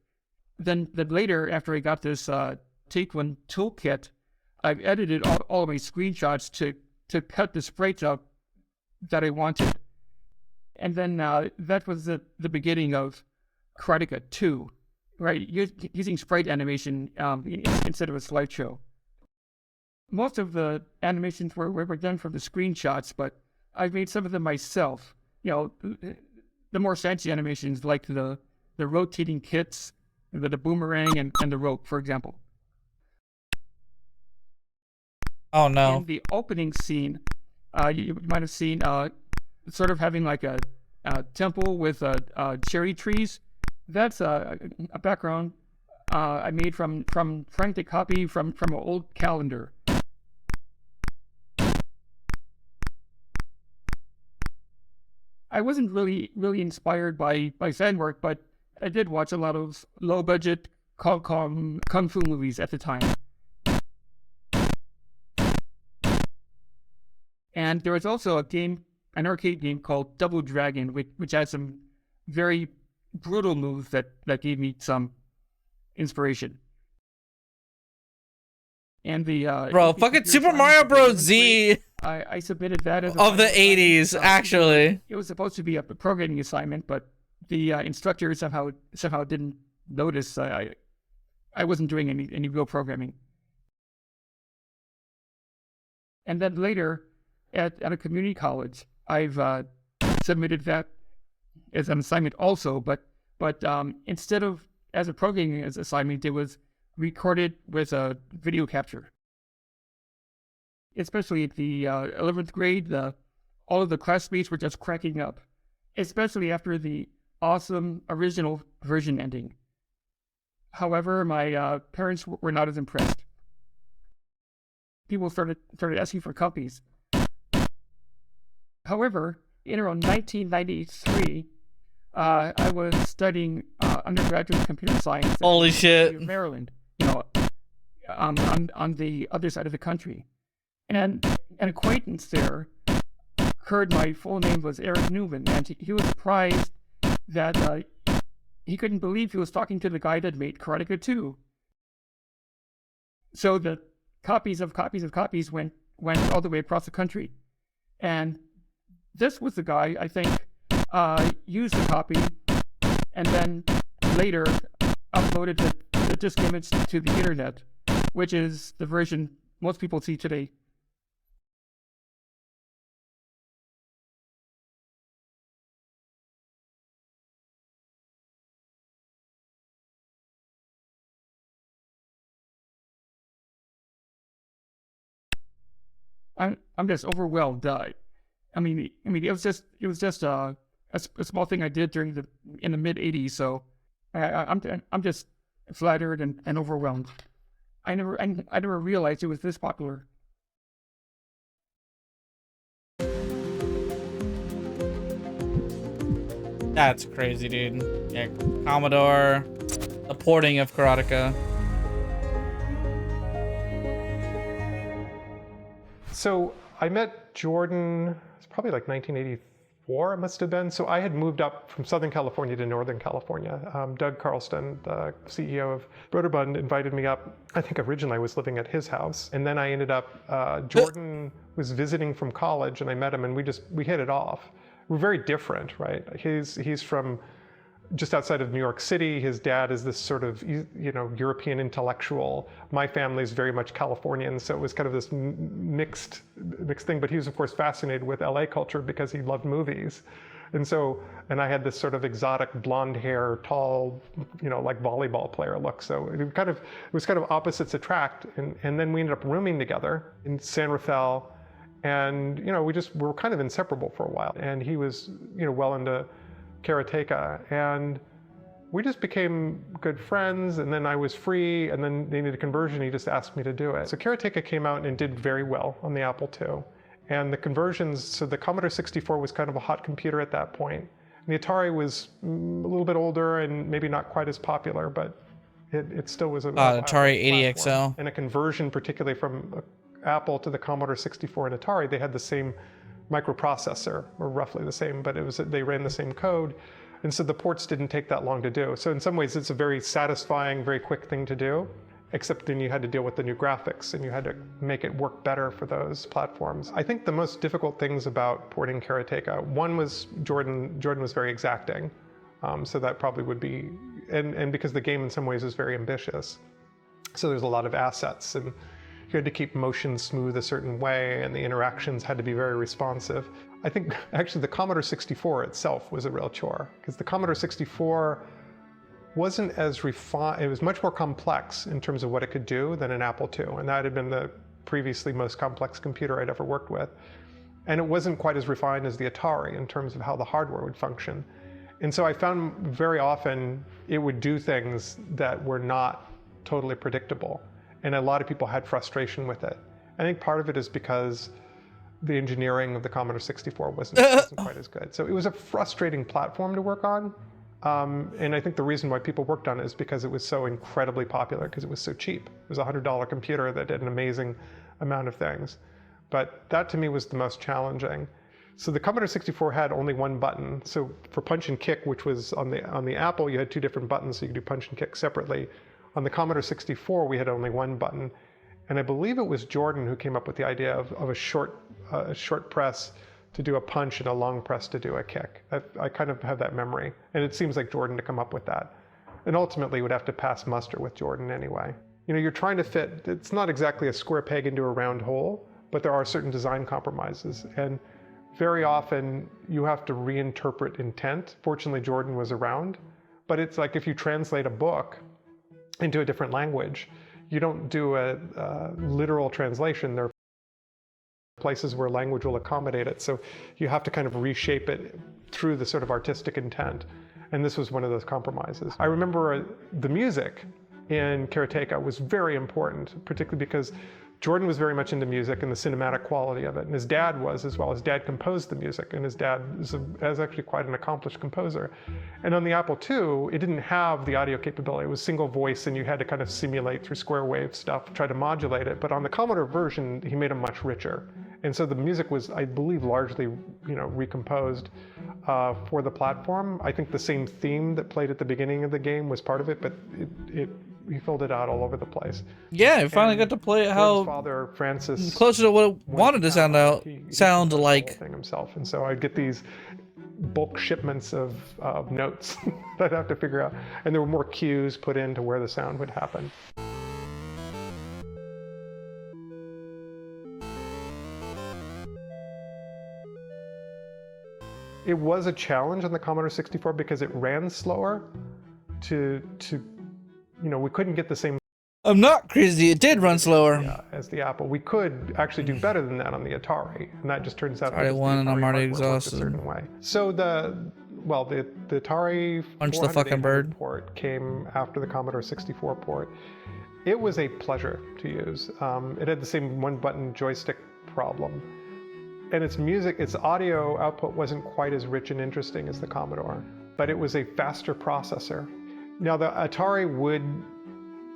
U: Then later, after I got this Take One toolkit, I've edited all of my screenshots to cut the sprites out that I wanted. And then that was the beginning of Karateka 2, right? Using sprite animation instead of a slideshow. Most of the animations were done from the screenshots, but I've made some of them myself. You know, the more fancy animations like the rotating kits, the boomerang, and the rope, for example.
A: Oh no.
U: In the opening scene, you might have seen sort of having like a temple with cherry trees. That's a background I made from trying to copy from an old calendar. I wasn't really inspired by fan work, but I did watch a lot of low-budget kung fu movies at the time. And there was also an arcade game called Double Dragon, which had some very brutal moves that gave me some inspiration. And
A: bro, fucking Super Mario Bros. Z.
U: I submitted that as
A: of the 80s, actually.
U: It was supposed to be a programming assignment, but the instructor somehow didn't notice I wasn't doing any real programming. And then later, at a community college, I've submitted that as an assignment also, but instead of as a programming assignment, it was recorded with a video capture. Especially at the 11th grade, all of the classmates were just cracking up, especially after the awesome original version ending. However, my parents were not as impressed. People started asking for copies. However, in around 1993, I was studying undergraduate computer science
A: Holy shit.
U: in Maryland, you know, on the other side of the country. And an acquaintance there heard my full name was Eric Newman, and he was surprised that he couldn't believe he was talking to the guy that made Karateka 2. So the copies of copies went all the way across the country. And this was the guy, I think, used the copy and then later uploaded the disk image to the internet, which is the version most people see today. I'm just overwhelmed. I mean, it was just a small thing I did in the mid '80s. So I'm just flattered and overwhelmed. I never realized it was this popular.
A: That's crazy, dude. Yeah, Commodore, the porting of Karateka.
M: So I met Jordan, it's probably like 1984, it must have been. So I had moved up from Southern California to Northern California. Doug Carlston, the CEO of Broderbund, invited me up. I think originally I was living at his house. And then I ended up, Jordan was visiting from college and I met him and we hit it off. We're very different, right? He's from just outside of New York City. His dad is this sort of, European intellectual. My family is very much Californian, so it was kind of this mixed thing. But he was, of course, fascinated with LA culture because he loved movies. And I had this sort of exotic blonde hair, tall, like volleyball player look. So it was kind of opposites attract. And then we ended up rooming together in San Rafael. And, we were kind of inseparable for a while. And he was, well into Karateka, and we just became good friends, and then I was free, and then they needed a conversion, he just asked me to do it. So Karateka came out and did very well on the Apple II. And the conversions, so the Commodore 64 was kind of a hot computer at that point. And the Atari was a little bit older and maybe not quite as popular, but it still was a
A: Atari 80XL.
M: And a conversion, particularly from Apple to the Commodore 64 and Atari, they had the same microprocessor, or roughly the same, but they ran the same code. And so the ports didn't take that long to do. So in some ways it's a very satisfying, very quick thing to do, except then you had to deal with the new graphics and you had to make it work better for those platforms. I think the most difficult things about porting Karateka, one was Jordan was very exacting. So that probably would be, and because the game in some ways is very ambitious. So there's a lot of assets and you had to keep motion smooth a certain way and the interactions had to be very responsive. I think actually the Commodore 64 itself was a real chore because the Commodore 64 wasn't as refined, it was much more complex in terms of what it could do than an Apple II. And that had been the previously most complex computer I'd ever worked with. And it wasn't quite as refined as the Atari in terms of how the hardware would function. And so I found very often it would do things that were not totally predictable. And a lot of people had frustration with it. I think part of it is because the engineering of the Commodore 64 wasn't quite as good. So it was a frustrating platform to work on. And I think the reason why people worked on it is because it was so incredibly popular, because it was so cheap. It was a $100 computer that did an amazing amount of things. But that to me was the most challenging. So the Commodore 64 had only one button. So for punch and kick, which was on the Apple, you had two different buttons, so you could do punch and kick separately. On the Commodore 64, we had only one button. And I believe it was Jordan who came up with the idea of a short press to do a punch and a long press to do a kick. I kind of have that memory. And it seems like Jordan to come up with that. And ultimately would have to pass muster with Jordan anyway. You're trying to fit, it's not exactly a square peg into a round hole, but there are certain design compromises. And very often you have to reinterpret intent. Fortunately, Jordan was around. But it's like if you translate a book into a different language, you don't do a literal translation. There are places where language will accommodate it. So you have to kind of reshape it through the sort of artistic intent. And this was one of those compromises. I remember the music in Karateka was very important, particularly because Jordan was very much into music and the cinematic quality of it. And his dad was as well. His dad composed the music, and his dad is actually quite an accomplished composer. And on the Apple II, it didn't have the audio capability. It was single voice, and you had to kind of simulate through square wave stuff, try to modulate it. But on the Commodore version, he made it much richer. And so the music was, I believe, largely recomposed for the platform. I think the same theme that played at the beginning of the game was part of it, but he filled it out all over the place.
A: Yeah, I finally got to play it how
M: father Francis
A: closer to what it wanted to sound like
M: himself. And so I'd get these bulk shipments of notes that I'd have to figure out, and there were more cues put into where the sound would happen. It was a challenge on the Commodore 64 because it ran slower we couldn't get the same
A: I'm not crazy. It did run slower.
M: As the Apple. We could actually do better than that on the Atari, and that just turns out
A: Atari
M: because
A: won, and
M: the
A: I'm
M: Atari
A: already
M: hardware worked a
A: exhausted.
M: certain way. So the Atari
A: Punch the fucking
M: 400
A: bird.
M: port came after the Commodore 64 port. It was a pleasure to use. It had the same one-button joystick problem. And its audio output wasn't quite as rich and interesting as the Commodore, but it was a faster processor. Now the Atari would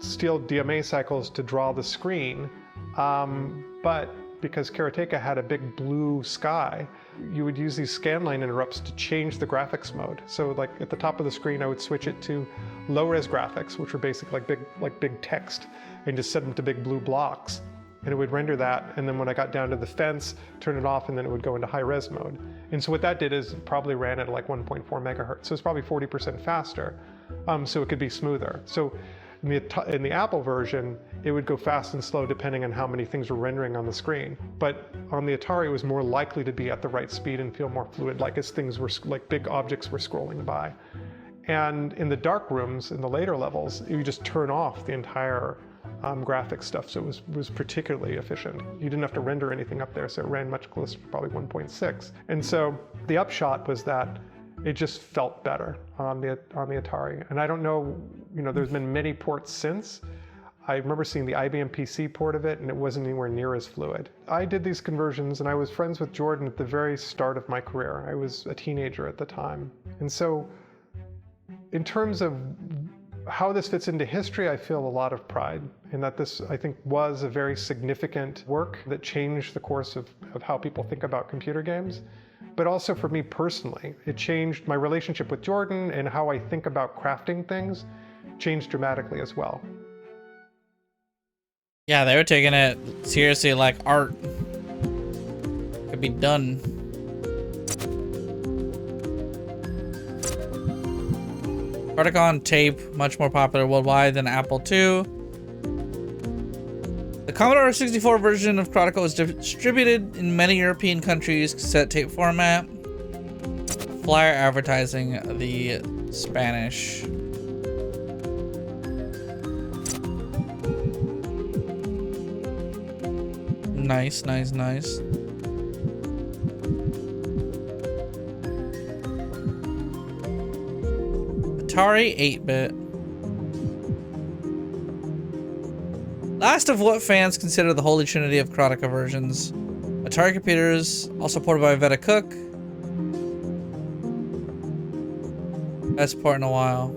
M: steal DMA cycles to draw the screen, but because Karateka had a big blue sky, you would use these scanline interrupts to change the graphics mode. So like at the top of the screen, I would switch it to low-res graphics, which were basically like big text, and just set them to big blue blocks. And it would render that, and then when I got down to the fence, turn it off, and then it would go into high-res mode. And so what that did is it probably ran at like 1.4 megahertz, so it's probably 40% faster, so it could be smoother. So in the Apple version, it would go fast and slow depending on how many things were rendering on the screen. But on the Atari, it was more likely to be at the right speed and feel more fluid, like as things were, like big objects were scrolling by. And in the dark rooms, in the later levels, you just turn off the entire graphics stuff, so it was particularly efficient. You didn't have to render anything up there, so it ran much closer to probably 1.6. And so the upshot was that it just felt better on the Atari. And I don't know, there's been many ports since. I remember seeing the IBM PC port of it, and it wasn't anywhere near as fluid. I did these conversions, and I was friends with Jordan at the very start of my career. I was a teenager at the time. And so in terms of how this fits into history, I feel a lot of pride in that this, I think, was a very significant work that changed the course of how people think about computer games. But also for me personally, it changed my relationship with Jordan, and how I think about crafting things changed dramatically as well.
A: Yeah, they were taking it seriously, like art could be done. Karateka on tape, much more popular worldwide than Apple II. The Commodore 64 version of Karateka was distributed in many European countries, cassette tape format. Flyer advertising the Spanish. Nice, nice, nice. Atari 8-bit. Last of what fans consider the holy trinity of Karateka versions. Atari computers, all supported by Veta Cook. Best port in a while.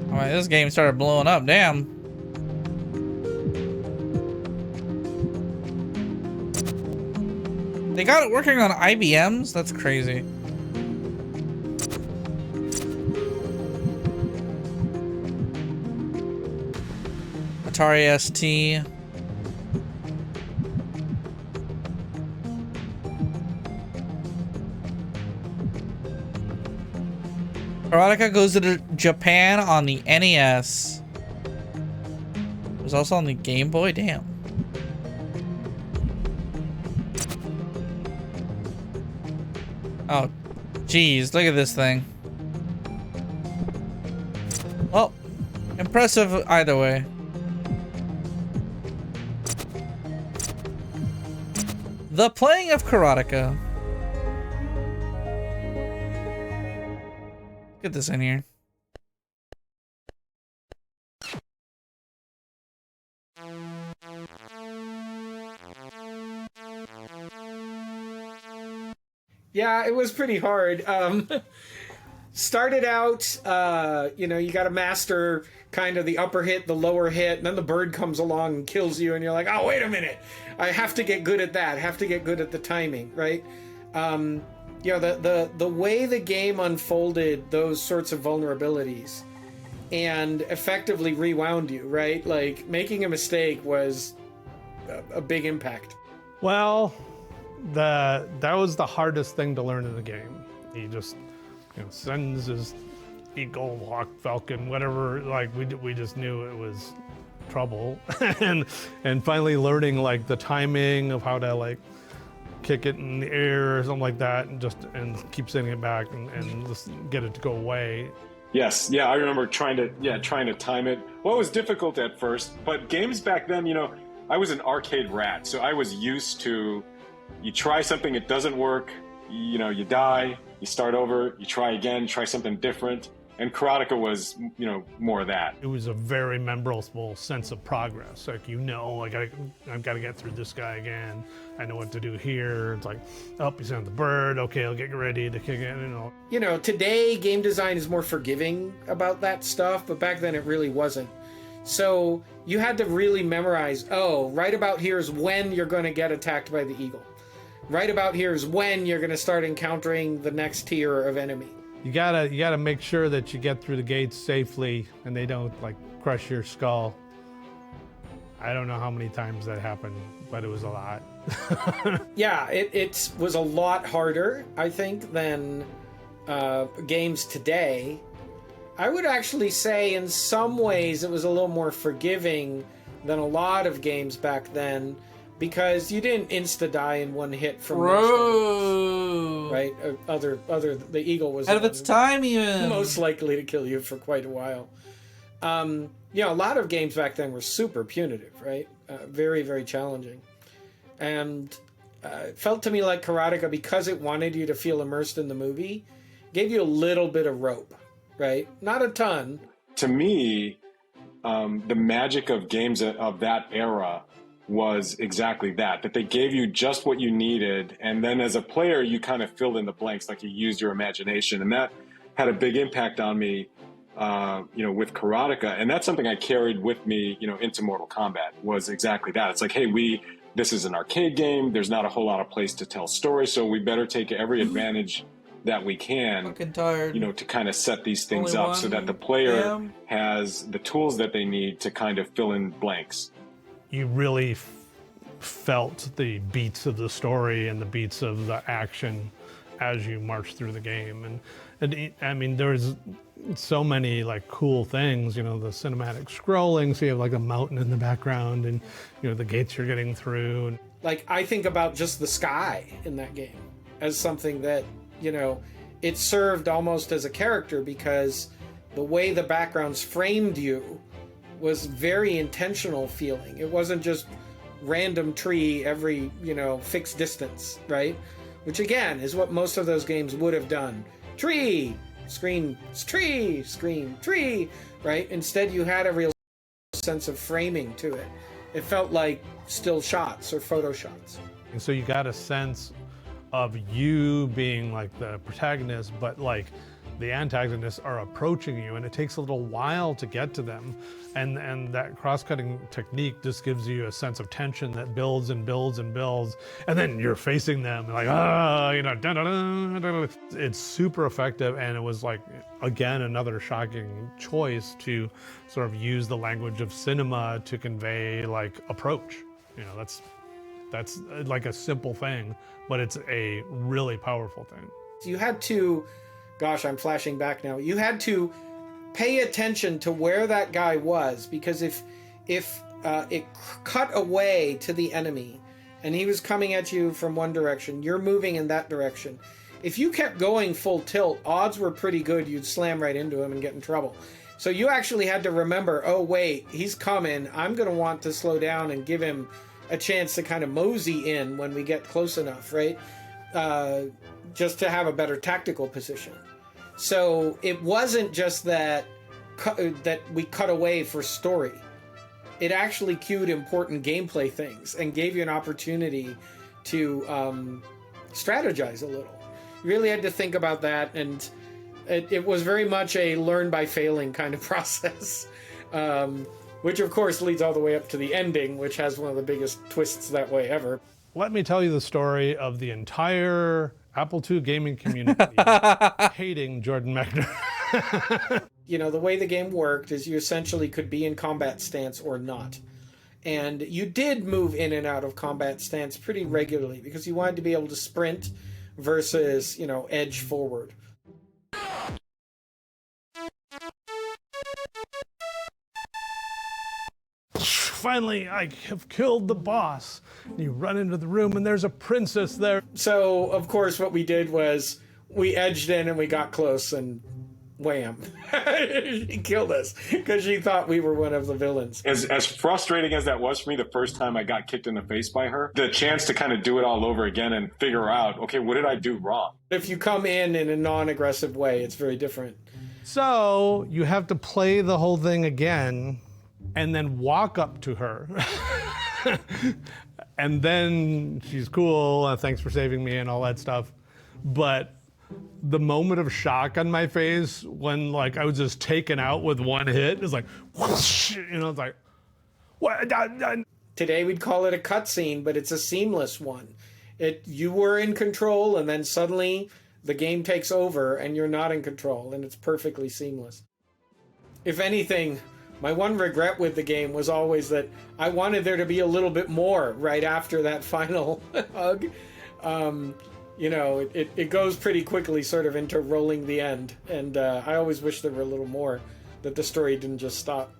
A: Alright, this game started blowing up, damn. They got it working on IBMs? That's crazy. Atari ST. Karateka goes to Japan on the NES. It was also on the Game Boy, damn. Oh, geez, look at this thing. Well, impressive either way. The playing of Karateka. Get this in here.
F: Yeah, it was pretty hard. Started out, you got to master kind of the upper hit, the lower hit, and then the bird comes along and kills you, and you're like, oh, wait a minute. I have to get good at that. Have to get good at the timing, right? The way the game unfolded those sorts of vulnerabilities and effectively rewound you, right? Like, making a mistake was a big impact.
I: Well, that was the hardest thing to learn in the game. He just, sends his eagle, hawk, falcon, whatever. Like we just knew it was trouble, and finally learning like the timing of how to like kick it in the air or something like that, and keep sending it back and just get it to go away.
J: Yes, yeah, I remember trying to time it. Well, it was difficult at first, but games back then, I was an arcade rat, so I was used to, you try something, it doesn't work, you die, you start over, you try again, try something different. And Karateka was, more of that.
I: It was a very memorable sense of progress. Like, I've got to get through this guy again. I know what to do here. It's like, you send the bird. Okay, I'll get ready to kick it.
F: Today game design is more forgiving about that stuff, but back then it really wasn't. So you had to really memorize, right about here is when you're going to get attacked by the eagle. Right about here is when you're going to start encountering the next tier of enemy.
I: You gotta make sure that you get through the gates safely and they don't like crush your skull. I don't know how many times that happened, but it was a lot.
F: Yeah, it was a lot harder, I think, than games today. I would actually say in some ways it was a little more forgiving than a lot of games back then, because you didn't insta-die in one hit from right? The eagle was
A: out of its time, even
F: most likely to kill you for quite a while. A lot of games back then were super punitive, right? Very, very challenging, and it felt to me like Karateka, because it wanted you to feel immersed in the movie, gave you a little bit of rope, right? Not a ton.
J: To me, the magic of games of that era was exactly that they gave you just what you needed, and then as a player you kind of filled in the blanks, like you used your imagination, and that had a big impact on me with Karateka, and that's something I carried with me into Mortal Kombat, was exactly that. It's like, hey, this is an arcade game, there's not a whole lot of place to tell stories, so we better take every advantage that we can to kind of set these things up so that the player has the tools that they need to kind of fill in blanks.
I: You really felt the beats of the story and the beats of the action as you march through the game, and I mean there's so many like cool things, the cinematic scrolling, so you have like a mountain in the background, and the gates you're getting through, and
F: like I think about just the sky in that game as something that it served almost as a character, because the way the backgrounds framed you was very intentional feeling. It wasn't just random tree every, fixed distance, right? Which again is what most of those games would have done. Tree, screen, tree, right? Instead you had a real sense of framing to it. It felt like still shots or photo shots.
I: And so you got a sense of you being like the protagonist, but like the antagonists are approaching you, and it takes a little while to get to them, and that cross-cutting technique just gives you a sense of tension that builds and builds and builds, and then you're facing them like it's super effective. And it was like, again, another shocking choice to sort of use the language of cinema to convey like approach. That's like a simple thing, but it's a really powerful thing.
F: You had to, gosh, I'm flashing back now. You had to pay attention to where that guy was, because if it cut away to the enemy and he was coming at you from one direction, you're moving in that direction. If you kept going full tilt, odds were pretty good you'd slam right into him and get in trouble. So you actually had to remember, oh wait, he's coming. I'm going to want to slow down and give him a chance to kind of mosey in when we get close enough, right? Just to have a better tactical position. So it wasn't just that we cut away for story. It actually cued important gameplay things and gave you an opportunity to strategize a little. You really had to think about that, and it was very much a learn by failing kind of process, which of course leads all the way up to the ending, which has one of the biggest twists that way ever.
I: Let me tell you the story of the entire Apple II gaming community hating Jordan Mechner.
F: The way the game worked is you essentially could be in combat stance or not. And you did move in and out of combat stance pretty regularly because you wanted to be able to sprint versus, you know, edge forward.
I: Finally, I have killed the boss. You run into the room and there's a princess there.
F: So, of course, what we did was we edged in and we got close and wham. She killed us because she thought we were one of the villains.
J: As frustrating as that was for me the first time I got kicked in the face by her, the chance to kind of do it all over again and figure out, okay, what did I do wrong?
F: If you come in a non-aggressive way, it's very different.
I: So you have to play the whole thing again and then walk up to her. And then she's cool, thanks for saving me and all that stuff. But the moment of shock on my face when like I was just taken out with one hit is like, whoosh, you know, it's like, what?
F: Today we'd call it a cutscene, but it's a seamless one. You were in control and then suddenly the game takes over and you're not in control and it's perfectly seamless. If anything, my one regret with the game was always that I wanted there to be a little bit more right after that final hug. You know, it goes pretty quickly sort of into rolling the end. And I always wish there were a little more, that the story didn't just stop.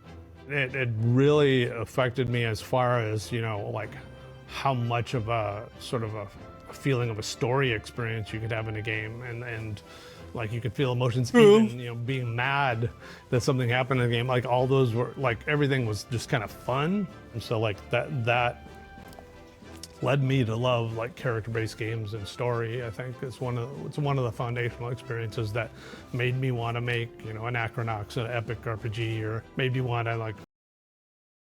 I: It really affected me as far as, you know, like how much of a sort of a feeling of a story experience you could have in a game. And like you could feel emotions even, you know, being mad that something happened in the game. Like all those were, like everything was just kind of fun. And so like that led me to love like character-based games and story. I think it's one of the foundational experiences that made me want to make, you know, an Acronox, an epic RPG, or made me want to like.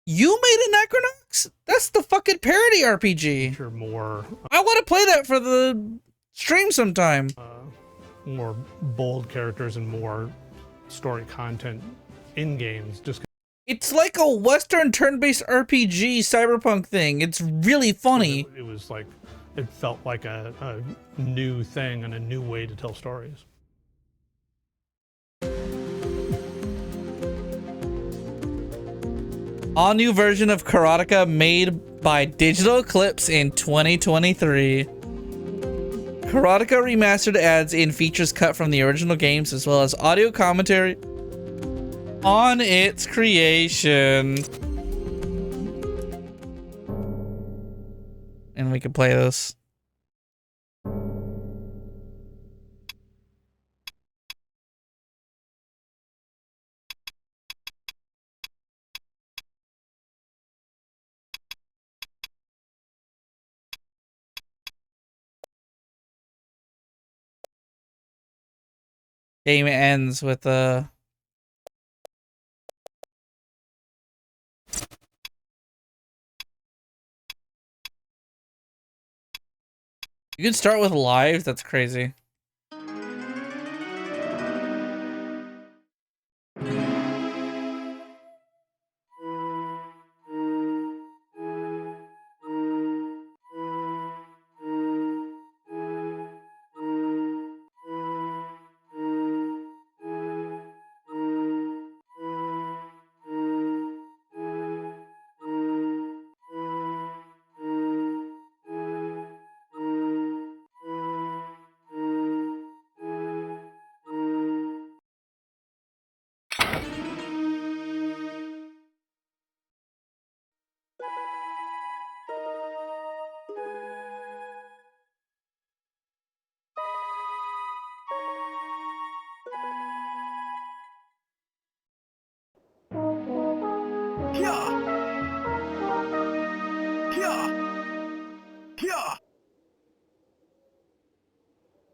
A: You made an Acronox? That's the fucking parody RPG.
I: Sure, more.
A: I want to play that for the stream sometime.
I: More bold characters and more story content in games. Just.
A: It's like a Western turn-based RPG cyberpunk thing. It's really funny.
I: It was like, it felt like a new thing and a new way to tell stories.
A: All new version of Karateka made by Digital Eclipse in 2023. Karateka Remastered adds in features cut from the original games as well as audio commentary on its creation. And we can play this. Game ends with a You can start with live? That's crazy.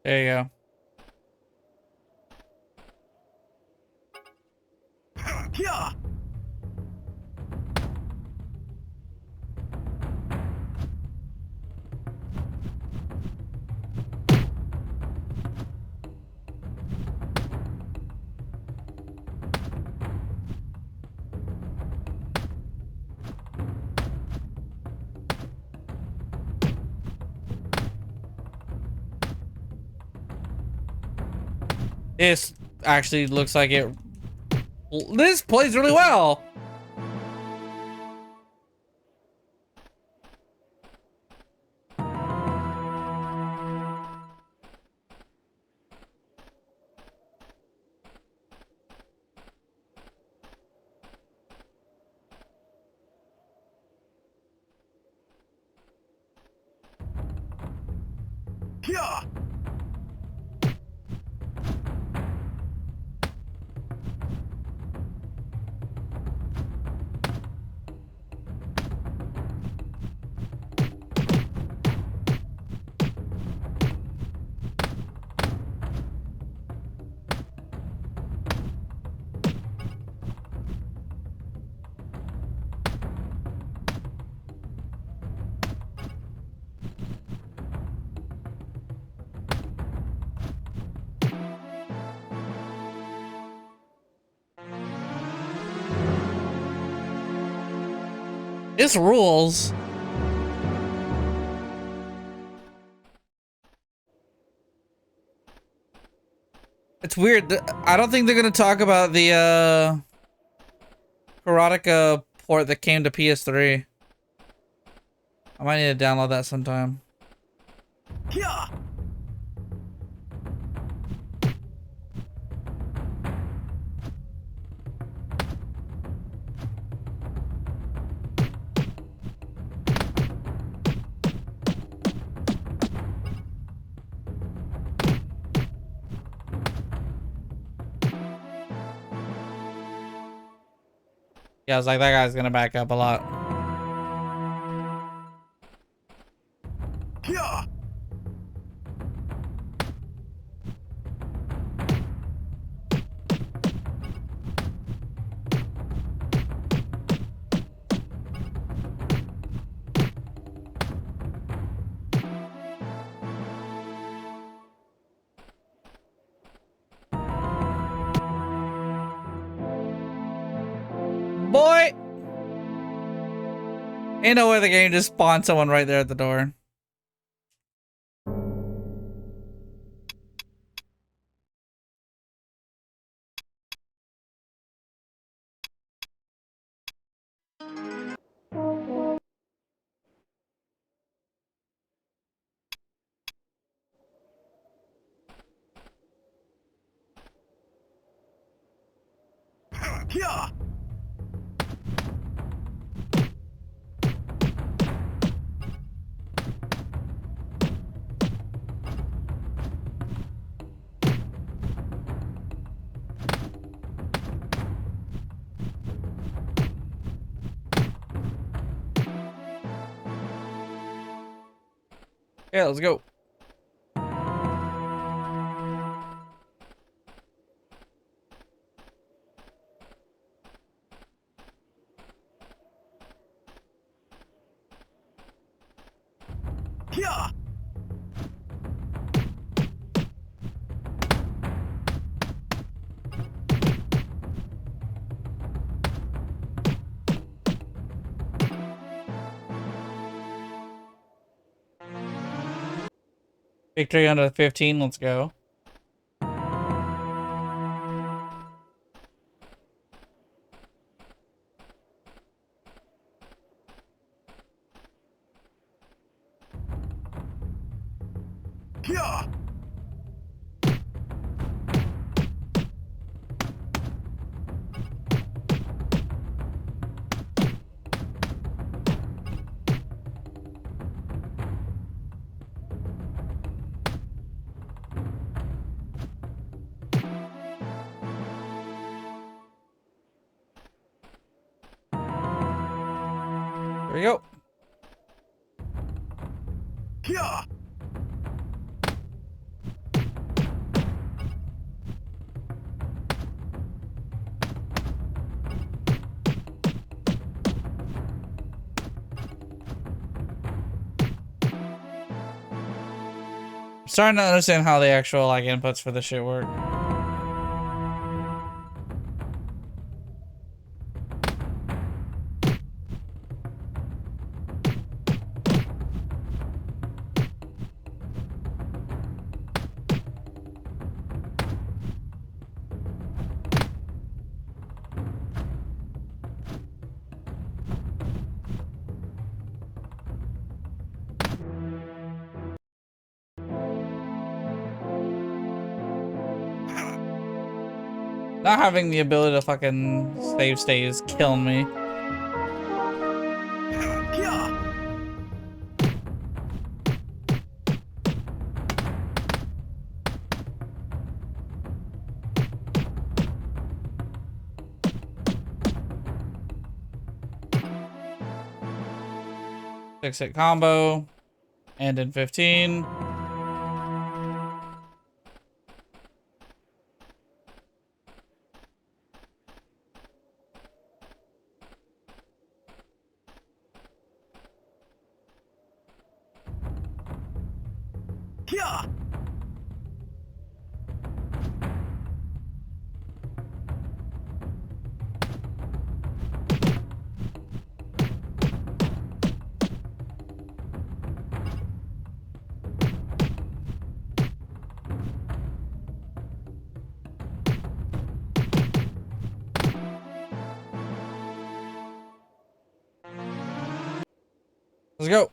A: There you go. This actually looks like it. This plays really well. This rules. It's weird. I don't think they're gonna talk about the Karateka port that came to PS3. I might need to download that sometime. Yeah, I was like, that guy's gonna back up a lot. Boy! Ain't no way the game just spawned someone right there at the door. Yeah, let's go. Victory under 15, let's go. Here we go. I'm starting to understand how the actual like inputs for this shit work. Not having the ability to fucking save state is killing me. 6-hit combo. End in 15.
T: Yeah.
A: Let's go.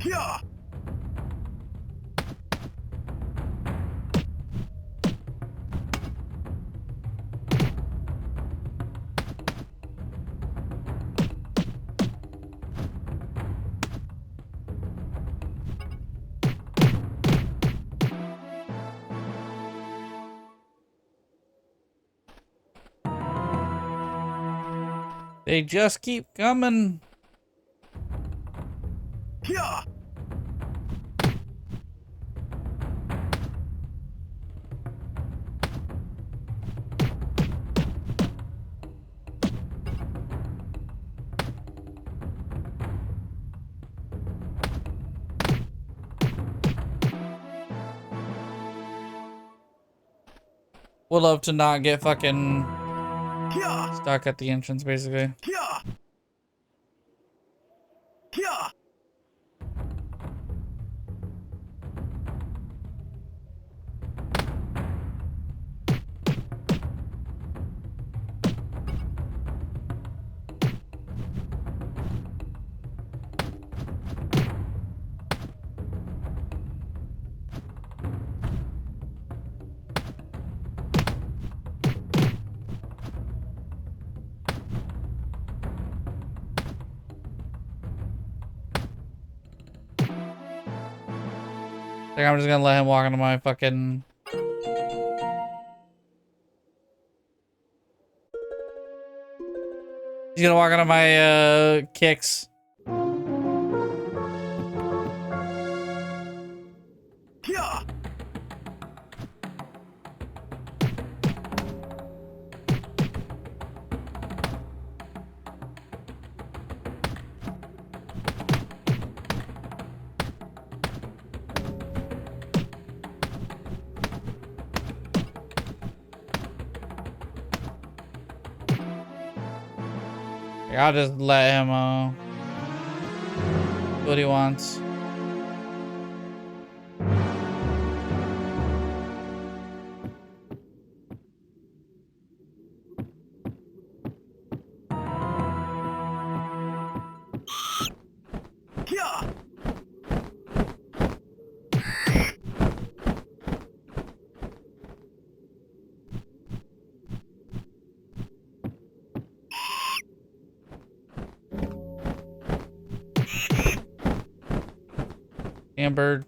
T: Yeah.
A: They just keep coming.
T: Yeah.
A: Would love to not get fucking
T: Yeah.
A: stuck at the entrance, basically.
T: Yeah. Yeah.
A: I think I'm just gonna let him walk into my fucking... He's gonna walk into my kicks.
T: Yeah.
A: I'll just let him do what he wants.
T: Yeah.
A: Amber.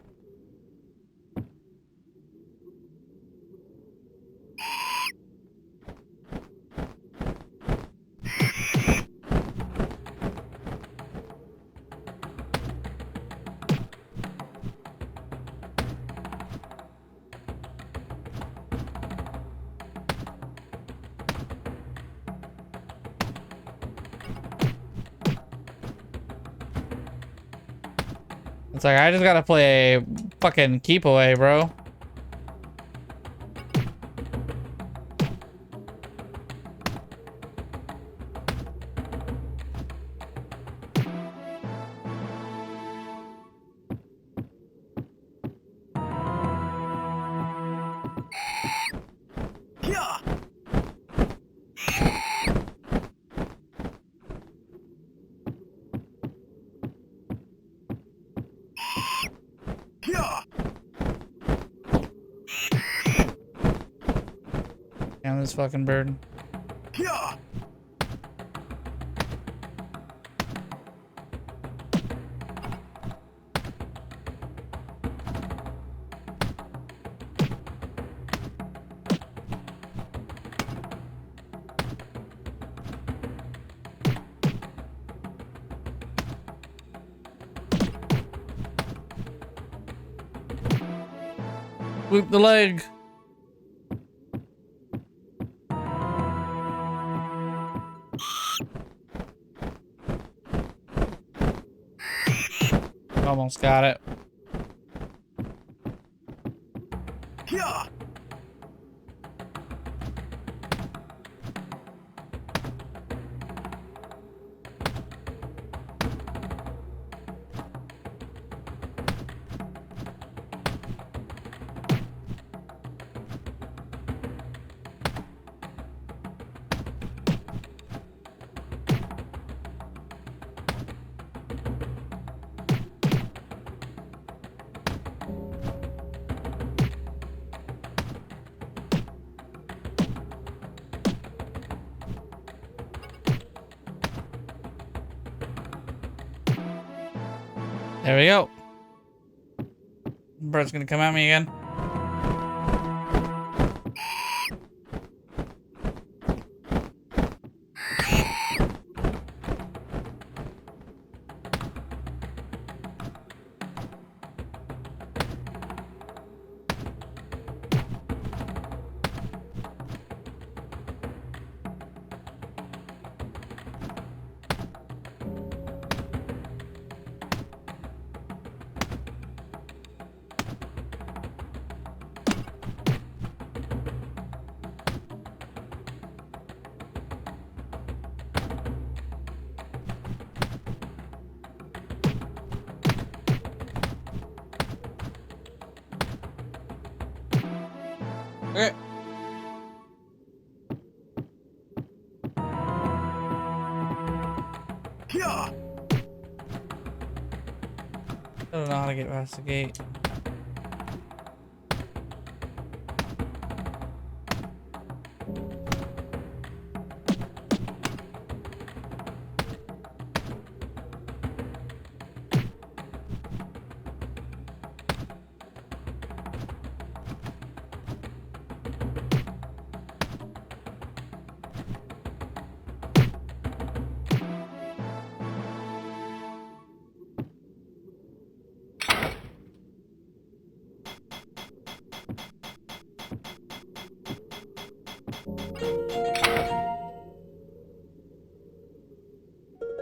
A: It's like, I just gotta play fucking keep away, bro.
T: Yeah. Yeah.
A: Damn this fucking bird.
T: Yeah.
A: Sweep the leg. Almost got it.
P: Yeah.
A: There we go. Bird's gonna come at me again. Okay.
P: Yeah.
A: I don't know how to get past the gate.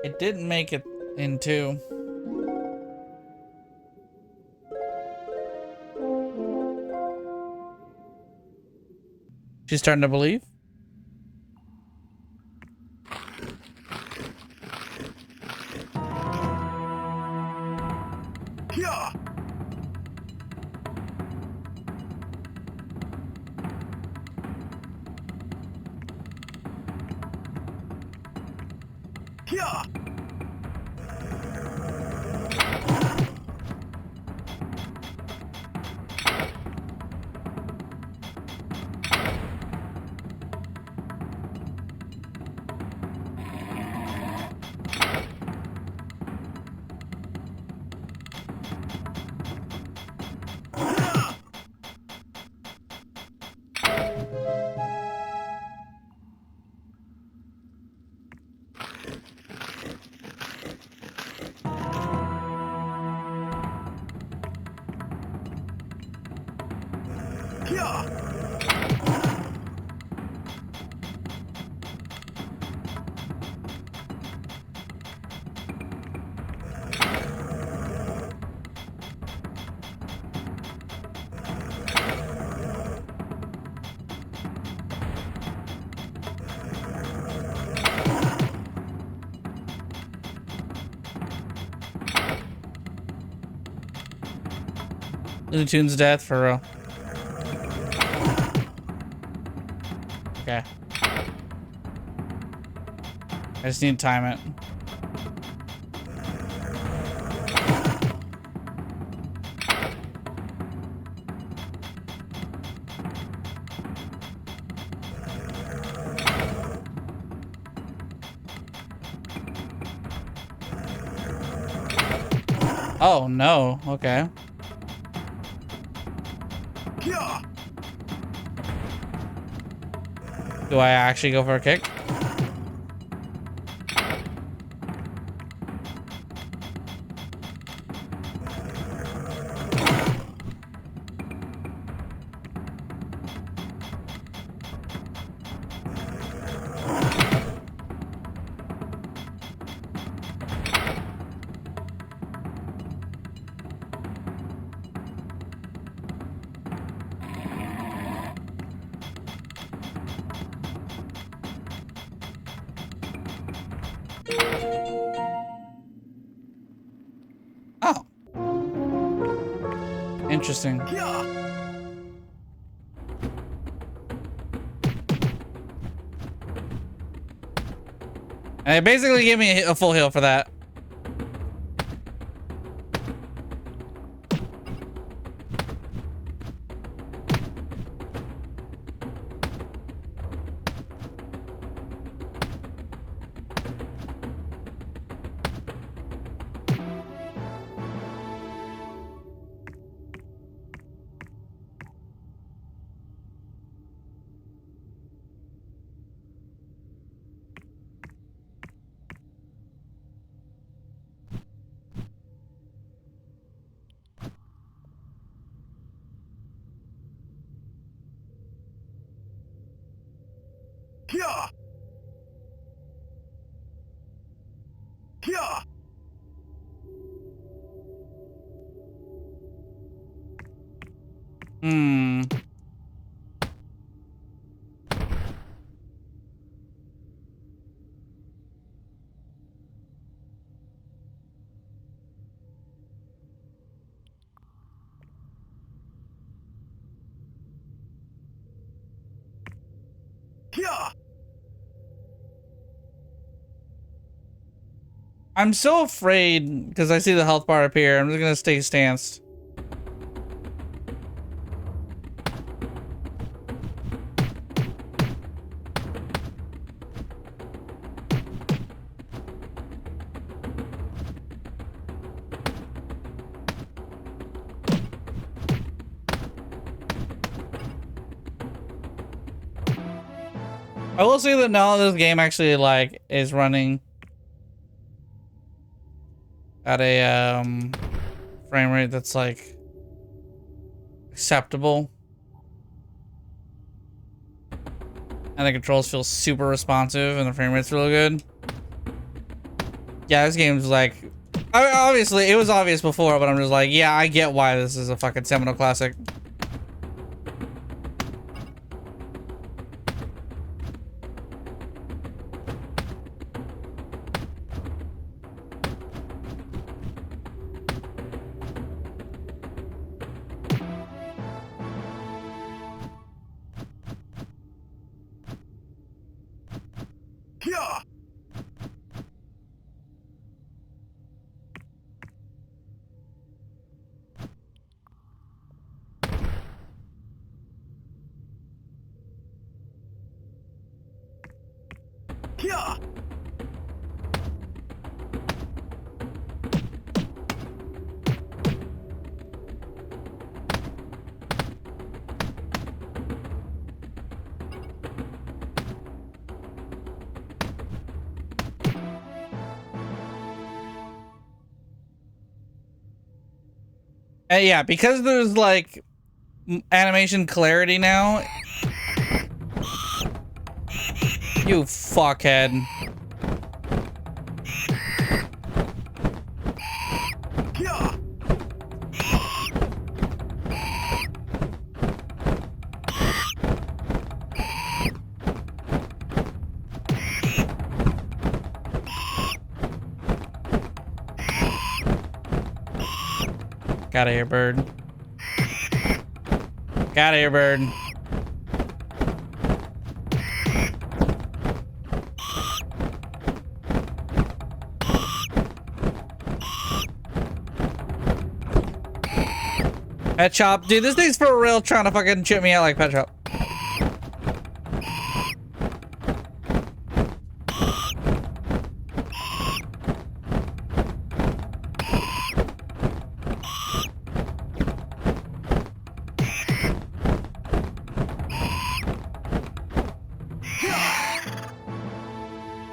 A: It didn't make it into. She's starting to believe.
P: Yeah. Yeah. Yeah.
A: Looney Tunes death for real. Okay. I just need to time it. Oh no, okay. Do I actually go for a kick? Oh. Interesting. And it basically gave me a full heal for that. Hmm. I'm so afraid because I see the health bar appear. I'm just gonna stay stanced. I will say that now this game actually like is running at a frame rate that's like acceptable, and the controls feel super responsive and the frame rate's real good. Yeah, this game's like, I mean, obviously it was obvious before, but I'm just like, yeah, I get why this is a fucking seminal classic. Yeah, because there's like animation clarity now. You fuckhead. Get out of here, bird. Get out of here, bird. Pet Shop. Dude, this thing's for real trying to fucking chip me out like Pet Shop.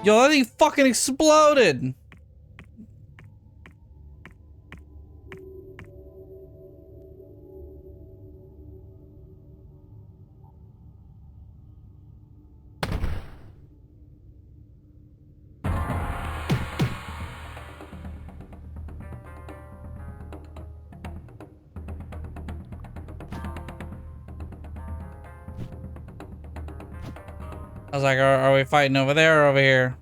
A: Yo, that thing fucking exploded. I was like, are we fighting over there or over here?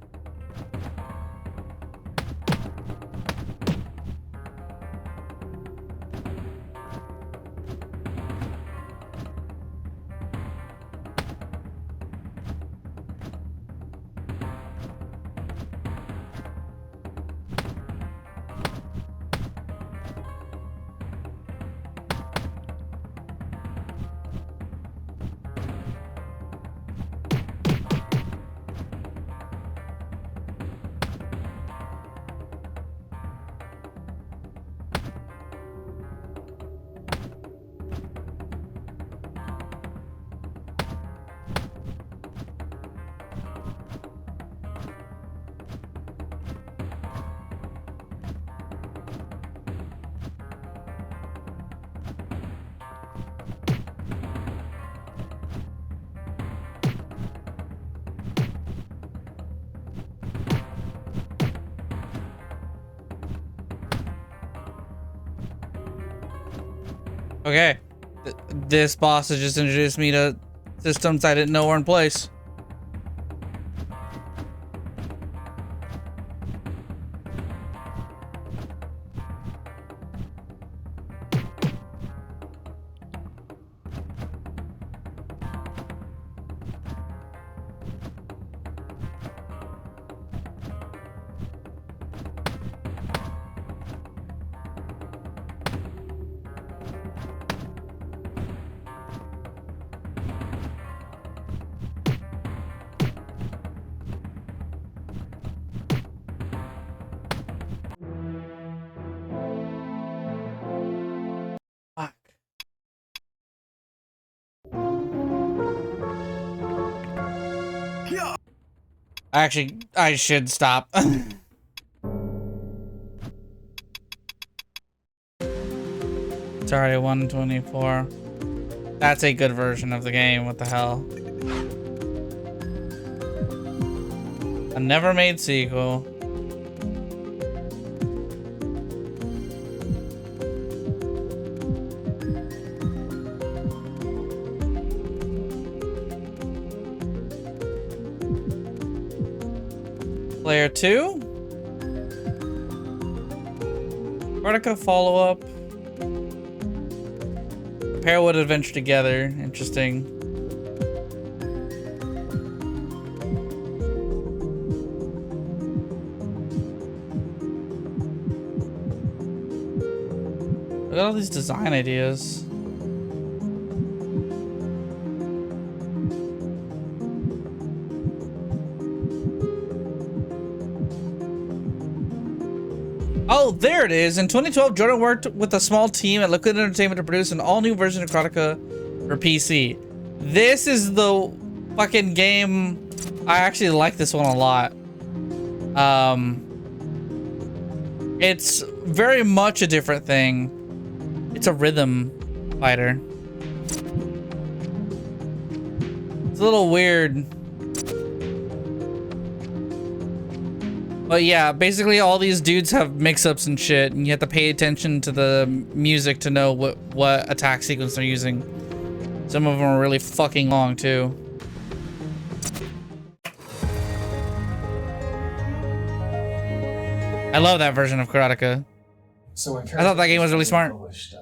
A: Okay. This boss has just introduced me to systems I didn't know were in place. Actually, I should stop. It's already 124. That's a good version of the game. What the hell? A never made sequel. Player 2? Karateka follow-up. The pair would adventure together. Interesting. Look at all these design ideas. Oh, there it is. In 2012, Jordan worked with a small team at Liquid Entertainment to produce an all-new version of Karateka for PC. This is the fucking game. I actually like this one a lot. It's very much a different thing. It's a rhythm fighter. It's a little weird. But yeah, basically all these dudes have mix-ups and shit, and you have to pay attention to the music to know what attack sequence they're using. Some of them are really fucking long too. I love that version of Karateka.
O: So when
A: I thought that game was really smart.
O: Published, I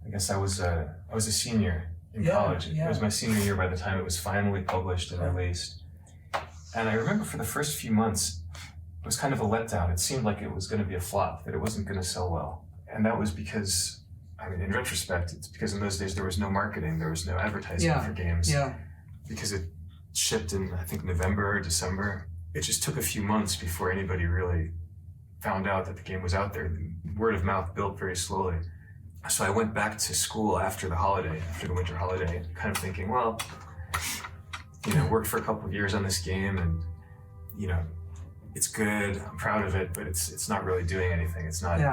O: guess I was a senior in college. It was my senior year by the time it was finally published and released. And I remember for the first few months, it was kind of a letdown. It seemed like it was going to be a flop, that it wasn't going to sell well. And that was because, I mean, in retrospect, it's because in those days there was no marketing, there was no advertising for games. Yeah. Because it shipped in, I think, November or December. It just took a few months before anybody really found out that the game was out there. The word of mouth built very slowly. So I went back to school after the holiday, after the winter holiday, kind of thinking, well, you know, worked for a couple of years on this game and, you know, it's good, I'm proud of it, but it's not really doing anything. It's not, you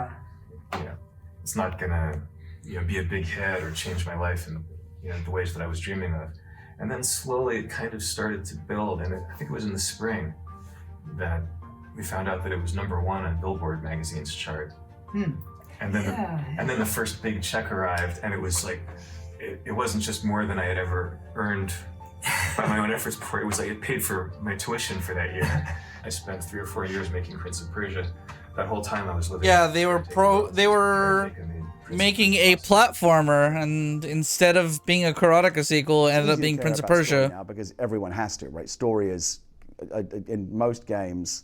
O: know, it's not gonna, you know, be a big hit or change my life in, you know, the ways that I was dreaming of. And then slowly it kind of started to build, and I think it was in the spring that we found out that it was #1 on Billboard magazine's chart. And then the first big check arrived, and it was like, it wasn't just more than I had ever earned by my own efforts before. It was like it paid for my tuition for that year. I spent 3 or 4 years making Prince of Persia. That whole time I was living.
A: Yeah, they were making a platformer, and instead of being a Karateka sequel, it ended up being Prince of Persia.
D: Now because everyone has to, right? Story is, in most games,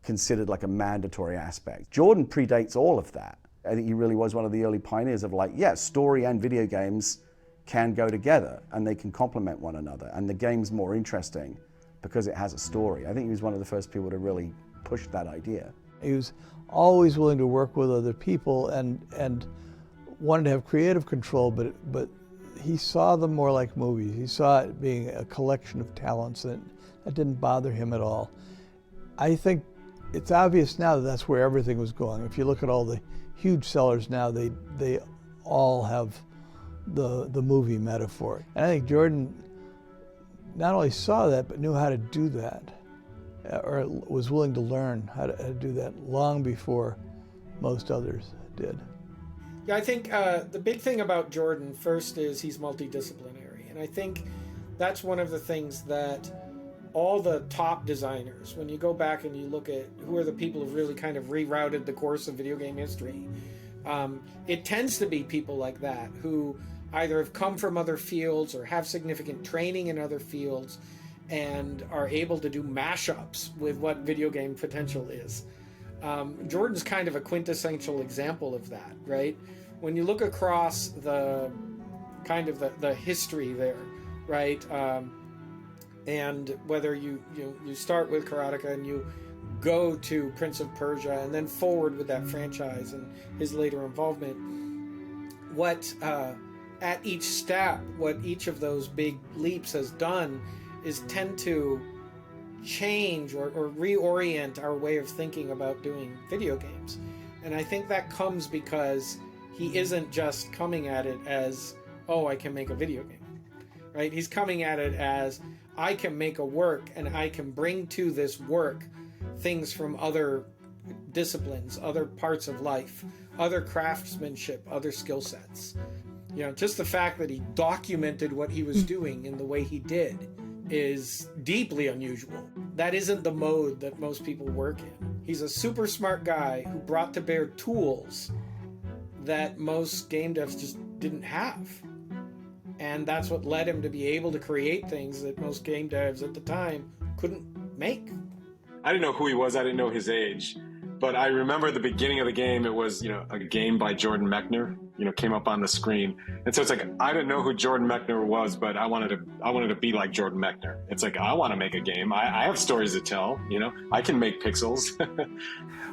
D: considered like a mandatory aspect. Jordan predates all of that. I think he really was one of the early pioneers of like, yeah, story and video games can go together and they can complement one another, and the game's more interesting because it has a story. I think he was one of the first people to really push that idea.
L: He was always willing to work with other people and wanted to have creative control, but he saw them more like movies. He saw it being a collection of talents, and that didn't bother him at all. I think it's obvious now that that's where everything was going. If you look at all the huge sellers now, they all have the movie metaphor. And I think Jordan not only saw that, but knew how to do that, or was willing to learn how to do that long before most others did.
F: Yeah, I think the big thing about Jordan first is he's multidisciplinary, and I think that's one of the things that all the top designers, when you go back and you look at who are the people who've really kind of rerouted the course of video game history, it tends to be people like that who either have come from other fields or have significant training in other fields and are able to do mashups with what video game potential is. Jordan's kind of a quintessential example of that, right? When you look across the kind of the history there, right? And whether you start with Karateka and you go to Prince of Persia and then forward with that franchise and his later involvement, what at each step, what each of those big leaps has done is tend to change or reorient our way of thinking about doing video games. And I think that comes because he isn't just coming at it as, oh, I can make a video game, right? He's coming at it as, I can make a work and I can bring to this work things from other disciplines, other parts of life, other craftsmanship, other skill sets. You know, just the fact that he documented what he was doing in the way he did is deeply unusual. That isn't the mode that most people work in. He's a super smart guy who brought to bear tools that most game devs just didn't have. And that's what led him to be able to create things that most game devs at the time couldn't make.
J: I didn't know who he was. I didn't know his age. But I remember the beginning of the game, it was, a game by Jordan Mechner, came up on the screen. And so it's like, I didn't know who Jordan Mechner was, but I wanted to be like Jordan Mechner. It's like, I want to make a game. I have stories to tell, I can make pixels.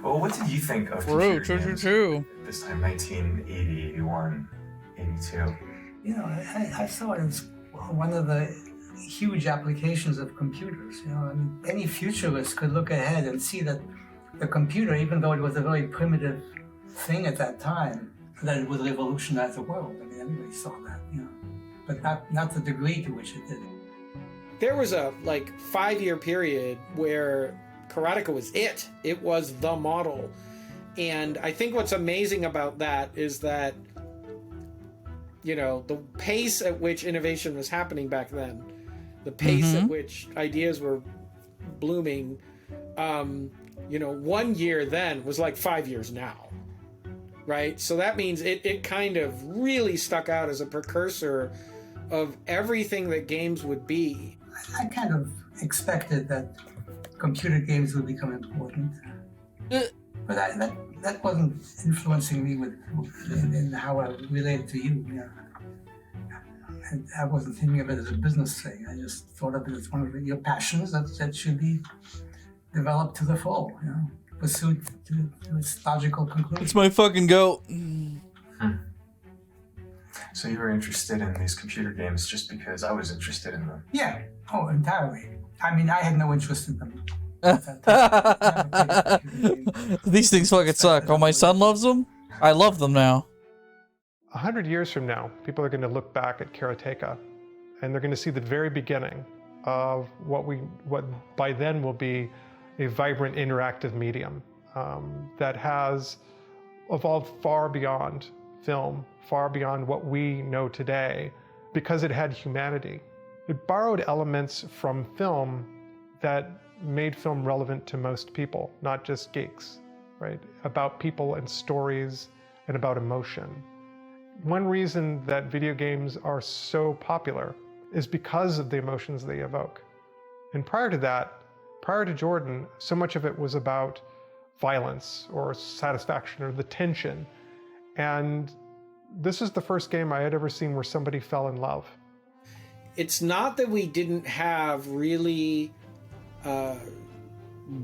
O: Well, what did you think of
A: True.
O: this time, 1980, 81, 82?
N: I thought it was one of the huge applications of computers. Any futurist could look ahead and see that the computer, even though it was a very primitive thing at that time, that it would revolutionize the world. I mean, everybody saw that, but not the degree to which it did.
F: There was a 5-year period where Karateka was it. It was the model. And I think what's amazing about that is that, the pace at which innovation was happening back then, the pace at which ideas were blooming, 1 year then was like 5 years now, right? So that means it kind of really stuck out as a precursor of everything that games would be.
N: I kind of expected that computer games would become important, but that wasn't influencing me in how I related to you. I wasn't thinking of it as a business thing. I just thought of it as one of your passions that should be developed to the full, pursued to its logical conclusion.
A: It's my fucking goat.
O: So you were interested in these computer games just because I was interested in them?
N: Yeah. Oh, entirely. I mean, I had no interest in them.
A: These things fucking suck. Oh, my son loves them? I love them now.
M: 100 years from now, people are going to look back at Karateka and they're going to see the very beginning of what by then will be a vibrant interactive medium that has evolved far beyond film, far beyond what we know today, because it had humanity. It borrowed elements from film that made film relevant to most people, not just geeks, right? About people and stories and about emotion. One reason that video games are so popular is because of the emotions they evoke. And prior to that, prior to Jordan, so much of it was about violence or satisfaction or the tension. And this is the first game I had ever seen where somebody fell in love.
F: It's not that we didn't have really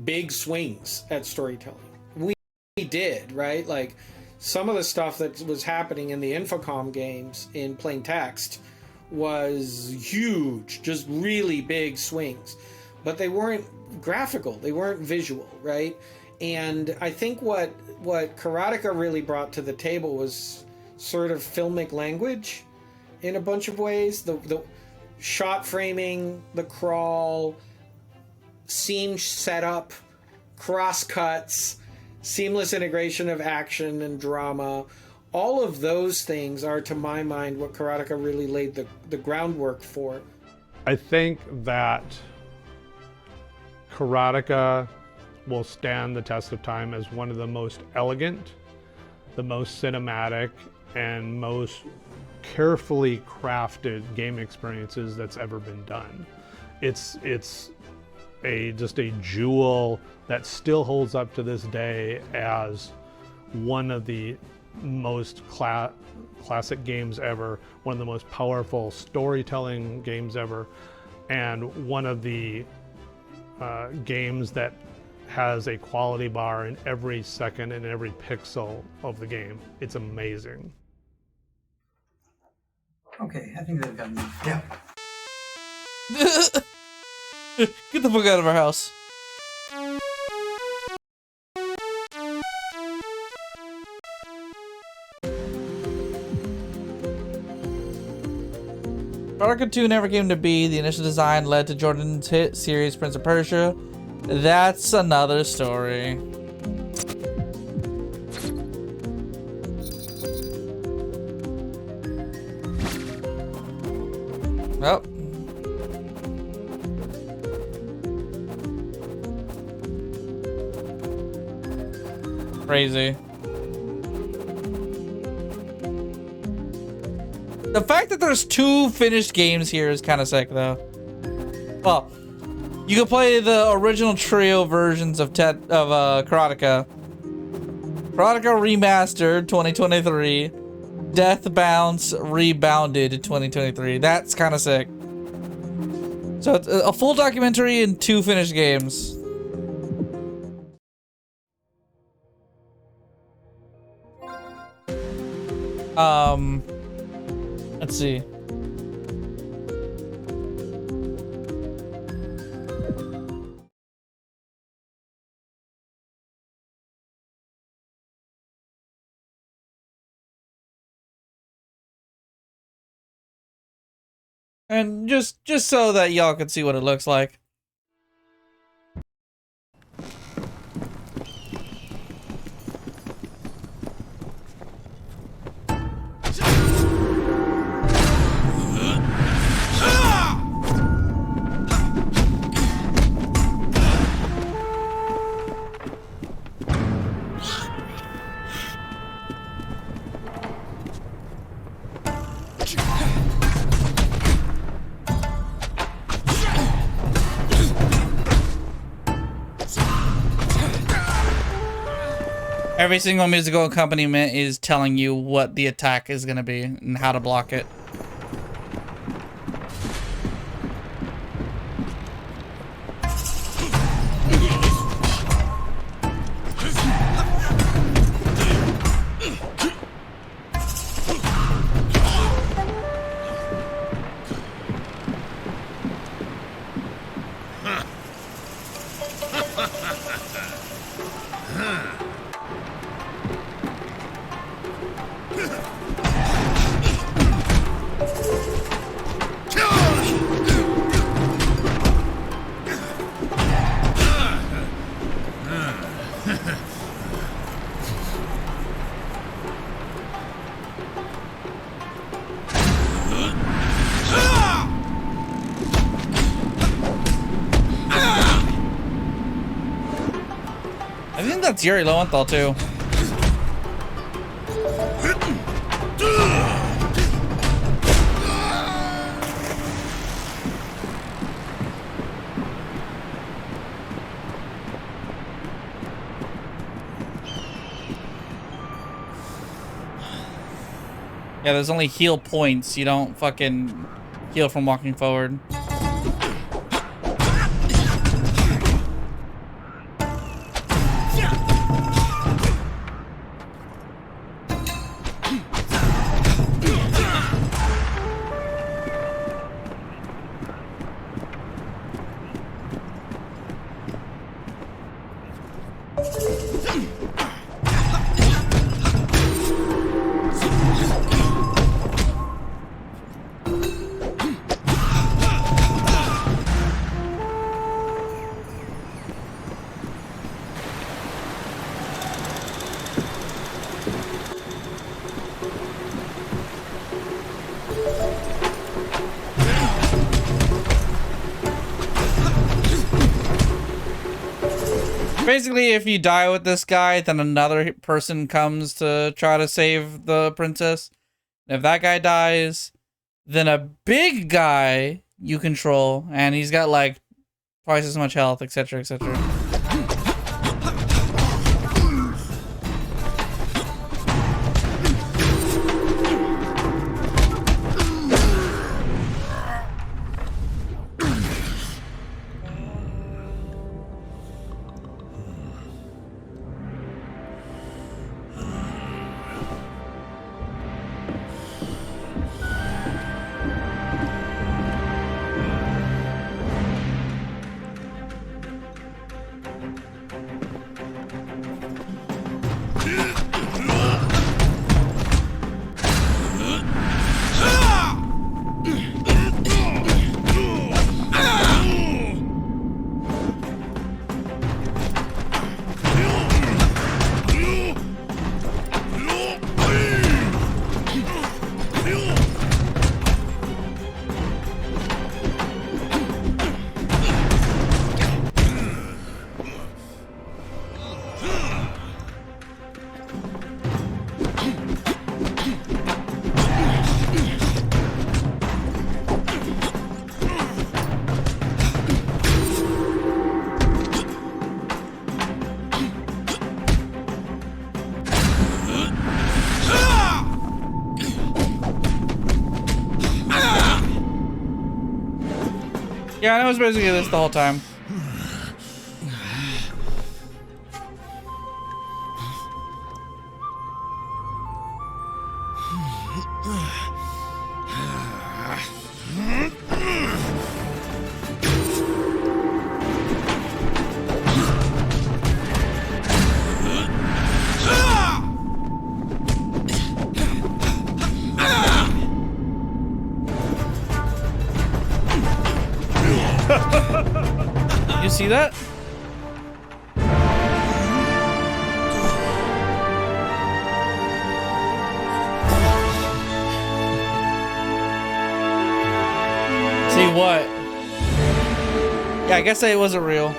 F: big swings at storytelling. We did, right? Like some of the stuff that was happening in the Infocom games in plain text was huge, just really big swings. But they weren't graphical, they weren't visual, right? And I think what Karateka really brought to the table was sort of filmic language in a bunch of ways. The shot framing, the crawl, scene setup, cross cuts, seamless integration of action and drama, All of those things are, to my mind, what Karateka really laid the groundwork for.
I: I think that Karateka will stand the test of time as one of the most elegant, the most cinematic, and most carefully crafted game experiences that's ever been done. It's just a jewel that still holds up to this day as one of the most classic games ever, one of the most powerful storytelling games ever, and one of the games that has a quality bar in every second and every pixel of the game. It's amazing.
N: Okay, I think they've got enough. Yeah.
A: Get the fuck out of our house. Karateka 2 never came to be. The initial design led to Jordan's hit series Prince of Persia. That's another story. Oh. Crazy. The fact that there's 2 finished games here is kind of sick, though. Well, you can play the original trio versions of Karateka. Karateka Remastered 2023. Death Bounce Rebounded 2023. That's kind of sick. So it's a full documentary and 2 finished games. Let's see. And just so that y'all can see what it looks like. Every single musical accompaniment is telling you what the attack is going to be and how to block it. I think that's Yuri Lowenthal too. Yeah, there's only heal points. You don't fucking heal from walking forward. basically, if you die with this guy, then another person comes to try to save the princess. And if that guy dies, then a big guy you control, and he's got like twice as much health, etc., etc. Yeah, I was basically this the whole time. You see that? See what? Yeah, I guess it wasn't real.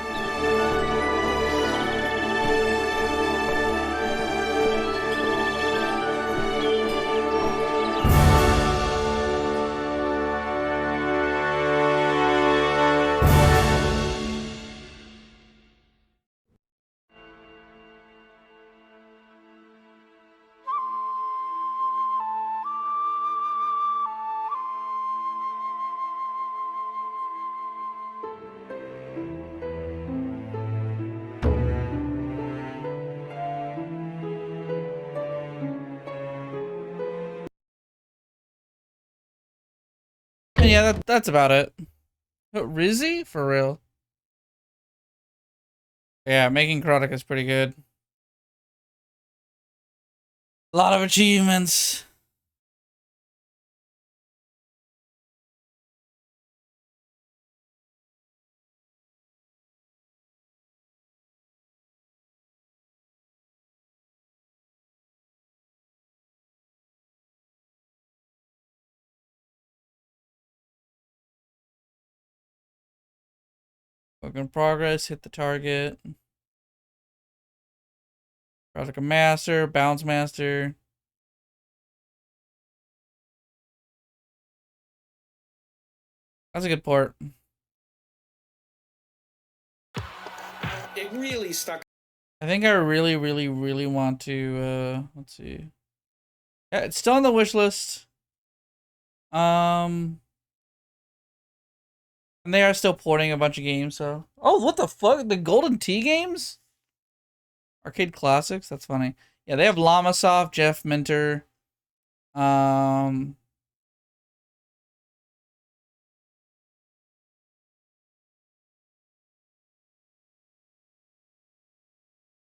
A: And yeah, that's about it. But Rizzy? For real. Yeah, making Karateka is pretty good. A lot of achievements. Work in progress, hit the target. Karateka Master, Bounce Master. That's a good port.
F: It really stuck.
A: I think I really, really, really want to, let's see. Yeah, it's still on the wish list. And they are still porting a bunch of games, so. Oh, what the fuck? The Golden Tee games? Arcade Classics? That's funny. Yeah, they have Llamasoft, Jeff Minter.